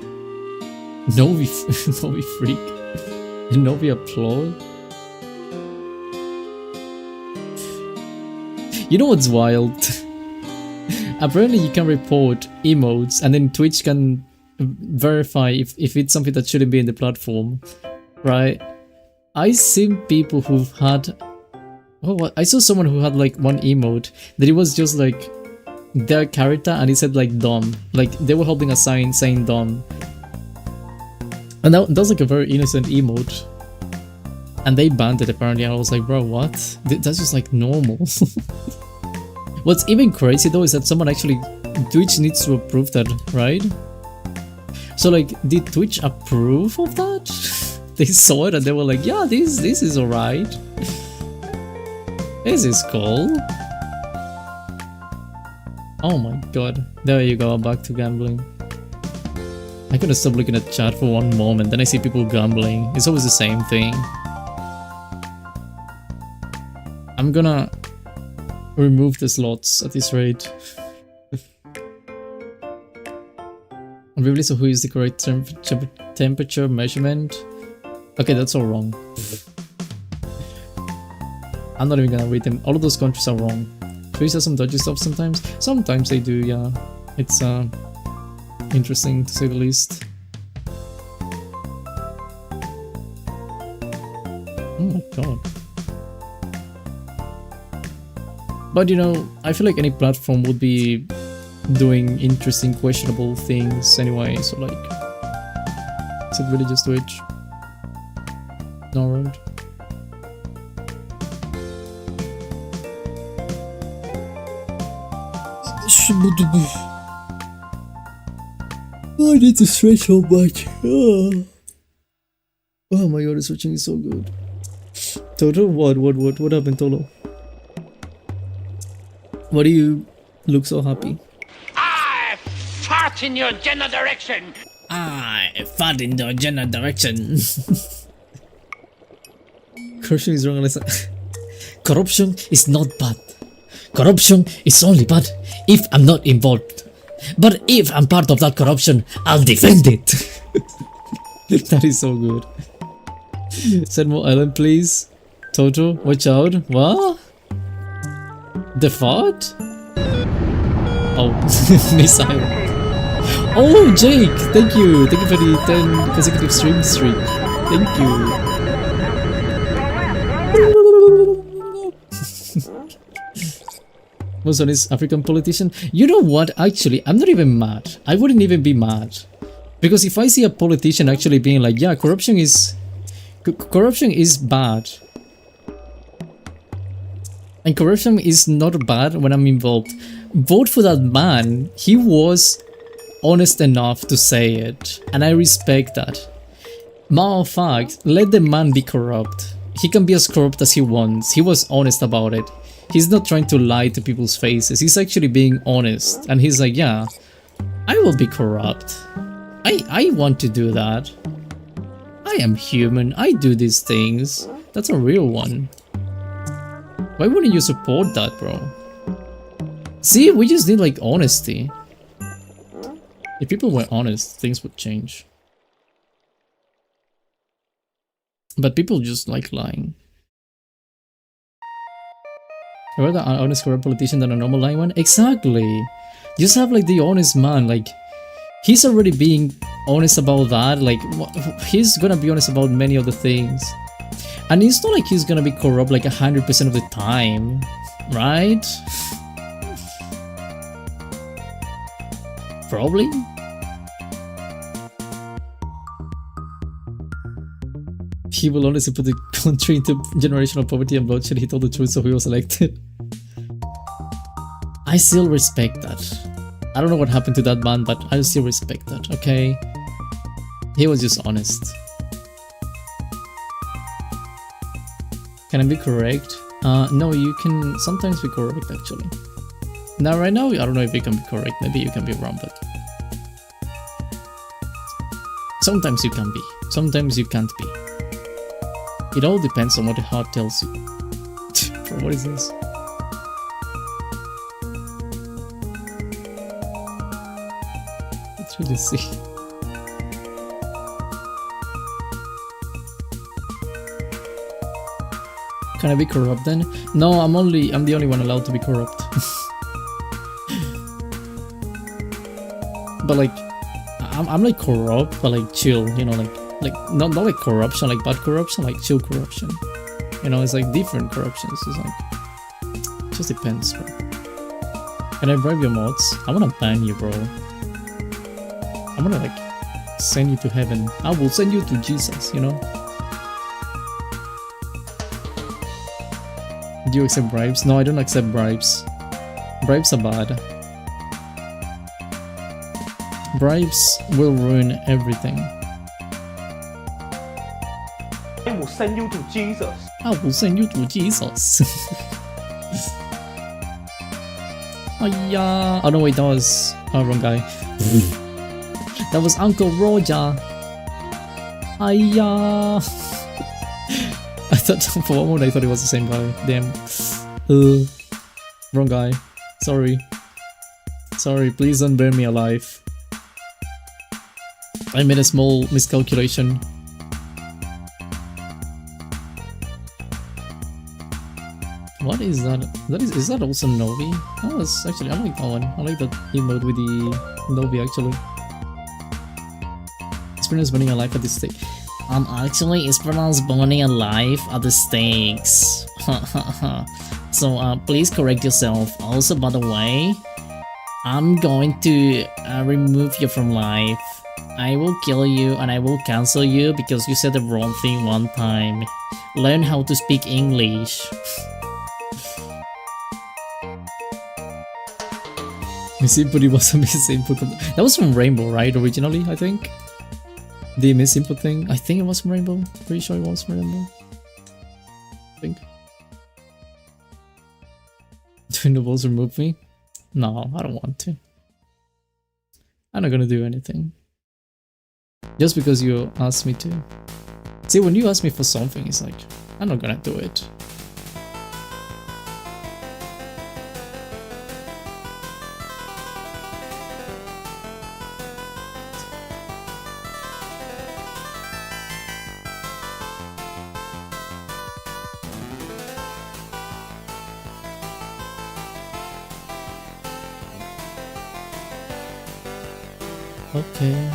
Novi Freak? Novi Applaud? You know what's wild? Apparently you can report emotes and then Twitch can verify if it's something that shouldn't be in the platform, right? I've seen people who've had... Oh, I saw someone who had like one emote that it was just like their character and it said like dumb. Like they were holding a sign saying dumb. And that was like a very innocent emote. And they banned it apparently and I was like, bro, what? That's just like normal. What's even crazy though is that someone actually... Twitch needs to approve that, right? So like, did Twitch approve of that? They saw it and they were like, yeah, this is alright. This is cool. Oh my god. There you go, back to gambling. I couldn't stop looking at chat for one moment, then I see people gambling. It's always the same thing. I'm gonna remove the slots at this rate. Really, so who is the correct temperature measurement? Okay, that's all wrong. I'm not even gonna read them. All of those countries are wrong. Twitch has some dodgy stuff sometimes. Sometimes they do, yeah. It's interesting to say the least. Oh my god. But you know, I feel like any platform would be doing interesting, questionable things anyway, so like... Is it really just Twitch? No road. Oh, I need to stretch so much. Oh my god, this switching is so good. Toto? What happened, Toto? Why do you look so happy? I fart in your general direction. I fart in your general direction. Corruption is wrong. Corruption is not bad. Corruption is only bad if I'm not involved. But if I'm part of that corruption, I'll defend it. That is so good. Send more island, please. Toto, watch out. What? The fart? Oh, missile. Oh, Jake, thank you for the 10 consecutive stream streak. Thank you. Most honest African politician. You know what? Actually, I'm not even mad. I wouldn't even be mad, because if I see a politician actually being like, yeah, corruption is bad, and corruption is not bad when I'm involved, vote for that man. He was honest enough to say it, and I respect that. Matter of fact, let the man be corrupt. He can be as corrupt as he wants. He was honest about it. He's not trying to lie to people's faces. He's actually being honest, and he's like, yeah, I will be corrupt. I want to do that. I am human. I do these things. That's a real one. Why wouldn't you support that, bro? See, we just need like honesty. If people were honest, things would change. But people just like lying. I'd rather an honest corrupt politician than a normal lying one. Exactly. Just have like the honest man. Like, he's already being honest about that. Like, he's gonna be honest about many other things. And it's not like he's gonna be corrupt like 100% of the time, right? Probably. He will honestly put the country into generational poverty and bloodshed. He told the truth, so he was elected. I still respect that. I don't know what happened to that man, but I still respect that, okay? He was just honest. Can I be correct? No, you can sometimes be correct, actually. Now, right now, I don't know if you can be correct. Maybe you can be wrong, but... sometimes you can be. Sometimes you can't be. It all depends on what the heart tells you. Bro, what is this? Let's really see. Can I be corrupt then? No, I'm the only one allowed to be corrupt. But like, I'm like corrupt, but like chill, you know, like not like corruption, like bad corruption, like chill corruption. You know, it's like different corruptions. It's like, it just depends, bro. Can I bribe your mods? I wanna ban you, bro. I wanna like send you to heaven. I will send you to Jesus, you know. Do you accept bribes? No, I don't accept bribes. Bribes are bad. Bribes will ruin everything. I will send you to Jesus. I will send you to Jesus. Oh no, wait, that was wrong guy. That was Uncle Roger. I thought for one moment I thought it was the same guy. Damn. Wrong guy. Sorry. Sorry, please don't burn me alive. I made a small miscalculation. What is that? Is that also Novi? Oh, that's actually, I like that one. I like that emote with the Novi actually. Experience burning alive at the stake. Actually, Esperan's burning alive at the stakes. So, please correct yourself. Also, by the way, I'm going to remove you from life. I will kill you and I will cancel you because you said the wrong thing one time. Learn how to speak English. Miss Input, it was a Miss Input. That was from Rainbow, right? Originally, I think. The Miss Input thing. I think it was from Rainbow. Pretty sure it was from Rainbow. I think. Do the balls remove me? No, I don't want to. I'm not gonna do anything. Just because you asked me to. See, when you ask me for something, it's like, I'm not gonna do it. Okay.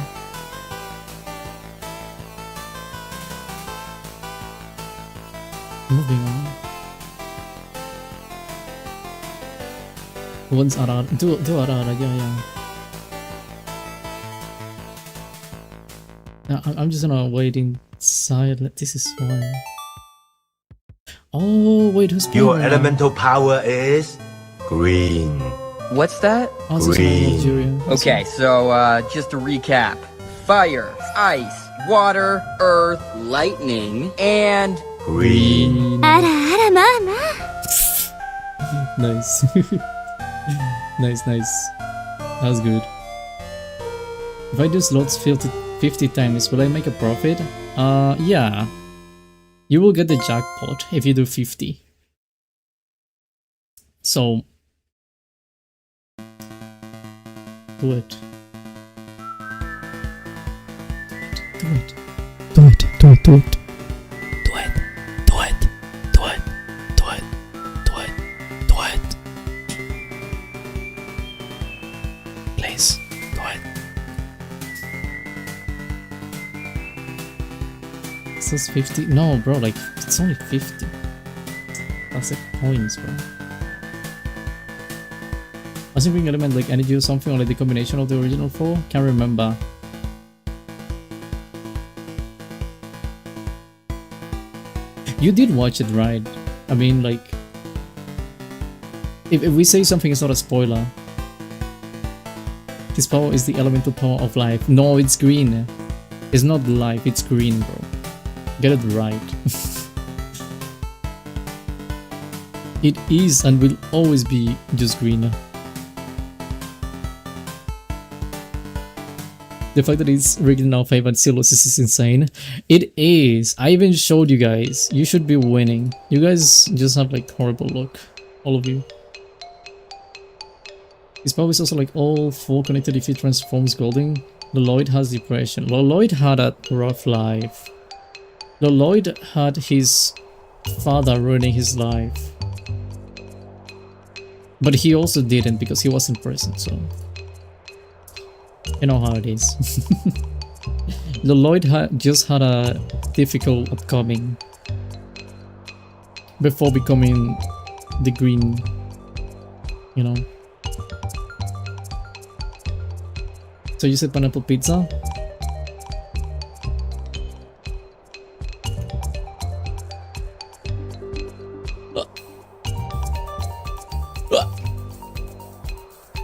Moving on. Once ara do ara yeah. I'm just gonna wait inside. This is fine. Oh wait, who's playing Your right now? elemental power is green. What's that? Oh, this is Green. Nigeria. Okay, so just to recap. Fire, ice, water, earth, lightning, and... Green. Nice. Nice. That was good. If I do slots 50 times, will I make a profit? Yeah. You will get the jackpot if you do 50. So... do it. Please, do it. It says 50? No, bro, like, it's only 50. That's like coins, bro. Was it bring element like energy or something, or like the combination of the original four? Can't remember. You did watch it, right? I mean, like, if we say something is not a spoiler, his power is the elemental power of life. No, it's green. It's not life, it's green, bro. Get it right. It is and will always be just green. The fact that it's rigged in our favor and still loses is insane. It is. I even showed you guys. You should be winning. You guys just have like horrible luck. All of you. His power is also like all 4 connected if he transforms golden. Lloyd has depression. Lloyd had a rough life. Lloyd had his father ruining his life. But he also didn't because he wasn't present, so... you know how it is. Lloyd just had a difficult upcoming before becoming the green, you know. So you said pineapple pizza?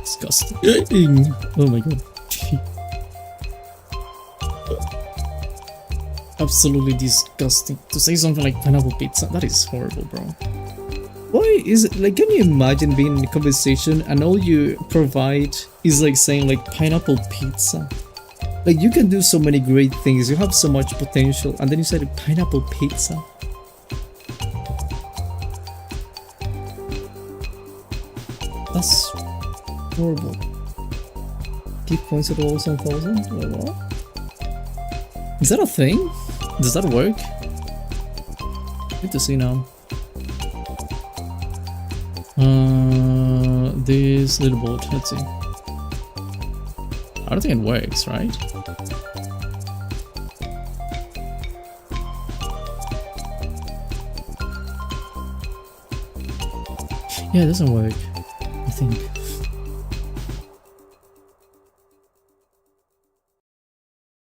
Disgusting. Oh my god. Absolutely disgusting. To say something like pineapple pizza, that is horrible, bro. Why is it like, can you imagine being in a conversation and all you provide is like saying like pineapple pizza? Like, you can do so many great things, you have so much potential, and then you say pineapple pizza. That's horrible. Give points at all 1000? Or what? Is that a thing? Does that work? Good to see now. This little boat, let's see. I don't think it works, right? Yeah, it doesn't work, I think.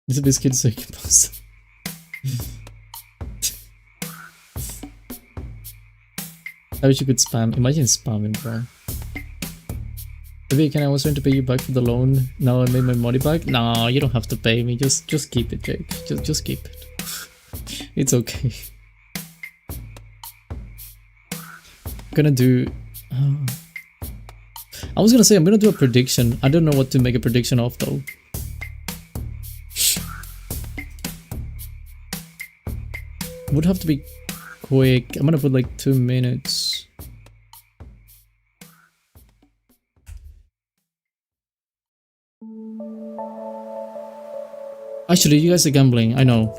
This biscuit so you can post. I wish you could spam. Imagine spamming, bro. Maybe I was trying to pay you back for the loan. Now I made my money back. No, you don't have to pay me. Just keep it, Jake. Just keep it. It's okay. I'm gonna do. I was gonna say I'm gonna do a prediction. I don't know what to make a prediction of though. Would have to be quick. I'm gonna put like 2 minutes. Actually, you guys are gambling, I know.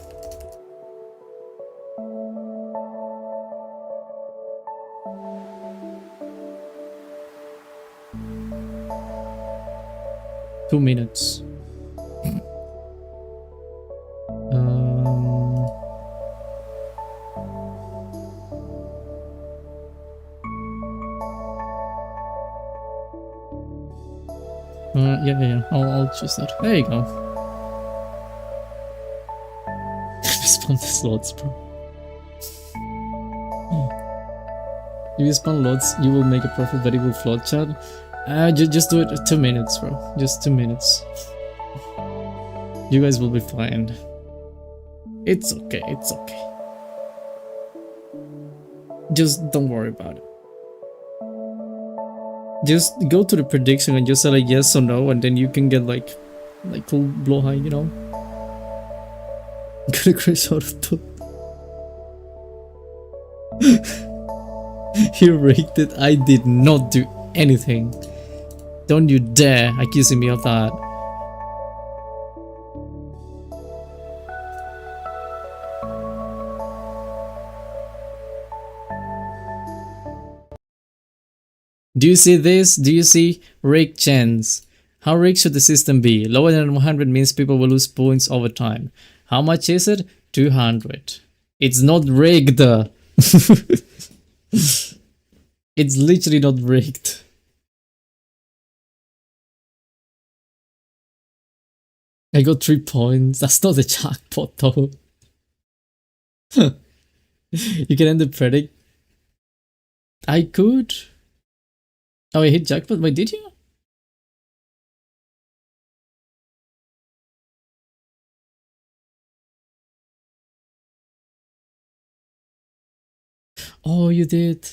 $2 minutes. Yeah. I'll choose that. There you go. Respawn the slots, bro. If you spawn lots, you will make a profit, but it will flood chat. Just do it 2 minutes, bro. Just 2 minutes. You guys will be fine. It's okay, it's okay. Just don't worry about it. Just go to the prediction and just say like yes or no, and then you can get like full blow high, you know? Gonna crash out of top. He raked it. I did not do anything. Don't you dare accusing me of that. Do you see this? Do you see rake chance? How rigged should the system be? Lower than 100 means people will lose points over time. How much is it? 200. It's not rigged. It's literally not rigged. I got 3 points. That's not the jackpot though. You can end the predict. I could. Oh, I hit jackpot. Wait, did you? Oh, you did.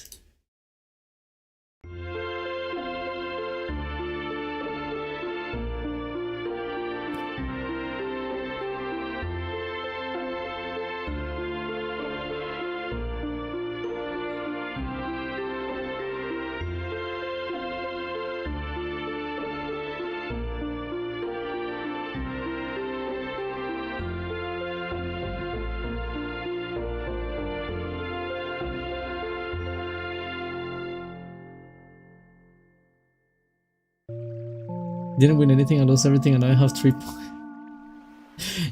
Didn't win anything, I lost everything, and I have 3 points.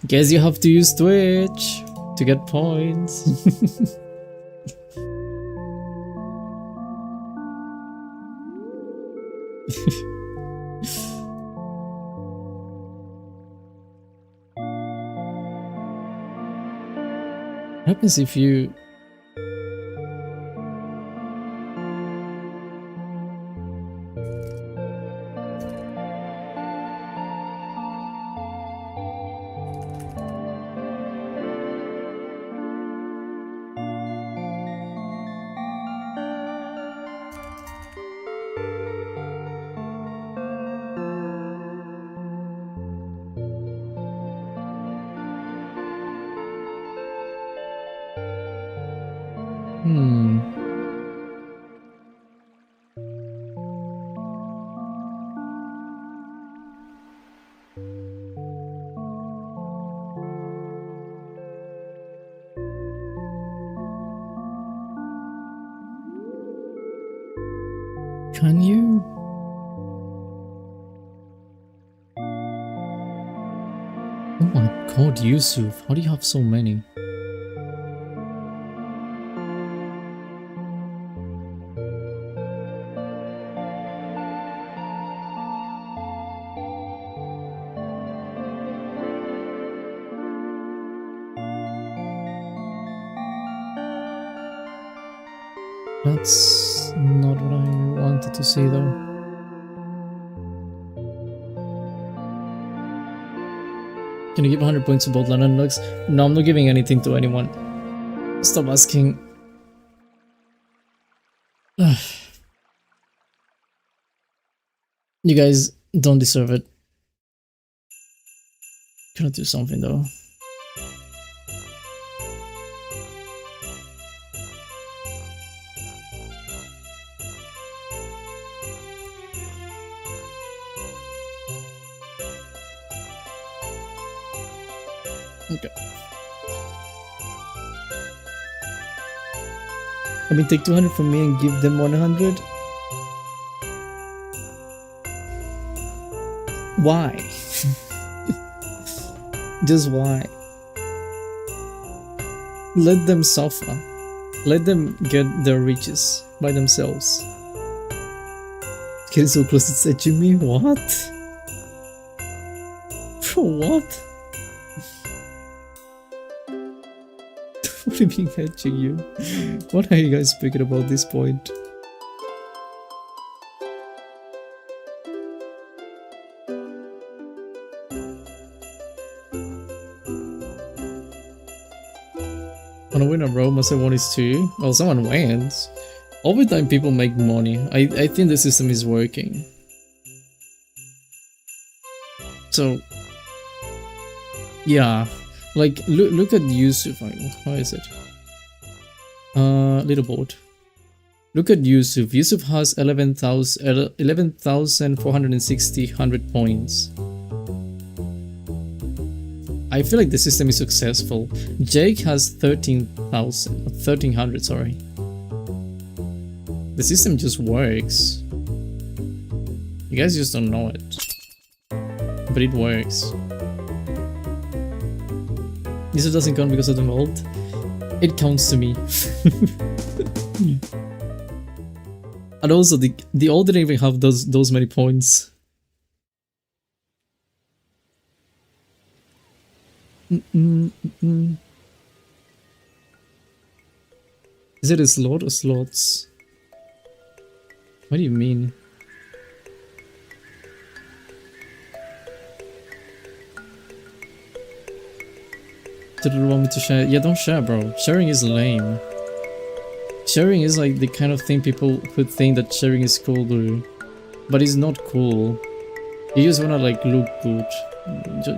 Guess you have to use Twitch to get points. What happens if you... Can you? Oh my god, Yusuf, how do you have so many? That's not what I wanted to see though. Can you give 100 points to both London Lux? No, I'm not giving anything to anyone. Stop asking. You guys don't deserve it. Gonna do something though. Okay. I mean, take 200 from me and give them 100? Why? Just why? Let them suffer. Let them get their riches by themselves. Getting so close, it's edging me? What? Bro, what? What do you mean hedging you? What are you guys speaking about this point? On a win a row, must have 1 is 2. Well, someone wins. All the time people make money. I think the system is working. So, yeah. Like, look at Yusuf. How is it? Leaderboard. Look at Yusuf. Yusuf has 11,460 100 points. I feel like the system is successful. Jake has 1300, sorry. The system just works. You guys just don't know it. But it works. This doesn't count because of the mold. It counts to me. And also the old didn't even have those many points. Is it a slot or slots? What do you mean? Did you want me to share? Yeah, don't share, bro. Sharing is lame. Sharing is like the kind of thing people would think that sharing is cool, dude. But it's not cool. You just wanna like look good.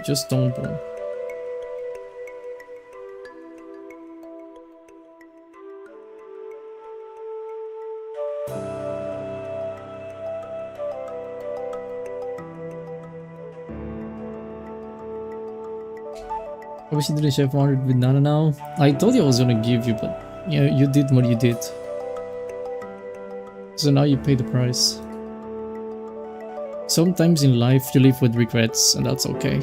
Just don't, bro. I wish you didn't share 400 with Nana now. I told you I was gonna give you, but you know, you did what you did. So now you pay the price. Sometimes in life you live with regrets, and that's okay.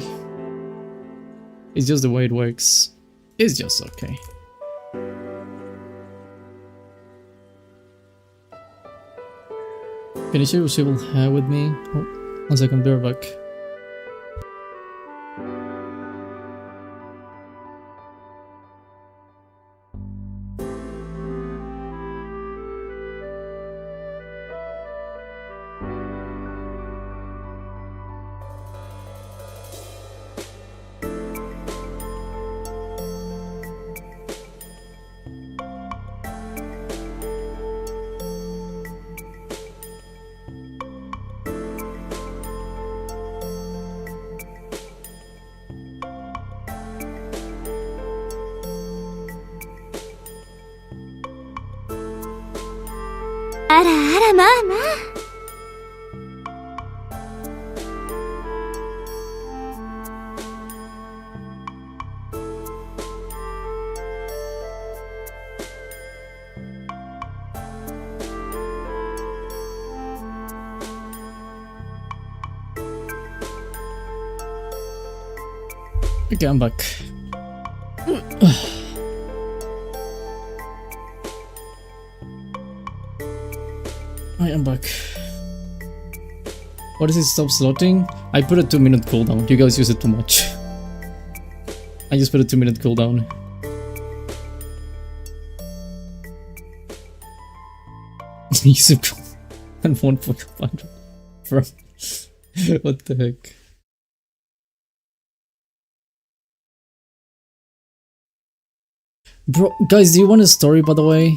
It's just the way it works. It's just okay. Can you share your civil hair with me? Oh, 1 second, be right back. Okay, I'm back. I am back. What does it stop slotting? I put a 2-minute cooldown. You guys use it too much. I just put a 2-minute cooldown. Use it and 1.5. Bro. What the heck? Bro, guys, do you want a story, by the way?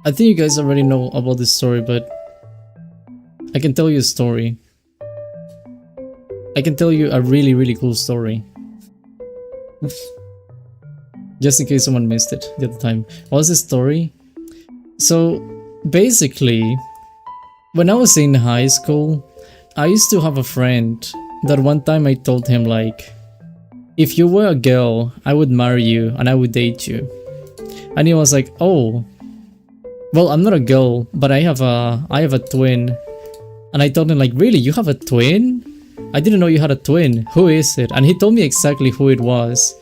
I think you guys already know about this story, but I can tell you a story. I can tell you a really, really cool story. Just in case someone missed it the other time. What was the story? So, basically, when I was in high school, I used to have a friend that one time I told him like, if you were a girl, I would marry you and I would date you. And he was like, oh, well, I'm not a girl, but I have a twin. And I told him like, really, you have a twin? I didn't know you had a twin. Who is it? And he told me exactly who it was.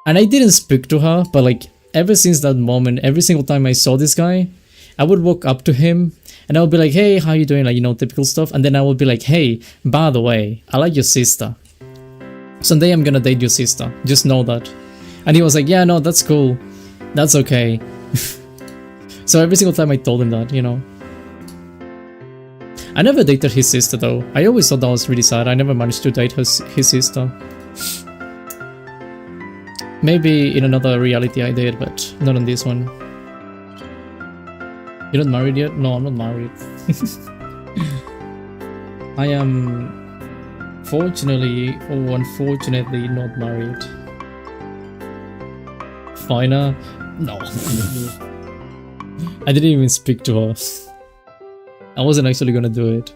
And I didn't speak to her, but like ever since that moment, every single time I saw this guy, I would walk up to him And I would be like, hey, how you doing? Like, you know, typical stuff. And then I would be like, hey, by the way, I like your sister. Someday I'm gonna date your sister. Just know that. And he was like, yeah, no, that's cool. That's okay. So every single time I told him that, you know. I never dated his sister though. I always thought that was really sad. I never managed to date his sister. Maybe in another reality I did, but not on this one. You're not married yet? No, I'm not married. I am fortunately or unfortunately not married. Fina? No. I didn't even speak to her. I wasn't actually gonna do it.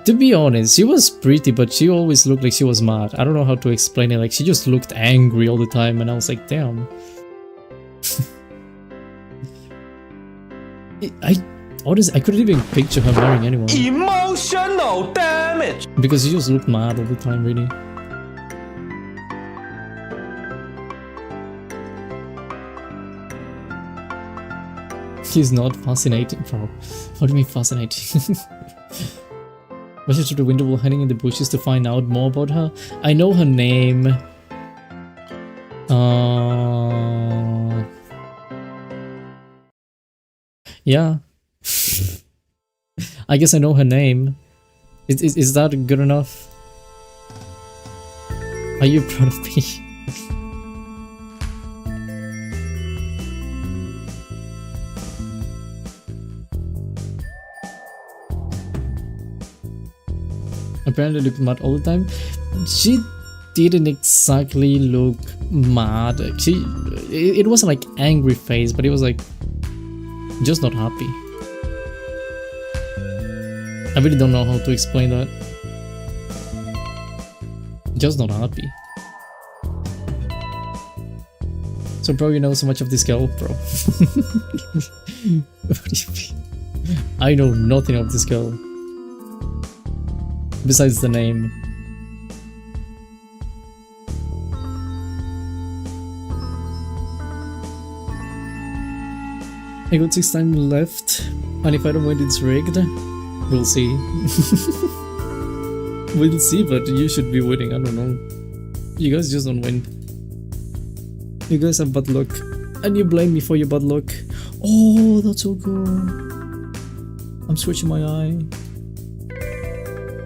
To be honest, she was pretty, but she always looked like she was mad. I don't know how to explain it, like she just looked angry all the time and I was like, damn. Honestly, I couldn't even picture her marrying anyone. Emotional damage. Because she just looked mad all the time, really. He's not fascinating, bro. What do you mean fascinating? Was she through the window while hiding in the bushes to find out more about her? I know her name. Yeah. I guess I know her name. Is that good enough? Are you proud of me? Apparently looked mad all the time. She didn't exactly look mad. It wasn't like angry face, but it was like just not happy. I really don't know how to explain that. Just not happy. So bro, you know so much of this girl, bro. What do you mean? I know nothing of this girl. Besides the name. I got 6 time left, and if I don't win it's rigged. We'll see. We'll see, but you should be winning, I don't know. You guys just don't win. You guys have bad luck, and you blame me for your bad luck. Oh, that's so cool. I'm switching my eye.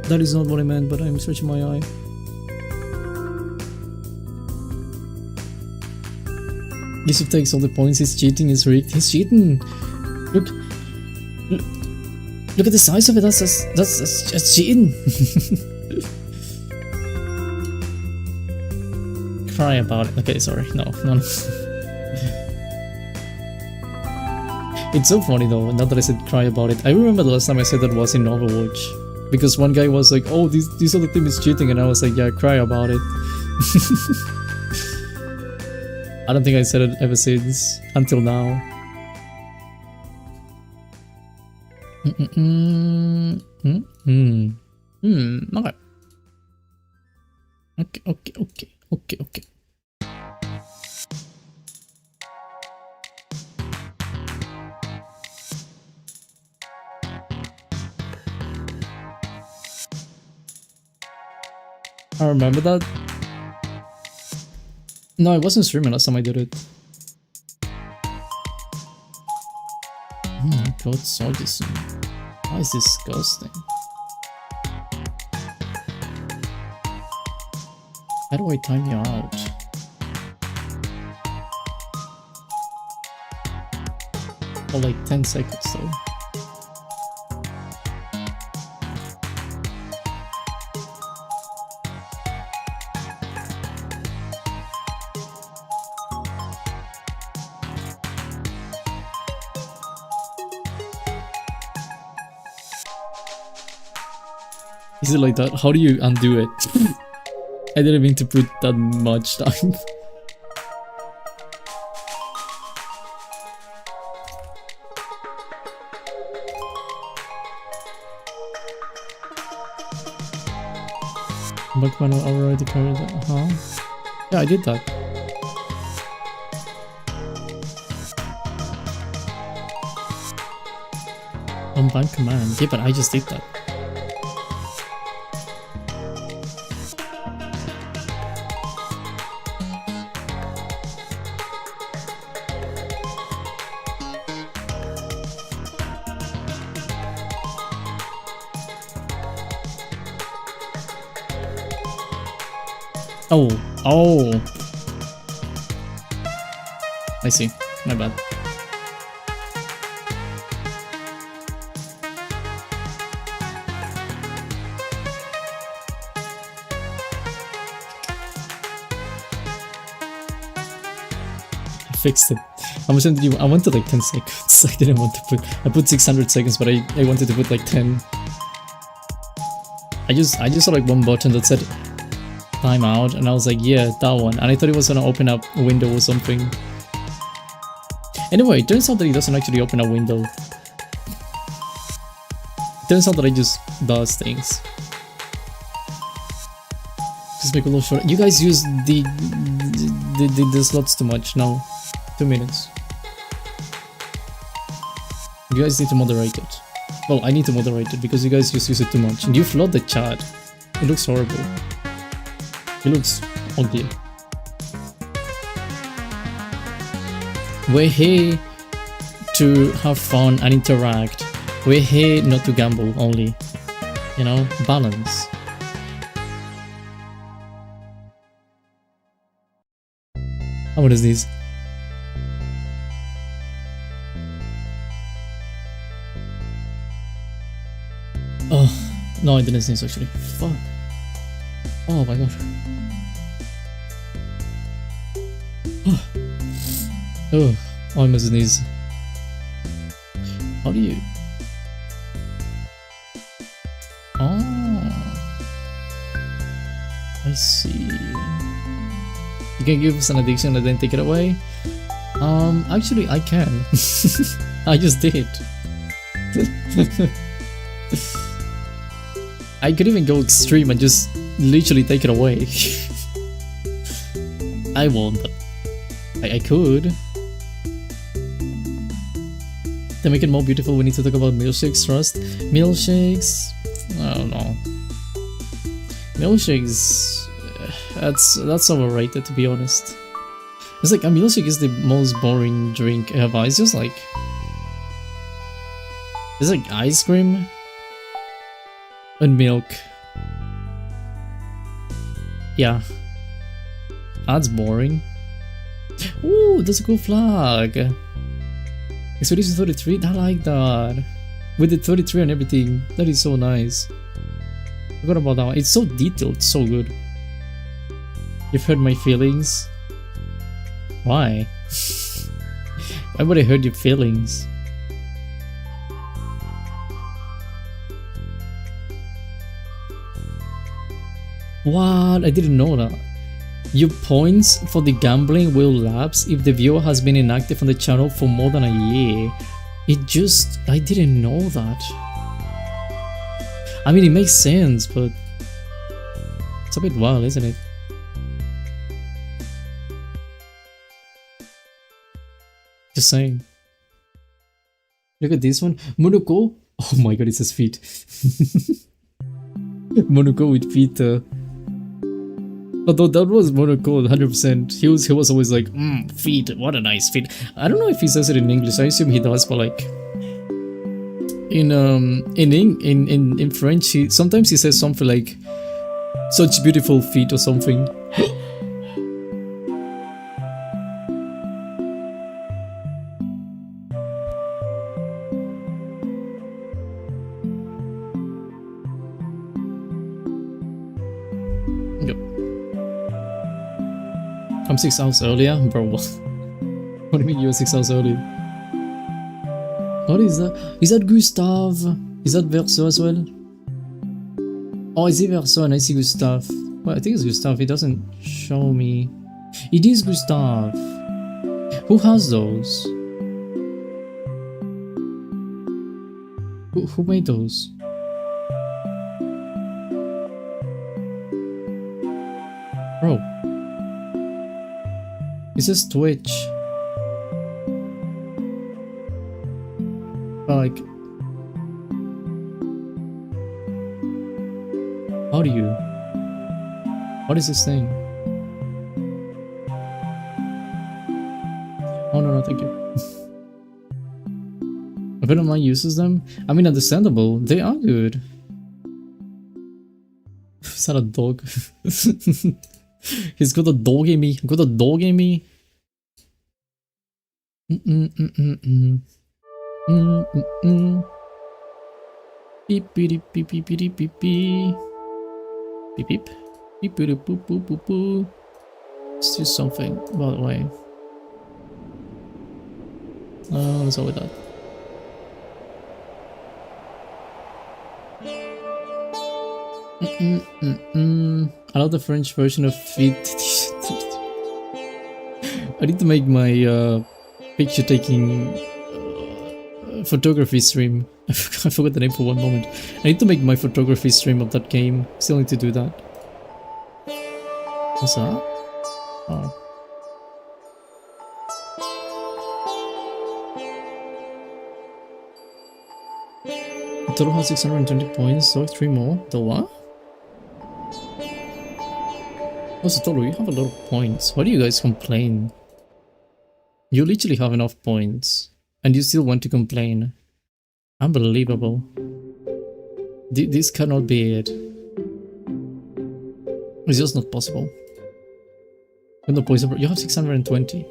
That is not what I meant, but I'm searching my eye. Yusuf takes all the points, he's cheating, he's rigged, he's cheating! Look at the size of it, that's just cheating! Cry about it. Okay, sorry, no. It's so funny though, now that I said cry about it. I remember the last time I said that was in Overwatch. Because one guy was like, oh, this other team is cheating, and I was like, yeah, cry about it. I don't think I said it ever since, until now. Okay. I remember that. No, I wasn't streaming last time I did it. Oh my god, Sargison. That is disgusting. How do I time you out? For like 10 seconds though. Is it like that? How do you undo it? I didn't mean to put that much time. Backman already carried that, huh? Yeah, I did that. Unban command. Yeah, but I just did that. Oh, oh. I see. My bad. I fixed it. I wanted like 10 seconds. I didn't want to put. I put 600 seconds, but I wanted to put like 10. I just saw like one button that said timeout, and I was like, yeah, that one. And I thought it was gonna open up a window or something. Anyway, it turns out that it doesn't actually open a window. It turns out that it just does things. Just make a little short. You guys use the slots too much now. 2 minutes. You guys need to moderate it. Well, I need to moderate it because you guys just use it too much. And you flood the chat. It looks horrible. It looks ugly. We're here to have fun and interact. We're here not to gamble only. You know, balance. How what is this? Oh, no, I didn't sneeze actually. Fuck. Oh my god. Oh, I almost sneeze. How do you? Oh, I see. You can give us an addiction and then take it away? Actually I can. I just did. I could even go extreme and just literally take it away. I won't, but I could. To make it more beautiful, we need to talk about milkshakes first. Milkshakes? I don't know. Milkshakes... That's overrated, to be honest. It's like, a milkshake is the most boring drink ever. It's just like... It's like ice cream and milk. Yeah. That's boring. Ooh, that's a cool flag. Expedition 33, I like that. With the 33 and everything. That is so nice. Forgot about that one. It's so detailed, so good. You've heard my feelings? Why? Why would I hurt your feelings? What? I didn't know that. Your points for the gambling will lapse if the viewer has been inactive on the channel for more than a year. I didn't know that. I mean, it makes sense, but it's a bit wild, isn't it? Just saying. Look at this one. Monoko. Oh my god, it says feet. Monoko with feet. Although that was Monoko 100%. He was always like, feet, what a nice feet. I don't know if he says it in English. I assume he does, but like in French, sometimes he says something like such beautiful feet or something. I'm 6 hours earlier? Bro, what do you mean you were 6 hours early? What is that? Is that Gustav? Is that Verso as well? Oh, I see Verso and I see Gustav. Well, I think it's Gustav, it doesn't show me. It is Gustav. Who has those? Who made those? Bro. It says Twitch. But like, How do you? What is this thing? Oh no, thank you. A friend of mine uses them. I mean, understandable. They are good. Is that a dog? He's got a dog in me. Got a dog in me. Beep beep beep beep beep beep beep beep beep beep beep boop boop boop boop boop. Let's do something, by the way. Let's go with that. I love the French version of Fit. I need to make my picture taking photography stream. I forgot the name for one moment. I need to make my photography stream of that game. Still need to do that. What's that? Oh. Total has 620 points, so 3 more. The what? What's the total? You have a lot of points. Why do you guys complain? You literally have enough points, and you still want to complain. Unbelievable. This cannot be it. It's just not possible. When the points are, you have 620.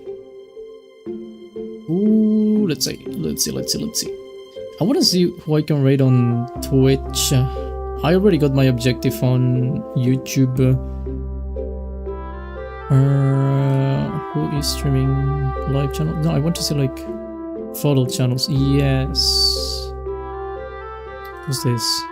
Ooh, let's see. I want to see who I can rate on Twitch. I already got my objective on YouTube. Who is streaming live channel? No, I want to see like photo channels. Yes. What's this?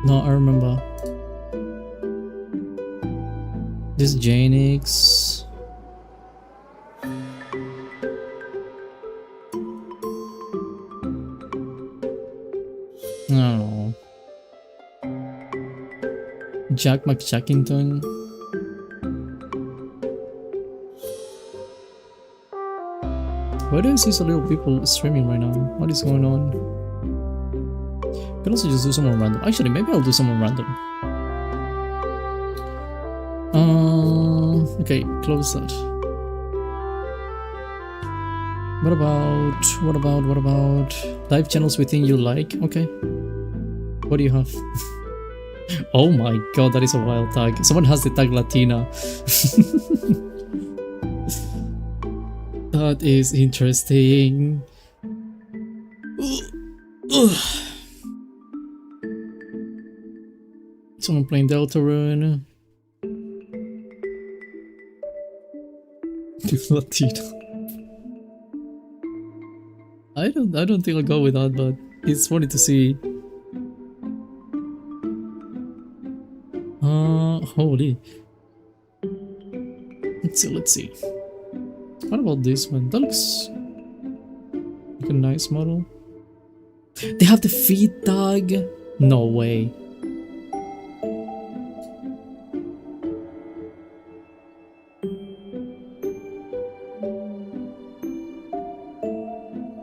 No, I remember. This Janix. No. Jack McJackington. Why do I see so little people streaming right now? What is going on? I can also just do someone random. Actually, maybe I'll do someone random. Okay, close that. What about live channels within you like? Okay. What do you have? Oh my god, that is a wild tag. Someone has the tag Latina. That is interesting. Someone playing Deltarune. Latina. I don't think I'll go with that, but it's funny to see. Holy. Let's see. What about this one? That looks like a nice model. They have the feet tag? No way.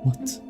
What?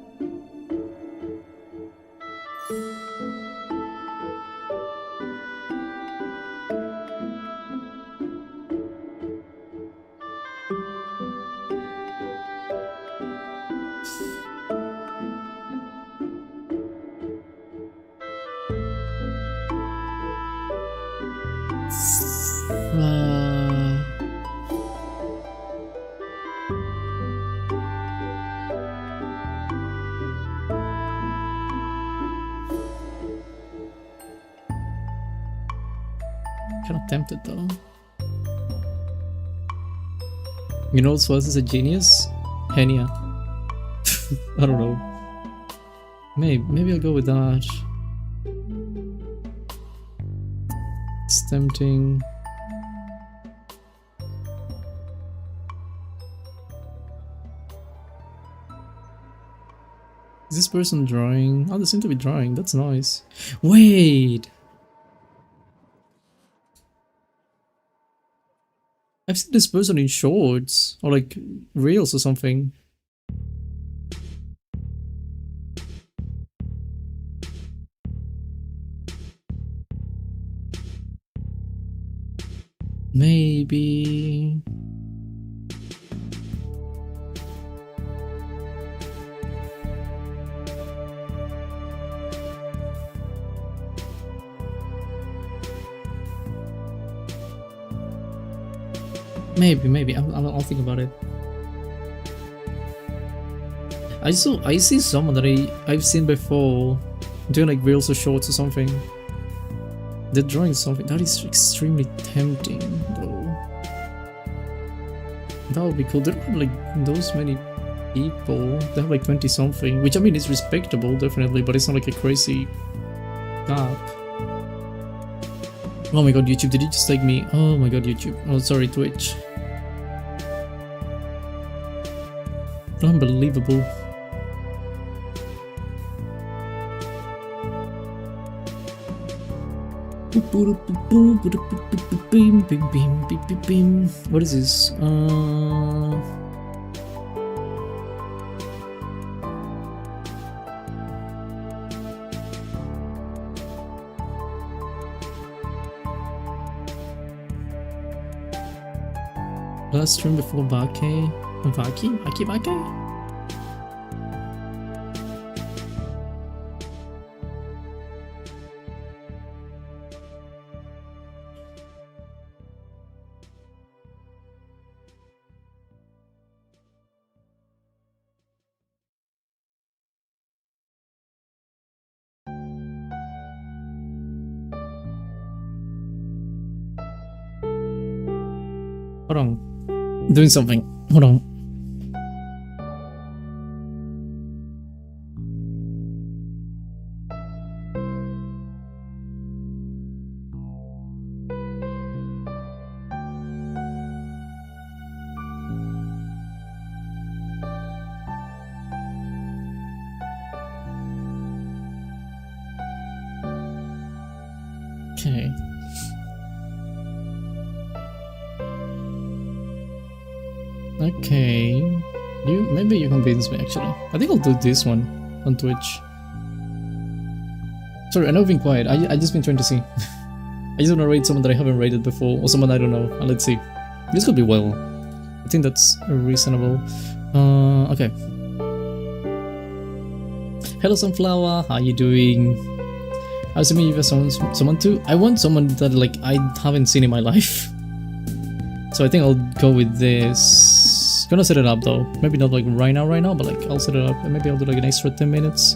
Kind of tempted though. You know what else is a genius? Henia. I don't know. Maybe I'll go with that. It's tempting. Is this person drawing? Oh, they seem to be drawing. That's nice. Wait! I I've seen this person in shorts or like reels or something. Maybe. Maybe. I'll think about it. I see someone that I've seen before doing like reels or shorts or something. They're drawing something that is extremely tempting though. That would be cool. They don't have like those many people. They have like 20 something, which I mean is respectable definitely, but it's not like a crazy gap. Oh my god, YouTube, did you just like me? Oh my god, YouTube. Oh, sorry, Twitch. Unbelievable. What is this? Last stream before Vaki? Hold on. Doing something. Hold on. Okay. Okay, maybe you convince me actually. I think I'll do this one on Twitch. Sorry, I know I've been quiet. I just been trying to see. I just want to raid someone that I haven't raided before, or someone I don't know. Let's see. This could be well. I think that's reasonable. Okay. Hello, Sunflower. How you doing? I was assuming you have someone too. I want someone that like I haven't seen in my life. So I think I'll go with this. Gonna set it up though. Maybe not like right now, but like I'll set it up and maybe I'll do like an extra 10 minutes.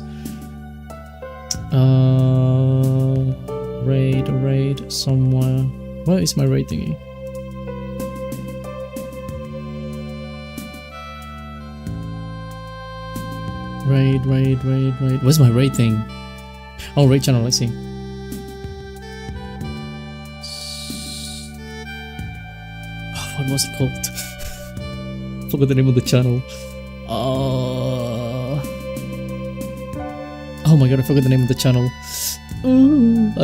Raid somewhere. Where is my raid thingy? Raid. Where's my raid thing? Oh, raid channel, I see. What was it called? Forgot the name of the channel. Oh my god, I forgot the name of the channel. I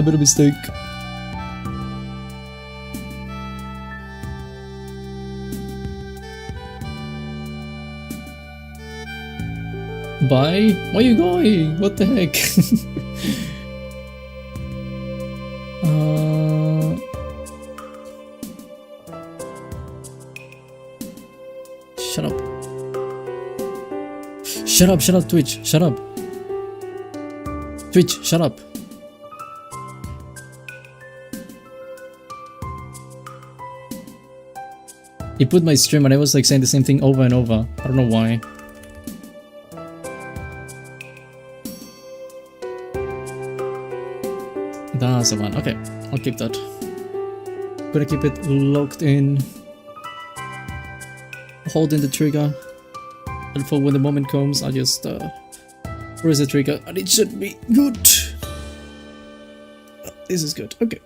made a mistake. Bye? Where are you going? What the heck? Shut up, Twitch, shut up. Twitch, shut up. He put my stream and I was like saying the same thing over and over. I don't know why. That's the one. Okay, I'll keep that. Gonna keep it locked in. Holding the trigger. And for when the moment comes, I'll just press the trigger and it should be good. This is good. Okay.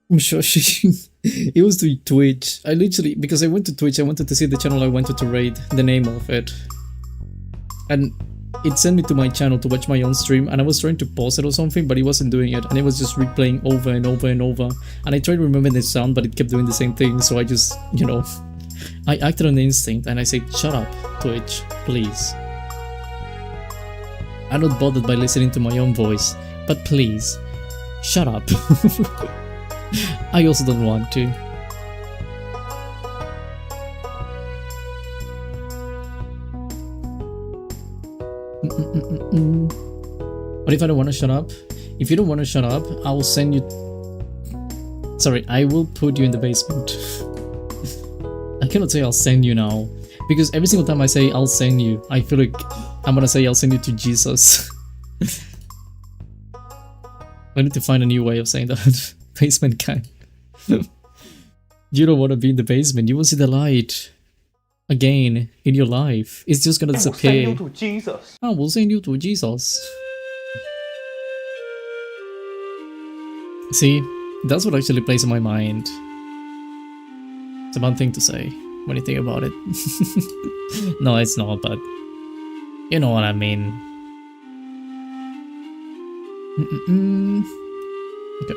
I'm sure it was to Twitch. I literally, because I went to Twitch, I wanted to see the channel I wanted to raid, the name of it. And it sent me to my channel to watch my own stream, and I was trying to pause it or something, but it wasn't doing it, and it was just replaying over and over and over. And I tried to remember the sound, but it kept doing the same thing, so I just, you know, I acted on instinct and I said, shut up, Twitch, please. I'm not bothered by listening to my own voice, but please, shut up. I also don't want to. What if I don't want to shut up? If you don't want to shut up, I will send you... Sorry, I will put you in the basement. I cannot say I'll send you now, because every single time I say I'll send you, I feel like I'm gonna say I'll send you to Jesus. I need to find a new way of saying that. Basement guy. You don't want to be in the basement, you will see the light again in your life. It's just gonna disappear. We'll send you to Jesus. I will send you to Jesus. See, that's what actually plays in my mind. It's a bad thing to say when you think about it. No, it's not, but you know what I mean. Okay.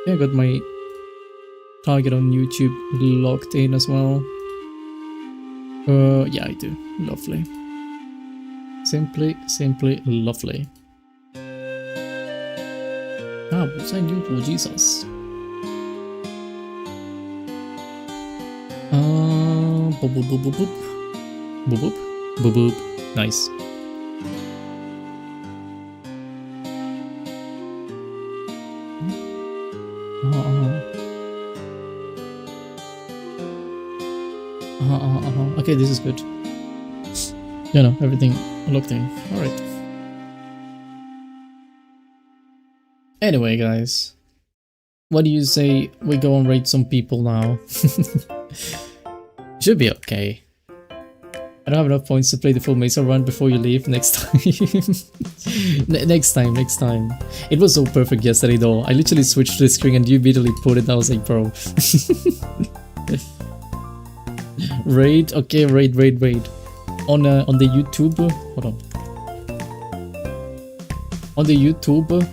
Yeah, I got my target on YouTube locked in as well. Yeah, I do. Lovely. Simply lovely. I will send you to Jesus. Boop boop boop boop boop. Boop boop. Boop boop. Nice. Okay, this is good. Yeah, no, everything locked in. Alright. Anyway, guys. What do you say we go and raid some people now? Should be okay. I don't have enough points to play the full Mesa run before you leave next time. Next time. It was so perfect yesterday though. I literally switched the screen and you immediately put it. I was like, bro. Raid? Okay, raid. On the YouTube, hold on. On the YouTube,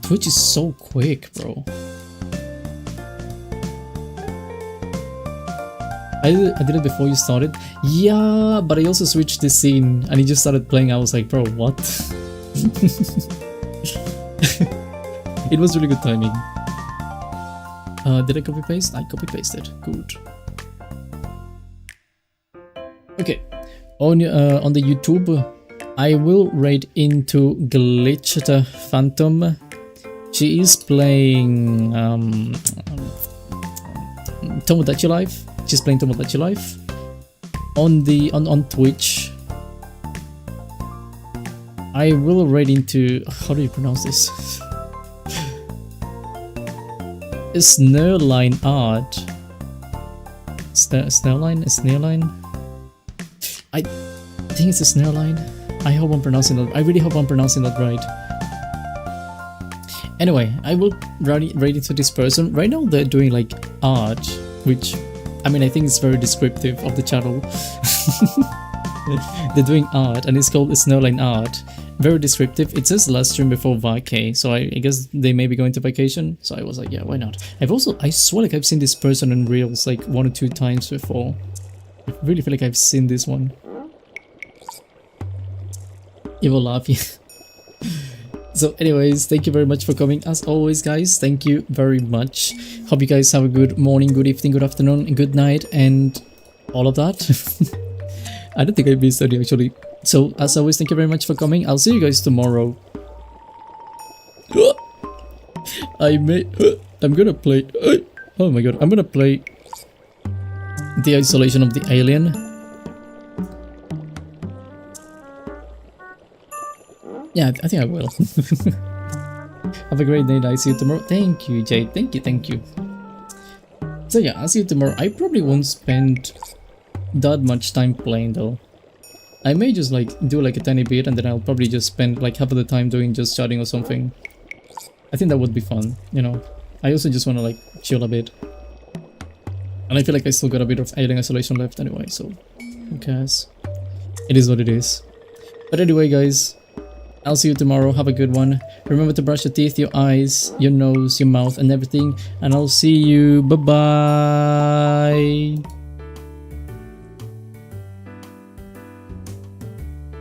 Twitch is so quick, bro. I did it before you started. Yeah, but I also switched the scene and he just started playing. I was like, bro, what? It was really good timing. Did I copy paste? I copy pasted. Good. Okay. On the YouTube, I will raid into Glitched Phantom. She is playing Tomodachi Life. She's playing Tomodachi Life on Twitch. I will raid into, how do you pronounce this? Snurline Art. Snurline? I think it's a Snurline. I hope I'm pronouncing that. I really hope I'm pronouncing that right. Anyway, I will raid into this person. Right now they're doing like art, which I mean I think it's very descriptive of the channel. They're doing art and it's called Snurline Art. Very descriptive. It says last stream before vacay, so I guess they may be going to vacation. So I was like, yeah, why not? I swear like I've seen this person in reels like 1 or 2 times before. I really feel like I've seen this one. You will laugh. So anyways, thank you very much for coming. As always, guys, thank you very much. Hope you guys have a good morning, good evening, good afternoon, and good night, and all of that. I don't think I missed any actually. So as always, thank you very much for coming. I'll see you guys tomorrow. I'm gonna play. Oh my god, I'm gonna play The Isolation of the Alien. Yeah, I think I will. Have a great night. I see you tomorrow. Thank you, Jade. Thank you. So yeah, I'll see you tomorrow. I probably won't spend that much time playing though. I may just like do like a tiny bit and then I'll probably just spend like half of the time doing just chatting or something. I think that would be fun, you know. I also just want to like chill a bit. And I feel like I still got a bit of Alien Isolation left anyway, so who cares? It is what it is. But anyway, guys, I'll see you tomorrow. Have a good one. Remember to brush your teeth, your eyes, your nose, your mouth, and everything. And I'll see you. Bye-bye.